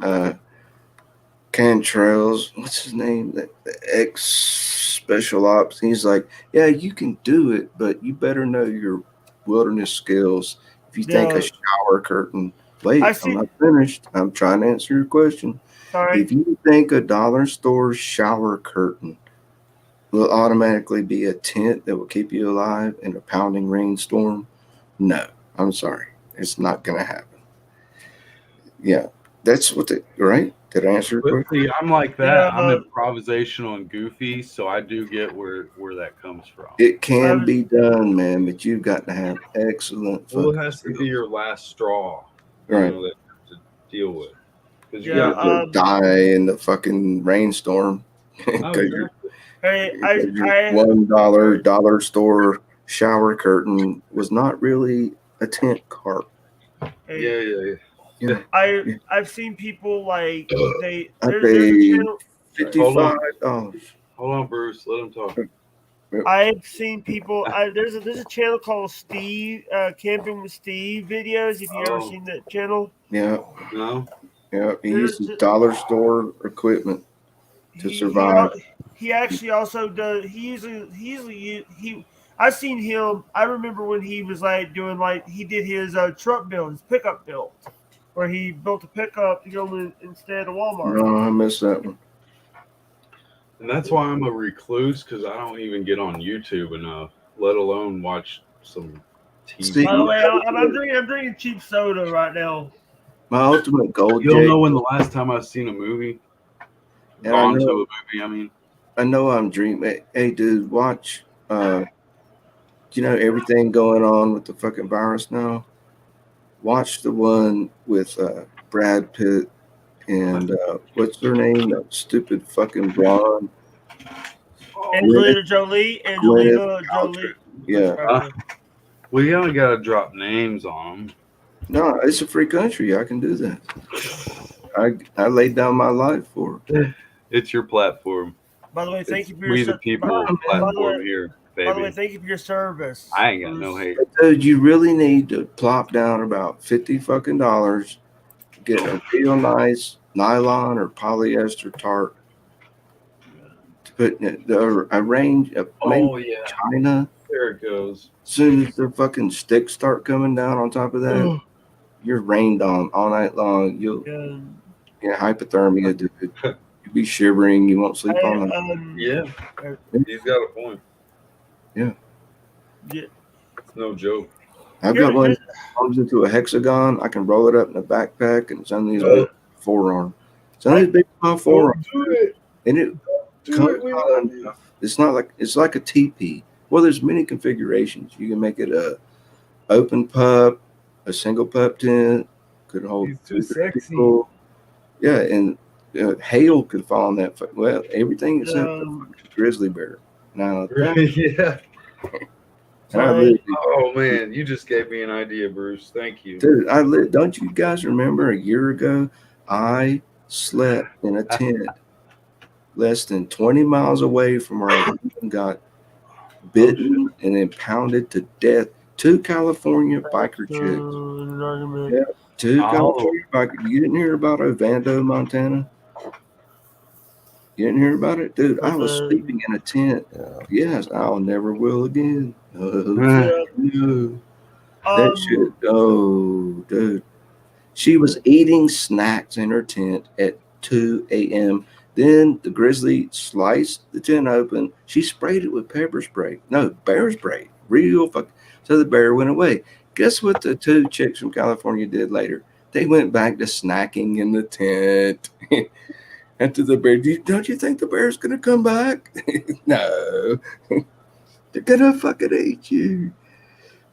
Cantrell's. What's his name? The ex special ops. He's like, yeah, you can do it, but you better know your wilderness skills. If you think a Yeah. shower curtain, I wait, I'm see. not finished. I'm trying to answer your question. Sorry. If you think a dollar store shower curtain will automatically be a tent that will keep you alive in a pounding rainstorm, no, I'm sorry. It's not going to happen. Yeah, that's what the, right? Did I answer your But question? see, I'm like Yeah. that. I'm improvisational and goofy, so I do get where that comes from. It can be done, man, but you've got to have excellent Well, it fucking has to be skills. your last straw, Right. that you have to deal with. Because You will die in the fucking rainstorm Oh, because your exactly. Hey, $1 store shower curtain was not really a tent cart. Hey, Yeah. I've seen people like I there's a paid channel. $55. Hold on, Bruce. Let him talk. I've seen people. There's a channel called Steve Camping with Steve videos. If you ever Oh. seen that channel, Yeah. No. Yeah. He uses dollar store equipment to he survive. he actually also does. He. I've seen him. I remember when he was like doing like he did his truck build, his pickup build, where he built a pickup to go instead of Walmart. No, I missed that one. And that's why I'm a recluse, because I don't even get on YouTube enough, let alone watch some TV. By the way, I'm drinking cheap soda right now. My ultimate goal, You don't Jake. know when the last time I've seen a movie? And Gone to a movie, I mean. I know I'm dreaming. Hey, dude, watch. You know everything going on with the fucking virus now? Watch the one with Brad Pitt and what's her name? That stupid fucking blonde. Angelina Jolie. Yeah. Well, you only got to drop names on them. No, it's a free country. I can do that. I laid down my life for it. It's your platform. By the way, thank you for We your the people platform here, baby. By the way, thank you for your service. I ain't got no hate. Dude, you really need to plop down about $50 fucking dollars, get a real nice nylon or polyester tarp to put in a range of maybe China. There it goes. As soon as the fucking sticks start coming down on top of that, you're rained on all night long. You'll get hypothermia, dude. You'll be shivering. You won't sleep all night. Yeah, he's got a point. Yeah. It's no joke. I've got one that comes into a hexagon. I can roll it up in a backpack, and it's on these big forearm. It's on these big forearm. And it comes on. It's like a teepee. Well, there's many configurations. You can make it a open pup, a single pup tent, could hold too sexy. people. Yeah, and hail could fall on that. Well, everything except the grizzly bear. Now, Yeah. Oh man, you just gave me an idea, Bruce. Thank you, dude. Don't you guys remember a year ago? I slept in a tent less than 20 miles away from where I got bitten and then pounded to death. 2 California biker chicks. Yeah, 2 California bikers. You didn't hear about Ovando, Montana? You didn't hear about it? Dude, I was sleeping in a tent. Yes, I'll never will again. No. That shit. Oh, dude. She was eating snacks in her tent at 2 a.m. Then the grizzly sliced the tent open. She sprayed it with pepper spray. No, bear spray. Real fuck. So the bear went away. Guess what the 2 chicks from California did later? They went back to snacking in the tent. And to the bear, don't you think the bear's gonna come back? No, they're gonna fucking eat you.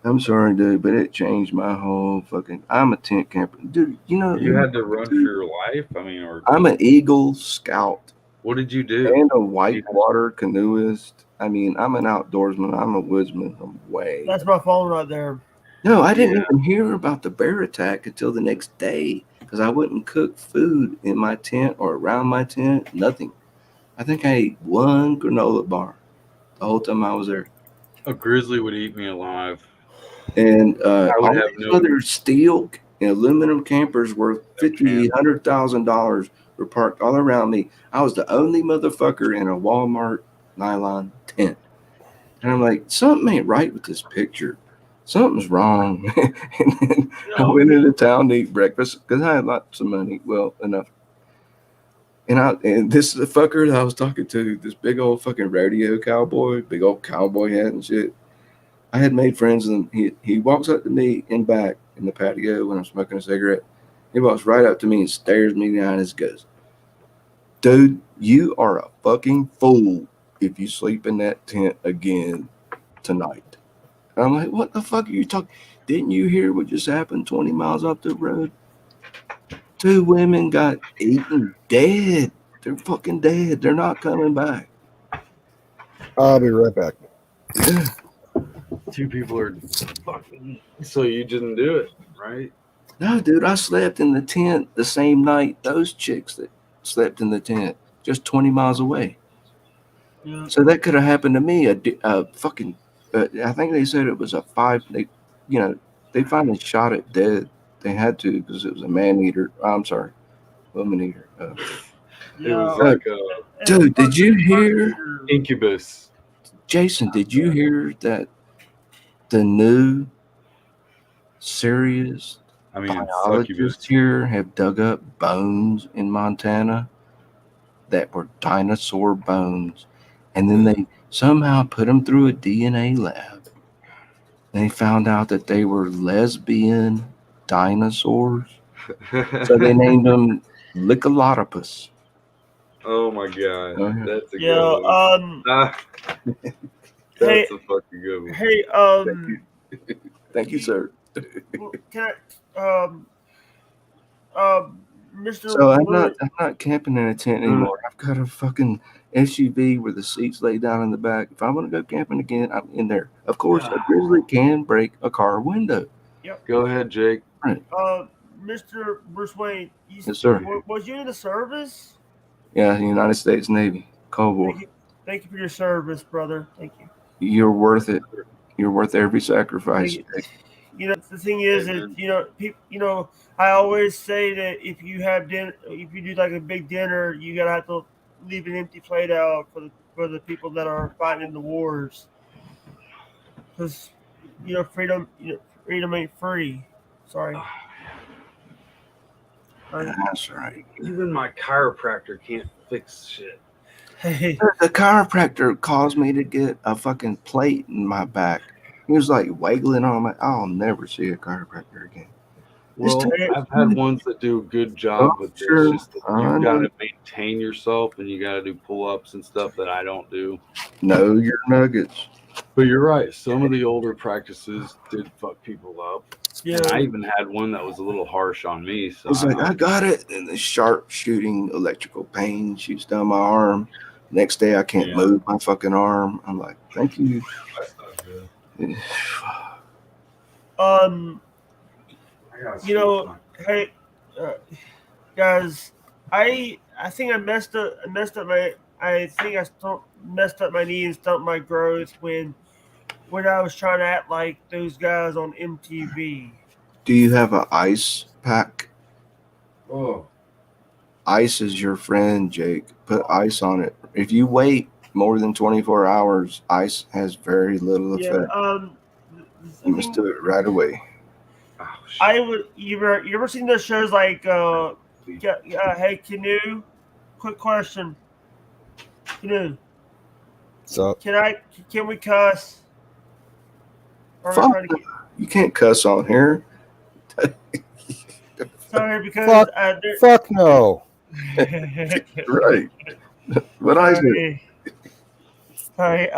I'm sorry, dude, but it changed my whole fucking. I'm a tent camper, dude. You know, You had to run for your life. I mean, or I'm an Eagle Scout what did you do? and a whitewater canoeist. I mean, I'm an outdoorsman. I'm a woodsman. I'm way. That's my phone right there. No, I didn't Yeah. even hear about the bear attack until the next day because I wouldn't cook food in my tent or around my tent. Nothing. I think I ate one granola bar the whole time I was there. A grizzly would eat me alive. And I would all have these no other steel and aluminum campers worth chance. $100,000 were parked all around me. I was the only motherfucker in a Walmart nylon tent. And I'm like, something ain't right with this picture. Something's wrong. And then I went into town to eat breakfast because I had lots of money. Well, enough. And this is the fucker that I was talking to, this big old fucking rodeo cowboy, big old cowboy hat and shit. I had made friends, and he walks up to me in back in the patio when I'm smoking a cigarette. He walks right up to me and stares me down and goes, "Dude, you are a fucking fool if you sleep in that tent again tonight." And I'm like, "What the fuck are you talking? Didn't you hear what just happened 20 miles up the road? 2 women got eaten dead. They're fucking dead. They're not coming back." I'll be right back. Yeah. 2 people are fucking. So you didn't do it, right? No, dude, I slept in the tent the same night those chicks that slept in the tent just 20 miles away. Yeah. So that could have happened to me. Fucking, I think they said it was a 5. They finally shot it dead. They had to because it was a man eater. I'm sorry, woman eater. It was Yeah. like Dude, did you hear, incubus. Jason? Did you hear that the new serious I mean, biologists succubus. here have dug up bones in Montana that were dinosaur bones, and then they somehow put them through a DNA lab. They found out that they were lesbian dinosaurs, so they named them Licholotopus. Oh my god, Oh, yeah. that's a Yeah. good one. Hey, That's a fucking good one. hey. Thank you, sir. Can Mr. So I'm Wood, not camping in a tent anymore. I've got a fucking SUV where the seats lay down in the back. If I want to go camping again, I'm in there. Of course, a grizzly can break a car window. Yep. Go ahead, Jake. Right. Mr. Bruce Wayne, Yes, sir. Was you in the service? Yeah, the United States Navy, Cold War. Thank you for your service, brother. Thank you. You're worth it. You're worth every sacrifice. You know, the thing is, I always say that if you have dinner, if you do like a big dinner, you gotta have to leave an empty plate out for the people that are fighting in the wars, because freedom ain't free. Sorry. That's right. Even my chiropractor can't fix shit. Hey. The chiropractor caused me to get a fucking plate in my back. He was like wiggling on my. I'll never see a chiropractor again. Well, I've had ones that do a good job with this. Sure. Just that you've got to maintain yourself and you got to do pull-ups and stuff that I don't do. Know your nuggets. But you're right. Some of the older practices did fuck people up. Yeah. And I even had one that was a little harsh on me. So It's like, I got it. And the sharp shooting electrical pain shoots down my arm. Next day, I can't move my fucking arm. I'm like, thank you. That's not good. Hey, guys, I think I messed up my. I think I messed up my knee and stumped my growth when I was trying to act like those guys on MTV. Do you have an ice pack? Oh. Ice is your friend, Jake. Put ice on it. If you wait more than 24 hours, ice has very little effect. You must do it right away. I would. You ever seen those shows like Hey Canoe? Quick question. Canoe. So Can we cuss? Fuck, you can't cuss on here. Sorry, because fuck no. Right. What I said. Sorry.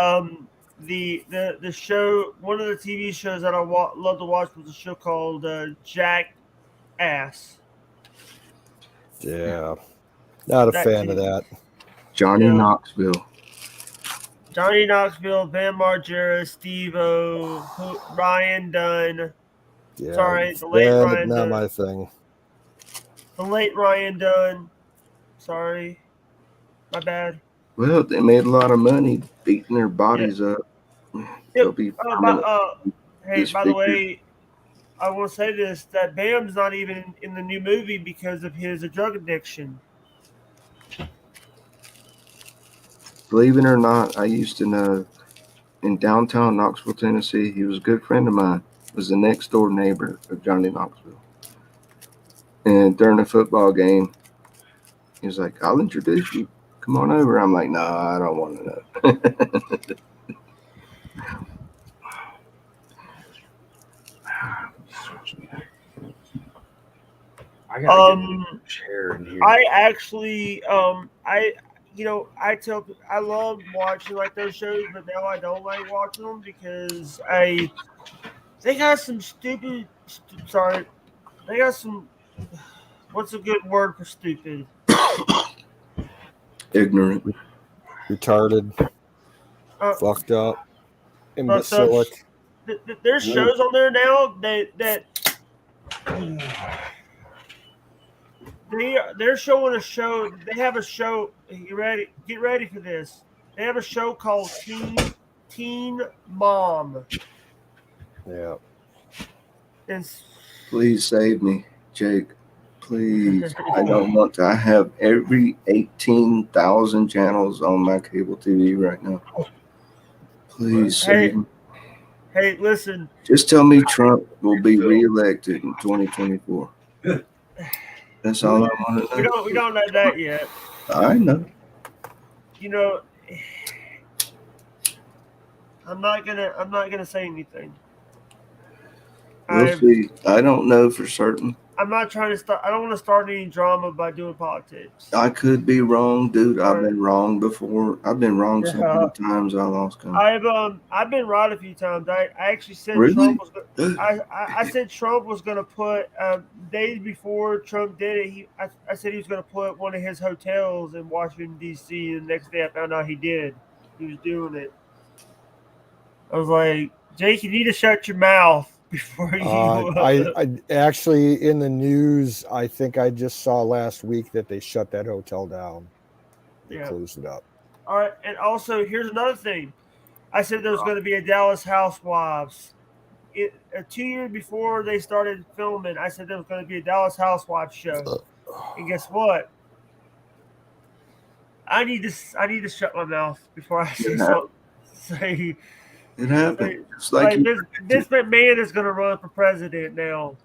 The show, one of the TV shows that I love to watch was a show called Jackass. Yeah. Not a That fan of too. that. Johnny Yeah. Knoxville. Johnny Knoxville, Bam Margera, Steve-O, Ryan Dunn. Yeah. Sorry, the late Ryan Not Dunn. my thing. The late Ryan Dunn. Sorry. My bad. Well, they made a lot of money beating their bodies up. They'll Yep. be permanently Hey, by the disfigured. way, I will say this: that Bam's not even in the new movie because of his drug addiction. Believe it or not, I used to know in downtown Knoxville, Tennessee. He was a good friend of mine. Was the next door neighbor of Johnny Knoxville. And during a football game, he was like, "I'll introduce you. Come on over." I'm like, "Nah, I don't want to know." I gotta get a chair in here. I actually, I love watching like those shows, but now I don't like watching them because they got some stupid. Sorry, they got some. What's a good word for stupid? Ignorant, retarded, fucked up, imbecilic. There's shows on there now that they're showing a show. They have a show. You ready? Get ready for this. They have a show called Teen Mom. Yeah. please save me, Jake. Please, I don't want to. I have every 18,000 channels on my cable TV right now. Please save me. Hey, listen. Just tell me Trump will be reelected in 2024. That's all I want to know. We don't know that yet. I know. You know, I'm not gonna say anything. We'll see. I don't know for certain. I'm not trying to start. I don't want to start any drama by doing politics. I could be wrong, dude. I've been wrong before. I've been wrong so many times. I lost count. I've been right a few times. I actually said Really? Trump was. I said Trump was going to put days before Trump did it. I said he was going to put one of his hotels in Washington D.C. And the next day I found out he did. He was doing it. I was like, Jake, you need to shut your mouth before you. I actually in the news. I think I just saw last week that they shut that hotel down. They closed it up. All right, and also here's another thing. I said there was going to be a Dallas Housewives. 2 years before they started filming, I said there was going to be a Dallas Housewives show. And guess what? I need to shut my mouth before I say something. Say it happened. This man is going to run for president now.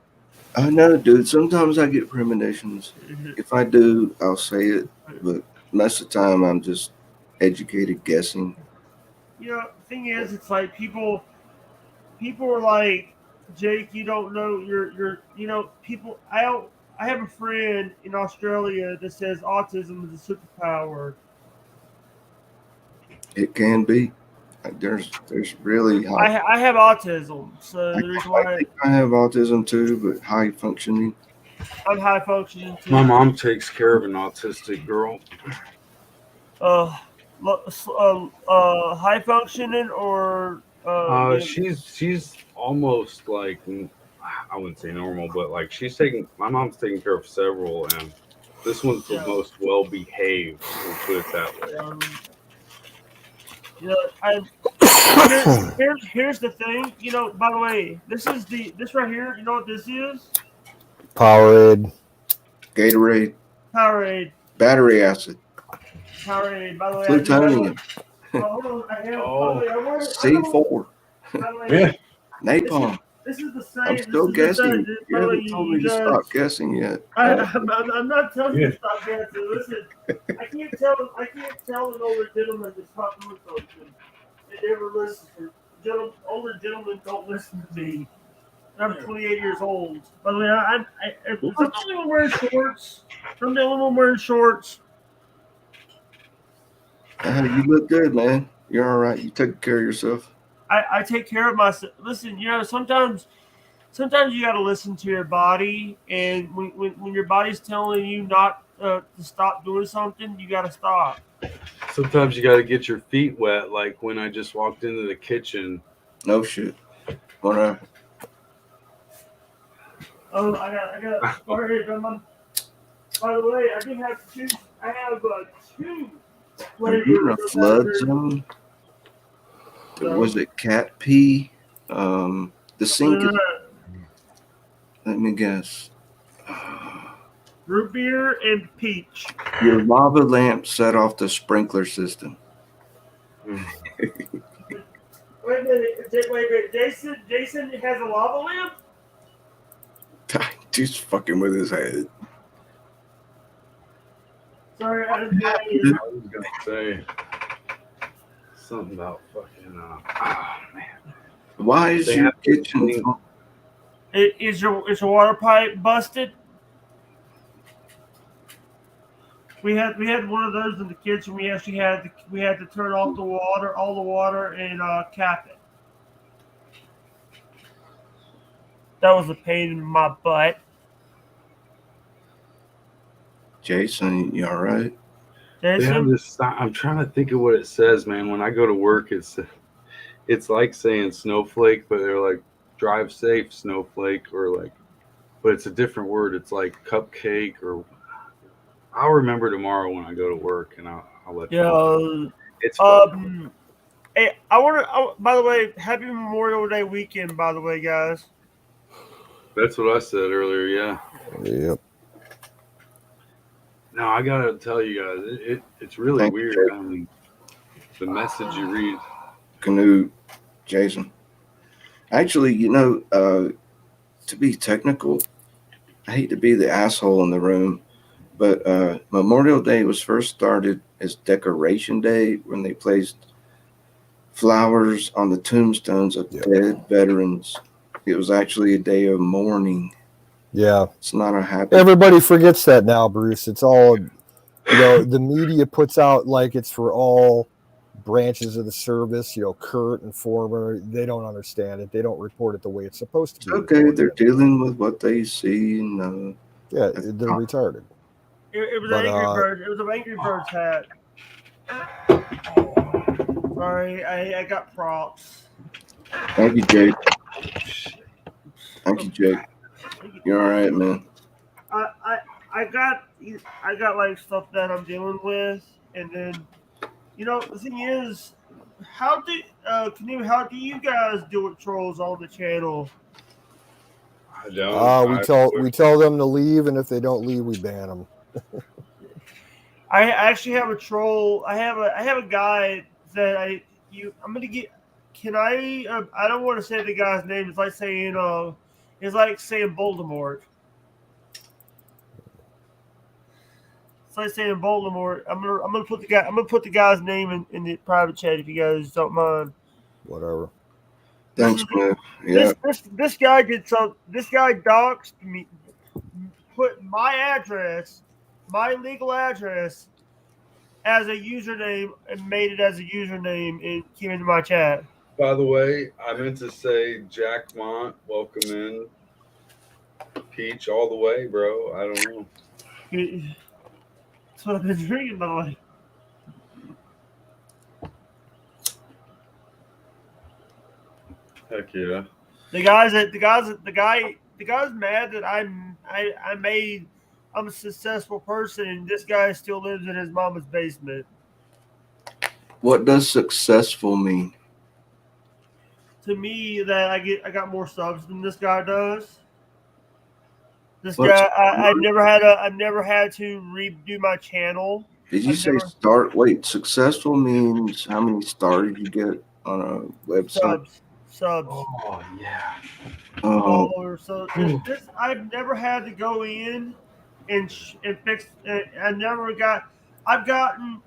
I know, dude. Sometimes I get premonitions. If I do, I'll say it. But most of the time, I'm just educated guessing. You know, the thing is, it's like people are like, Jake, you don't know people. I have a friend in Australia that says autism is a superpower. It can be. There's really high. I have autism, so the reason why I think I have autism too, but high functioning. I'm high functioning too. My mom takes care of an autistic girl. High functioning or she's almost like, I wouldn't say normal, but like my mom's taking care of several, and this one's the most well behaved. We'll put it that way. Here's the thing. You know, by the way, this right here. You know what this is? Powerade. Gatorade. Powerade. Battery acid. Powerade. By the way, plutonium. C4. Yeah. Napalm. This is the same. I'm still guessing. You haven't told me to stop guessing yet. I'm not telling you to stop guessing. Listen, I can't tell an older gentleman to stop doing something. They never listen. Older gentlemen don't listen to me. I'm 28 years old. By the way, I'm the only one wearing shorts. I'm the only one wearing shorts. You look good, man. You're all right. You take care of yourself. I take care of myself. Listen, sometimes you got to listen to your body, and when your body's telling you not to stop doing something, you got to stop. Sometimes you got to get your feet wet, like when I just walked into the kitchen. No shit. Whatever. Oh, I got. Sorry, by the way, I do have two. I have two Are flavors you in a of flood better. zone? So, Was it cat pee? The sink is. uh, Let me guess. root beer and peach. Your lava lamp set off the sprinkler system. Wait a minute. Wait. Jason has a lava lamp? He's fucking with his head. Sorry, I didn't hear I you. was gonna say something about fucking. Man. Why is They your have this kitchen? thing- Is your water pipe busted? We had one of those in the kitchen. We actually had to turn off the water, all the water, and cap it. That was a pain in my butt. Jason, you all right? They have Jason, this. I'm trying to think of what it says, man. When I go to work, it's like saying snowflake, but they're like drive safe snowflake, or like, but it's a different word. It's like cupcake, or I'll remember tomorrow when I go to work, and I'll let you know. yeah. It's fucked. Hey, I want to. By the way, happy Memorial Day weekend. By the way, guys. That's what I said earlier. Yeah. Yep. No, I gotta tell you guys, it's really Thank weird. you, I mean, the message you read. Canute, Jason. Actually, to be technical, I hate to be the asshole in the room, but Memorial Day was first started as Decoration Day when they placed flowers on the tombstones of dead veterans. It was actually a day of mourning. Yeah. It's not a happy. Everybody forgets that now, Bruce. It's all, the media puts out like it's for all branches of the service. Kurt and former, they don't understand it. They don't report it the way it's supposed to be. Okay, reported. they're dealing with what they see, and Yeah, they're retarded. It was an Angry Bird. It was an Angry Birds hat. Sorry, I got props. Thank you, Jake. Thank you, Jake. You're all right, man. I got like stuff that I'm dealing with, and then the thing is, how do you guys deal with trolls on the channel? I don't. We tell them to leave, and if they don't leave, we ban them. I actually have a troll. I have a guy that I'm gonna get. Can I? I don't want to say the guy's name. It's like saying Voldemort. It's like saying Voldemort. I'm gonna put the guy's name in the private chat if you guys don't mind. Whatever. Thanks, man. Yeah. This guy did so. This guy doxed me. Put my address, my legal address, as a username and made it as a username and came into my chat. By the way, I meant to say Jack Mont, welcome in. Peach all the way, bro. I don't know. That's what I've been drinking, by the way. Heck yeah. The guy's mad that I'm a successful person and this guy still lives in his mama's basement. What does successful mean? To me, that I got more subs than this guy does. This What's- guy, I've never had to redo my channel. Did you say start? Wait, successful means how many stars you get on a website? Subs. Oh yeah. Oh, So this I've never had to go in and fix. I've gotten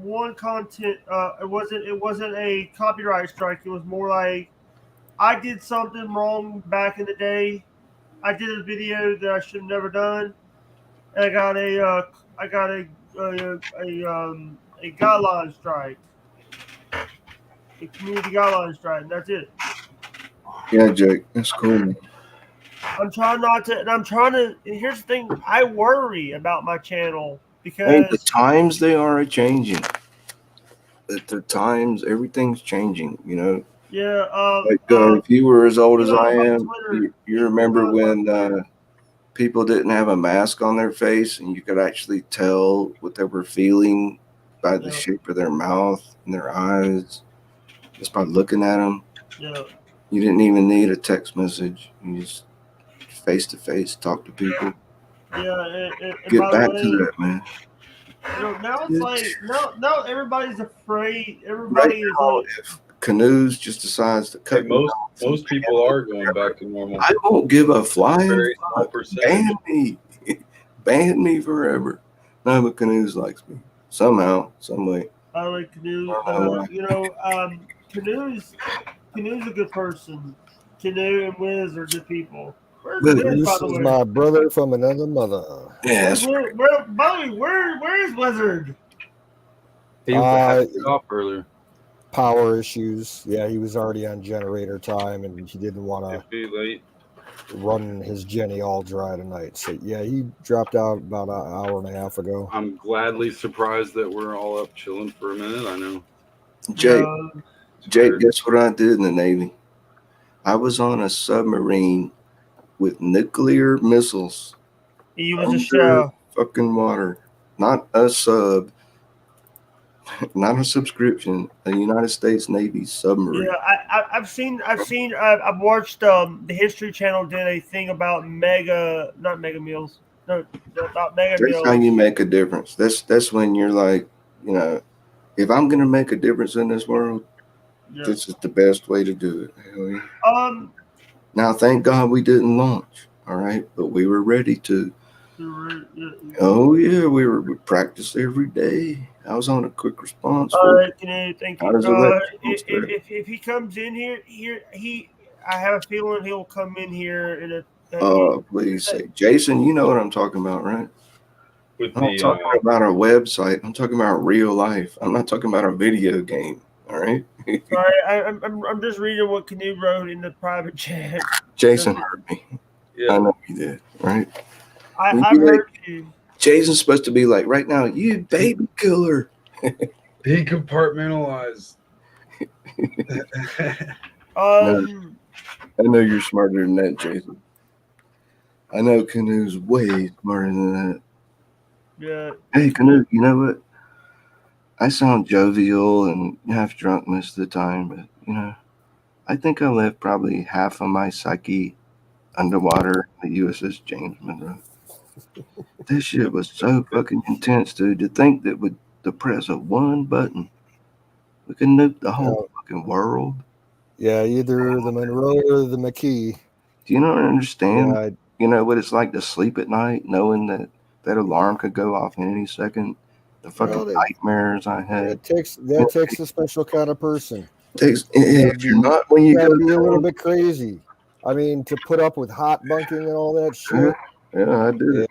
one content. It wasn't a copyright strike. It was more like I did something wrong back in the day. I did a video that I should have never done, and I got a guideline strike, a community guideline strike. And that's it. Yeah, Jake, that's cool, man. I'm trying not to, and I'm trying to. And here's the thing: I worry about my channel Hey, the because times they are changing. At the times, everything's changing. You know, yeah, like if you were as old as I Elon am, Twitter, you remember Elon when Twitter. people didn't have a mask on their face, and you could actually tell what they were feeling by the Yeah, shape of their mouth and their eyes, just by looking at them. yeah, You didn't even need a text message. You just face to face talk to people. yeah. And Get by the back to way, that, man. now it's like now everybody's afraid. Right Everybody is now, like, if Canoes just decides to Hey, cut me off and most ban people me are going forever, back to normal. I won't give a A flying very small fuck. percentage. Ban me. Ban me forever. No, but Canoes likes me. Somehow, some way. I like Canoe. I don't know why. Canoe's a good person. Canoe and Wiz are good people. Where's But Wiz, by This the is way? my brother from another mother. yeah, Where's that's Wiz? By the way, where's Wizard? He had to get off earlier. Power issues. Yeah, he was already on generator time, and he didn't want It'd to be late. run his Jenny all dry tonight. So yeah, he dropped out about an hour and a half ago. I'm gladly surprised that we're all up chilling for a minute. I know. Jake. Yeah, Jake, guess what I did in the Navy? I was on a submarine with nuclear missiles he was a under chef. fucking water. Not a sub, not a subscription. A United States Navy submarine. Yeah, I've watched the History Channel did a thing about not mega meals, no, not mega That's how meals. you make a difference. That's when you're like, you know, if I'm gonna make a difference in this world, Yeah. this is the best way to do it. Hell yeah. Um, Now, thank God we didn't launch. All right, but we were ready to. Oh yeah, we practiced every day. I was on a quick response. all right, thank How you. does a response there? If he comes in here, I have a feeling he'll come in here in a. Please say, Jason, you know what I'm talking about, right? With I'm not talking about a website. I'm talking about real life. I'm not talking about a video game. All right. Sorry, I'm just reading what Canoe wrote in the private chat. Jason heard me. Yeah. I know he did. Right. I've heard you. Jason's supposed to be like right now. You baby killer. Decompartmentalize. No, I know you're smarter than that, Jason. I know Canoe's way smarter than that. Yeah. Hey, Canoe, you know what? I sound jovial and half drunk most of the time, but you know, I think I left probably half of my psyche underwater in the USS James Monroe. This shit was so fucking intense, dude. To think that with the press of one button, we can nuke the whole fucking world. Yeah, either the Monroe or the McKee. Do you not understand? Yeah, You know what it's like to sleep at night, knowing that that alarm could go off in any second. The fucking nightmares I had. that takes a special kind of person. If you're not when you gotta go be a little down, bit crazy. I mean, to put up with hot bunking and all that shit. yeah, I did it.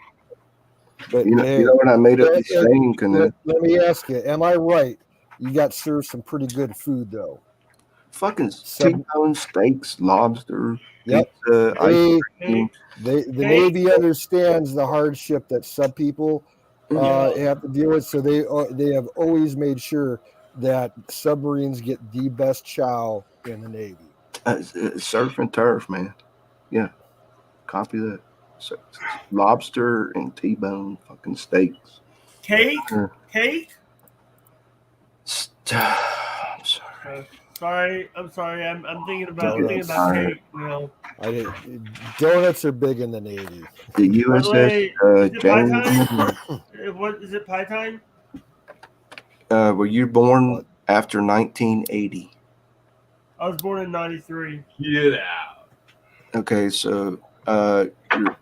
But You know, hey, you know what I made up the saying, Canoe? let me ask you, am I right? You got served some pretty good food though. Fucking T-bone steaks, lobster, Yep. pizza, ice cream. The Navy understands the hardship that sub people have to deal with, so they have always made sure that submarines get the best chow in the Navy. Surf and turf, man. Yeah, copy that. Lobster and T-bone fucking steaks. Cake? Cake? I'm sorry. I'm sorry. I'm thinking about cake. You know. Donuts are big in the Navy. The USS James. What is it? Pie time? Were you born after 1980? I was born in '93. Get out. Okay, so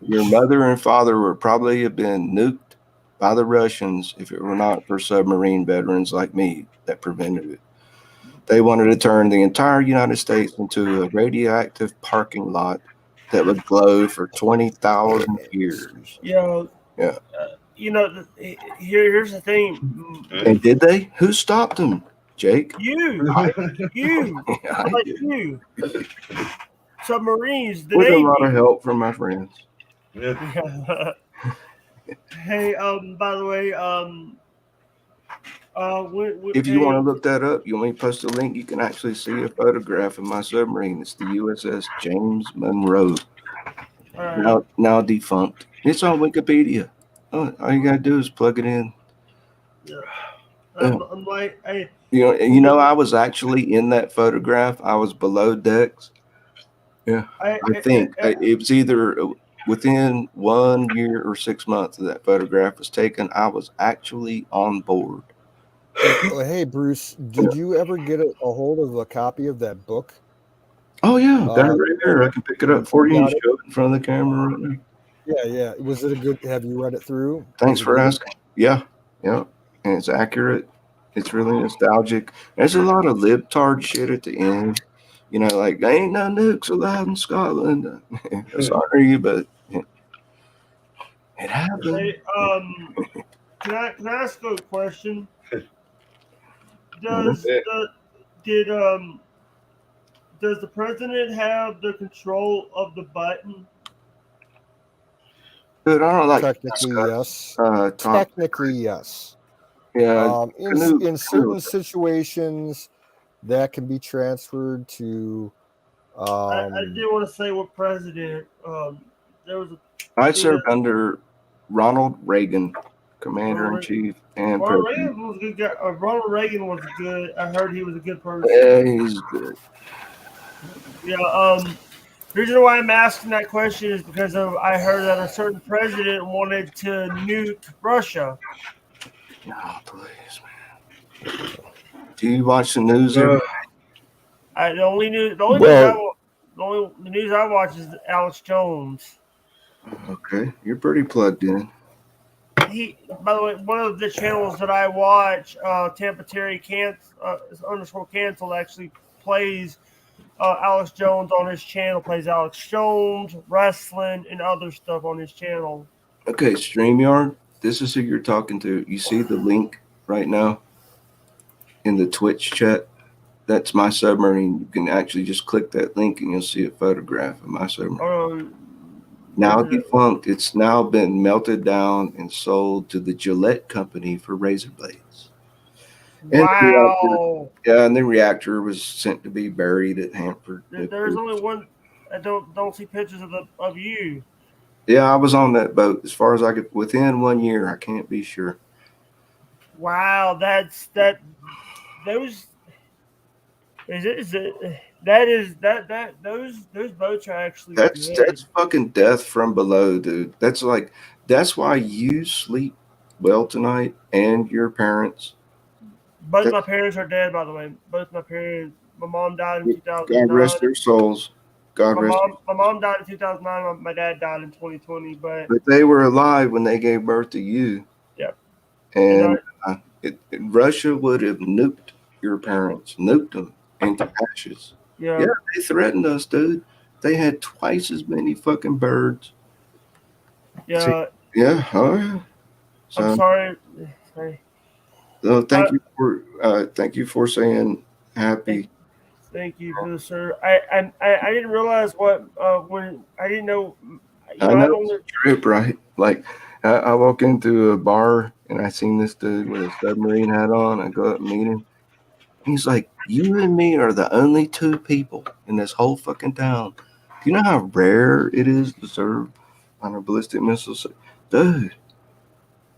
your mother and father would probably have been nuked by the Russians if it were not for submarine veterans like me that prevented it. They wanted to turn the entire United States into a radioactive parking lot that would glow for 20,000 years. Yeah. Yeah. Here's the thing. And did they? Who stopped them? Jake? You, you, I like did. you, submarines, the With a lot of Navy. help from my friends. Yeah. Hey, by the way, If you want hey, to look that up, you want me to post a link? You can actually see a photograph of my submarine. It's the USS James Monroe, all right. now defunct. It's on Wikipedia. All you gotta do is plug it in. Yeah. Yeah. I'm like, hey, I was actually in that photograph. I was below decks. Yeah, I think it was either within 1 year or 6 months of that photograph was taken. I was actually on board. Hey, Bruce, did you ever get a hold of a copy of that book? Oh yeah, got it right here. I can pick it up for you and Got it? show it in front of the camera right now. Yeah, yeah. Was it a good? Have you read it through? Thanks Was it for good? asking. Yeah, yeah, and it's accurate. It's really nostalgic. There's a lot of libtard shit at the end. Like ain't no nukes allowed in Scotland. Sorry, but it happened. hey, can I ask a question? Does the did does the president have the control of the button? Dude, I don't like Technically, yes. talk. Technically, yes. Yeah, In certain situations, that can be transferred to. I did want to say what president. There was a. I served under Ronald Reagan, Commander in Chief and Ronald President. Reagan was a good guy. Ronald Reagan was good. I heard he was a good person. Yeah, he's good. Yeah. The reason why I'm asking that question is because I heard that a certain president wanted to nuke Russia. Oh, please, man. Do you watch the news every day? The only news I watch is Alex Jones. Okay, you're pretty plugged in. By the way, one of the channels that I watch, Tampa Terry _ canceled, actually plays Alex Jones on his channel. Plays Alex Jones, wrestling, and other stuff on his channel. Okay, StreamYard, this is who you're talking to. You see the link right now in the Twitch chat? That's my submarine. You can actually just click that link and you'll see a photograph of my submarine. Now defunct, it's now been melted down and sold to the Gillette company for razor blades. Wow. And the reactor was sent to be buried at Hanford. There's only one. I don't see pictures of you. Yeah, I was on that boat. As far as I could, within 1 year, I can't be sure. Wow, those boats are actually That's good. fucking death from below, dude. That's why you sleep well tonight and your parents. Both my parents are dead, by the way. Both my parents. My mom died in 2009. God rest their souls. God rest. My mom died in 2009. My dad died in 2020. But they were alive when they gave birth to you. Yeah. And Russia would have nuked your parents, nuked them into ashes. Yeah, they threatened us, dude. They had twice as many fucking birds. Yeah. Yeah. Oh yeah. So, I'm sorry. So thank you for saying happy. Thank you, sir. I didn't realize what when I didn't know. I know it's a trip, right? Like I walk into a bar and I seen this dude with a submarine hat on. I go up and meet him. He's like, "You and me are the only two people in this whole fucking town. Do you know how rare it is to serve on a ballistic missile? Dude,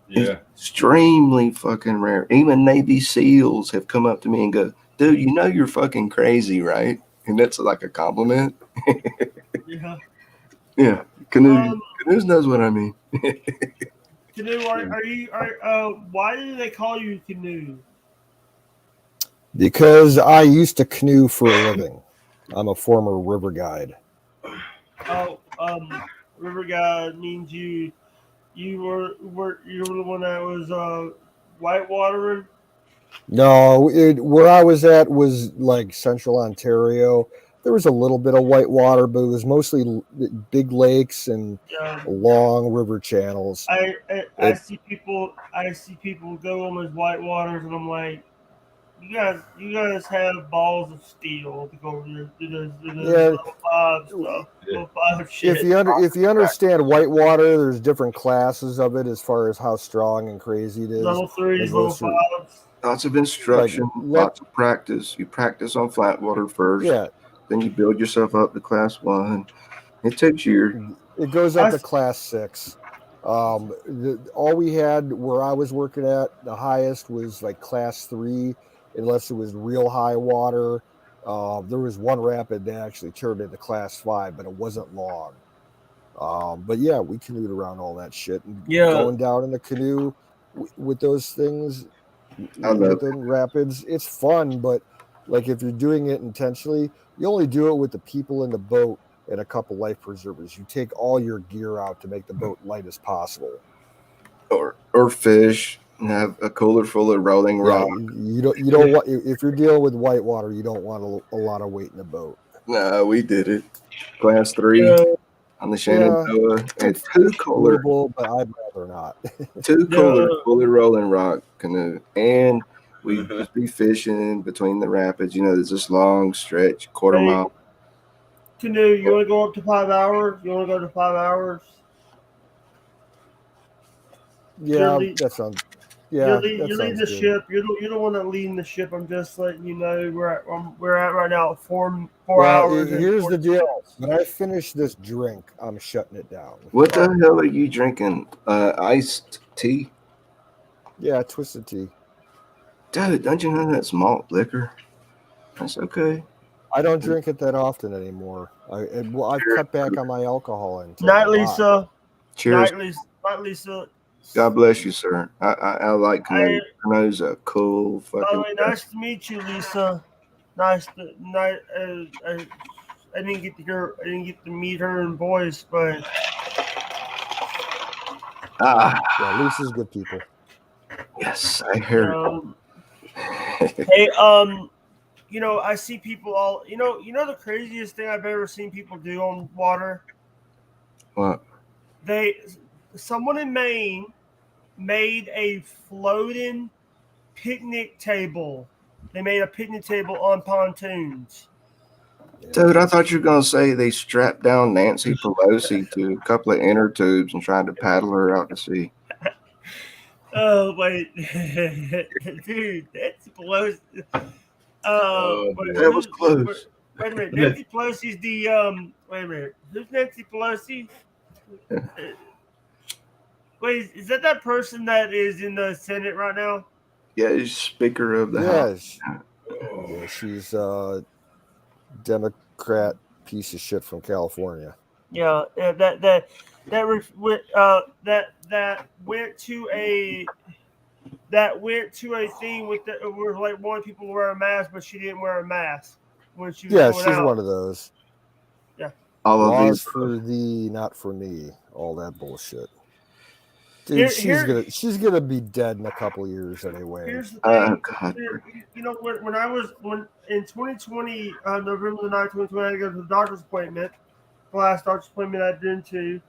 yeah, extremely fucking rare. Even Navy SEALs have come up to me and go, dude, you know you're fucking crazy, right?" And that's like a compliment. Yeah. Yeah. Canoes knows what I mean. Canoe, why do they call you Canoe? Because I used to canoe for a living. I'm a former river guide. Oh, river guide means you were the one that was white watering. No, where I was at was like Central Ontario. There was a little bit of whitewater, but it was mostly big lakes and Yeah. long river channels. I see people go on those white waters, and I'm like, you guys have balls of steel to go to those Yeah, level five stuff, level five if shit. you understand whitewater, there's different classes of it as far as how strong and crazy it is. Level threes, As level those are fives. Lots of like instruction, lots of practice. You practice on flat water first, yeah, then you build yourself up to class 1. It takes years. it goes I up to class 6. All we had where I was working at, the highest was like class 3, unless it was real high water. There was one rapid that actually turned into class 5, but it wasn't long. But yeah, we canoed around all that shit and Yeah. going down in the canoe with those things, I love with the rapids. It's fun, but like if you're doing it intentionally, you only do it with the people in the boat and a couple life preservers. You take all your gear out to make the boat light as possible. or fish and have a cooler full of rolling Yeah, rock. you don't want if you're dealing with whitewater, you don't want a lot of weight in the boat. No, we did it. Class 3 Yeah. on the Yeah, Shenandoah and it's two cooler doable, but I'd rather not. two Yeah. cooler fully rolling rock canoe, and we just be fishing between the rapids. There's this long stretch, quarter Hey, mile. canoe. You want to go up to 5 hours? You want to go to 5 hours? You're Yeah, lead, that sounds. you're Yeah, lead, that you're leading sounds the good. ship. You're the one that leading the ship. I'm just letting you know we're at right now. Four Well, hours and here's the 14 deal. minutes. When I finish this drink, I'm shutting it down. What Oh, the hell are you drinking? Iced tea, Yeah, twisted tea. dude? Don't you know that's malt liquor? That's okay. I don't drink it that often anymore. Well, I've Cheers. cut back on my alcohol intake night, a lot. Lisa. Cheers. Night, Lisa. God bless you, sir. I like I canoe. Canoe's a cool By the fucking. way, nice to meet you, Lisa. Nice to night. I didn't get to meet her in voice, but Ah, Yeah, Lisa's good people. yes, I heard. um, hey, I see people all. The craziest thing I've ever seen people do on water. What? They, someone in Maine made a floating picnic table. They made a picnic table on pontoons. Dude, I thought you were gonna say they strapped down Nancy Pelosi to a couple of inner tubes and tried to paddle her out to sea. Oh wait, dude, that's Pelosi. That was close. Wait a minute, Nancy Pelosi's the Wait a minute, who's Nancy Pelosi? Uh, Wait, is that person that is in the Senate right now? Yeah, he's Speaker of the House. Yeah, yeah, she's a Democrat piece of shit from California. Yeah, that went to a thing with where like wanting people to wear a mask, but she didn't wear a mask when she was Yeah, going she's out. one of those. Yeah. All of Laws these. for thee, not for me. All that bullshit. Dude, Here, she's gonna be dead in a couple years anyway. Here's the Oh thing. God. When in 2020, November the 9th, 2020, I had to go to the doctor's appointment. The last doctor's appointment I'd been to.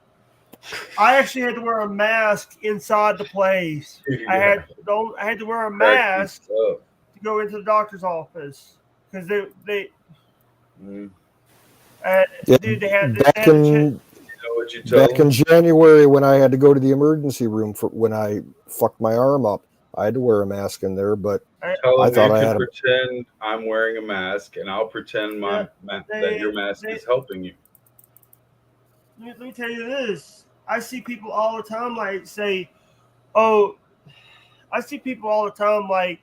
I actually had to wear a mask inside the place. I had to wear a mask to go into the doctor's office because they Yeah, dude they had back in what you back tell in them? January when I had to go to the emergency room for when I fucked my arm up, I had to wear a mask in there, but Tell I them thought you I can had a pretend I'm wearing a mask, and I'll pretend that your mask is helping you. Let me tell you this. I see people all the time like say, "Oh," I see people all the time like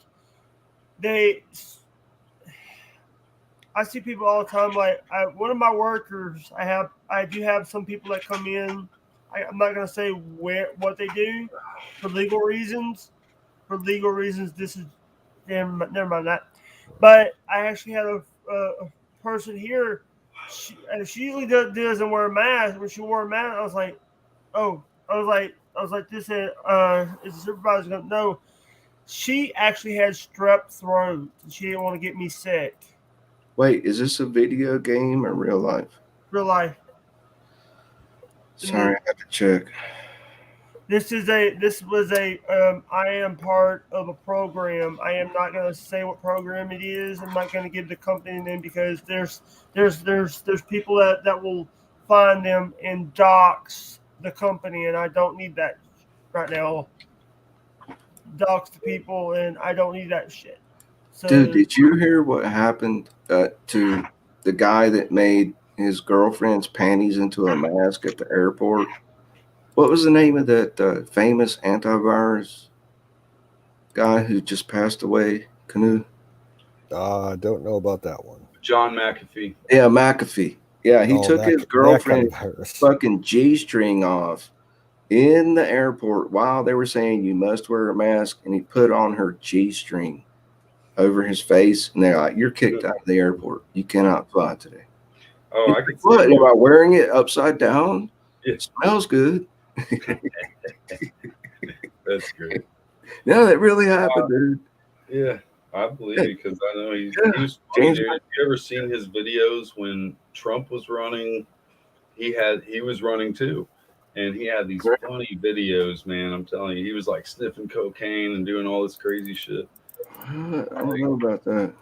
they. I see people all the time like one of my workers. I do have some people that come in. I'm not gonna say what they do for legal reasons. For legal reasons, this is never mind that. But I actually had a person here. She usually doesn't wear a mask. When she wore a mask, I was like, oh, I was like, this is the supervisor going, no. She actually had strep throat. She didn't want to get me sick. Wait, is this a video game or real life? Real life. Sorry, I have to check. This was a I am part of a program. I am not going to say what program it is. I'm not going to give the company name because there's people that will find them and dox the company, and I don't need that right now. Dox the people, and I don't need that shit. So, Dude, did you hear what happened to the guy that made his girlfriend's panties into a mask at the airport? What was the name of that famous antivirus guy who just passed away? Canoe? I don't know about that one. John McAfee. Yeah, McAfee. Yeah, he took his girlfriend's fucking G-string off in the airport while they were saying you must wear a mask, and he put on her G-string over his face, and they're like, "You're kicked out of the airport. You cannot fly today." Oh, I could see what? you. Am I wearing it upside down? Yeah. It smells good. That's great. No, that really happened, dude. Yeah, I believe it because I know he was funny, dude. Have you ever seen his videos when Trump was running? He was running too, and he had these funny videos, man. I'm telling you, he was like sniffing cocaine and doing all this crazy shit. I don't know about that.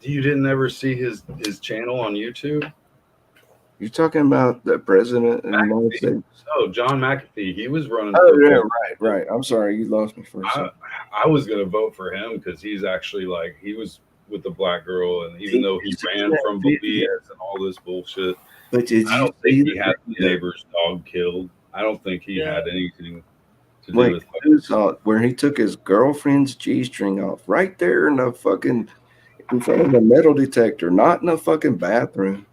You didn't ever see his channel on YouTube? You're talking about the president of the United States? Oh, John McAfee. He was running. Oh, yeah, right. I'm sorry, you lost me for a second. I was gonna vote for him because he's actually like he was with the black girl, and even though he ran from BS and all this bullshit, but I don't think he had the neighbor's dog killed. I don't think he had anything to do with it. Where he took his girlfriend's G-string off right there in the fucking in front of the metal detector, not in the fucking bathroom.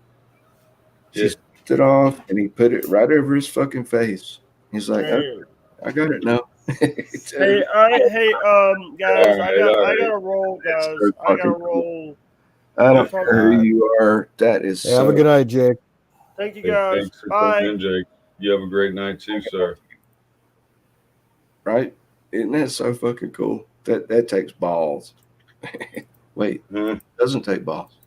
She stripped it off, and he put it right over his fucking face. He's like, oh, I got it now. guys, I gotta roll, guys. I gotta roll. I don't care who you are. That is. Have a good night, Jake. Thank you, guys. Thanks for coming in, Jake. You have a great night too, sir. Right? Isn't that so fucking cool? That takes balls. Wait, it doesn't take balls.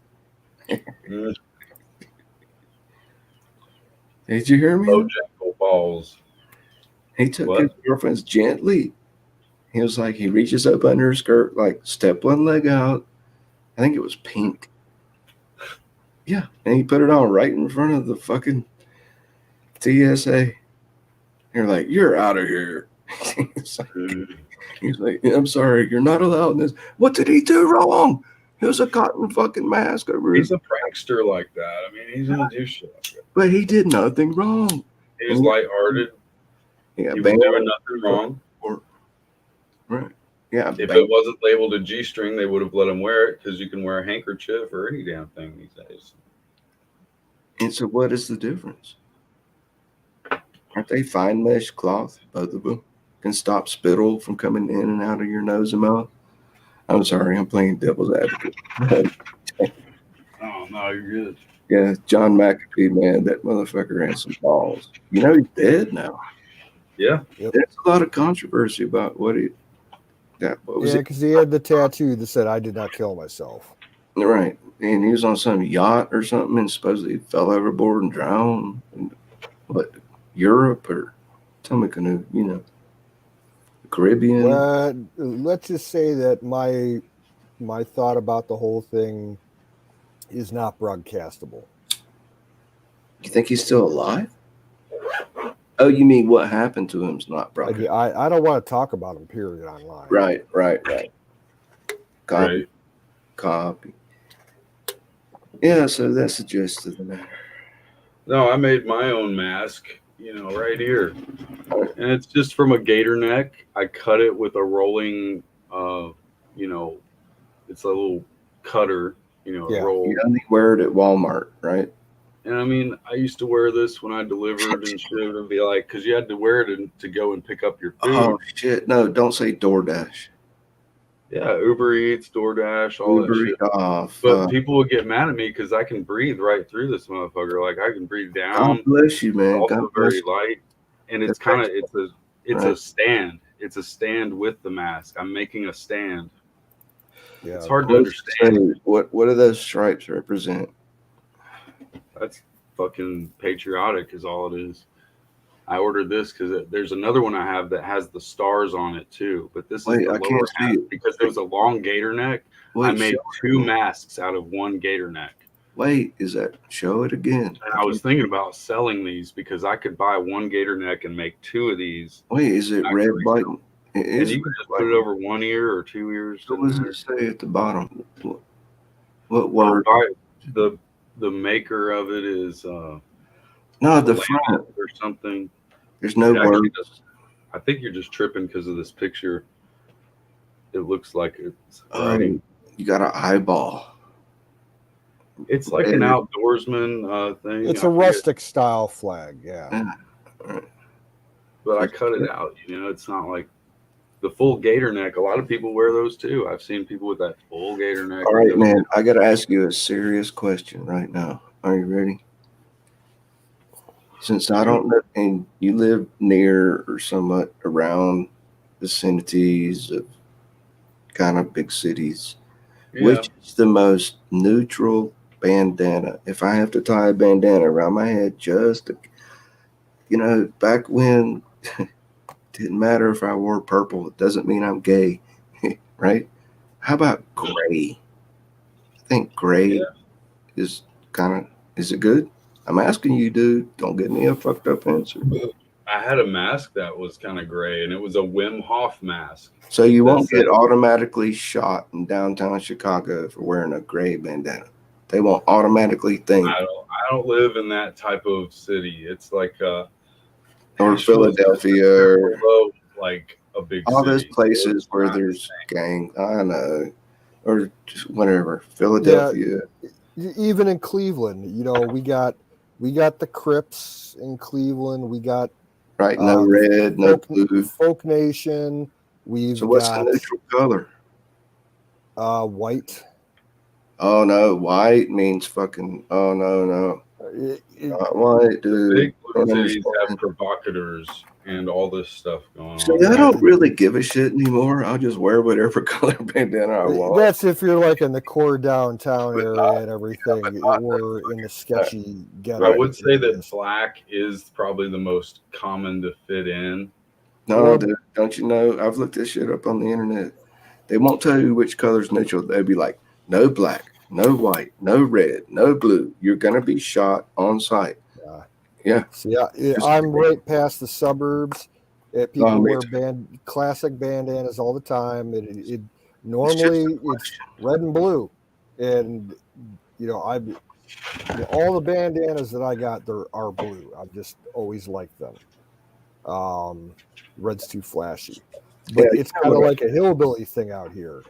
Did you hear me? Bojangles balls. He took his girlfriend's gently. He was like, he reaches up under her skirt, like, step one leg out. I think it was pink. Yeah. And he put it on right in front of the fucking TSA. You're like, you're out of here. He's like, I'm sorry, you're not allowed this. What did he do wrong? It was a cotton fucking mask over his. He's a prankster like that. I mean, he's gonna do shit like that. But he did nothing wrong. He was lighthearted. Yeah, he was doing nothing wrong. Right. Yeah. If it wasn't labeled a G-string, they would have let him wear it because you can wear a handkerchief or any damn thing these days. And so, what is the difference? Aren't they fine mesh cloth? Both of them can stop spittle from coming in and out of your nose and mouth. I'm sorry, I'm playing devil's advocate. Oh no, you're good. Yeah, John McAfee, man, that motherfucker has some balls. You know he's dead now. Yeah. There's a lot of controversy about what he. What was it? Because he had the tattoo that said, "I did not kill myself." Right, and he was on some yacht or something, and supposedly fell overboard and drowned. And what, Europe or Timbuktu, you know, the Caribbean. Well, let's just say that my thought about the whole thing is not broadcastable. You think he's still alive? Oh, you mean what happened to him is not broadcastable? I don't want to talk about him, period, online. Right. Copy. Yeah, so that's the gist of the matter. No, I made my own mask, right here. And it's just from a gator neck. I cut it with a rolling, it's a little cutter, roll. You only wear it at Walmart, right? And I mean, I used to wear this when I delivered and shit, and be like, because you had to wear it to go and pick up your food. Oh, shit. No, don't say DoorDash. Yeah, Uber Eats, DoorDash, all that shit. But people would get mad at me because I can breathe right through this motherfucker. Like, I can breathe down. God bless you, man. Also very light. And it's kind of, it's a stand. it's a stand with the mask. I'm making a stand. Yeah. It's hard to What's it understand. say? What do those stripes represent? That's fucking patriotic, is all it is. I ordered this because there's another one I have that has the stars on it too, but this is Wait, the I lower can't see half it. because there was a long gator neck. I Wait, made show it 2 again. masks out of 1 gator neck. Wait, is that? Show it again. And I was thinking about selling these because I could buy 1 gator neck and make 2 of these. Wait, is it red, Actually, white? It and is you red, can just white. put it over 1 ear or 2 ears. What Doesn't does matter. it say at the bottom? What Well, word? the maker of it is No, the front. or something. There's no It actually word. does. I think you're just tripping because of this picture. It looks like it's writing. You got an eyeball. It's like an outdoorsman thing. It's I a forget. rustic style flag. Yeah. But I cut it out. It's not like the full gator neck. A lot of people wear those too. I've seen people with that full gator neck. All right, man. I got to ask you a serious question right now. Are you ready? Since I don't live, and you live near or somewhat around vicinities of kind of big cities, which is the most neutral bandana? If I have to tie a bandana around my head, just to, back when didn't matter if I wore purple, it doesn't mean I'm gay, right? How about gray? I think gray is is it good? I'm asking you, dude. Don't give me a fucked up answer. I had a mask that was kind of gray, and it was a Wim Hof mask. So you won't get automatically shot in downtown Chicago for wearing a gray bandana. They won't automatically think. I don't live in that type of city. It's like or Philadelphia, or like a big all city. those places where there's gang. I know, or just whatever. Philadelphia. Yeah, even in Cleveland, we got the Crips in Cleveland. We got no red, no blue. Folk Nation. So what's the neutral color? White. Oh no, white means fucking. Oh no. Not white, dude. Big blue cities have provocateurs and all this stuff going So on. I don't really give a shit anymore. I'll just wear whatever color bandana I want. That's if you're like in the core downtown area and everything, or in the sketchy ghetto. I would say that black is probably the most common to fit in. No, dude, don't you know? I've looked this shit up on the internet. They won't tell you which color's neutral. They'll be like, no black, no white, no red, no blue. You're gonna be shot on sight. Yeah. See, I'm right past the suburbs. People wear too. classic bandanas all the time. It normally it's red and blue, and all the bandanas that I got are blue. I've just always liked them. Red's too flashy, but it's kind of like a hillbilly thing out here.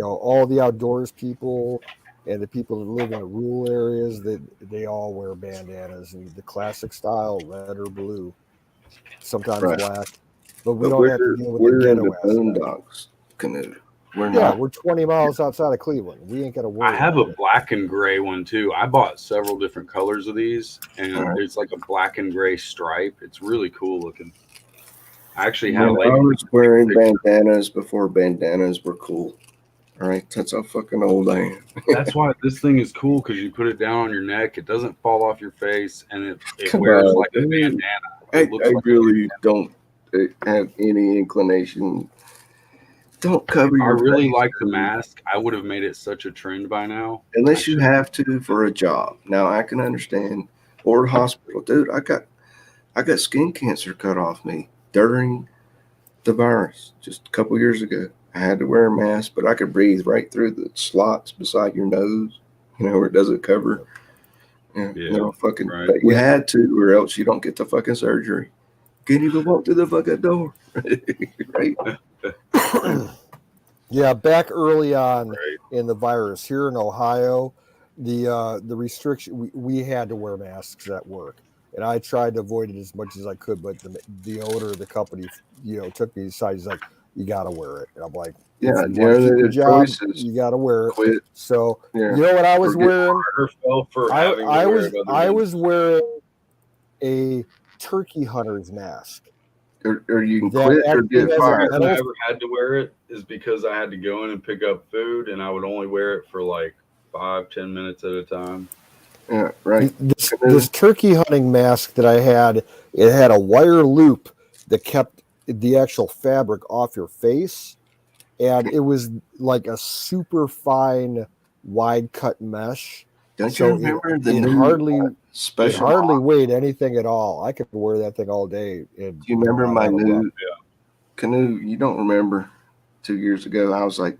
All the outdoors people and the people that live in the rural areas, they all wear bandanas, and the classic style, red or blue, sometimes black. But we don't have to deal with the ghetto boondocks canoe. We're 20 miles outside of Cleveland. We ain't got to worry. I have a black and gray one too. I bought several different colors of these, and it's like a black and gray stripe. It's really cool looking. I actually had I was wearing bandanas before bandanas were cool. All right, that's how fucking old I am. That's why this thing is cool, because you put it down on your neck, it doesn't fall off your face, and it wears like a bandana. I really don't have any inclination. Don't cover your face. I really face. like the mask. I would have made it such a trend by now. Unless you have to for a job. Now I can understand. Or hospital. Dude, I got skin cancer cut off me during the virus just a couple years ago. I had to wear a mask, but I could breathe right through the slots beside your nose, where it doesn't cover. But you had to, or else you don't get the fucking surgery. Can't even walk through the fucking door. Right? Yeah, back early on in the virus here in Ohio, the restriction, we had to wear masks at work, and I tried to avoid it as much as I could. But the owner of the company, took me aside. He's like, "You got to wear it." And I'm like, "Yeah, if you want to keep your job, you got to wear it." Quit. So you know what I was wearing? I was wearing a turkey hunter's mask. or you can That quit or actually get has a fired. The reason I metal. ever had to wear it is because I had to go in and pick up food, and I would only wear it for like 5-10 minutes at a time. Yeah, right. This turkey hunting mask that I had, it had a wire loop that kept the actual fabric off your face, and it was like a super fine wide cut mesh. Don't So you remember the it new hardly special? weighed anything at all. I could wear that thing all day. And Do you remember not my have a new problem. canoe? You don't remember 2 years ago? I was like,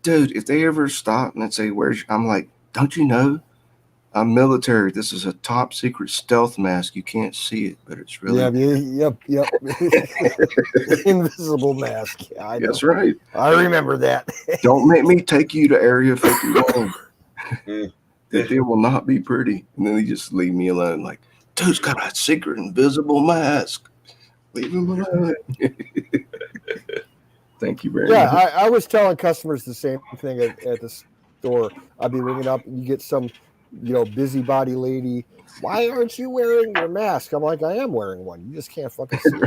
dude, if they ever stop and they say, "Where's?" I'm like, don't you know? I'm military. This is a top secret stealth mask. You can't see it, but it's really. Yep. Invisible mask. Yeah, I know. That's right. I remember that. Don't make me take you to Area 51. It will not be pretty. And then they just leave me alone. Like, dude's got a secret invisible mask. Leave him alone. Thank you very Yeah, much. I was telling customers the same thing at the store. I'd be ringing up, and you get some, busybody lady. Why aren't you wearing your mask? I'm like, I am wearing one. You just can't fucking see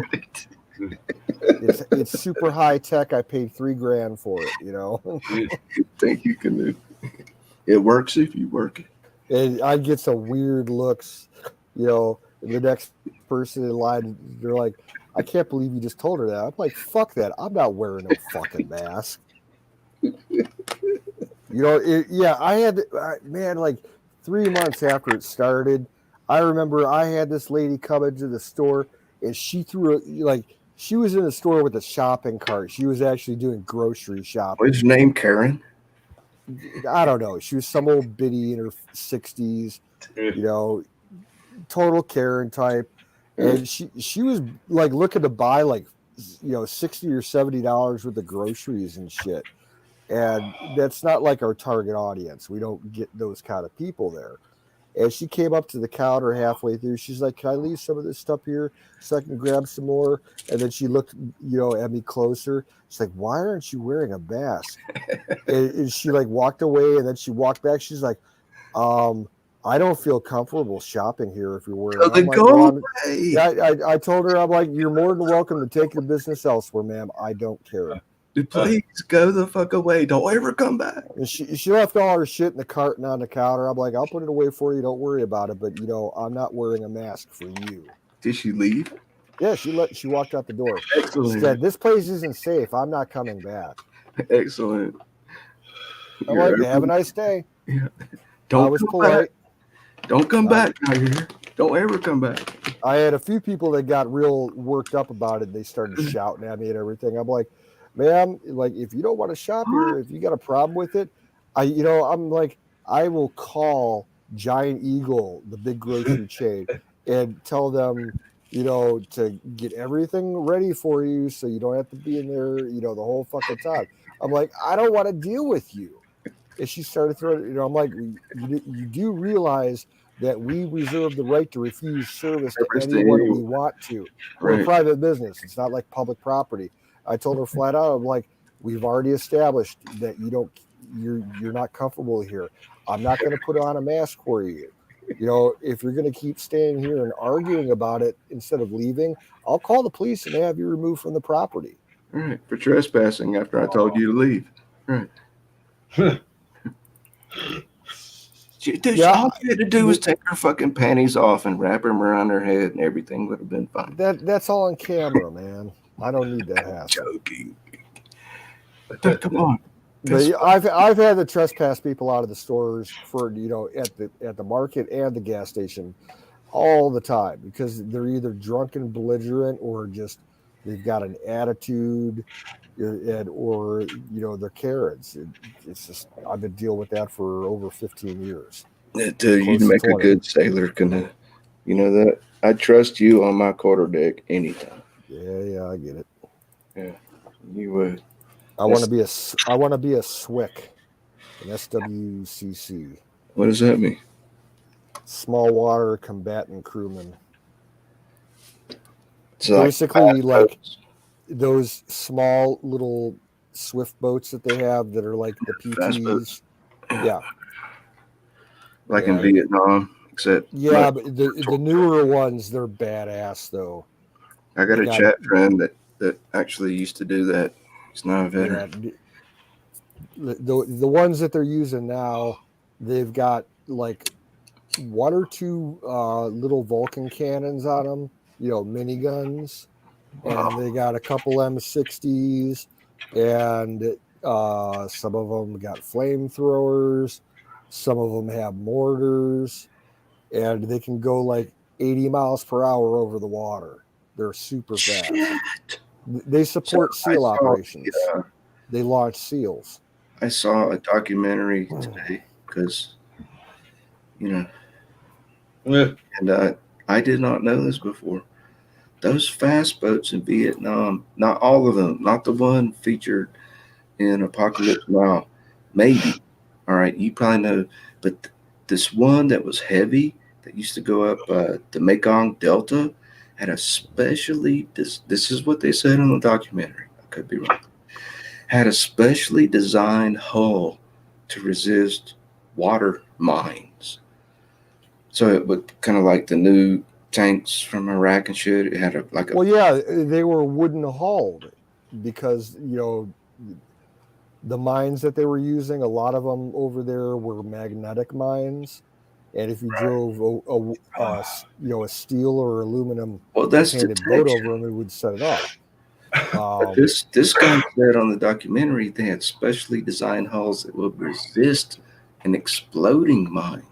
it. It's super high tech. I paid $3,000 for it. Thank you, Canoe. It works if you work it. And I get some weird looks. The next person in line, they're like, I can't believe you just told her that. I'm like, fuck that. I'm not wearing no fucking mask. I had, man, like 3 months after it started, I remember I had this lady come into the store and she she was in the store with a shopping cart. She was actually doing grocery shopping. What's your name, Karen? I don't know. She was some old biddy in her 60s, total Karen type. And she was like looking to buy like $60 or $70 worth of groceries and shit. And that's not like our target audience. We don't get those kind of people there. And she came up to the counter halfway through. She's like, "Can I leave some of this stuff here so I can grab some more?" And then she looked, at me closer. She's like, "Why aren't you wearing a mask?" and she like walked away, and then she walked back. She's like, "I don't feel comfortable shopping here if you're wearing." I'm like, "Well, I told her, I'm like, you're more than welcome to take your business elsewhere, ma'am. I don't care." Please go the fuck away. Don't ever come back. And she left all her shit in the cart and on the counter. I'm like, I'll put it away for you. Don't worry about it. But I'm not wearing a mask for you. Did she leave? Yeah, she walked out the door. Excellent. She said, "This place isn't safe. I'm not coming back." Excellent. I'm like, "Have a nice day." Yeah. I was polite. Don't come back out here. Don't ever come back. I had a few people that got real worked up about it. They started shouting at me and everything. I'm like, "Ma'am, like, if you don't want to shop here, if you got a problem with it, I'm like, I will call Giant Eagle, the big grocery chain, and tell them, to get everything ready for you so you don't have to be in there, the whole fucking time." I'm like, "I don't want to deal with you." And she started throwing, I'm like, you do realize that we reserve the right to refuse service to anyone we want to. We're a private business. It's not like public property. I told her flat out, I'm like, we've already established that you're not comfortable here. I'm not going to put on a mask for you. If you're going to keep staying here and arguing about it instead of leaving, I'll call the police and have you removed from the property. All right, for trespassing after I told you to leave. Right. Dude, all you had to do was take her fucking panties off and wrap them around her head, and everything would have been fine. That's all on camera, man. I don't need that hassle. Joking. Dude, come on. But I've had to trespass people out of the stores for at the market and the gas station all the time because they're either drunk and belligerent or just they've got an attitude or they're Karens. It's just I've been dealing with that for over 15 years. You'd make a good sailor, Canoe. You know that? I trust you on my quarterdeck anytime. Yeah, I get it. Yeah, you would. I want to be a SWCC, an SWCC. What does that mean? Small water combatant crewman. So basically, like those small little swift boats that they have that are like the PTs. Yeah. Like in Vietnam, except. Yeah, but the newer ones, they're badass though. I got They a got- chat friend that actually used to do that. He's not a veteran. The ones that they're using now, they've got like one or two little Vulcan cannons on them, miniguns, and they got a couple M60s, and some of them got flamethrowers, some of them have mortars, and they can go like 80 miles per hour over the water. They're super fast. Shit. They support So I SEAL saw, operations. They launch SEALs. I saw a documentary today because, Yeah. and I did not know this before. Those fast boats in Vietnam, not all of them, not the one featured in Apocalypse Now, maybe. All right, you probably know, but this one that was heavy that used to go up the Mekong Delta had a specially this is what they said in the documentary. I could be wrong. Had a specially designed hull to resist water mines. So it would kind of like the new tanks from Iraq and shit. It had Well, yeah, they were wooden hulled because the mines that they were using, a lot of them over there were magnetic mines, and if you drove a steel or aluminum that's painted boat detection. over them, it would set it off. But this guy said on the documentary they had specially designed hulls that would resist an exploding mine.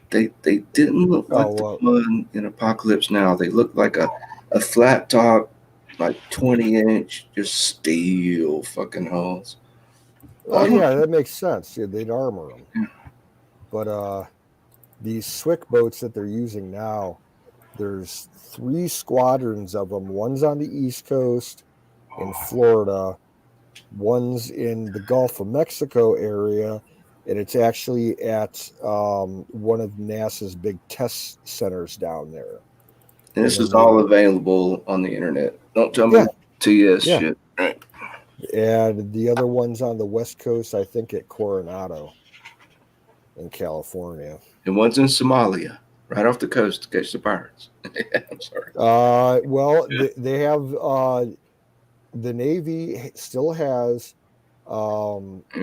They didn't look like the one in Apocalypse Now. They looked like a flat top, like 20-inch, just steel fucking hulls. Oh yeah, that makes sense. Yeah, they'd armor them. Yeah. But these Swick boats that they're using now, there's 3 squadrons of them. One's on the East Coast in Florida, one's in the Gulf of Mexico area, and it's actually at one of NASA's big test centers down there. And this is all available on the internet. Don't tell me TS shit. Right. And the other one's on the West Coast, I think at Coronado in California. And one's in Somalia, right off the coast to catch the pirates. I'm sorry. Well, they have the Navy still has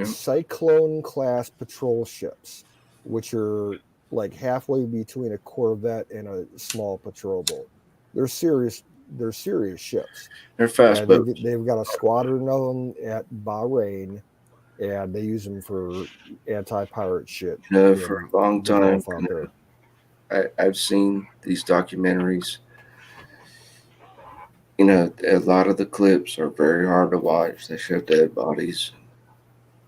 Cyclone class patrol ships, which are like halfway between a corvette and a small patrol boat. They're serious ships. They're fast boats. They've got a squadron of them at Bahrain, and they use them for anti-pirate shit. For a long time, I've seen these documentaries. A lot of the clips are very hard to watch. They show dead bodies.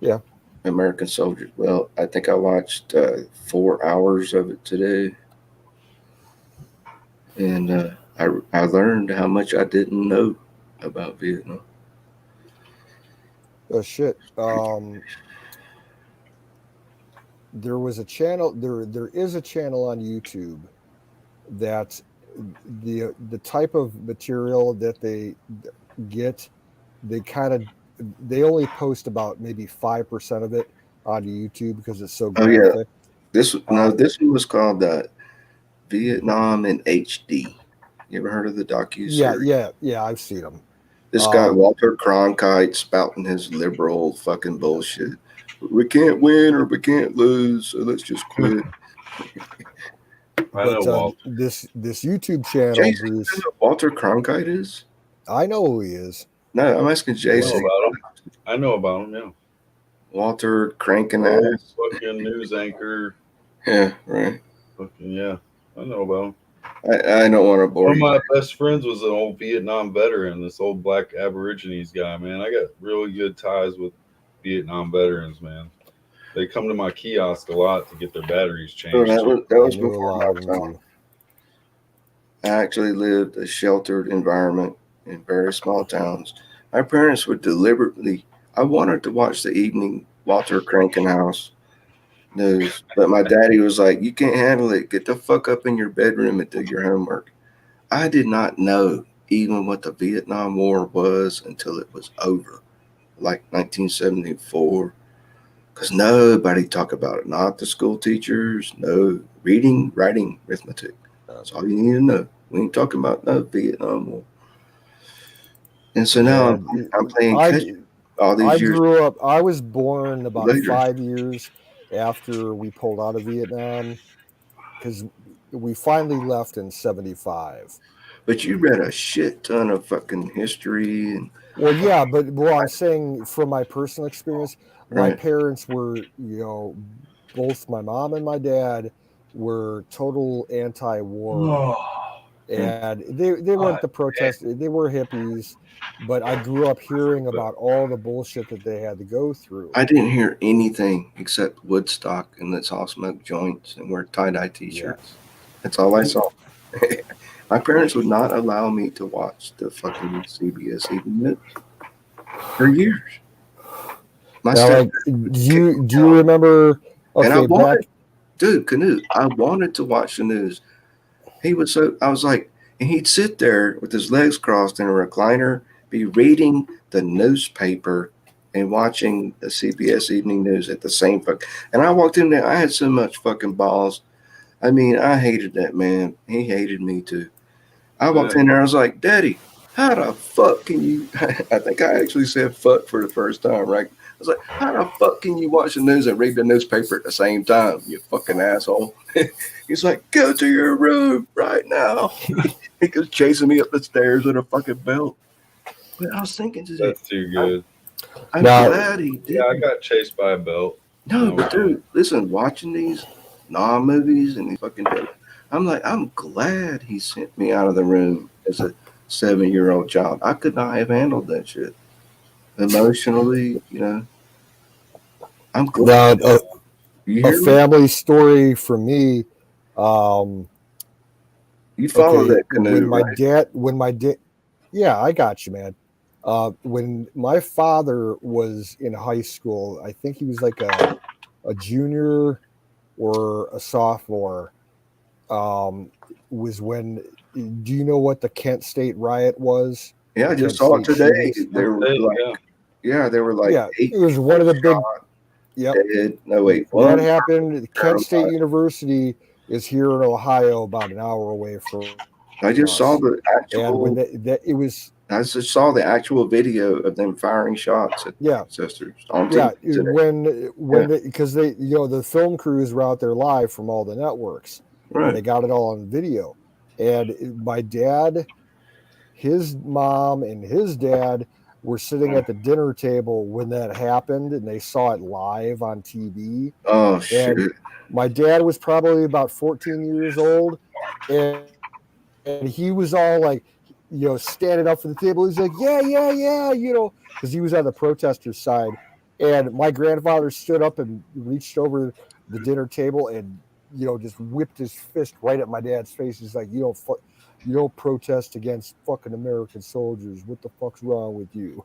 Yeah. American soldiers. Well, I think I watched 4 hours of it today. And I learned how much I didn't know about Vietnam. Oh shit. There was a channel. There is a channel on YouTube that the type of material that they get, they only post about maybe 5% of it on YouTube because it's so graphic. Oh yeah, this one was called Vietnam in HD. You ever heard of the docu-series? Yeah, I've seen them. This guy Walter Cronkite spouting his liberal fucking bullshit. We can't win or we can't lose, so let's just quit. This YouTube channel, Jason, Bruce. you know who Walter Cronkite is? I know who he is. No, I'm asking Jason. I know about him. Yeah. Walter cranking ass. Fucking news anchor. Yeah, right. Fucking yeah, I know about him. I don't want to bore you. One of my best friends was an old Vietnam veteran, this old black Aborigines guy, man. I got really good ties with Vietnam veterans, man. They come to my kiosk a lot to get their batteries changed. That was before my time. I actually lived a sheltered environment in very small towns. My parents would deliberately, I wanted to watch the evening Walter Krankenhaus news, but my daddy was like, you can't handle it. Get the fuck up in your bedroom and do your homework. I did not know even what the Vietnam War was until it was over, like 1974. Because nobody talked about it. Not the school teachers. No reading, writing, arithmetic. That's all you need to know. We ain't talking about no Vietnam War. And so now I'm playing I, catch all these I years grew up. I was born about later. 5 years after we pulled out of Vietnam because we finally left in '75. But you read a shit ton of fucking history and Well, yeah, but I'm saying from my personal experience, my right. parents were, both my mom and my dad were total anti-war, and they weren't the protest. They were hippies, but I grew up hearing about all the bullshit that they had to go through. I didn't hear anything except Woodstock and let's all smoke joints and wear tie-dye t-shirts. That's all I saw. My parents would not allow me to watch the fucking CBS Evening News for years. My Now, stepdad like, would do kick you me do you out. remember? And I Okay, wanted, back. dude, Canute, I wanted to watch the news. I was like, and he'd sit there with his legs crossed in a recliner, be reading the newspaper and watching the CBS Evening News at the same fuck. And I walked in there, I had so much fucking balls. I mean, I hated that man. He hated me too. I walked in there, I was like, Daddy, how the fuck can you? I think I actually said fuck for the first time, right? I was like, how the fuck can you watch the news and read the newspaper at the same time, you fucking asshole? He's like, go to your room right now. He goes chasing me up the stairs with a fucking belt. But I was thinking today, That's too good. I'm Now, glad he Yeah, I didn't. got chased by a belt. No, but dude, listen, watching these non-movies and these fucking, I'm like, I'm glad he sent me out of the room as a 7-year-old child. I could not have handled that shit emotionally. I'm glad. now You a hear me? family story for me. Um, You follow okay, that canoe, right? when my dad, yeah, I got you, man. When my father was in high school, I think he was like a junior or a sophomore. Um, was when, do you know what the Kent State riot was? Yeah, The I just Kent saw it State today. shootings. There were like, Yeah. yeah, there were like Yeah, 8 it was one people of the big. shot, Yep, dead. No, wait, that one happened. Kent State paralyzed. University is here in Ohio, about an hour away from I just saw us. the And when actual. it was, I just saw the actual video of them firing shots at yeah, protesters on yeah, TV today. when because they, the film crews were out there live from all the networks, and Right. they got it all on video. And my dad, his mom, and his dad were sitting at the dinner table when that happened, and they saw it live on TV. Oh And shit. my dad was probably about 14 years old, and he was all like, standing up for the table. He's like, yeah, yeah, yeah, because he was on the protesters' side. And my grandfather stood up and reached over the dinner table and, just whipped his fist right at my dad's face. He's like, you don't protest against fucking American soldiers. What the fuck's wrong with you?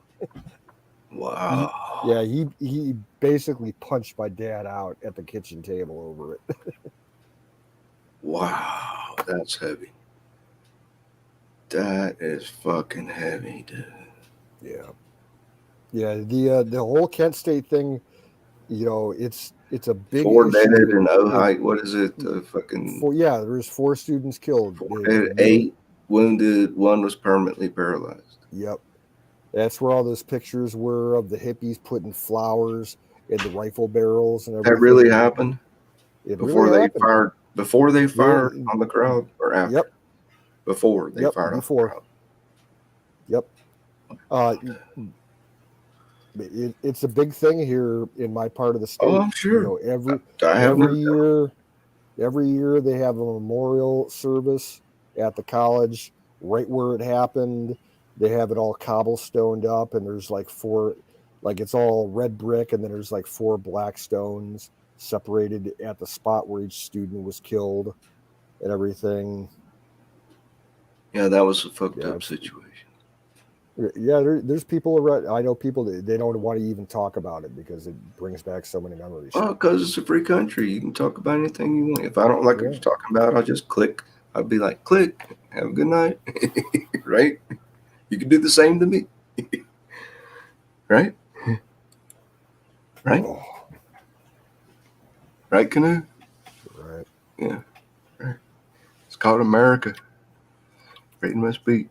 Wow. Yeah, he basically punched my dad out at the kitchen table over it. Wow. That's heavy. That is fucking heavy, dude. Yeah. Yeah, the whole Kent State thing, it's a big 4 dead issue. and no height. What is it? Fucking There's 4 students killed. 4 dead, 8 wounded. One was permanently paralyzed. Yep, that's where all those pictures were of the hippies putting flowers in the rifle barrels and That everything. really happened It before really they happened. fired. Before they fired on the crowd, or after? Yep. Before they fired on the crowd. Yep. It's a big thing here in my part of the state. Oh, I'm sure. Every year they have a memorial service at the college right where it happened. They have it all cobblestoned up, and there's like it's all red brick, and then there's like 4 black stones separated at the spot where each student was killed and everything. Yeah, that was a fucked up situation. Yeah, there's people around. I know people that they don't want to even talk about it because it brings back so many memories. Well, because it's a free country. You can talk about anything you want. If I don't like what you're talking about, I'll just click. I'll be like, click. Have a good night. Right? You can do the same to me. Right? Right? Right, Canoe? Right. Yeah. Right. It's called America. Rating West Beach.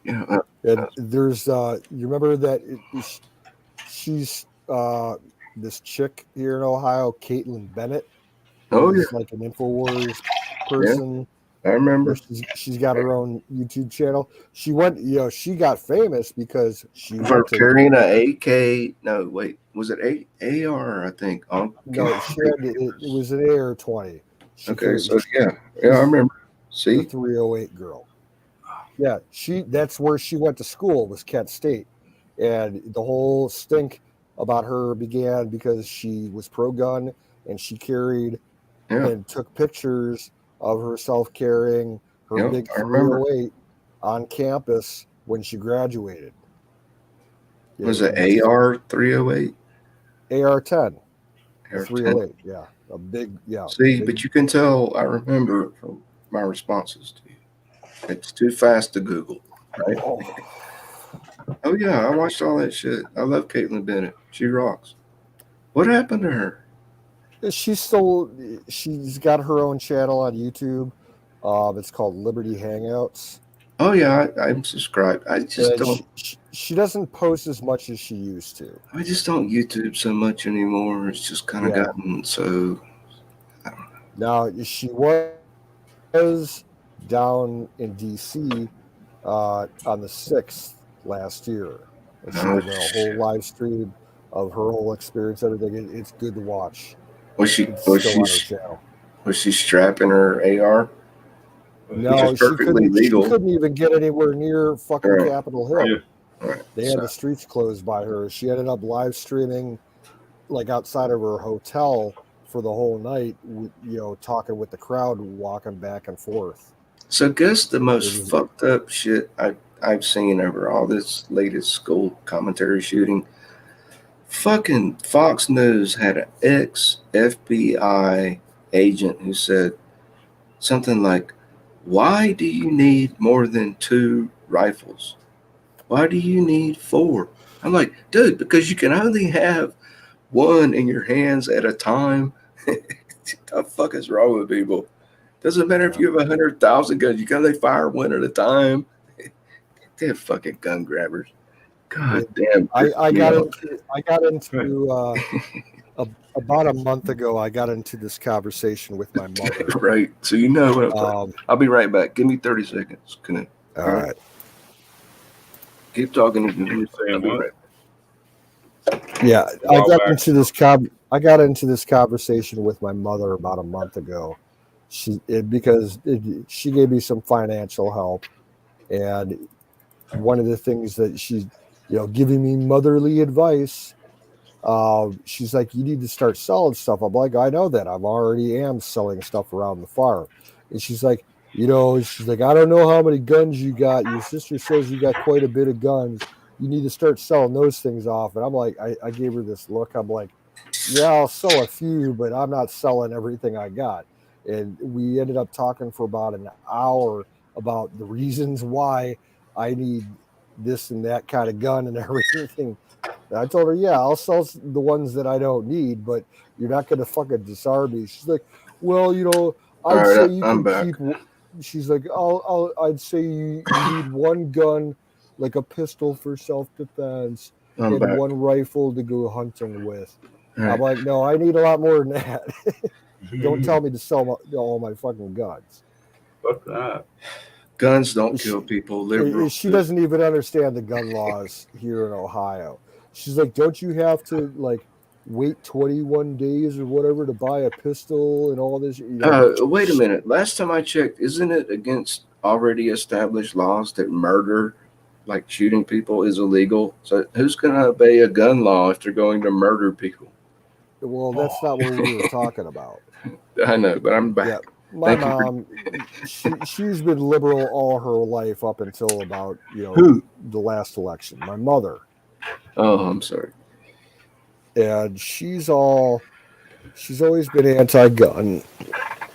Yeah. And there's you remember that she's this chick here in Ohio, Caitlin Bennett, Oh yeah. who's like an Infowars Yeah. person. I remember. She's got her own YouTube channel. She went, she got famous because she For went to carrying a AK. No, wait. Was it AR? I think. no, she had it was an AR-20. She Okay, carried. so yeah, I remember. The See, 308 girl. Yeah, that's where she went to school, was Kent State. And the whole stink about her began because she was pro gun and she carried yeah, and took pictures of herself carrying her yep, big I remember. 308 on campus when she graduated. Was it AR 308? AR-10, the AR 10. 308. Yeah, a big, See, big. but you can tell I remember from my responses to you. It's too fast to Google, right? Oh yeah, I watched all that shit. I love Caitlin Bennett. She rocks. What happened to her? She's got her own channel on YouTube. It's called Liberty Hangouts. Oh yeah, I'm subscribed. I just And don't. she doesn't post as much as she used to. I just don't YouTube so much anymore. It's just kind of gotten so. I don't know. Now she was down in DC on the 6th last year, and she did a whole live stream of her whole experience. Everything. It's good to watch. Was she It's still on her channel. Was she strapping her AR? No, she couldn't. Legal. She couldn't even get anywhere near fucking Capitol Hill. Yeah. Right. They had the streets closed by her. She ended up live streaming, like outside of her hotel for the whole night. Talking with the crowd, walking back and forth. So, guess the most fucked up shit I've seen over all this latest school commentary shooting. Fucking Fox News had an ex-FBI agent who said something like, "Why do you need more than 2 rifles? Why do you need 4?" I'm like, dude, because you can only have one in your hands at a time. What the fuck is wrong with people? Doesn't matter if you have 100,000 guns. You gotta fire one at a time. They're fucking gun grabbers. God damn. I got into about a month ago. I got into this conversation with my mother. Right. So you know what I'm talking. I'll be right back. Give me 30 seconds. All right. Keep talking. I'll be right back. Yeah, I got into this conversation with my mother about a month ago. Because she gave me some financial help, and one of the things that she's giving me motherly advice, she's like, you need to start selling stuff. I'm like, I know that. I already am selling stuff around the farm. And she's like, she's like, I don't know how many guns you got. Your sister says you got quite a bit of guns. You need to start selling those things off. And I'm like, I gave her this look. I'm like, yeah, I'll sell a few, but I'm not selling everything I got. And we ended up talking for about an hour about the reasons why I need this and that kind of gun and everything. And I told her, yeah, I'll sell the ones that I don't need, but you're not going to fucking disarm me. She's like, well, I'd say you can keep. She's like, I'd say you need one gun, like a pistol for self-defense, and one rifle to go hunting with. Right. I'm like, no, I need a lot more than that. Don't tell me to sell all my fucking guns. Fuck that. Guns don't kill people. She doesn't even understand the gun laws here in Ohio. She's like, don't you have to wait 21 days or whatever to buy a pistol and all this? Wait a minute. Last time I checked, isn't it against already established laws that murder, like shooting people, is illegal? So who's going to obey a gun law if they're going to murder people? Well, that's not what we were talking about. I know, but I'm back. Yeah, my mom, she's been liberal all her life up until about the last election. My mother. Oh, I'm sorry. And she's always been anti-gun.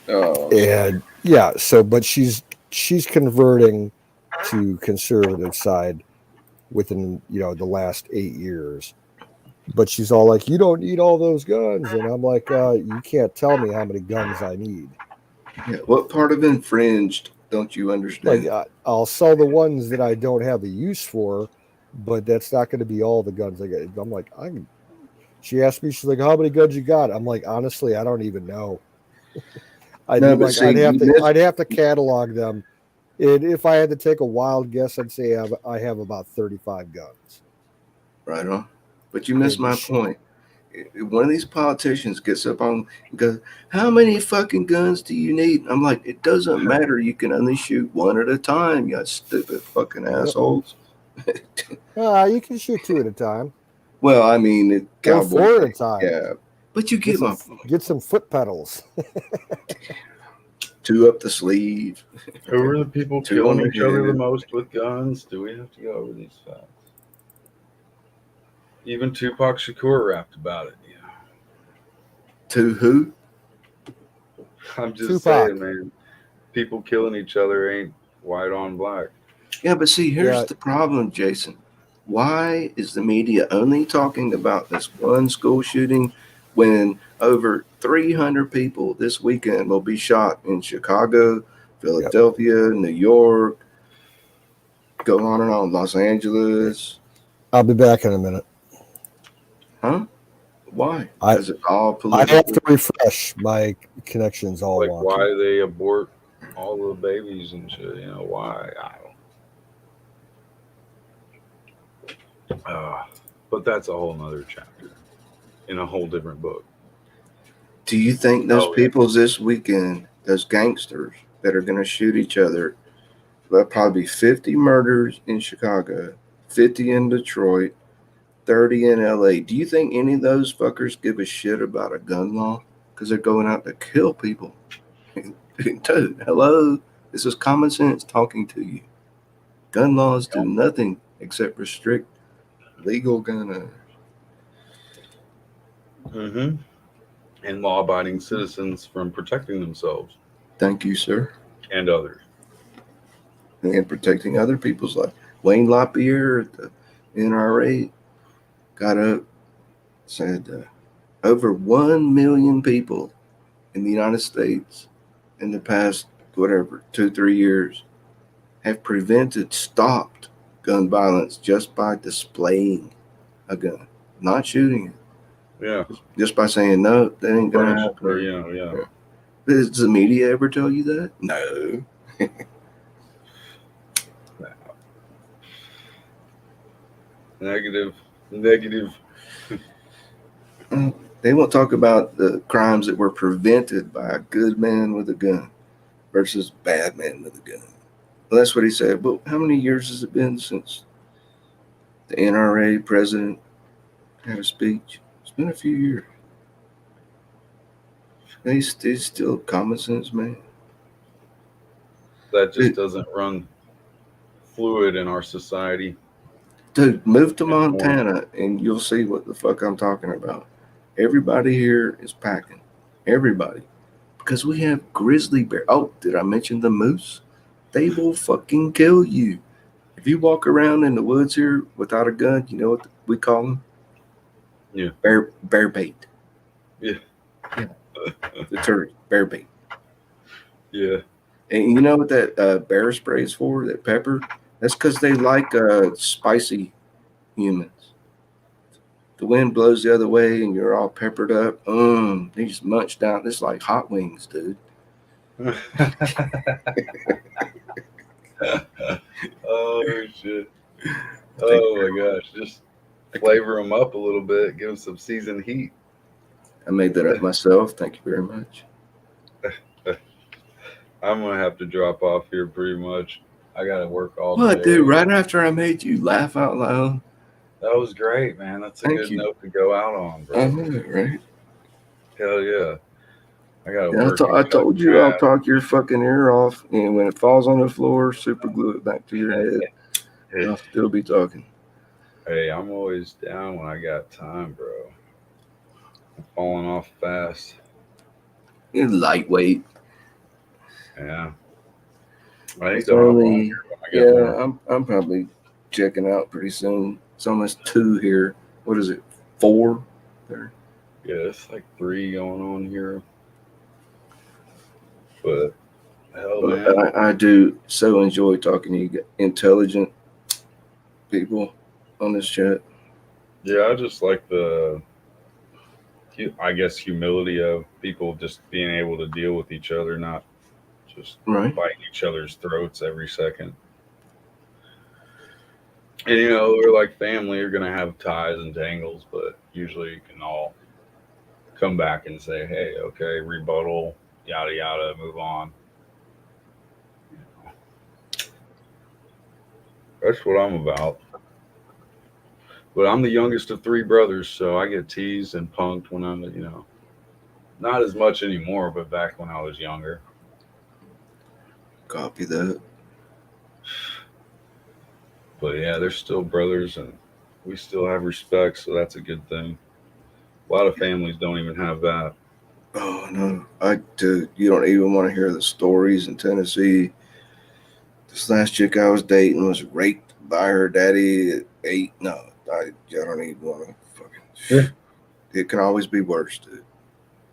Oh. And yeah, but she's converting to conservative side within the last 8 years. But she's all like, you don't need all those guns. And I'm like, you can't tell me how many guns I need. Yeah, what part of infringed don't you understand? Like I'll sell the ones that I don't have a use for, but that's not going to be all the guns I get. I'm like, she asked me, she's like, "How many guns you got?" I'm like, honestly, I don't even know. No, but see, you missed. I'd have to catalog them. And if I had to take a wild guess, I'd say I have about 35 guns. Right on. But you missed And my point. One of these politicians gets up on and goes, "How many fucking guns do you need?" I'm like, "It doesn't matter. You can only shoot one at a time, you stupid fucking assholes." you can shoot two at a time. Well, I mean, Or cowboy. four at a time. Yeah, but you get my point. Get some foot pedals. Two up the sleeve. Who are the people Two killing on each the other the head. most with guns? Do we have to go over these facts? Even Tupac Shakur rapped about it. Yeah. To who? I'm just Tupac. saying, man. People killing each other ain't white on black. Yeah, but see, here's the problem, Jason. Why is the media only talking about this one school shooting when over 300 people this weekend will be shot in Chicago, Philadelphia, New York, go on and on, Los Angeles? I'll be back in a minute. Huh? Why? I Is it all I political? have to refresh my connections all Like, wonky. why they abort all the babies and shit? You know, why? I don't. But that's a whole nother chapter in a whole different book. Do you think those people this weekend, those gangsters that are going to shoot each other, there'll probably be 50 murders in Chicago, 50 in Detroit, 30 in LA. Do you think any of those fuckers give a shit about a gun law? Because they're going out to kill people. Dude, hello? This is common sense talking to you. Gun laws do nothing except restrict legal gun owners. Mm-hmm. And law-abiding citizens from protecting themselves. Thank you, sir. And others. And protecting other people's life. Wayne LaPierre at the NRA got up, said over 1 million people in the United States in the past, 2-3 years have stopped gun violence just by displaying a gun, not shooting it. Yeah. Just by saying, no, that ain't going to happen. Yeah. Does the media ever tell you that? No. Negative. They won't talk about the crimes that were prevented by a good man with a gun versus bad man with a gun. Well, that's what he said. But how many years has it been since the NRA president had a speech? It's been a few years. He's still common sense, man. That just doesn't run fluid in our society. Dude, move to Montana and you'll see what the fuck I'm talking about. Everybody here is packing. Everybody. Because we have grizzly bear. Oh, did I mention the moose? They will fucking kill you. If you walk around in the woods here without a gun, you know what we call them? Yeah. Bear bait. Yeah. The turkey. Bear bait. Yeah. And you know what that bear spray is for? That pepper? That's because they like spicy humans. The wind blows the other way and you're all peppered up. They just munch down. It's like hot wings, dude. Oh, shit. Oh, my gosh. Just flavor them up a little bit. Give them some seasoned heat. I made that up myself. Thank you very much. I'm going to have to drop off here pretty much. I got to work all day. What, dude? Right after I made you laugh out loud. That was great, man. That's a good note to go out on, bro. I know it, right? Hell yeah. I got to work. I told you I'll talk your fucking ear off, and when it falls on the floor, super glue it back to your head. I'll still be talking. Hey, I'm always down when I got time, bro. I'm falling off fast. You're lightweight. Yeah. I need to hop on here when I get more. I'm probably checking out pretty soon. It's almost 2 here. What is it? 4 there? Yeah, it's like 3 going on here. But hell, But man, I do so enjoy talking to you intelligent people on this chat. yeah, I just like the, I guess, humility of people just being able to deal with each other, not just Right. biting each other's throats every second. And we're like family. We're gonna have ties and tangles, but usually you can all come back and say, "Hey, okay, rebuttal, yada yada, move on." That's what I'm about. But I'm the youngest of three brothers, so I get teased and punked when I'm, not as much anymore, but back when I was younger. Copy that. But yeah, they're still brothers, and we still have respect, so that's a good thing. A lot of families don't even have that. Oh no, you don't even want to hear the stories in Tennessee. This last chick I was dating was raped by her daddy at 8. No, I don't even want to fucking. It can always be worse, dude.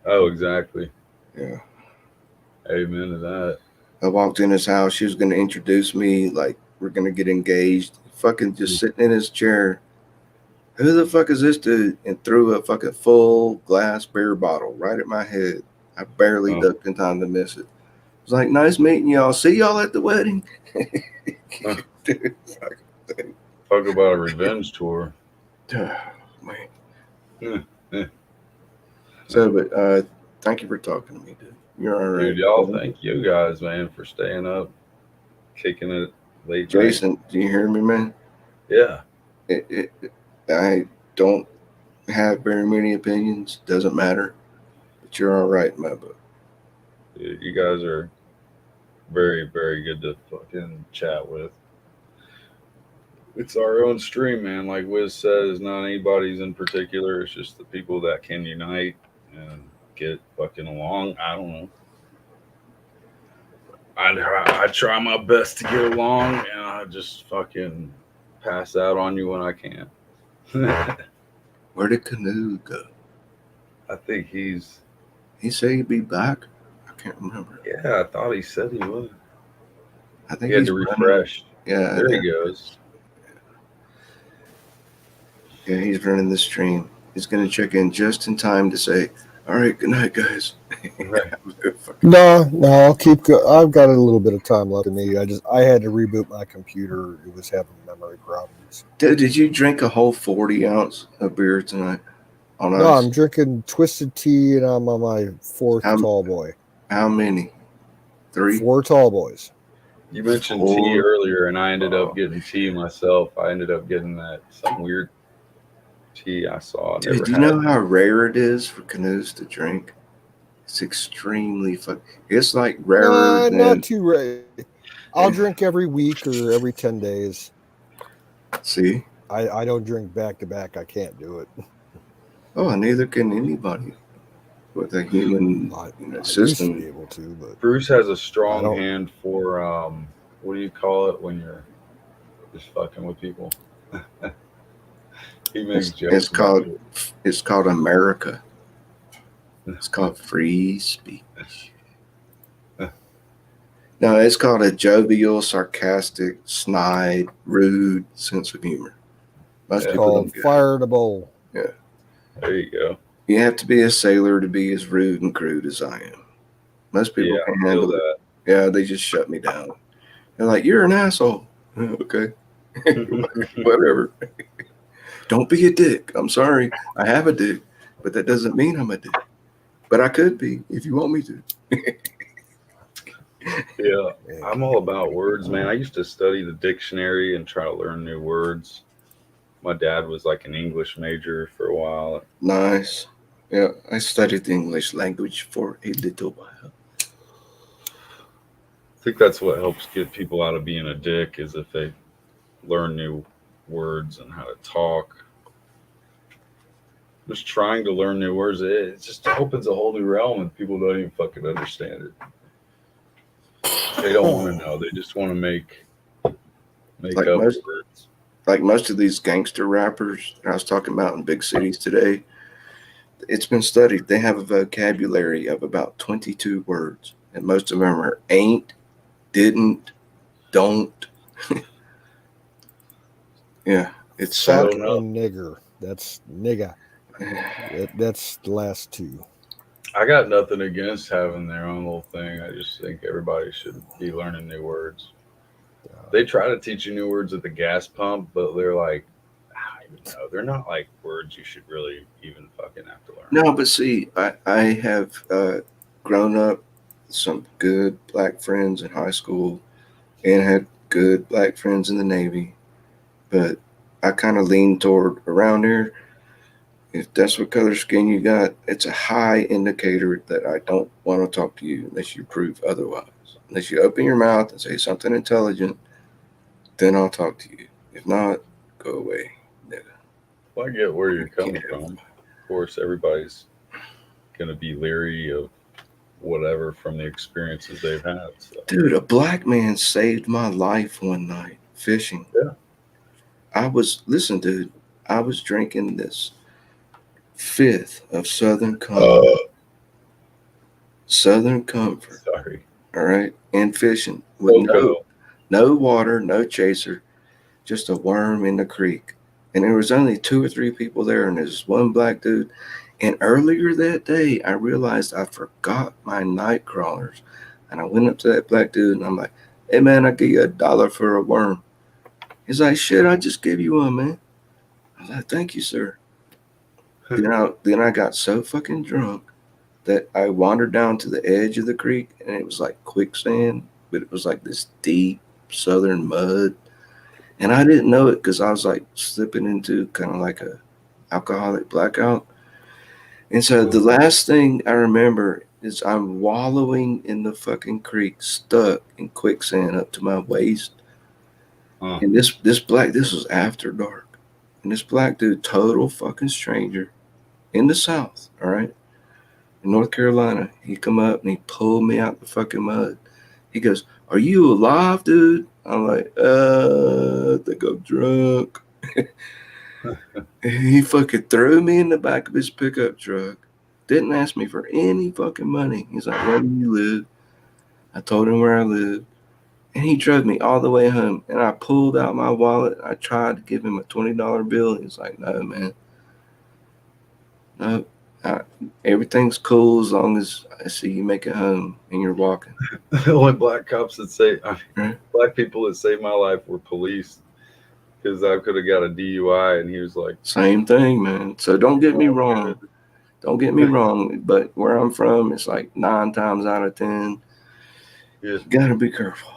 Oh, exactly. Yeah. Amen to that. I walked in his house. She was going to introduce me, like we're going to get engaged. Fucking just sitting in his chair. Who the fuck is this dude? And threw a fucking full glass beer bottle right at my head. I barely ducked in time to miss it. It was like, nice meeting y'all. See y'all at the wedding. Dude, Talk about a revenge tour. Man. So, but thank you for talking to me, dude. You're all right. Dude, y'all, thank you guys, man, for staying up, kicking it late Jason, night. do you hear me, man? Yeah. I don't have very many opinions. Doesn't matter. But you're all right, my book. Dude, you guys are very, very good to fucking chat with. It's our own stream, man. Like Wiz says, not anybody's in particular. It's just the people that can unite and get fucking along. I don't know. I try my best to get along, and I just fucking pass out on you when I can. Where did Canoe go? I think he's. He said he'd be back. I can't remember. Yeah, I thought he said he would. I think He had he's to running. refresh. Yeah, There he goes. Yeah, he's running the stream. He's gonna check in just in time to say, "All right, good night, guys." No, I'll keep. I've got a little bit of time left in me. I had to reboot my computer. It was having memory problems. Dude, did you drink a whole 40 ounce of beer tonight? On No, ice? I'm drinking twisted tea, and I'm on my fourth tall boy. How many? 3? 4 tall boys. You mentioned tea earlier, and I ended up getting tea myself. I ended up getting some weird tea I saw. Dude, do you know how rare it is for canoes to drink? It's extremely fun. It's like rarer than. Not too rare. I'll drink every week or every 10 days. See? I don't drink back to back. I can't do it. Oh, neither can anybody with a human system. Used to be able to, but Bruce has a strong hand for what do you call it when you're just fucking with people? He makes jokes. It's called America. It's called free speech. No, it's called a jovial, sarcastic, snide, rude sense of humor. Most people don't get fire the bowl. Yeah. There you go. You have to be a sailor to be as rude and crude as I am. Most people can handle that. Yeah, they just shut me down. They're like, "You're an asshole." Okay. Whatever. Don't be a dick. I'm sorry. I have a dick, but that doesn't mean I'm a dick. But I could be if you want me to. Yeah, I'm all about words, man. I used to study the dictionary and try to learn new words. My dad was like an English major for a while. Nice. Yeah, I studied the English language for a little while. I think that's what helps get people out of being a dick is if they learn new words and how to talk. Just trying to learn new words, it just opens a whole new realm and people don't even fucking understand it. They don't want to know. They just want to make up words. Like most of these gangster rappers that I was talking about in big cities today, it's been studied. They have a vocabulary of about 22 words. and most of them are ain't, didn't, don't. Yeah, it's Fuck Don't know. and nigger. That's nigga. That's the last two. I got nothing against having their own little thing. I just think everybody should be learning new words. They try to teach you new words at the gas pump, but they're like, I don't even know. They're not like words you should really even fucking have to learn. No, but see, I have grown up with some good black friends in high school and had good black friends in the Navy, but I kind of lean toward around here. If that's what color skin you got, it's a high indicator that I don't want to talk to you unless you prove otherwise. Unless you open your mouth and say something intelligent, then I'll talk to you. If not, go away, nigga. Well, I get where you're coming Yeah. from. Of course, everybody's gonna be leery of whatever from the experiences they've had. So. Dude, a black man saved my life one night fishing. Yeah. Listen, dude, I was drinking this fifth of Southern Comfort. Southern Comfort, Sorry. all right, and fishing with no water, no chaser, just a worm in the creek. And there was only 2 or 3 people there, and there's one black dude. And earlier that day, I realized I forgot my night crawlers. And I went up to that black dude, and I'm like, "Hey, man, I'll give you $1 for a worm." He's like, "Shit, I just gave you one, man." I was like, "Thank you, sir." then I got so fucking drunk that I wandered down to the edge of the creek, and it was like quicksand, but it was like this deep southern mud. And I didn't know it because I was like slipping into kind of like a alcoholic blackout. And so the last thing I remember is I'm wallowing in the fucking creek, stuck in quicksand up to my waist. And this was after dark. And this black dude, total fucking stranger in the South, all right, in North Carolina, he come up and he pulled me out the fucking mud. He goes, "Are you alive, dude?" I'm like, I think I'm drunk. He fucking threw me in the back of his pickup truck. Didn't ask me for any fucking money. He's like, "Where do you live?" I told him where I lived. And he drove me all the way home. And I pulled out my wallet. I tried to give him a $20 bill. He's like, "No, man. No. Everything's cool as long as I see you make it home and you're walking." The only black cops that Right. black people that saved my life were police, because I could have got a DUI, and he was like, Same thing, man. So don't get me wrong. Don't get me wrong. But where I'm from, it's like 9 times out of 10. Yeah. You gotta be careful.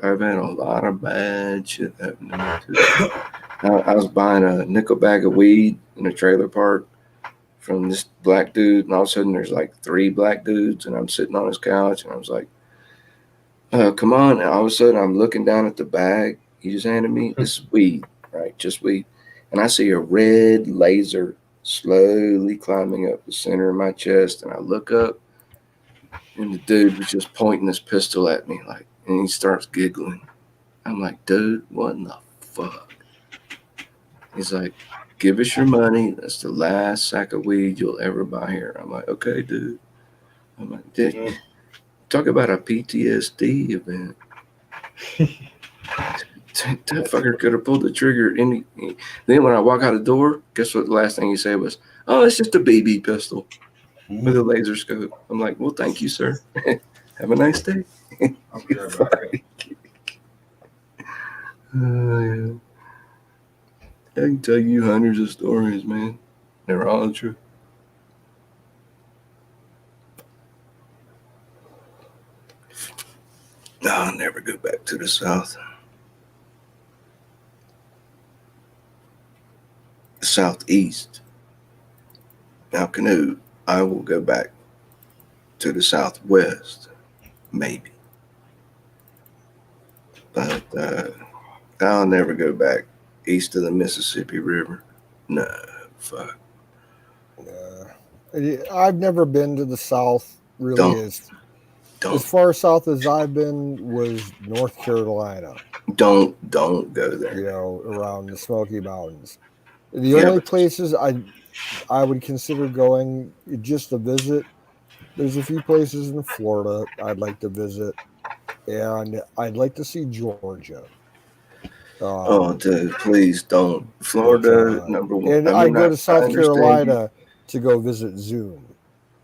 I've had a lot of bad shit happen to me too. I was buying a nickel bag of weed in a trailer park from this black dude, and all of a sudden there's like 3 black dudes, and I'm sitting on his couch, and I was like, "Come on!" And all of a sudden I'm looking down at the bag he just handed me. This is weed, right? Just weed, and I see a red laser slowly climbing up the center of my chest, and I look up, and the dude was just pointing his pistol at me, like, and he starts giggling. I'm like, "Dude, what in the fuck?" He's like, "Give us your money. That's the last sack of weed you'll ever buy here." I'm like, "Okay, dude." I'm like, talk about a PTSD event. That fucker could have pulled the trigger. Then when I walk out the door, guess what the last thing he said was, "Oh, it's just a BB pistol with a laser scope." I'm like, "Well, thank you, sir. Have a nice day." I'll be right back. Yeah. I can tell you hundreds of stories, man. They're all true. No, I'll never go back to the South. Southeast. Now, Canoe, I will go back to the Southwest, maybe. But I'll never go back east of the Mississippi River. No, fuck. I've never been to the South, really. As far south as I've been was North Carolina. Don't go there. You know, around the Smoky Mountains. The only places I would consider going just to visit There's a few places in Florida I'd like to visit, and I'd like to see Georgia. Oh, Um, dude, please don't. but Florida, number one. and I I'd mean, go to I South understand you. Carolina to go visit Zoom.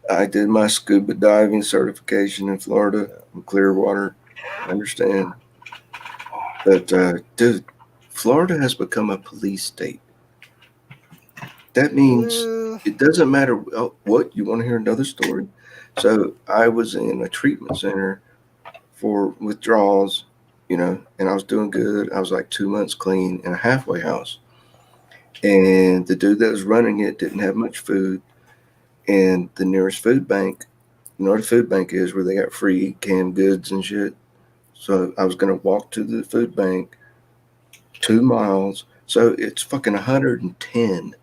I did my scuba diving certification in Florida, Yeah. in Clearwater. I understand. But, dude, Florida has become a police state. That means it doesn't matter what. You want to hear another story? So I was in a treatment center for withdrawals, and I was doing good. I was like 2 months clean in a halfway house. And the dude that was running it didn't have much food. And the nearest food bank, you know what a food bank is, where they got free canned goods and shit. So I was going to walk to the food bank 2 miles. So it's fucking 110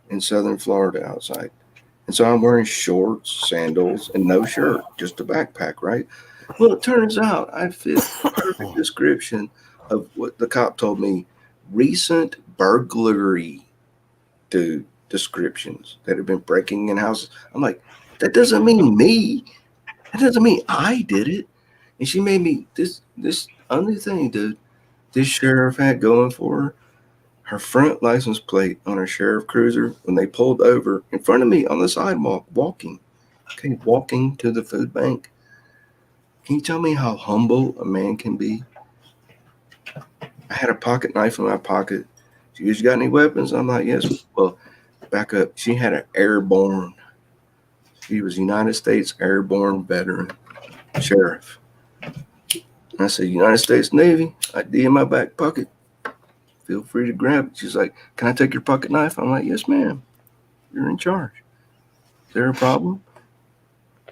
in southern Florida outside. And so I'm wearing shorts, sandals, and no shirt, just a backpack, right? Well, it turns out I fit the perfect description of what the cop told me: recent burglary, dude, descriptions that have been breaking in houses. I'm like, that doesn't mean me. That doesn't mean I did it. And she made me this only thing, dude. This sheriff had going for her front license plate on her sheriff cruiser when they pulled over in front of me on the sidewalk, walking to the food bank. Can you tell me how humble a man can be? I had a pocket knife in my pocket. She goes, "You got any weapons?" I'm like, "Yes." Well, back up. She had an airborne. She was United States airborne veteran sheriff. And I said, "United States Navy, ID in my back pocket. Feel free to grab it." She's like, "Can I take your pocket knife?" I'm like, "Yes, ma'am. You're in charge. Is there a problem?"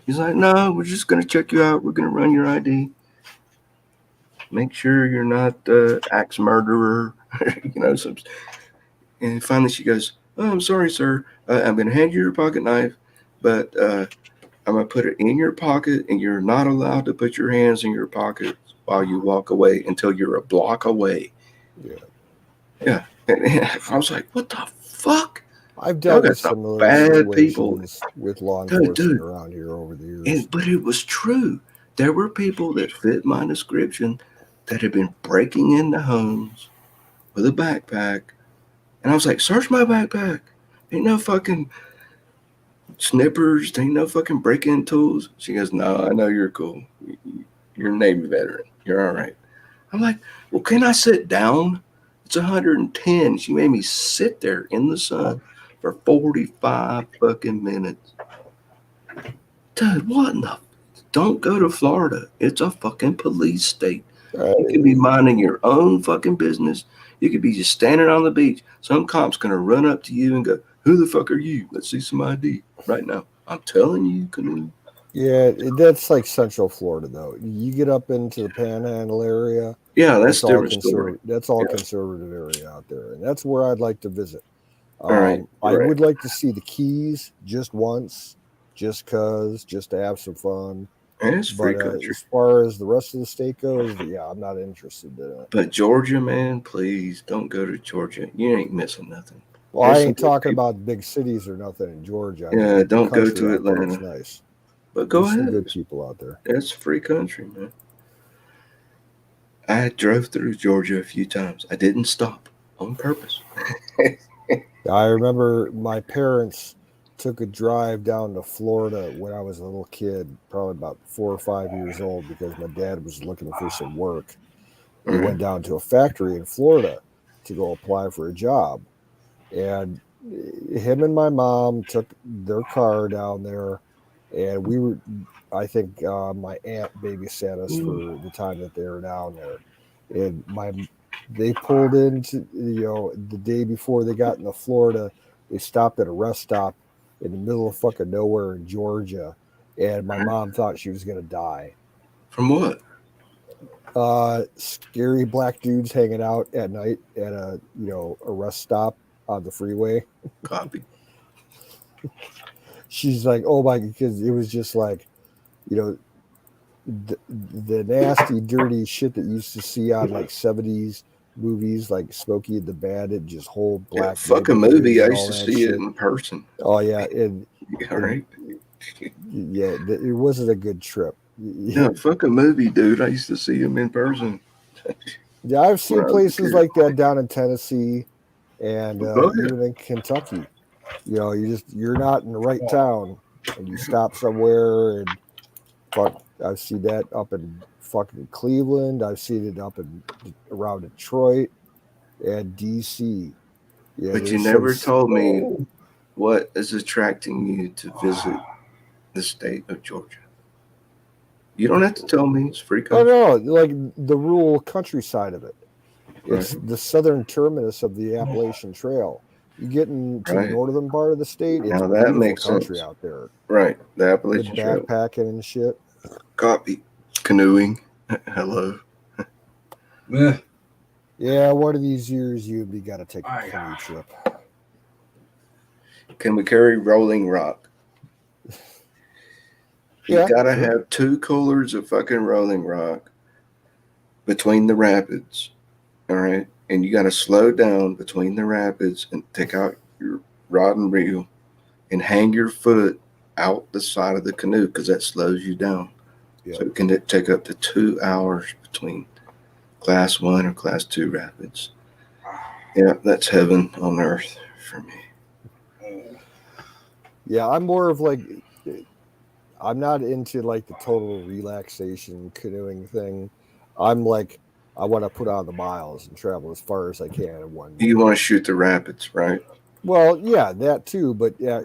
He's like, "No, we're just going to check you out. We're going to run your ID. Make sure you're not axe murderer." Some. And finally she goes, "Oh, I'm sorry, sir. I'm going to hand you your pocket knife, but I'm going to put it in your pocket, and you're not allowed to put your hands in your pockets while you walk away until you're a block away." Yeah. Yeah. And I was like, what the fuck? I've Y'all dealt got with some similar bad people. situations with law Dude, enforcement around here over the years. But it was true. There were people that fit my description that had been breaking into homes with a backpack. And I was like, search my backpack. Ain't no fucking snippers. Ain't no fucking break-in tools. She goes, "No, I know you're cool. You're a Navy veteran. You're all right." I'm like, "Well, can I sit down?" It's 110. She made me sit there in the sun for 45 fucking minutes. Dude, what in the? Don't go to Florida. It's a fucking police state. You could be minding your own fucking business. You could be just standing on the beach. Some cop's gonna run up to you and go, "Who the fuck are you? Let's see some ID right now." I'm telling you, Canoe. Yeah, that's like Central Florida, though. You get up into the Panhandle area. Yeah, that's a different story. That's all Yeah. conservative area out there, and that's where I'd like to visit. All right. I would like to see the Keys just once, just to have some fun. And it's free But country. as far as the rest of the state goes, yeah, I'm not interested in it. But Georgia, man, please don't go to Georgia. You ain't missing nothing. Well, There's I some ain't good talking people. about big cities or nothing in Georgia. I Yeah, mean, the don't go country to out there is Atlanta. nice. But go There's some ahead. good people out there. It's free country, man. I drove through Georgia a few times. I didn't stop on purpose. I remember my parents took a drive down to Florida when I was a little kid, probably about 4 or 5 years old, because my dad was looking for some work. We went down to a factory in Florida to go apply for a job. And him and my mom took their car down there, and I think my aunt babysat us for the time that they were down there. And they pulled into, the day before they got into Florida, they stopped at a rest stop in the middle of fucking nowhere in Georgia, and my mom thought she was gonna die. From what? Scary black dudes hanging out at night at a rest stop on the freeway. Copy. She's like, "Oh my," because it was just like, you know, the nasty, dirty shit that you used to see on like 70s movies, like Smokey and the Bandit, just whole black Fuck a neighborhoods movie. I and used all to that see it shit. in person. Oh yeah, and All right. Yeah, it wasn't a good trip. No, fucking movie, dude. I used to see him in person. Yeah, I've seen When I was a places kid. like that down in Tennessee and Oh, yeah. even in Kentucky. You're not in the right town, and you stop somewhere, and fuck, I've seen that up in fucking Cleveland. I've seen it up in around Detroit and DC. Yeah, But you there's some. never told me what is attracting you to visit the state of Georgia. You don't have to tell me. It's free Oh country. no, like the rural countryside of it. It's Right. the southern terminus of the Appalachian Trail. You get into the Right. northern part of the state, it's Now that beautiful makes country sense. out there Right. The with Appalachian Trail. backpacking and shit. Copy. Canoeing. Hello. Yeah, one of these years you got to take a canoe trip. Can we carry rolling rock? You Yeah, gotta sure. have 2 coolers of fucking rolling rock between the rapids. All right. And you gotta slow down between the rapids and take out your rod and reel and hang your foot out the side of the canoe because that slows you down. Yep. So it can take up to 2 hours between class 1 or class 2 rapids. Yeah, that's heaven on earth for me. Yeah, I'm more of like, I'm not into like the total relaxation canoeing thing. I'm like, I want to put on the miles and travel as far as I can in one day. You want to shoot the rapids, right? Well, yeah, that too, but yeah,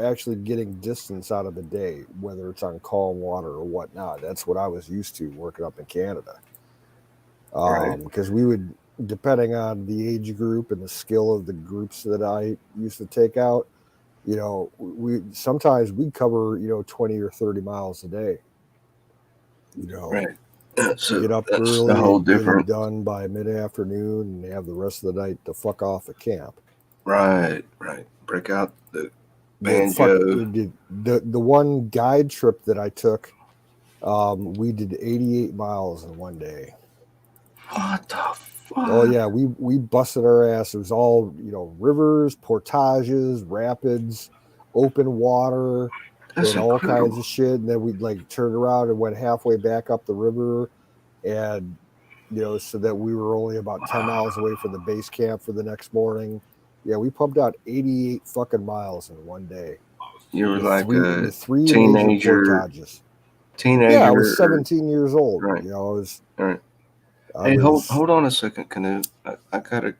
actually getting distance out of the day, whether it's on calm water or whatnot. That's what I was used to working up in Canada. Right. Because we would, depending on the age group and the skill of the groups that I used to take out, we sometimes we cover 20 or 30 miles a day. Right. Get up That's a early whole and get it different. done by mid-afternoon and have the rest of the night to fuck off at camp. Right. Right. Break out the The, banjo. the one guide trip that I took, we did 88 miles in one day. What the fuck? Oh yeah, we busted our ass. It was all rivers, portages, rapids, open water, That's and all incredible. kinds of shit. And then we like turned around and went halfway back up the river, and so that we were only about 10 miles away from the base camp for the next morning. Yeah, we pumped out 88 fucking miles in one day. You were like a With three major teenager. portages. Teenager. Yeah, I was 17 years old. Right. I was. All right. I Hey, was, hold on a second, Canoe. I gotta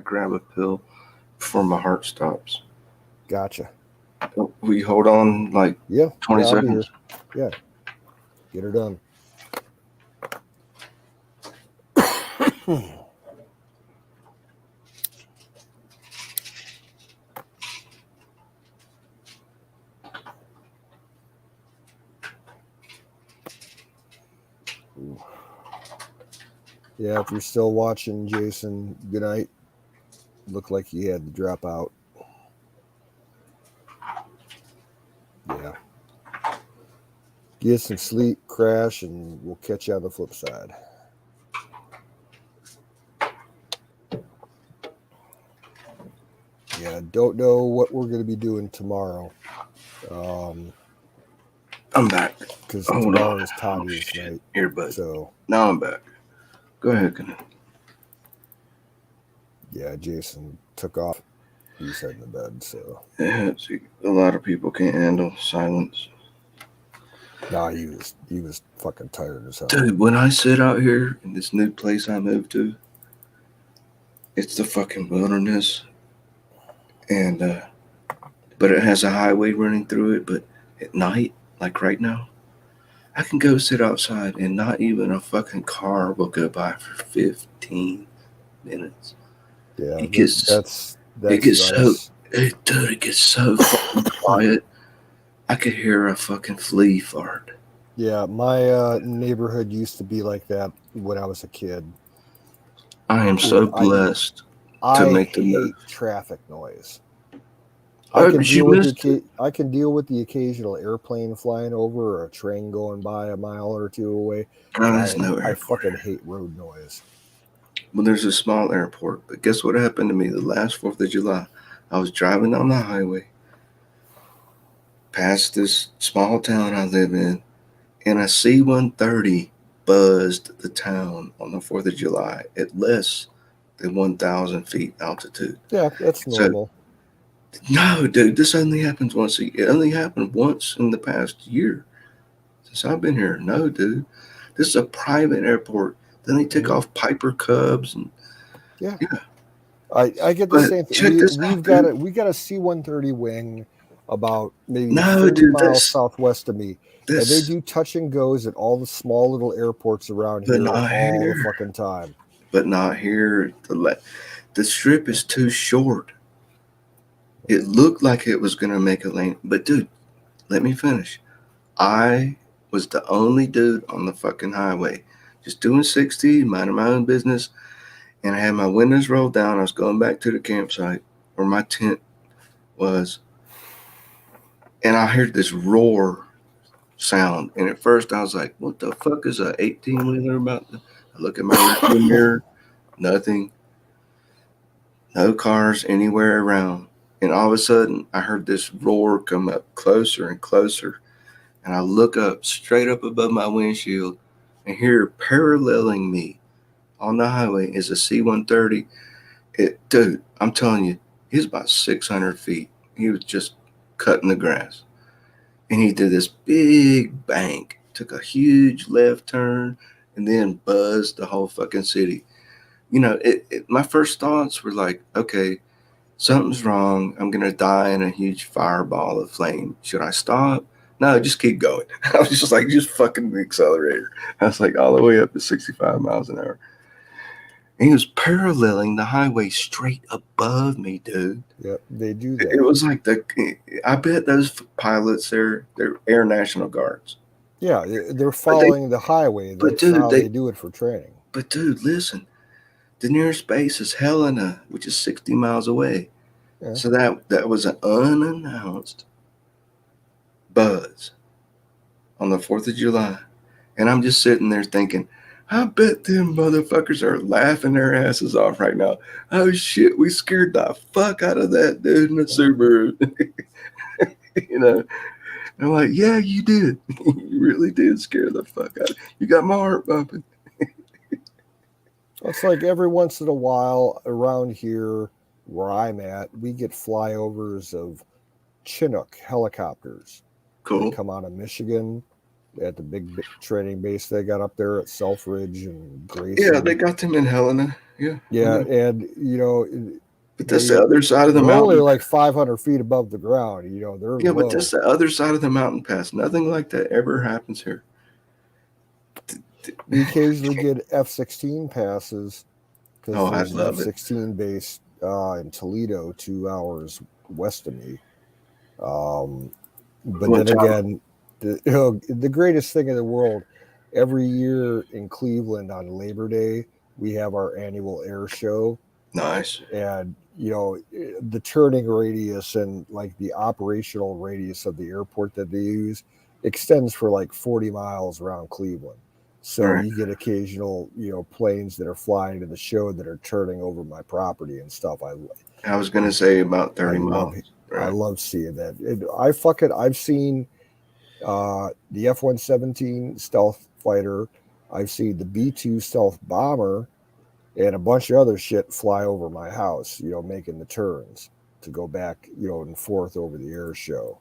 grab a pill before my heart stops. Gotcha. Will you hold on like 20 I'll be here. seconds? Yeah. Get her done. Yeah, if you're still watching, Jason, good night. Looked like you had to drop out. Yeah. Get some sleep, crash, and we'll catch you on the flip side. Yeah, don't know what we're going to be doing tomorrow. I'm back. Because tomorrow is Toddy's night. Earbud. So now I'm back. Go ahead, Canoe. Yeah, Jason took off. He's heading to bed. So yeah, see, a lot of people can't handle silence. Nah, he was fucking tired as hell. Dude, when I sit out here in this new place I moved to, it's the fucking wilderness, and but it has a highway running through it. But at night, like right now, I can go sit outside and not even a fucking car will go by for 15 minutes. Yeah, it gets that's it gets nice. it gets so fucking quiet. I could hear a fucking flea fart. Yeah, my neighborhood used to be like that when I was a kid. I am so blessed to make the move. I hate traffic noise. I can deal with the occasional airplane flying over or a train going by a mile or two away. I fucking hate road noise. Well, there's a small airport, but guess what happened to me the last 4th of July? I was driving on the highway, past this small town I live in, and a C-130 buzzed the town on the 4th of July at less than 1,000 feet altitude. Yeah, that's So, normal. no, dude, this only happens once. It only happened once in the past year since I've been here. No, dude, this is a private airport. Then they took off Piper Cubs and Yeah. yeah. I get the But same thing. check this We've out, got dude. we got a C-130 wing about maybe No, 30 dude, miles southwest of me, and they this, do touch and goes at all the small little airports around but here not all the here. fucking time. But not here. The strip is too short. It looked like it was going to make a lane. But, dude, let me finish. I was the only dude on the fucking highway, just doing 60, minding my own business. And I had my windows rolled down. I was going back to the campsite where my tent was. And I heard this roar sound. And at first I was like, what the fuck is a 18-wheeler about? I look at my rearview mirror, nothing. No cars anywhere around. And all of a sudden, I heard this roar come up closer and closer. And I look up, straight up above my windshield, and here, paralleling me on the highway, is a C-130. Dude, I'm telling you, he's about 600 feet. He was just cutting the grass. And he did this big bank, took a huge left turn, and then buzzed the whole fucking city. You know, my first thoughts were like, okay, something's wrong. I'm going to die in a huge fireball of flame. Should I stop? No, just keep going. I was just like, just fucking the accelerator. I was like all the way up to 65 miles an hour. And he was paralleling the highway straight above me, dude. Yep, they do It that. was like I bet those pilots, they're Air National Guards. Yeah, they're following the highway. That's dude, how they do it for training. But dude, listen. The nearest base is Helena, which is 60 miles away. Yeah. So that was an unannounced buzz on the 4th of July. And I'm just sitting there thinking, I bet them motherfuckers are laughing their asses off right now. Oh shit, we scared the fuck out of that dude in the Subaru. You know, and I'm like, yeah, you did. You really did scare the fuck out of you. Got my heart bumping. It's like every once in a while around here where I'm at, we get flyovers of Chinook helicopters. Cool. They come out of Michigan at the big training base they got up there at Selfridge and Grayson. Yeah, they got them in Helena. Yeah. Yeah, and but that's the other side of the they're mountain. only like 500 feet above the ground. They're yeah, low. but that's the other side of the mountain pass. Nothing like that ever happens here. We occasionally get F-16 passes because there's an love it. F-16 base in Toledo, 2 hours west of me. But What then time? again, the greatest thing in the world, every year in Cleveland on Labor Day, we have our annual air show. Nice. And, the turning radius and like the operational radius of the airport that they use extends for like 40 miles around Cleveland. So Right. you get occasional, planes that are flying to the show that are turning over my property and stuff. I was going to say about 30 miles. Right. I love seeing that. I've seen the F-117 stealth fighter. I've seen the B-2 stealth bomber and a bunch of other shit fly over my house, making the turns to go back, and forth over the air show.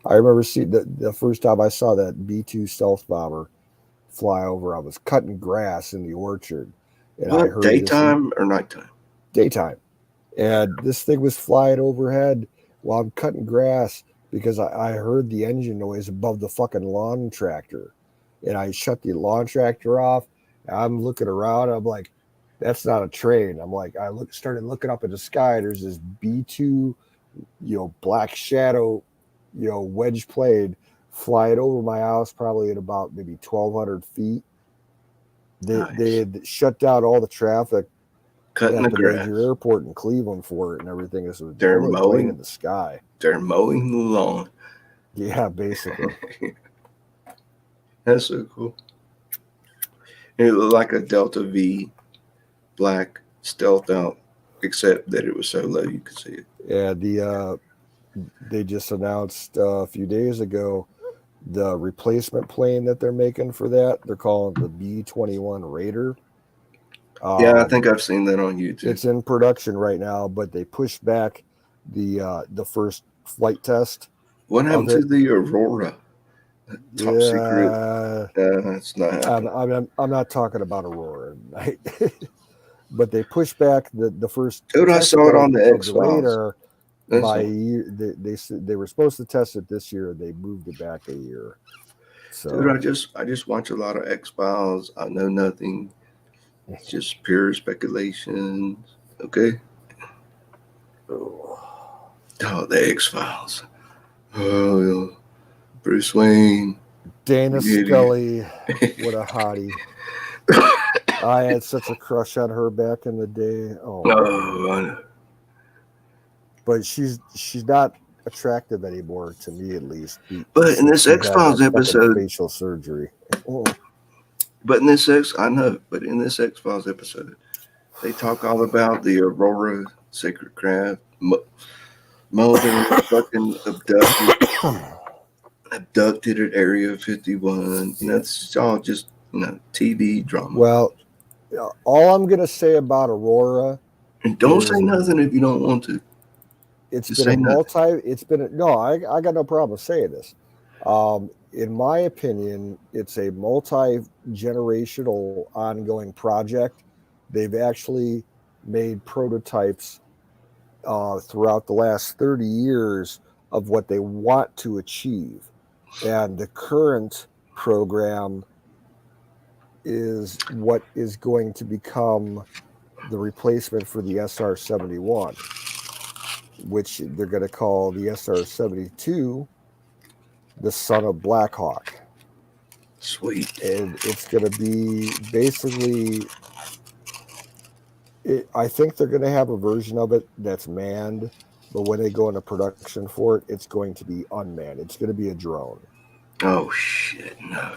I remember seeing the first time I saw that B-2 stealth bomber fly over. I was cutting grass in the orchard, and I heard daytime or nighttime? Daytime, and this thing was flying overhead while I'm cutting grass because I heard the engine noise above the fucking lawn tractor, and I shut the lawn tractor off. I'm looking around. I'm like, that's not a train. I'm like, started looking up at the sky. There's this B-2, black shadow, wedge plane flying over my house, probably at about maybe 1,200 feet. They had shut down all the traffic Cutting at the the grass. major airport in Cleveland for it and everything. It was They're only mowing in the sky. They're mowing the lawn. Yeah, basically. That's so cool. It looked like a Delta V, black, stealth out, except that it was so low you could see it. Yeah, they just announced a few days ago the replacement plane that they're making for that. They're calling it the B-21 Raider. Yeah, I think I've seen that on YouTube. It's in production right now, but they pushed back the first flight test. What happened to the Aurora? Top secret. Yeah, That's not happening. I'm not talking about Aurora, but they pushed back the first. Dude, I saw it on the X-Files. Radar That's by a all. year. They were supposed to test it this year. They moved it back a year. So, Dude, I just watch a lot of X-Files. I know nothing. It's just pure speculation. Okay. Oh, the X-Files. Oh, Bruce Wayne. Dana Scully, what a hottie. I had such a crush on her back in the day. Oh, I know. But she's not attractive anymore to me, at least. But in this X-Files episode, facial surgery. But in this X-Files episode, they talk all about the Aurora sacred craft. Mulder fucking abducted at Area 51. It's all just TV drama. Well, all I'm gonna say about Aurora, and don't say nothing if you don't want to. It's been I got no problem saying this. In my opinion, it's a multi-generational ongoing project. They've actually made prototypes throughout the last 30 years of what they want to achieve. And the current program is what is going to become the replacement for the SR-71, which they're going to call the SR-72 the Son of Blackhawk. Sweet. And it's going to be basically, I think they're going to have a version of it that's manned, but when they go into production for it, it's going to be unmanned. It's going to be a drone. Oh, shit, no.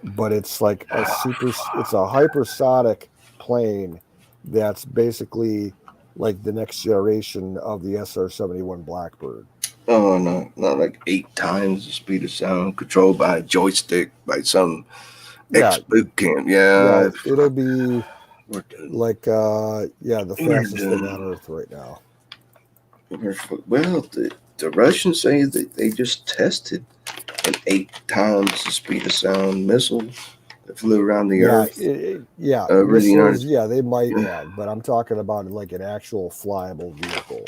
But it's like it's a hypersonic plane that's basically like the next generation of the SR-71 Blackbird. Oh, no, not like 8 times the speed of sound, controlled by a joystick, by some ex-boot camp. Yeah, it'll be like, the fastest thing on Earth right now. Well, the Russians say that they just tested an 8 times the speed of sound missile that flew around the Earth. Over the United States. Yeah, they might have, but I'm talking about like an actual flyable vehicle.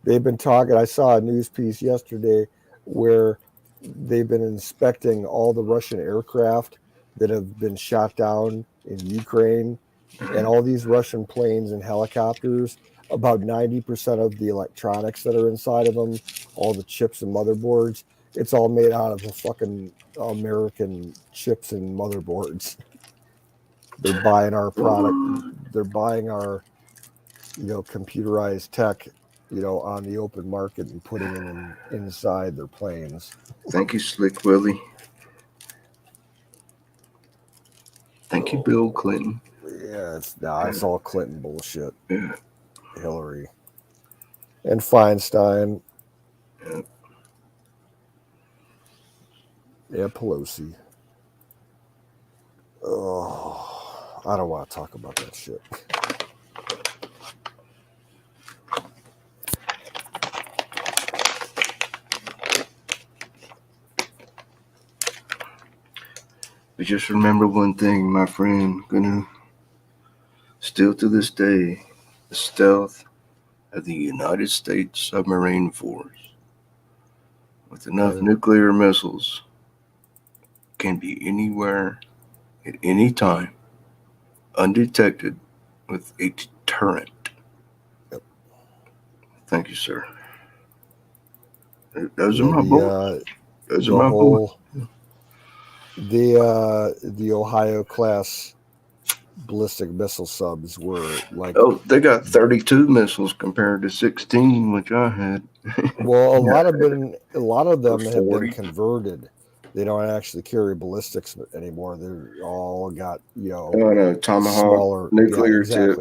They've been talking. I saw a news piece yesterday where they've been inspecting all the Russian aircraft that have been shot down in Ukraine, and all these Russian planes and helicopters. About 90% of the electronics that are inside of them, all the chips and motherboards, it's all made out of the fucking American chips and motherboards. They're buying our product. They're buying our, computerized tech, on the open market and putting it inside their planes. Thank you, Slick Willie. Thank you, Bill Clinton. Yeah, it's all Clinton bullshit. Yeah. Hillary. And Feinstein. Yeah, Pelosi. Oh, I don't want to talk about that shit. But just remember one thing, my friend, still to this day, the stealth of the United States submarine force with enough nuclear missiles can be anywhere at any time, undetected, with a deterrent. Yep. Thank you, sir. Those are my bullets. Those are my bullets. The Ohio class ballistic missile subs were like, they got 32 missiles compared to 16, which I had. Well, a lot of them have been converted. They don't actually carry ballistics anymore. They're all got tomahawk, smaller nuclear tip,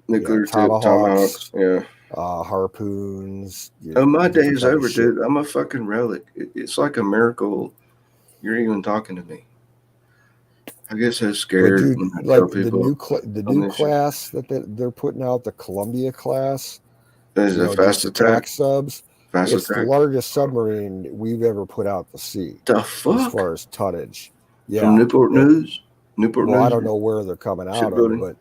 nuclear tip tomahawks. Yeah. harpoons. Oh, my day different is type of over, shit. dude. I'm a fucking relic. It's like a miracle you're even talking to me. I get so But scared dude, when I like tell people the on new this shit. class that they're putting out, the Columbia class, There's a just fast attack attack. subs. Fast It's the attack. largest submarine we've ever put out to sea The as fuck? far as tonnage. From Yeah. Newport News? Newport Well, I News don't know where they're coming out of, shipbuilding? but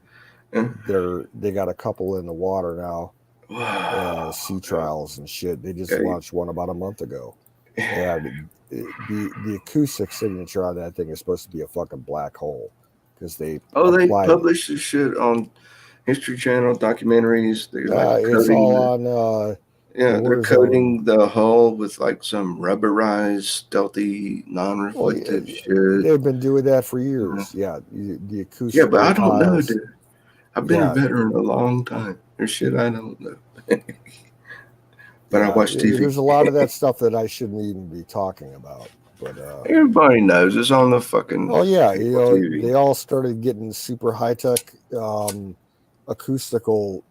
Yeah. they got a couple in the water now. Wow. Sea trials and shit. They just Okay. launched one about a month ago. And the acoustic signature on that thing is supposed to be a fucking black hole because they Oh, they applied. publish this shit on History Channel documentaries. They're like It's coating all the, on yeah, they're Warzone. coating the hull with like some rubberized, stealthy, Well, non-reflective shit. they've been doing that for years. Yeah, the acoustic. Yeah, but I don't know, piles. dude. I've been a veteran a long time. There's shit I don't know. But I watch TV. There's a lot of that stuff that I shouldn't even be talking about. But everybody knows it's on the fucking. Oh yeah, TV. they all started getting super high tech acoustical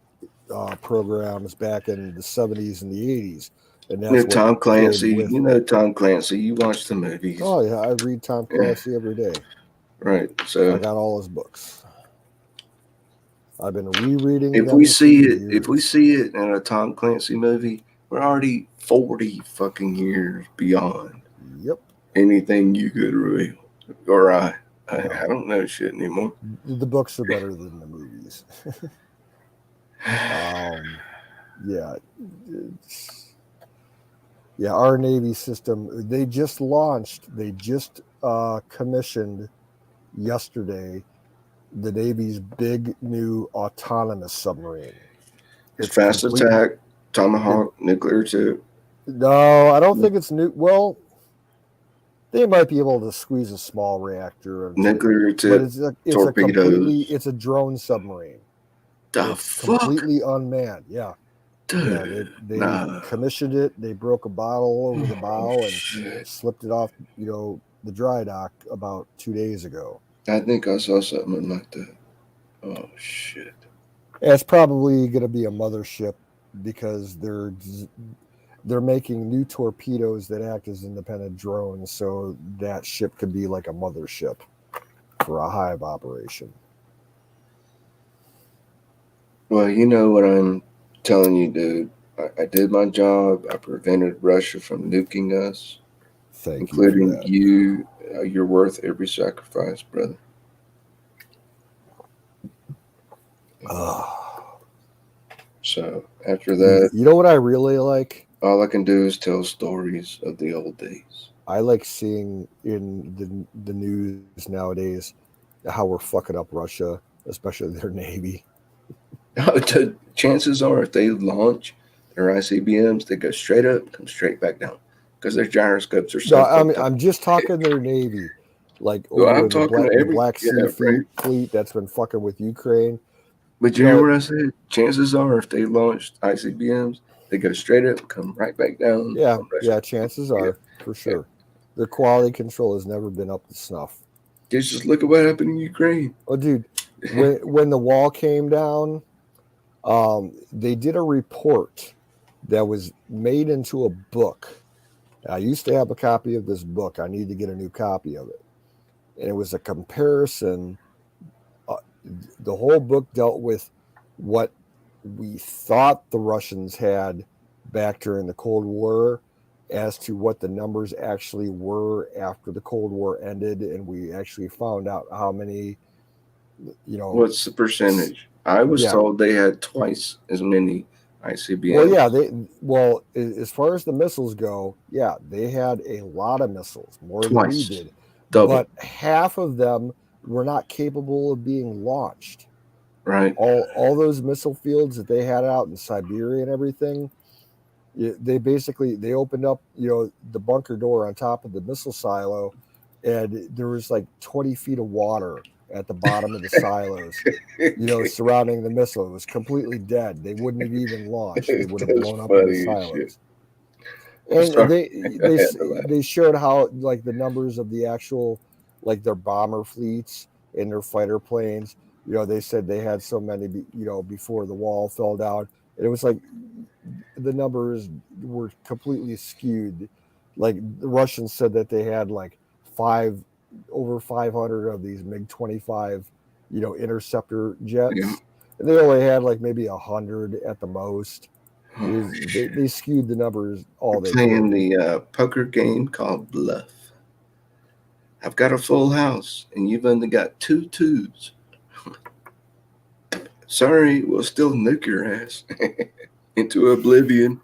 programs back in the 70s and the 80s, and that's what Tom Clancy. With, you know Tom Clancy. You watch the movies. Oh yeah, I read Tom Clancy every day. Right. So I got all his books. I've been rereading. If we see it in a Tom Clancy movie, we're already 40 fucking years beyond. Yep. Anything you could reveal, or I don't know shit anymore. The books are better than the movies. Yeah. Yeah, our Navy system, they just commissioned yesterday the Navy's big new autonomous submarine. It's fast attack, Tomahawk, nuclear too. No, I don't think it's new. Well, they might be able to squeeze a small reactor of nuclear tip, but it's a drone submarine. It's completely unmanned. Yeah. Dude, they commissioned it. They broke a bottle over the bow and slipped it off, the dry dock about 2 days ago. I think I saw something like that. Oh shit! It's probably going to be a mothership because they're making new torpedoes that act as independent drones, so that ship could be like a mothership for a hive operation. Well, you know what I'm telling you, dude. I did my job. I prevented Russia from nuking us, including you. You're worth every sacrifice, brother. So after that, you know what I really like? All I can do is tell stories of the old days. I like seeing in the news nowadays how we're fucking up Russia, especially their Navy. Chances are, if they launch their ICBMs, they go straight up, come straight back down, because their gyroscopes are so. No, I'm just talking their Navy, like over the Black Sea fleet that's been fucking with Ukraine. But you hear what I said? Chances are, if they launched ICBMs, they go straight up, come right back down. Yeah, chances are, for sure. Their quality control has never been up to snuff. Just look at what happened in Ukraine. Oh, dude, when the wall came down, they did a report that was made into a book. I used to have a copy of this book. I need to get a new copy of it. And it was a comparison. The whole book dealt with what we thought the Russians had back during the Cold War as to what the numbers actually were after the Cold War ended. And we actually found out how many, What's the percentage? I was told they had twice as many ICBMs. Well, as far as the missiles go, they had a lot of missiles, more than we did. Double. But half of them were not capable of being launched. Right. All those missile fields that they had out in Siberia and everything, they opened up, the bunker door on top of the missile silo, and there was like 20 feet of water at the bottom of the silos, surrounding the missile. It was completely dead. They wouldn't have even launched. They would have blown up in the silos. And they showed how, like, the numbers of the actual, like, their bomber fleets and their fighter planes. They said they had so many, before the wall fell down. And it was like the numbers were completely skewed. Like the Russians said that they had like over 500 of these MiG-25, interceptor jets, Yeah. and they only had like maybe 100 at the most. It Oh, was shit. they skewed the numbers all We're they playing could. the poker game called Bluff. I've got a full house, and you've only got two twos. Sorry, we'll still nuke your ass into oblivion.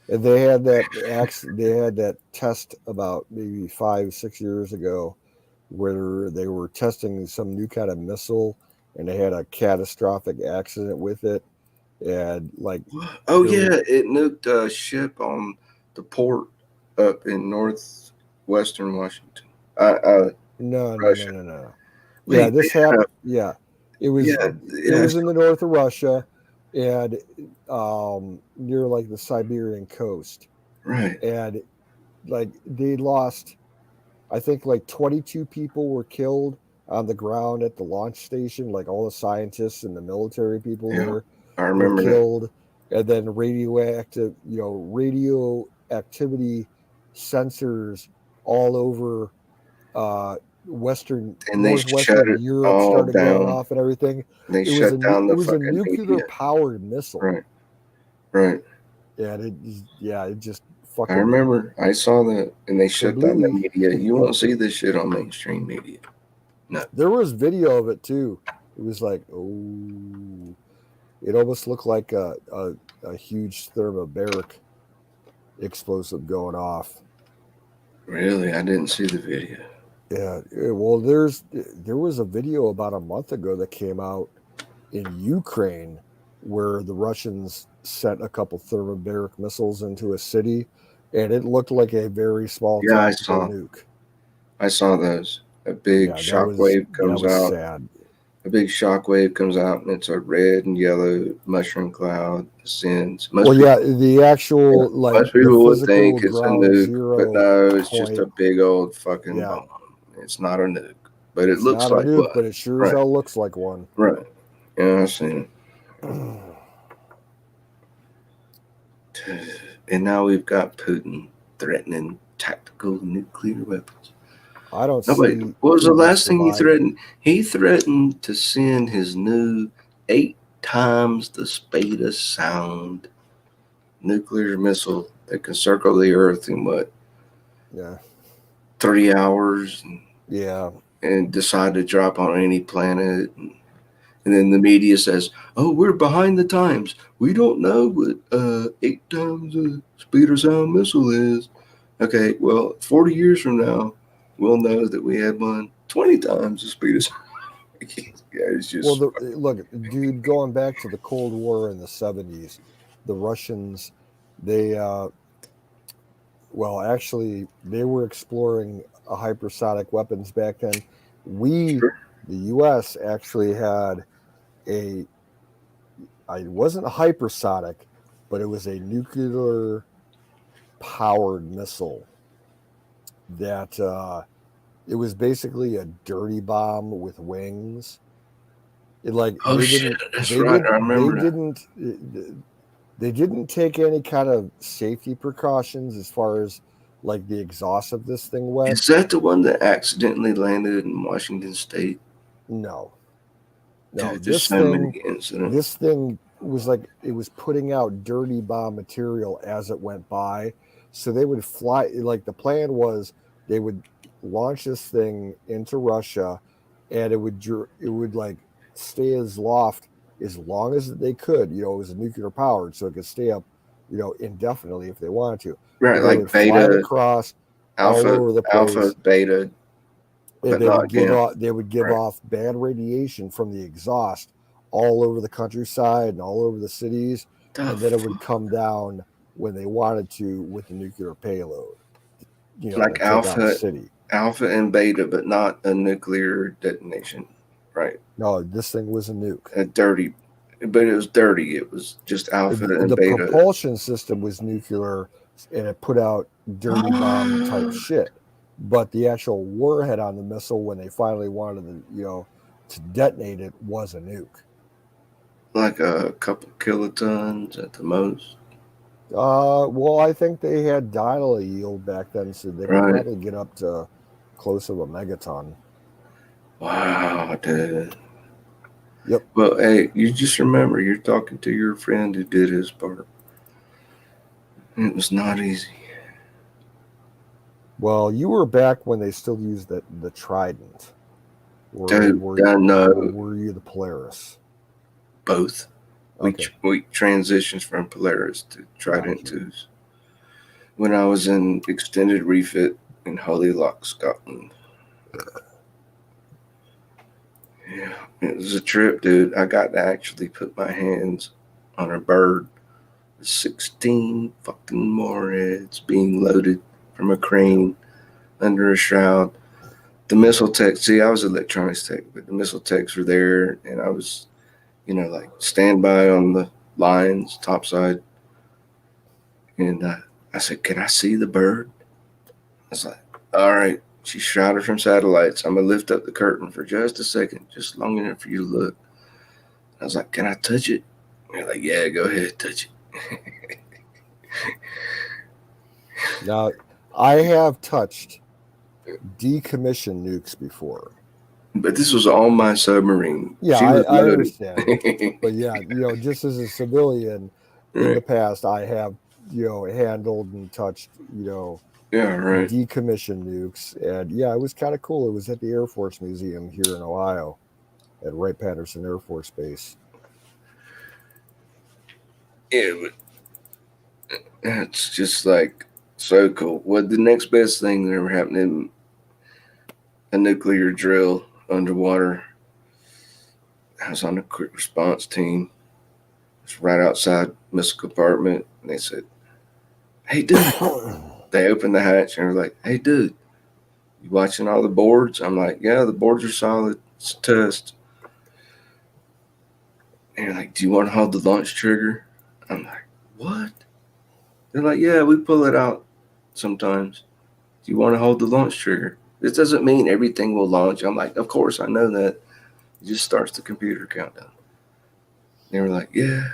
And they had that test about maybe 5-6 years ago, where they were testing some new kind of missile, and they had a catastrophic accident with it, and like Oh there was yeah, it nuked a ship on the port up in northwestern Washington. no, no, no, Russia. no, no. Yeah, Wait, they this had happened. a Yeah, it was yeah, it yeah, was in the north of Russia, and near like the Siberian coast, right. and like they lost. I think like 22 people were killed on the ground at the launch station. Like all the scientists and the military people Yeah, there I were remember that. killed, and then radioactivity sensors all over And they shut northwestern it Europe all started going down. off and everything. They It was shut down it the was a fucking nuclear media. powered missile, Right, right. and it just I fucking remember. I saw that, and they shut down the kablooey. media. You won't see this shit on mainstream media. No. There was video of it too. It was like, oh, it almost looked like a huge thermobaric explosive going off. Really, I didn't see the video. Yeah, well, there was a video about a month ago that came out in Ukraine where the Russians sent a couple thermobaric missiles into a city, and it looked like a very small Yeah, tactical nuke. I saw those. A big Yeah, shockwave that comes was out. sad. A big shockwave comes out, and it's a red and yellow mushroom cloud descends. Well, yeah, the actual like Most the people would physical think it's a ground nuke, but zero no, it's just a point. big old fucking Yeah, bomb. It's not a nuke, but it it's looks not a like nuke, one. but it sure as Right, hell looks like one. right. Yeah, I've seen it. And now we've got Putin threatening tactical nuclear weapons. I don't Nobody. see What was the Putin last thing he surviving. threatened? He threatened to send his new 8 times the speed of sound nuclear missile that can circle the Earth in what, Yeah, 3 hours, yeah. and decide to drop on any planet. And then the media says, "Oh, we're behind the times. We don't know what 8 times the speed of sound missile is." Okay, well, 40 years from now, we'll know that we had one 20 times the speed of sound. Yeah, it's Well, just look, dude, going back to the Cold War in the 70s, the Russians, they well, actually, they were exploring hypersonic weapons back then. We, sure. the U.S., actually had a. It wasn't a hypersonic, but it was a nuclear powered missile that it was basically a dirty bomb with wings. It like Oh shit, that's right. I remember that. they didn't take any kind of safety precautions as far as like the exhaust of this thing went. Is that the one that accidentally landed in Washington State? No, no, Dude, there's so many incidents. this thing was like it was putting out dirty bomb material as it went by. So they would fly, like the plan was they would launch this thing into Russia, and it would like stay as loft as long as they could. It was nuclear powered, so it could stay up, indefinitely if they wanted to. Right, But they like would fly it beta, across all alpha, over the alpha, place, beta, and but not gamma. they would give Right. off bad radiation from the exhaust all over the countryside and all over the cities, and then it would come down when they wanted to with the nuclear payload, to Like take out a city. alpha and beta, but not a nuclear detonation. Right. No, this thing was a nuke. A dirty, but it was dirty. It was just alpha and The beta. propulsion system was nuclear, and it put out dirty bomb type shit. But the actual warhead on the missile, when they finally wanted to detonate it, was a nuke. like a couple kilotons at the most. Well, I think they had dial yield back then, so they could Right. probably get up to close of a megaton. Wow, dude. Yep. Well, hey, you just remember you're talking to your friend who did his part. It was not easy. Well, you were back when they still used the Trident. Dude, I know Were you the Polaris? both. Okay. We transitioned from Polaris to Trident Gotcha. 2s. When I was in extended refit in Holyloch, Scotland. Yeah, it was a trip, dude. I got to actually put my hands on a bird. 16 fucking moorheads being loaded from a crane under a shroud. The missile tech, see, I was electronics tech, but the missile techs were there, and I was, like standby on the lines, topside. And I said, "Can I see the bird?" I was like, "All right." She's shrouded from satellites. I'm going to lift up the curtain for just a second, just long enough for you to look. I was like, "Can I touch it?" And they're like, "Yeah, go ahead, touch it." Now, I have touched decommissioned nukes before. But this was on my submarine. Yeah, She was I loaded. understand. But yeah, just as a civilian in the past, I have, handled and touched, Yeah, right. decommissioned nukes. And yeah, it was kind of cool. It was at the Air Force Museum here in Ohio at Wright-Patterson Air Force Base. Yeah, but it's just like so cool. What the next best thing that ever happened in a nuclear drill underwater? I was on a quick response team. It's right outside missile compartment, and they said, "Hey, dude." They opened the hatch and were like, "Hey, dude, you watching all the boards?" I'm like, "Yeah, the boards are solid. It's a test." And they're like, "Do you want to hold the launch trigger?" I'm like, "What?" They're like, "Yeah, we pull it out sometimes. Do you want to hold the launch trigger?" This doesn't mean everything will launch. I'm like, "Of course, I know that." It just starts the computer countdown. They were like, "Yeah."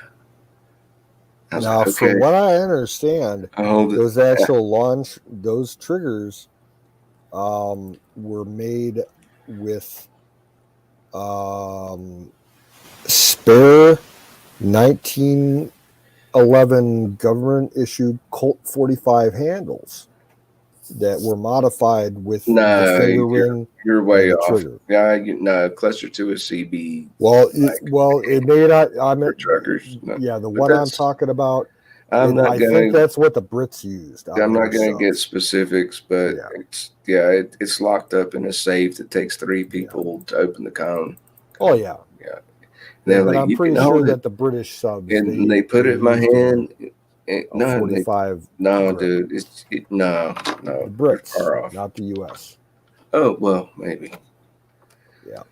I was Now, like, "Okay, from what I understand, I'll hold it." those actual those triggers were made with spare 1911 government issued Colt 45 handles that were modified with the No, finger ring you're way and the off. trigger. Yeah, no, cluster two is CB. Well, Like, it may not. I mean, for truckers. No. yeah, the But one I'm that's talking about. I'm not I think gonna that's what the Brits used on I'm their not gonna get subs. specifics, but Yeah. it's locked up in a safe that takes three people to open the cone. Oh yeah, Yeah. And yeah, they're but like, I'm "You pretty can sure hold it." that the British subs And they put it in my used hand. a 45 no, grip. dude, no, The you're Brits, far off. not the U.S. Oh well, maybe. Yeah.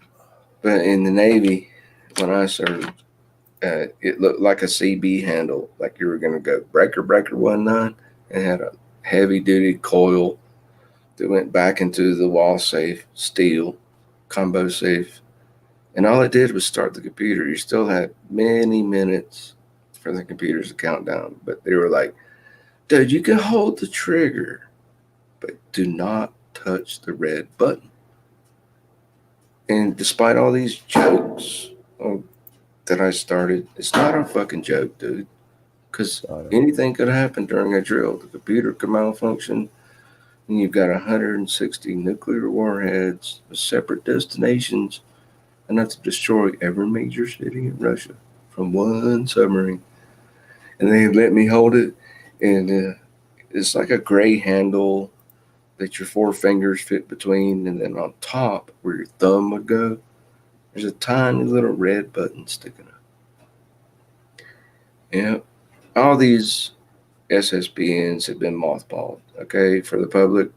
But in the Navy, when I served, it looked like a CB handle, like you were going to go breaker 19. It had a heavy duty coil that went back into the wall safe, steel, combo safe. And all it did was start the computer. You still had many minutes for the computers to count down. But they were like, "Dude, you can hold the trigger, but do not touch the red button." And despite all these jokes that I started, it's not a fucking joke, dude. Because anything could happen during a drill. The computer could malfunction, and you've got 160 nuclear warheads with separate destinations, enough to destroy every major city in Russia from one submarine. And they let me hold it, and it's like a gray handle that your four fingers fit between, and then on top, where your thumb would go, there's a tiny little red button sticking up. Yeah, all these SSBNs have been mothballed. Okay, for the public,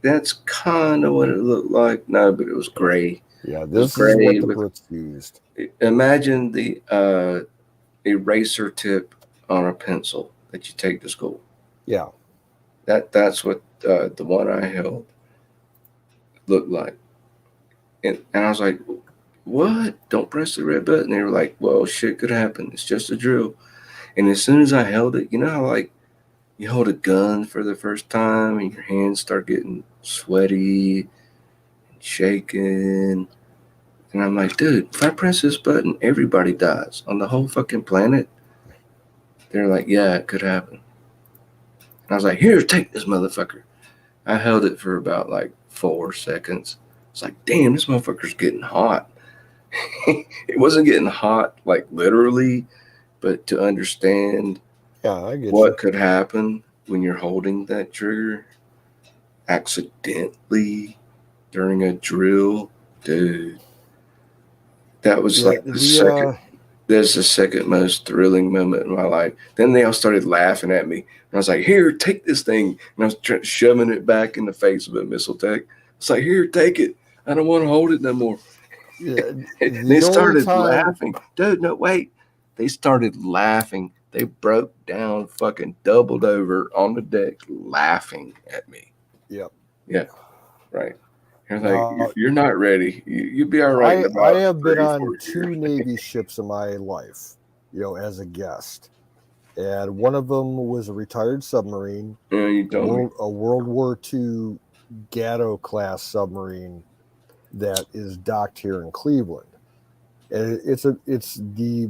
that's kind of what it looked like. No, but it was gray. Yeah, It was this is what gray the with. Brits used. Imagine the eraser tip on a pencil that you take to school. Yeah. That's what the one I held looked like. And I was like, what? Don't press the red button. They were like, well, shit could happen. It's just a drill. And as soon as I held it, you know how like you hold a gun for the first time and your hands start getting sweaty and shaking. And I'm like, dude, if I press this button, everybody dies on the whole fucking planet. They're like, yeah, it could happen. And I was like, here, take this motherfucker. I held it for about like 4 seconds. It's like, damn, this motherfucker's getting hot. It wasn't getting hot, like literally, but to understand Yeah, I get what you. could happen when you're holding that trigger accidentally during a drill, dude, that was Yeah, like the second. That's the second most thrilling moment in my life. Then they all started laughing at me, and I was like, "Here, take this thing," and I was shoving it back in the face of a missile tech. It's like, "Here, take it. I don't want to hold it no more." Yeah, They the only started time. laughing. Dude, no, wait. They started laughing. They broke down, fucking doubled over on the deck, laughing at me. Yep. Yeah, right. You're like, Now, you're not ready. You'll be all right in I about have been three, on 4 years. 2 Navy ships in my life, as a guest, and one of them was a retired submarine, Yeah, you told me. a World War II Gatto class submarine that is docked here in Cleveland. And it's the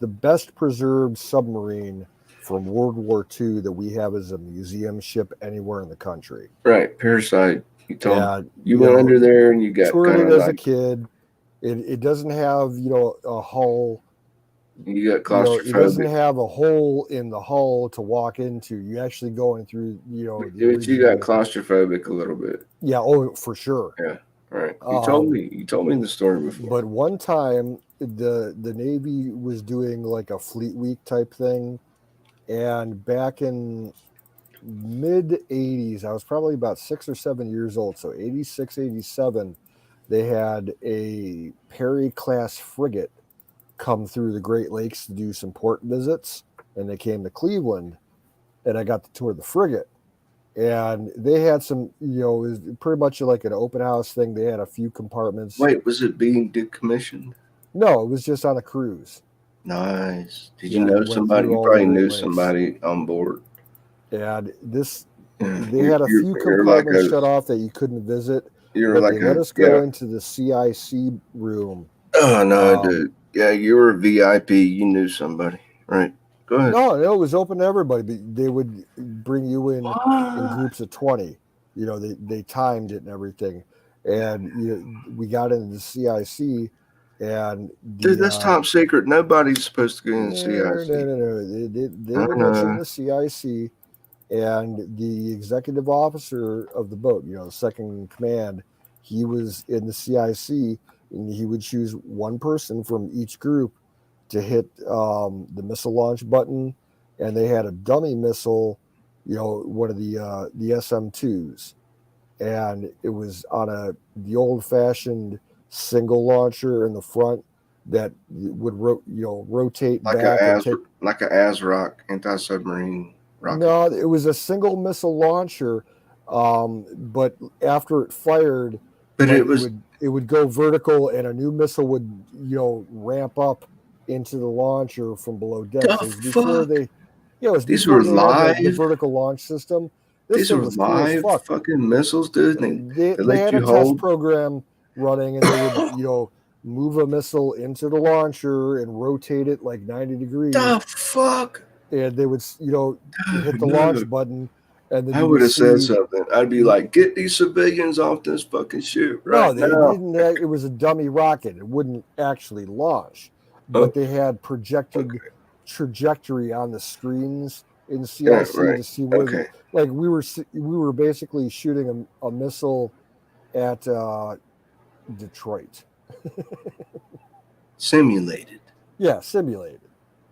best preserved submarine from World War II that we have as a museum ship anywhere in the country. Right, Parasite. You told me. And You went under there and you got toured kind it of as a like kid. It doesn't have a hull. you got It doesn't claustrophobic. have a hole in the hull to walk into. You actually going through the But you got original. claustrophobic a little bit. Yeah, oh, for sure. Yeah, right. You told Um, me. You told me the story before. But one time, the Navy was doing like a Fleet Week type thing, and back in mid 80s, I was probably about 6 or 7 years old, so 86, 87, they had a Perry class frigate come through the Great Lakes to do some port visits, and they came to Cleveland, and I got to tour the frigate. And they had some, it was pretty much like an open house thing. They had a few compartments. Wait, was it being decommissioned? No, it was just on a cruise. Nice. Did you Yeah, know it went somebody? through You all the probably Great knew Lakes. somebody on board. And Yeah, they had a few you're like compartments a shut off that you couldn't visit, you're but like they let a us go yeah. into the CIC room. Oh no, Um, dude. Yeah, you were a VIP. You knew somebody, right? Go ahead. no, it was open to everybody, but they would bring you in What? groups of 20. They timed it and everything. And we got into the CIC, and Dude, that's top secret. Nobody's supposed to go in no, CIC. no. They I would let you in know. the CIC, and the executive officer of the boat, the second in command, he was in the CIC, and he would choose one person from each group to hit the missile launch button, and they had a dummy missile, one of the SM2s, and it was on the old fashioned single launcher in the front that would rotate Like back and take. like a ASRock anti-submarine rocket. No, it was a single missile launcher, but after it fired, But like it was it would go vertical, and a new missile would ramp up into the launcher from below decks. the It was before fuck. it was These before were they had the live. vertical launch system. This These thing were was cool as live fuck. fucking missiles, dude. They They let had a you test hold. program running, and they would move a missile into the launcher and rotate it like 90 degrees. The fuck. And they would hit the No. launch button, and then I you would would have said see. something. I'd be like, "Get these civilians off this fucking ship No, right they now." didn't. It was a dummy rocket. It wouldn't actually launch, but they had projected trajectory on the screens in CIC Yeah, right. to see where, Okay. like we were basically shooting a missile at Detroit. Simulated. Yeah, simulated.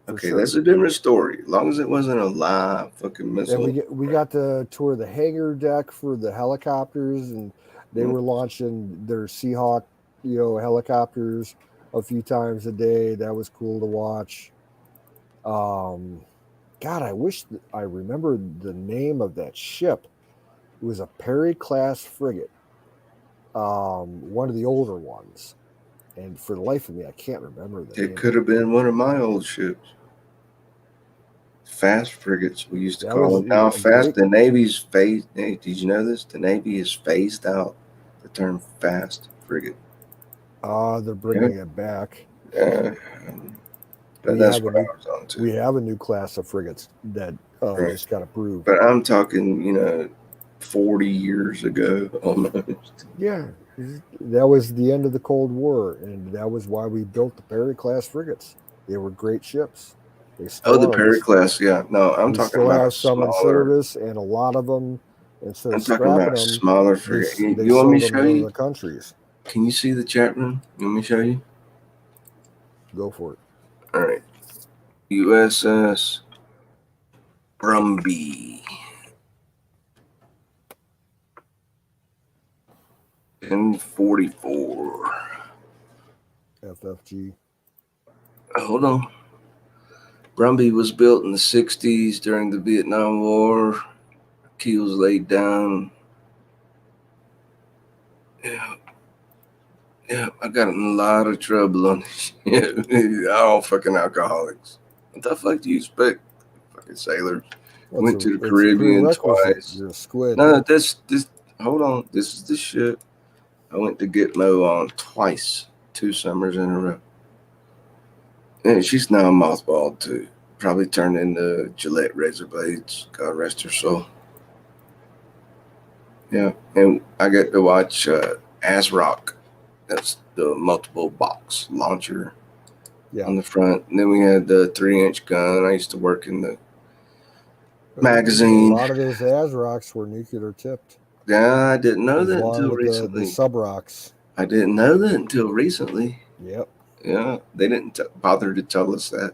Okay, sure. that's a different story. As long as it wasn't a live fucking missile. And we got to tour the hangar deck for the helicopters, and they were launching their Seahawk, helicopters a few times a day. That was cool to watch. God, I wish I remembered the name of that ship. It was a Perry class frigate, one of the older ones. And for the life of me, I can't remember the name. It could have been one of my old ships. Fast frigates, we used to That call was them. Now, a fast. great. The Navy's phased. Hey, did you know this? The Navy is phased out the term fast frigate. They're bringing it back. But We that's have a what I new was on to. we have a new class of frigates that Right. just got approved. But I'm talking, 40 years ago almost. Yeah, that was the end of the Cold War, and that was why we built the Perry class frigates. They were great ships. They Oh, still the are. Perry class. Yeah. No, I'm We talking still about a have some in smaller. service, and a lot of them, instead of I'm talking scrapping about a them, smaller frigate. they You want me sold to them show to you? other countries. Can you see the chat room? You want me to show you? Go for it. All right. USS Brumby. N44. FFG. Hold on. Brumby was built in the 60s during the Vietnam War. Keels laid down. Yeah. Yeah, I got in a lot of trouble on this shit. All fucking alcoholics. What the fuck do you expect? Fucking sailors. Well, Went to the it's a Caribbean prerequisite. twice. You're a squid. No, this hold on. This is the shit. I went to Gitmo on twice, 2 summers in a row. And she's now mothballed too. Probably turned into Gillette razor blades. God rest her soul. Yeah, and I get to watch ASRock. That's the multiple box launcher on the front. And then we had the 3-inch gun. I used to work in the magazine. A lot of those ASRocs were nuclear tipped. Yeah, I didn't know that along until with recently. the sub rocks. I didn't know that until recently. Yep. Yeah, they didn't bother to tell us that.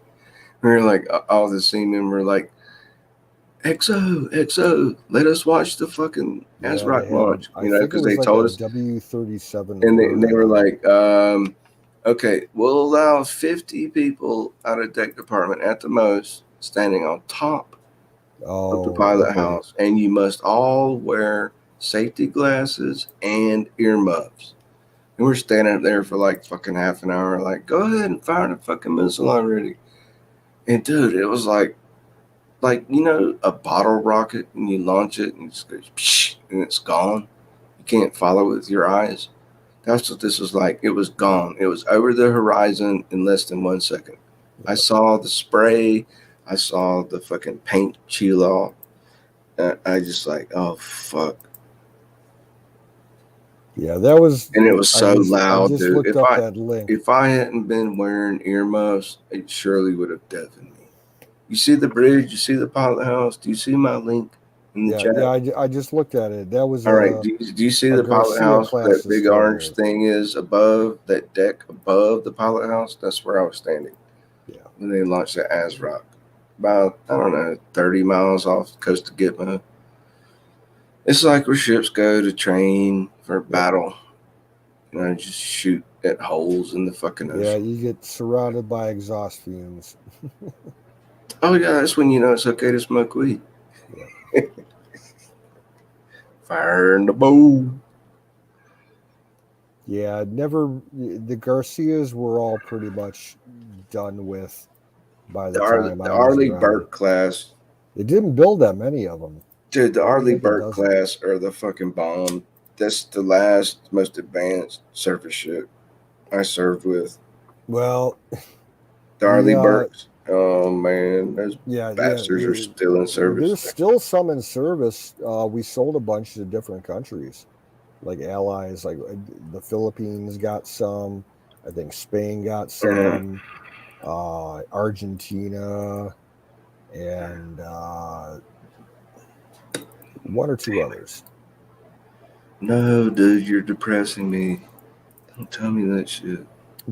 We were like, all the seamen were like, XO, let us watch the fucking ASRock launch. I think because it was they like told a us. W-37. And they were like, okay, we'll allow 50 people out of deck department at the most standing on top of the pilot house. And you must all wear safety glasses and earmuffs. And we're standing up there for like fucking half an hour, like, go ahead and fire the fucking missile already. And dude, it was like a bottle rocket, and you launch it and it just goes psh, and it's gone. You can't follow it with your eyes. That's what this was like. It was gone. It was over the horizon in less than 1 second. Yep. I saw the spray. I saw the fucking paint chill off. I just like, oh fuck. Yeah, that was. And it was so loud, I just dude. looked up that link. If I hadn't been wearing earmuffs, it surely would have deafened me. You see the bridge? You see the pilot house? Do you see my link in the chat? Yeah, I just looked at it. That was all right. Do you see the pilot house? That big orange thing is above that deck above the pilot house. That's where I was standing. Yeah. When they launched the ASRock, about 30 miles off the coast of Gitmo. It's like where ships go to train for battle. Just shoot at holes in the fucking ocean. Yeah, you get surrounded by exhaust fumes. Oh yeah, that's when you know it's okay to smoke weed. Yeah. Fire in the bowl. Yeah, the Garcias were all pretty much done with by the time the Arleigh Burke class. They didn't build that many of them. Dude, the Arleigh Burke class are the fucking bomb. That's the last most advanced surface ship I served with. Well, the Arleigh Burkes. Oh man, those bastards are still in service. There's still some in service. We sold a bunch to different countries, like allies. Like the Philippines got some. I think Spain got some. Argentina, and one or two others. No, dude, you're depressing me. Don't tell me that shit.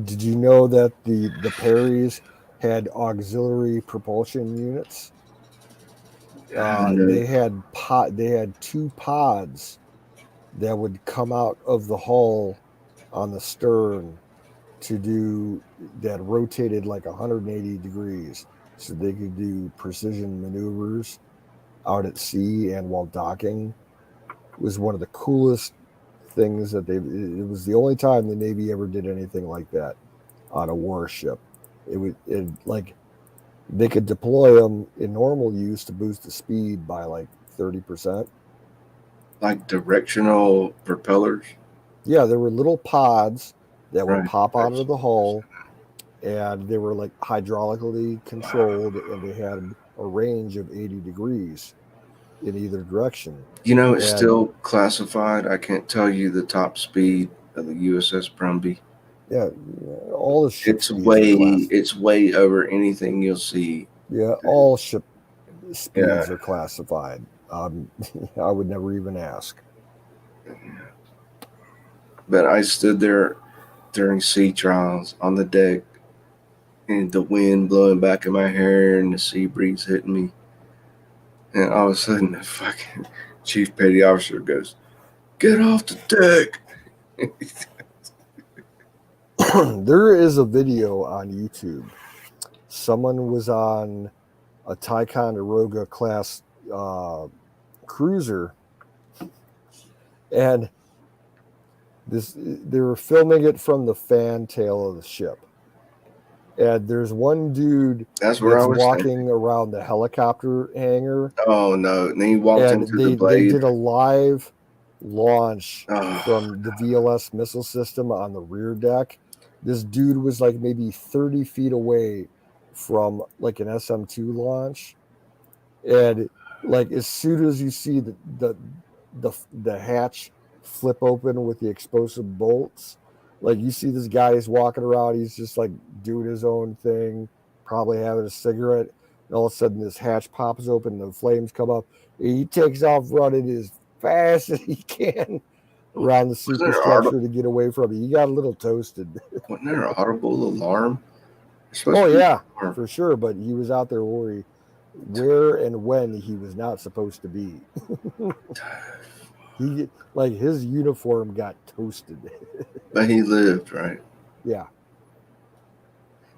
Did you know that the Perrys had auxiliary propulsion units? They had 2 pods that would come out of the hull on the stern that rotated like 180 degrees, so they could do precision maneuvers out at sea and while docking. It was one of the coolest things that it was the only time the Navy ever did anything like that on a warship. It like they could deploy them in normal use to boost the speed by like 30%. Like directional propellers. Yeah, there were little pods that would Right. pop out of the hull, and they were like hydraulically controlled, and they had a range of 80 degrees in either direction. You know, it's And still classified. I can't tell you the top speed of the USS Brumby. yeah, all the ship It's speeds are way over anything you'll see. yeah, all ship speeds Yeah. are classified. I would never even ask. But I stood there during sea trials on the deck, and the wind blowing back in my hair and the sea breeze hitting me. And all of a sudden, the fucking chief petty officer goes, "Get off the deck." There is a video on YouTube. Someone was on a Ticonderoga class cruiser, and they were filming it from the fantail of the ship. And there's one dude That's where I was walking standing. around the helicopter hangar. Oh no! And then he walked And into the they blade. did a live launch Oh, from the VLS missile system on the rear deck. This dude was like maybe 30 feet away from like an SM2 launch. And like as soon as you see the hatch flip open with the explosive bolts, like you see this guy is walking around, he's just like doing his own thing, probably having a cigarette, and all of a sudden this hatch pops open, the flames come up, and he takes off running as fast as he can around the superstructure to get away from it. He got a little toasted. Wasn't there an audible alarm? Oh yeah, for sure. But he was out there where and when he was not supposed to be. He like his uniform got toasted. But he lived, right? Yeah.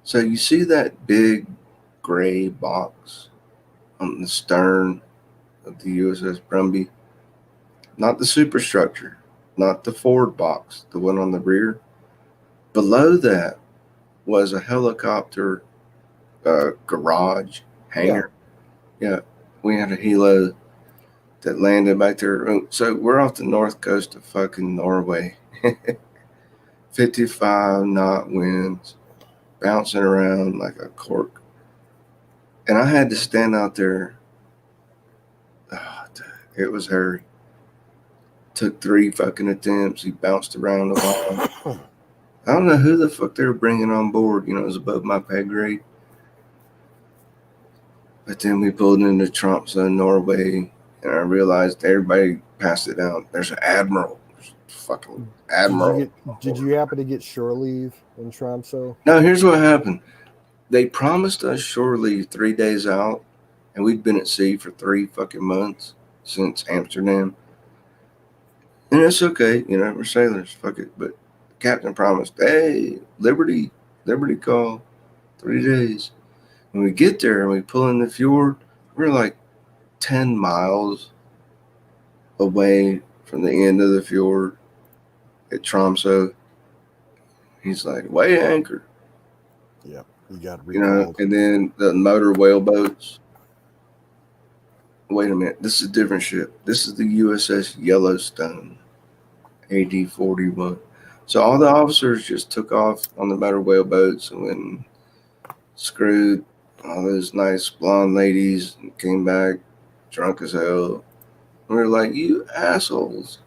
So you see that big gray box on the stern of the USS Brumby? Not the superstructure, not the forward box, the one on the rear. Below that was a helicopter garage hangar. Yeah, we had a helo that landed back there. So we're off the north coast of fucking Norway. 55 knot winds, bouncing around like a cork. And I had to stand out there. Oh, it was hairy. Took 3 fucking attempts. He bounced around the wall. I don't know who the fuck they were bringing on board. You know, it was above my pay grade. But then we pulled into Tromsø, Norway, and I realized everybody passed it out. There's an admiral. There's a fucking admiral. Did you happen to get shore leave in Tromsø? No, here's what happened. They promised us shore leave 3 days out, and we'd been at sea for 3 fucking months since Amsterdam. And it's okay, you know, we're sailors, fuck it. But the captain promised, hey, Liberty call, 3 days. When we get there and we pull in the fjord, we're like 10 miles away from the end of the fjord at Tromsø. He's like, weigh anchor. Yep, you got recalled. You know, and then the motor whaleboats. Wait a minute, this is a different ship. This is the USS Yellowstone, AD 41. So all the officers just took off on the motor whaleboats and went and screwed all those nice blonde ladies and came back drunk as hell. And we were like, you assholes.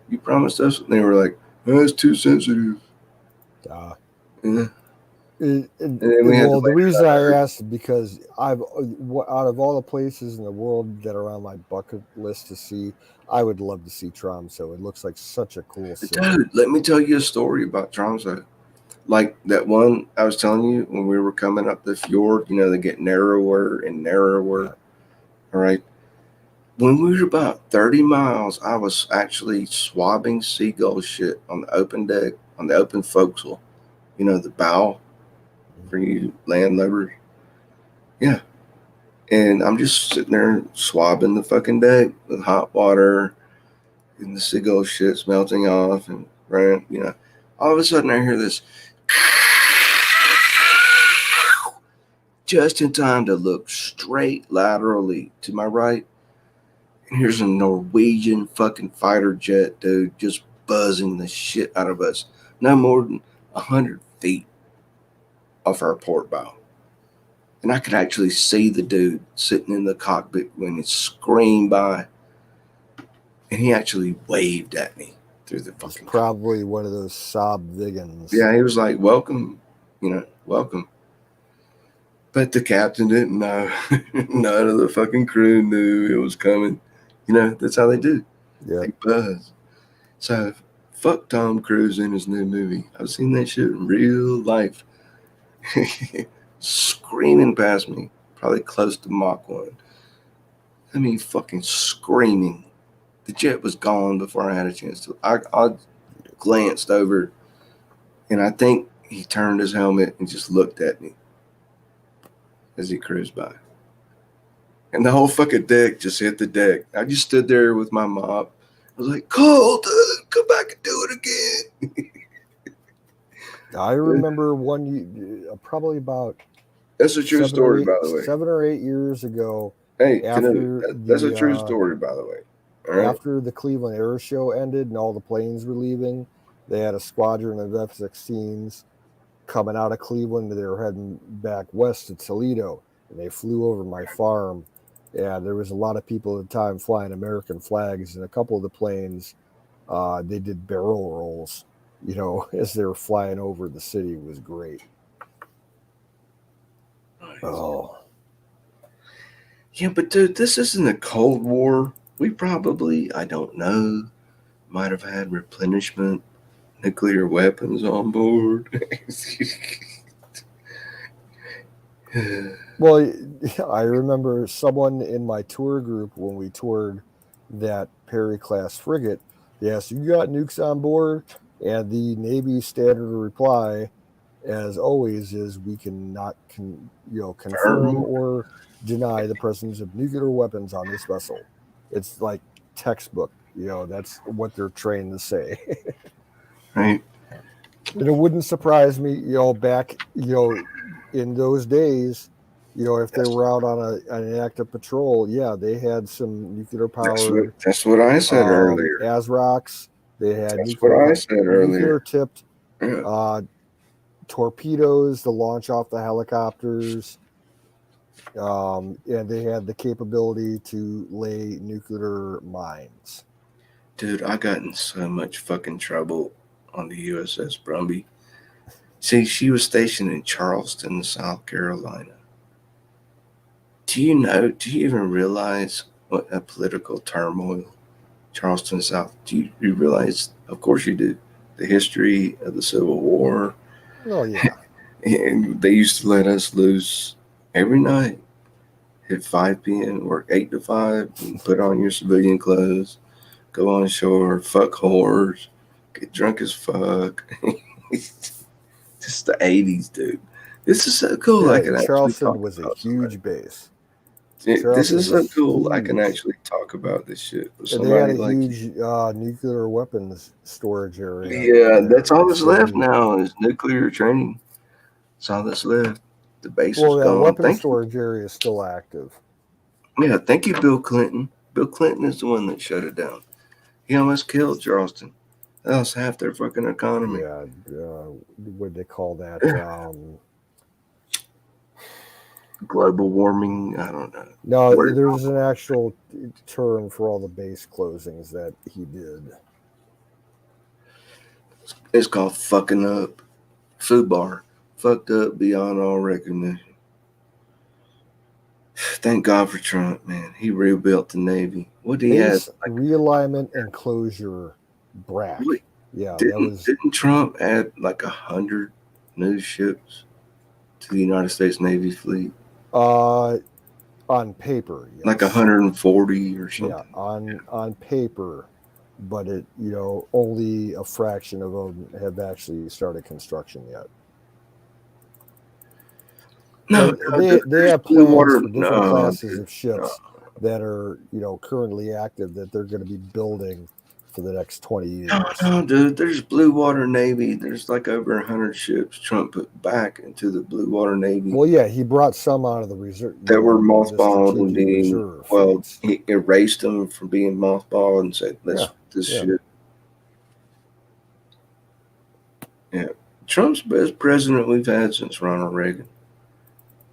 You promised us. And they were like, oh, it's too sensitive. Yeah. Well, the reason I asked is because out of all the places in the world that are on my bucket list to see, I would love to see Tromsø. It looks like such a cool city. Dude, let me tell you a story about Tromsø. Like that one I was telling you when we were coming up the fjord, you know, they get narrower and narrower. Yeah. All right. When we were about 30 miles, I was actually swabbing seagull shit on the open deck, on the open forecastle, you know, the bow for you landlubbers. Yeah. And I'm just sitting there swabbing the fucking deck with hot water and the seagull shit's melting off, and right, all of a sudden I hear this just in time to look straight laterally to my right, and here's a Norwegian fucking fighter jet, dude, just buzzing the shit out of us, no more than 100 feet off our port bow. And I could actually see the dude sitting in the cockpit when it screamed by. And he actually waved at me through the It's fucking probably one of those Saab Vigans. Yeah, he was like, welcome, welcome. But the captain didn't know. None of the fucking crew knew it was coming. That's how they do. Yeah. They buzz. So fuck Tom Cruise in his new movie. I've seen that shit in real life. Screaming past me, probably close to Mach 1. I mean, fucking screaming. The jet was gone before I had a chance to. I glanced over, and I think he turned his helmet and just looked at me as he cruised by. And the whole fucking deck just hit the deck. I just stood there with my mop. I was like, Cole, dude, come back and do it again. I remember one, probably about That's a true story, by the way. 7 or 8 years ago. Hey, after that's a true story, by the way. All right? After the Cleveland Air Show ended and all the planes were leaving, they had a squadron of F-16s coming out of Cleveland. They were heading back west to Toledo, and they flew over my farm. And there was a lot of people at the time flying American flags, and a couple of the planes, they did barrel rolls, as they were flying over the city. It was great. Nice. Oh. Yeah, but dude, this isn't a Cold War. We probably, I don't know, might have had replenishment nuclear weapons on board. Well, I remember someone in my tour group when we toured that Perry-class frigate. Yes, you got nukes on board, and the Navy standard reply, as always, is we cannot confirm or deny the presence of nuclear weapons on this vessel. It's like textbook. That's what they're trained to say. Right. And it wouldn't surprise me, back, in those days, if they were out on an active patrol, yeah, they had some nuclear powered. That's what I said earlier. ASROCs. They had nuclear tipped torpedoes to launch off the helicopters. And they had the capability to lay nuclear mines. Dude, I got in so much fucking trouble on the USS Brumby. See, she was stationed in Charleston, South Carolina. Do you even realize what a political turmoil Charleston, South? Do you realize? Of course you do. The history of the Civil War. Oh, yeah. And they used to let us loose every night at 5 p.m., work 8 to 5, and put on your civilian clothes, go on shore, fuck whores, get drunk as fuck. Just the 80s, dude. This is so cool. Yeah, Charleston was a huge base. This is so cool. I can actually talk about this shit with somebody. They had a huge nuclear weapons storage area. Yeah, that's all that's left now is nuclear training. That's all that's left. The base is gone. Weapons storage area is still active. Yeah, thank you, Bill Clinton. Bill Clinton is the one that shut it down. He almost killed Charleston. That was half their fucking economy. Yeah, what do they call that? Global warming? I don't know. No, there's an actual term for all the base closings that he did. It's called fucking up. Food bar. Fucked up beyond all recognition. Thank God for Trump, man. He rebuilt the Navy. What did he have? Realignment and closure BRAC. Really? Yeah, didn't Trump add like 100 new ships to the United States Navy fleet? On paper, yes. Like 140 or something. Yeah, on paper, but it only a fraction of them have actually started construction yet. No, they have plans for different classes of ships that are currently active that they're going to be building for the next 20 years. No, dude. There's Blue Water Navy. There's like over 100 ships Trump put back into the Blue Water Navy. Well, yeah, he brought some out of the reserve. That were the mothballed and strategic being reserve fleets. he erased them from being mothballed and said, "Let's Yeah, this yeah. shit." Yeah, Trump's best president we've had since Ronald Reagan.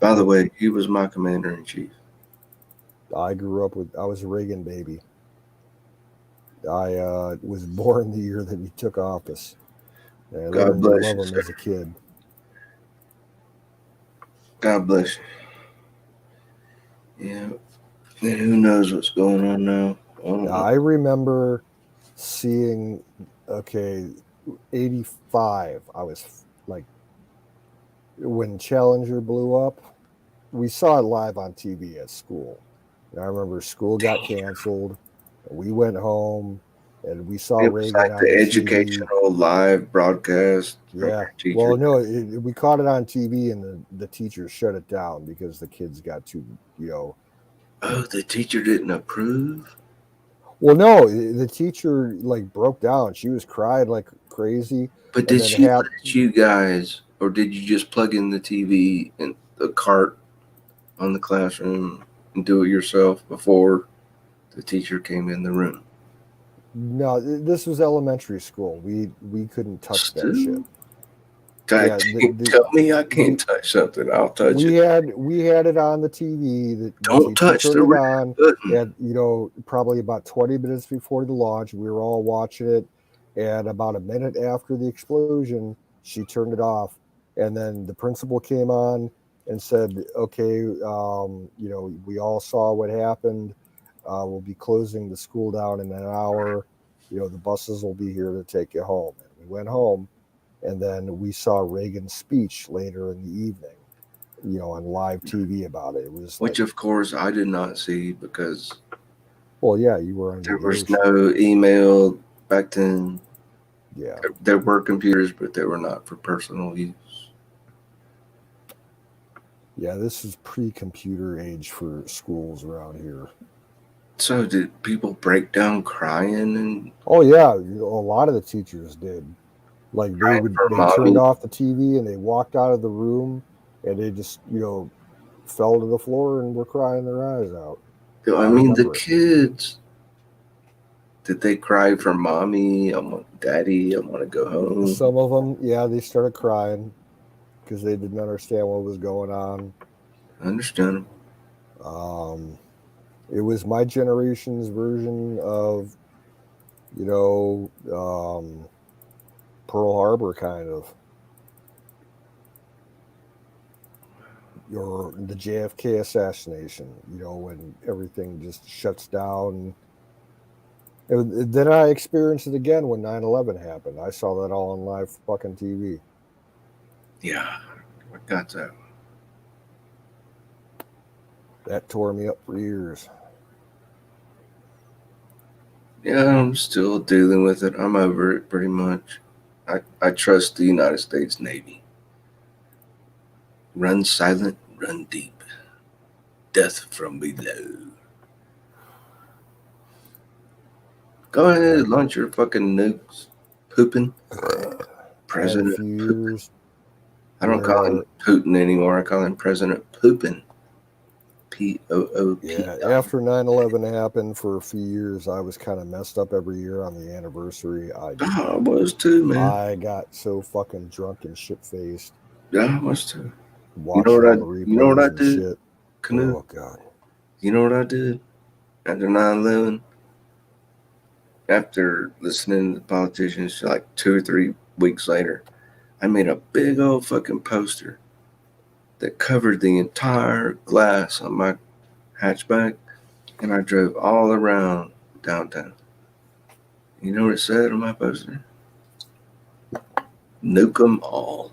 By the way, he was my commander in chief. I was a Reagan baby. I was born the year that he took office. And I God learned to bless love you, him sir. as a kid. God bless you. Yeah, and who knows what's going on now? I don't know. I remember seeing, 85. I was like, when Challenger blew up, we saw it live on TV at school. And I remember school got canceled. And we went home and we saw It was Reagan like on the the TV. educational live broadcast. Yeah. Well, no, we caught it on TV and the teacher shut it down because the kids got too, Oh, the teacher didn't approve? Well, no, the teacher like broke down. She was crying like crazy. But did she let you guys, or did you just plug in the TV and the cart on the classroom and do it yourself before the teacher came in the room? No, this was elementary school. We couldn't touch that shit. Tell me I can't touch something. I'll touch it. We had it on the TV. Don't touch the red button. At probably about 20 minutes before the launch, we were all watching it. And about a minute after the explosion, she turned it off. And then the principal came on and said, "Okay, we all saw what happened. We'll be closing the school down in an hour. The buses will be here to take you home." And we went home. And then we saw Reagan's speech later in the evening, on live TV about it. It was which, of course, I did not see because. Well, yeah, you were under. There was no email back then. Yeah, there were computers, but they were not for personal use. Yeah, this is pre-computer age for schools around here. So, did people break down crying and? Oh yeah, a lot of the teachers did. Like they turned off the TV and they walked out of the room and they just, fell to the floor and were crying their eyes out. I mean, the kids, did they cry for mommy? I want daddy. I want to go home. Some of them, yeah, they started crying because they didn't understand what was going on. Understandable. It was my generation's version of, Pearl Harbor, kind of. Or the JFK assassination, when everything just shuts down. Then I experienced it again when 9/11 happened. I saw that all on live fucking TV. Yeah, I got that. That tore me up for years. Yeah, I'm still dealing with it. I'm over it pretty much. I trust the United States Navy. Run silent, run deep. Death from below. Go ahead, launch your fucking nukes. Pooping. President Poopin'. I don't call him Putin anymore. I call him President Poopin'. P-O-O-P. Yeah, after 9/11 happened, for a few years, I was kind of messed up every year on the anniversary. I was too, man. I got so fucking drunk and shit-faced. Yeah, I was too. Watching all the replays and did? shit. Canoe. Oh, God. You know what I did after 9/11? After listening to the politicians, like 2 or 3 weeks later, I made a big old fucking poster that covered the entire glass on my hatchback, and I drove all around downtown. You know what it said on my poster? Nuke them all.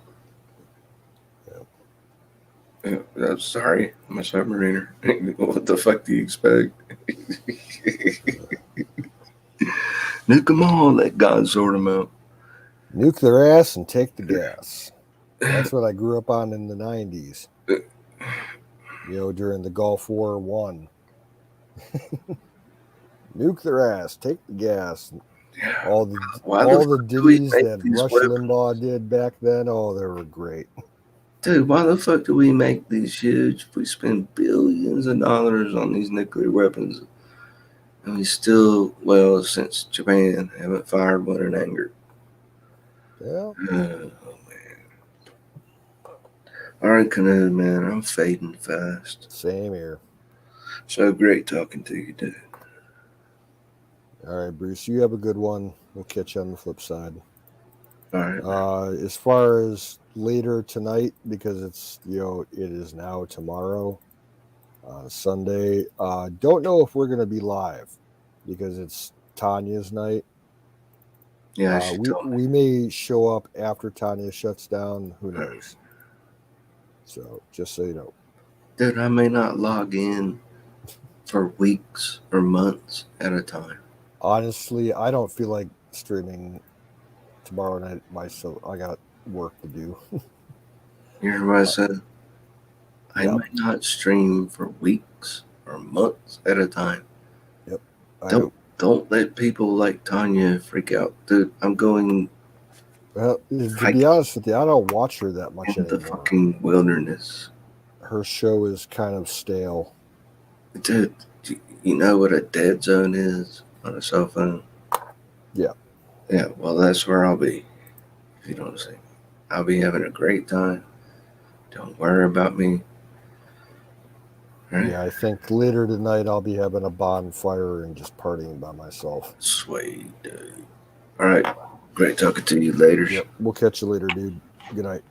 Yeah, I'm sorry, I'm a submariner. What the fuck do you expect? Nuke them all, let God sort them out. Nuke their ass and take the gas. That's what I grew up on in the 90s. During the Gulf War I. Nuke their ass, take the gas. All the Why all the the fuck do we ditties make that these Rush weapons? Limbaugh did back then, oh, they were great. Dude, why the fuck do we make these huge? We spend billions of dollars on these nuclear weapons, and we still, well, since Japan, haven't fired one in anger. Yeah. Oh, all right, Canoe, man, I'm fading fast. Same here. So great talking to you, dude. All right, Bruce, you have a good one. We'll catch you on the flip side. All right. As far as later tonight, because it's it is now tomorrow, Sunday. Don't know if we're gonna be live because it's Tanya's night. Yeah, she we told me. we may show up after Tanya shuts down. Who knows? So just so you know, Dude, I may not log in for weeks or months at a time. honestly, I don't feel like streaming tomorrow night myself. I got work to do. You hear what I said? I Yep. might not stream for weeks or months at a time. Yep. Don't let people like Tanya freak out. Dude, I'm going Well, to be honest with you, I don't watch her that much in the anymore. fucking wilderness. Her show is kind of stale. Dude, you know what a dead zone is on a cell phone? Yeah. Yeah, well, that's where I'll be. If you don't see me. I'll be having a great time. Don't worry about me. Right? Yeah, I think later tonight I'll be having a bonfire and just partying by myself. Sweet, dude. All right. Great talking to you later. Yep. We'll catch you later, dude. Good night.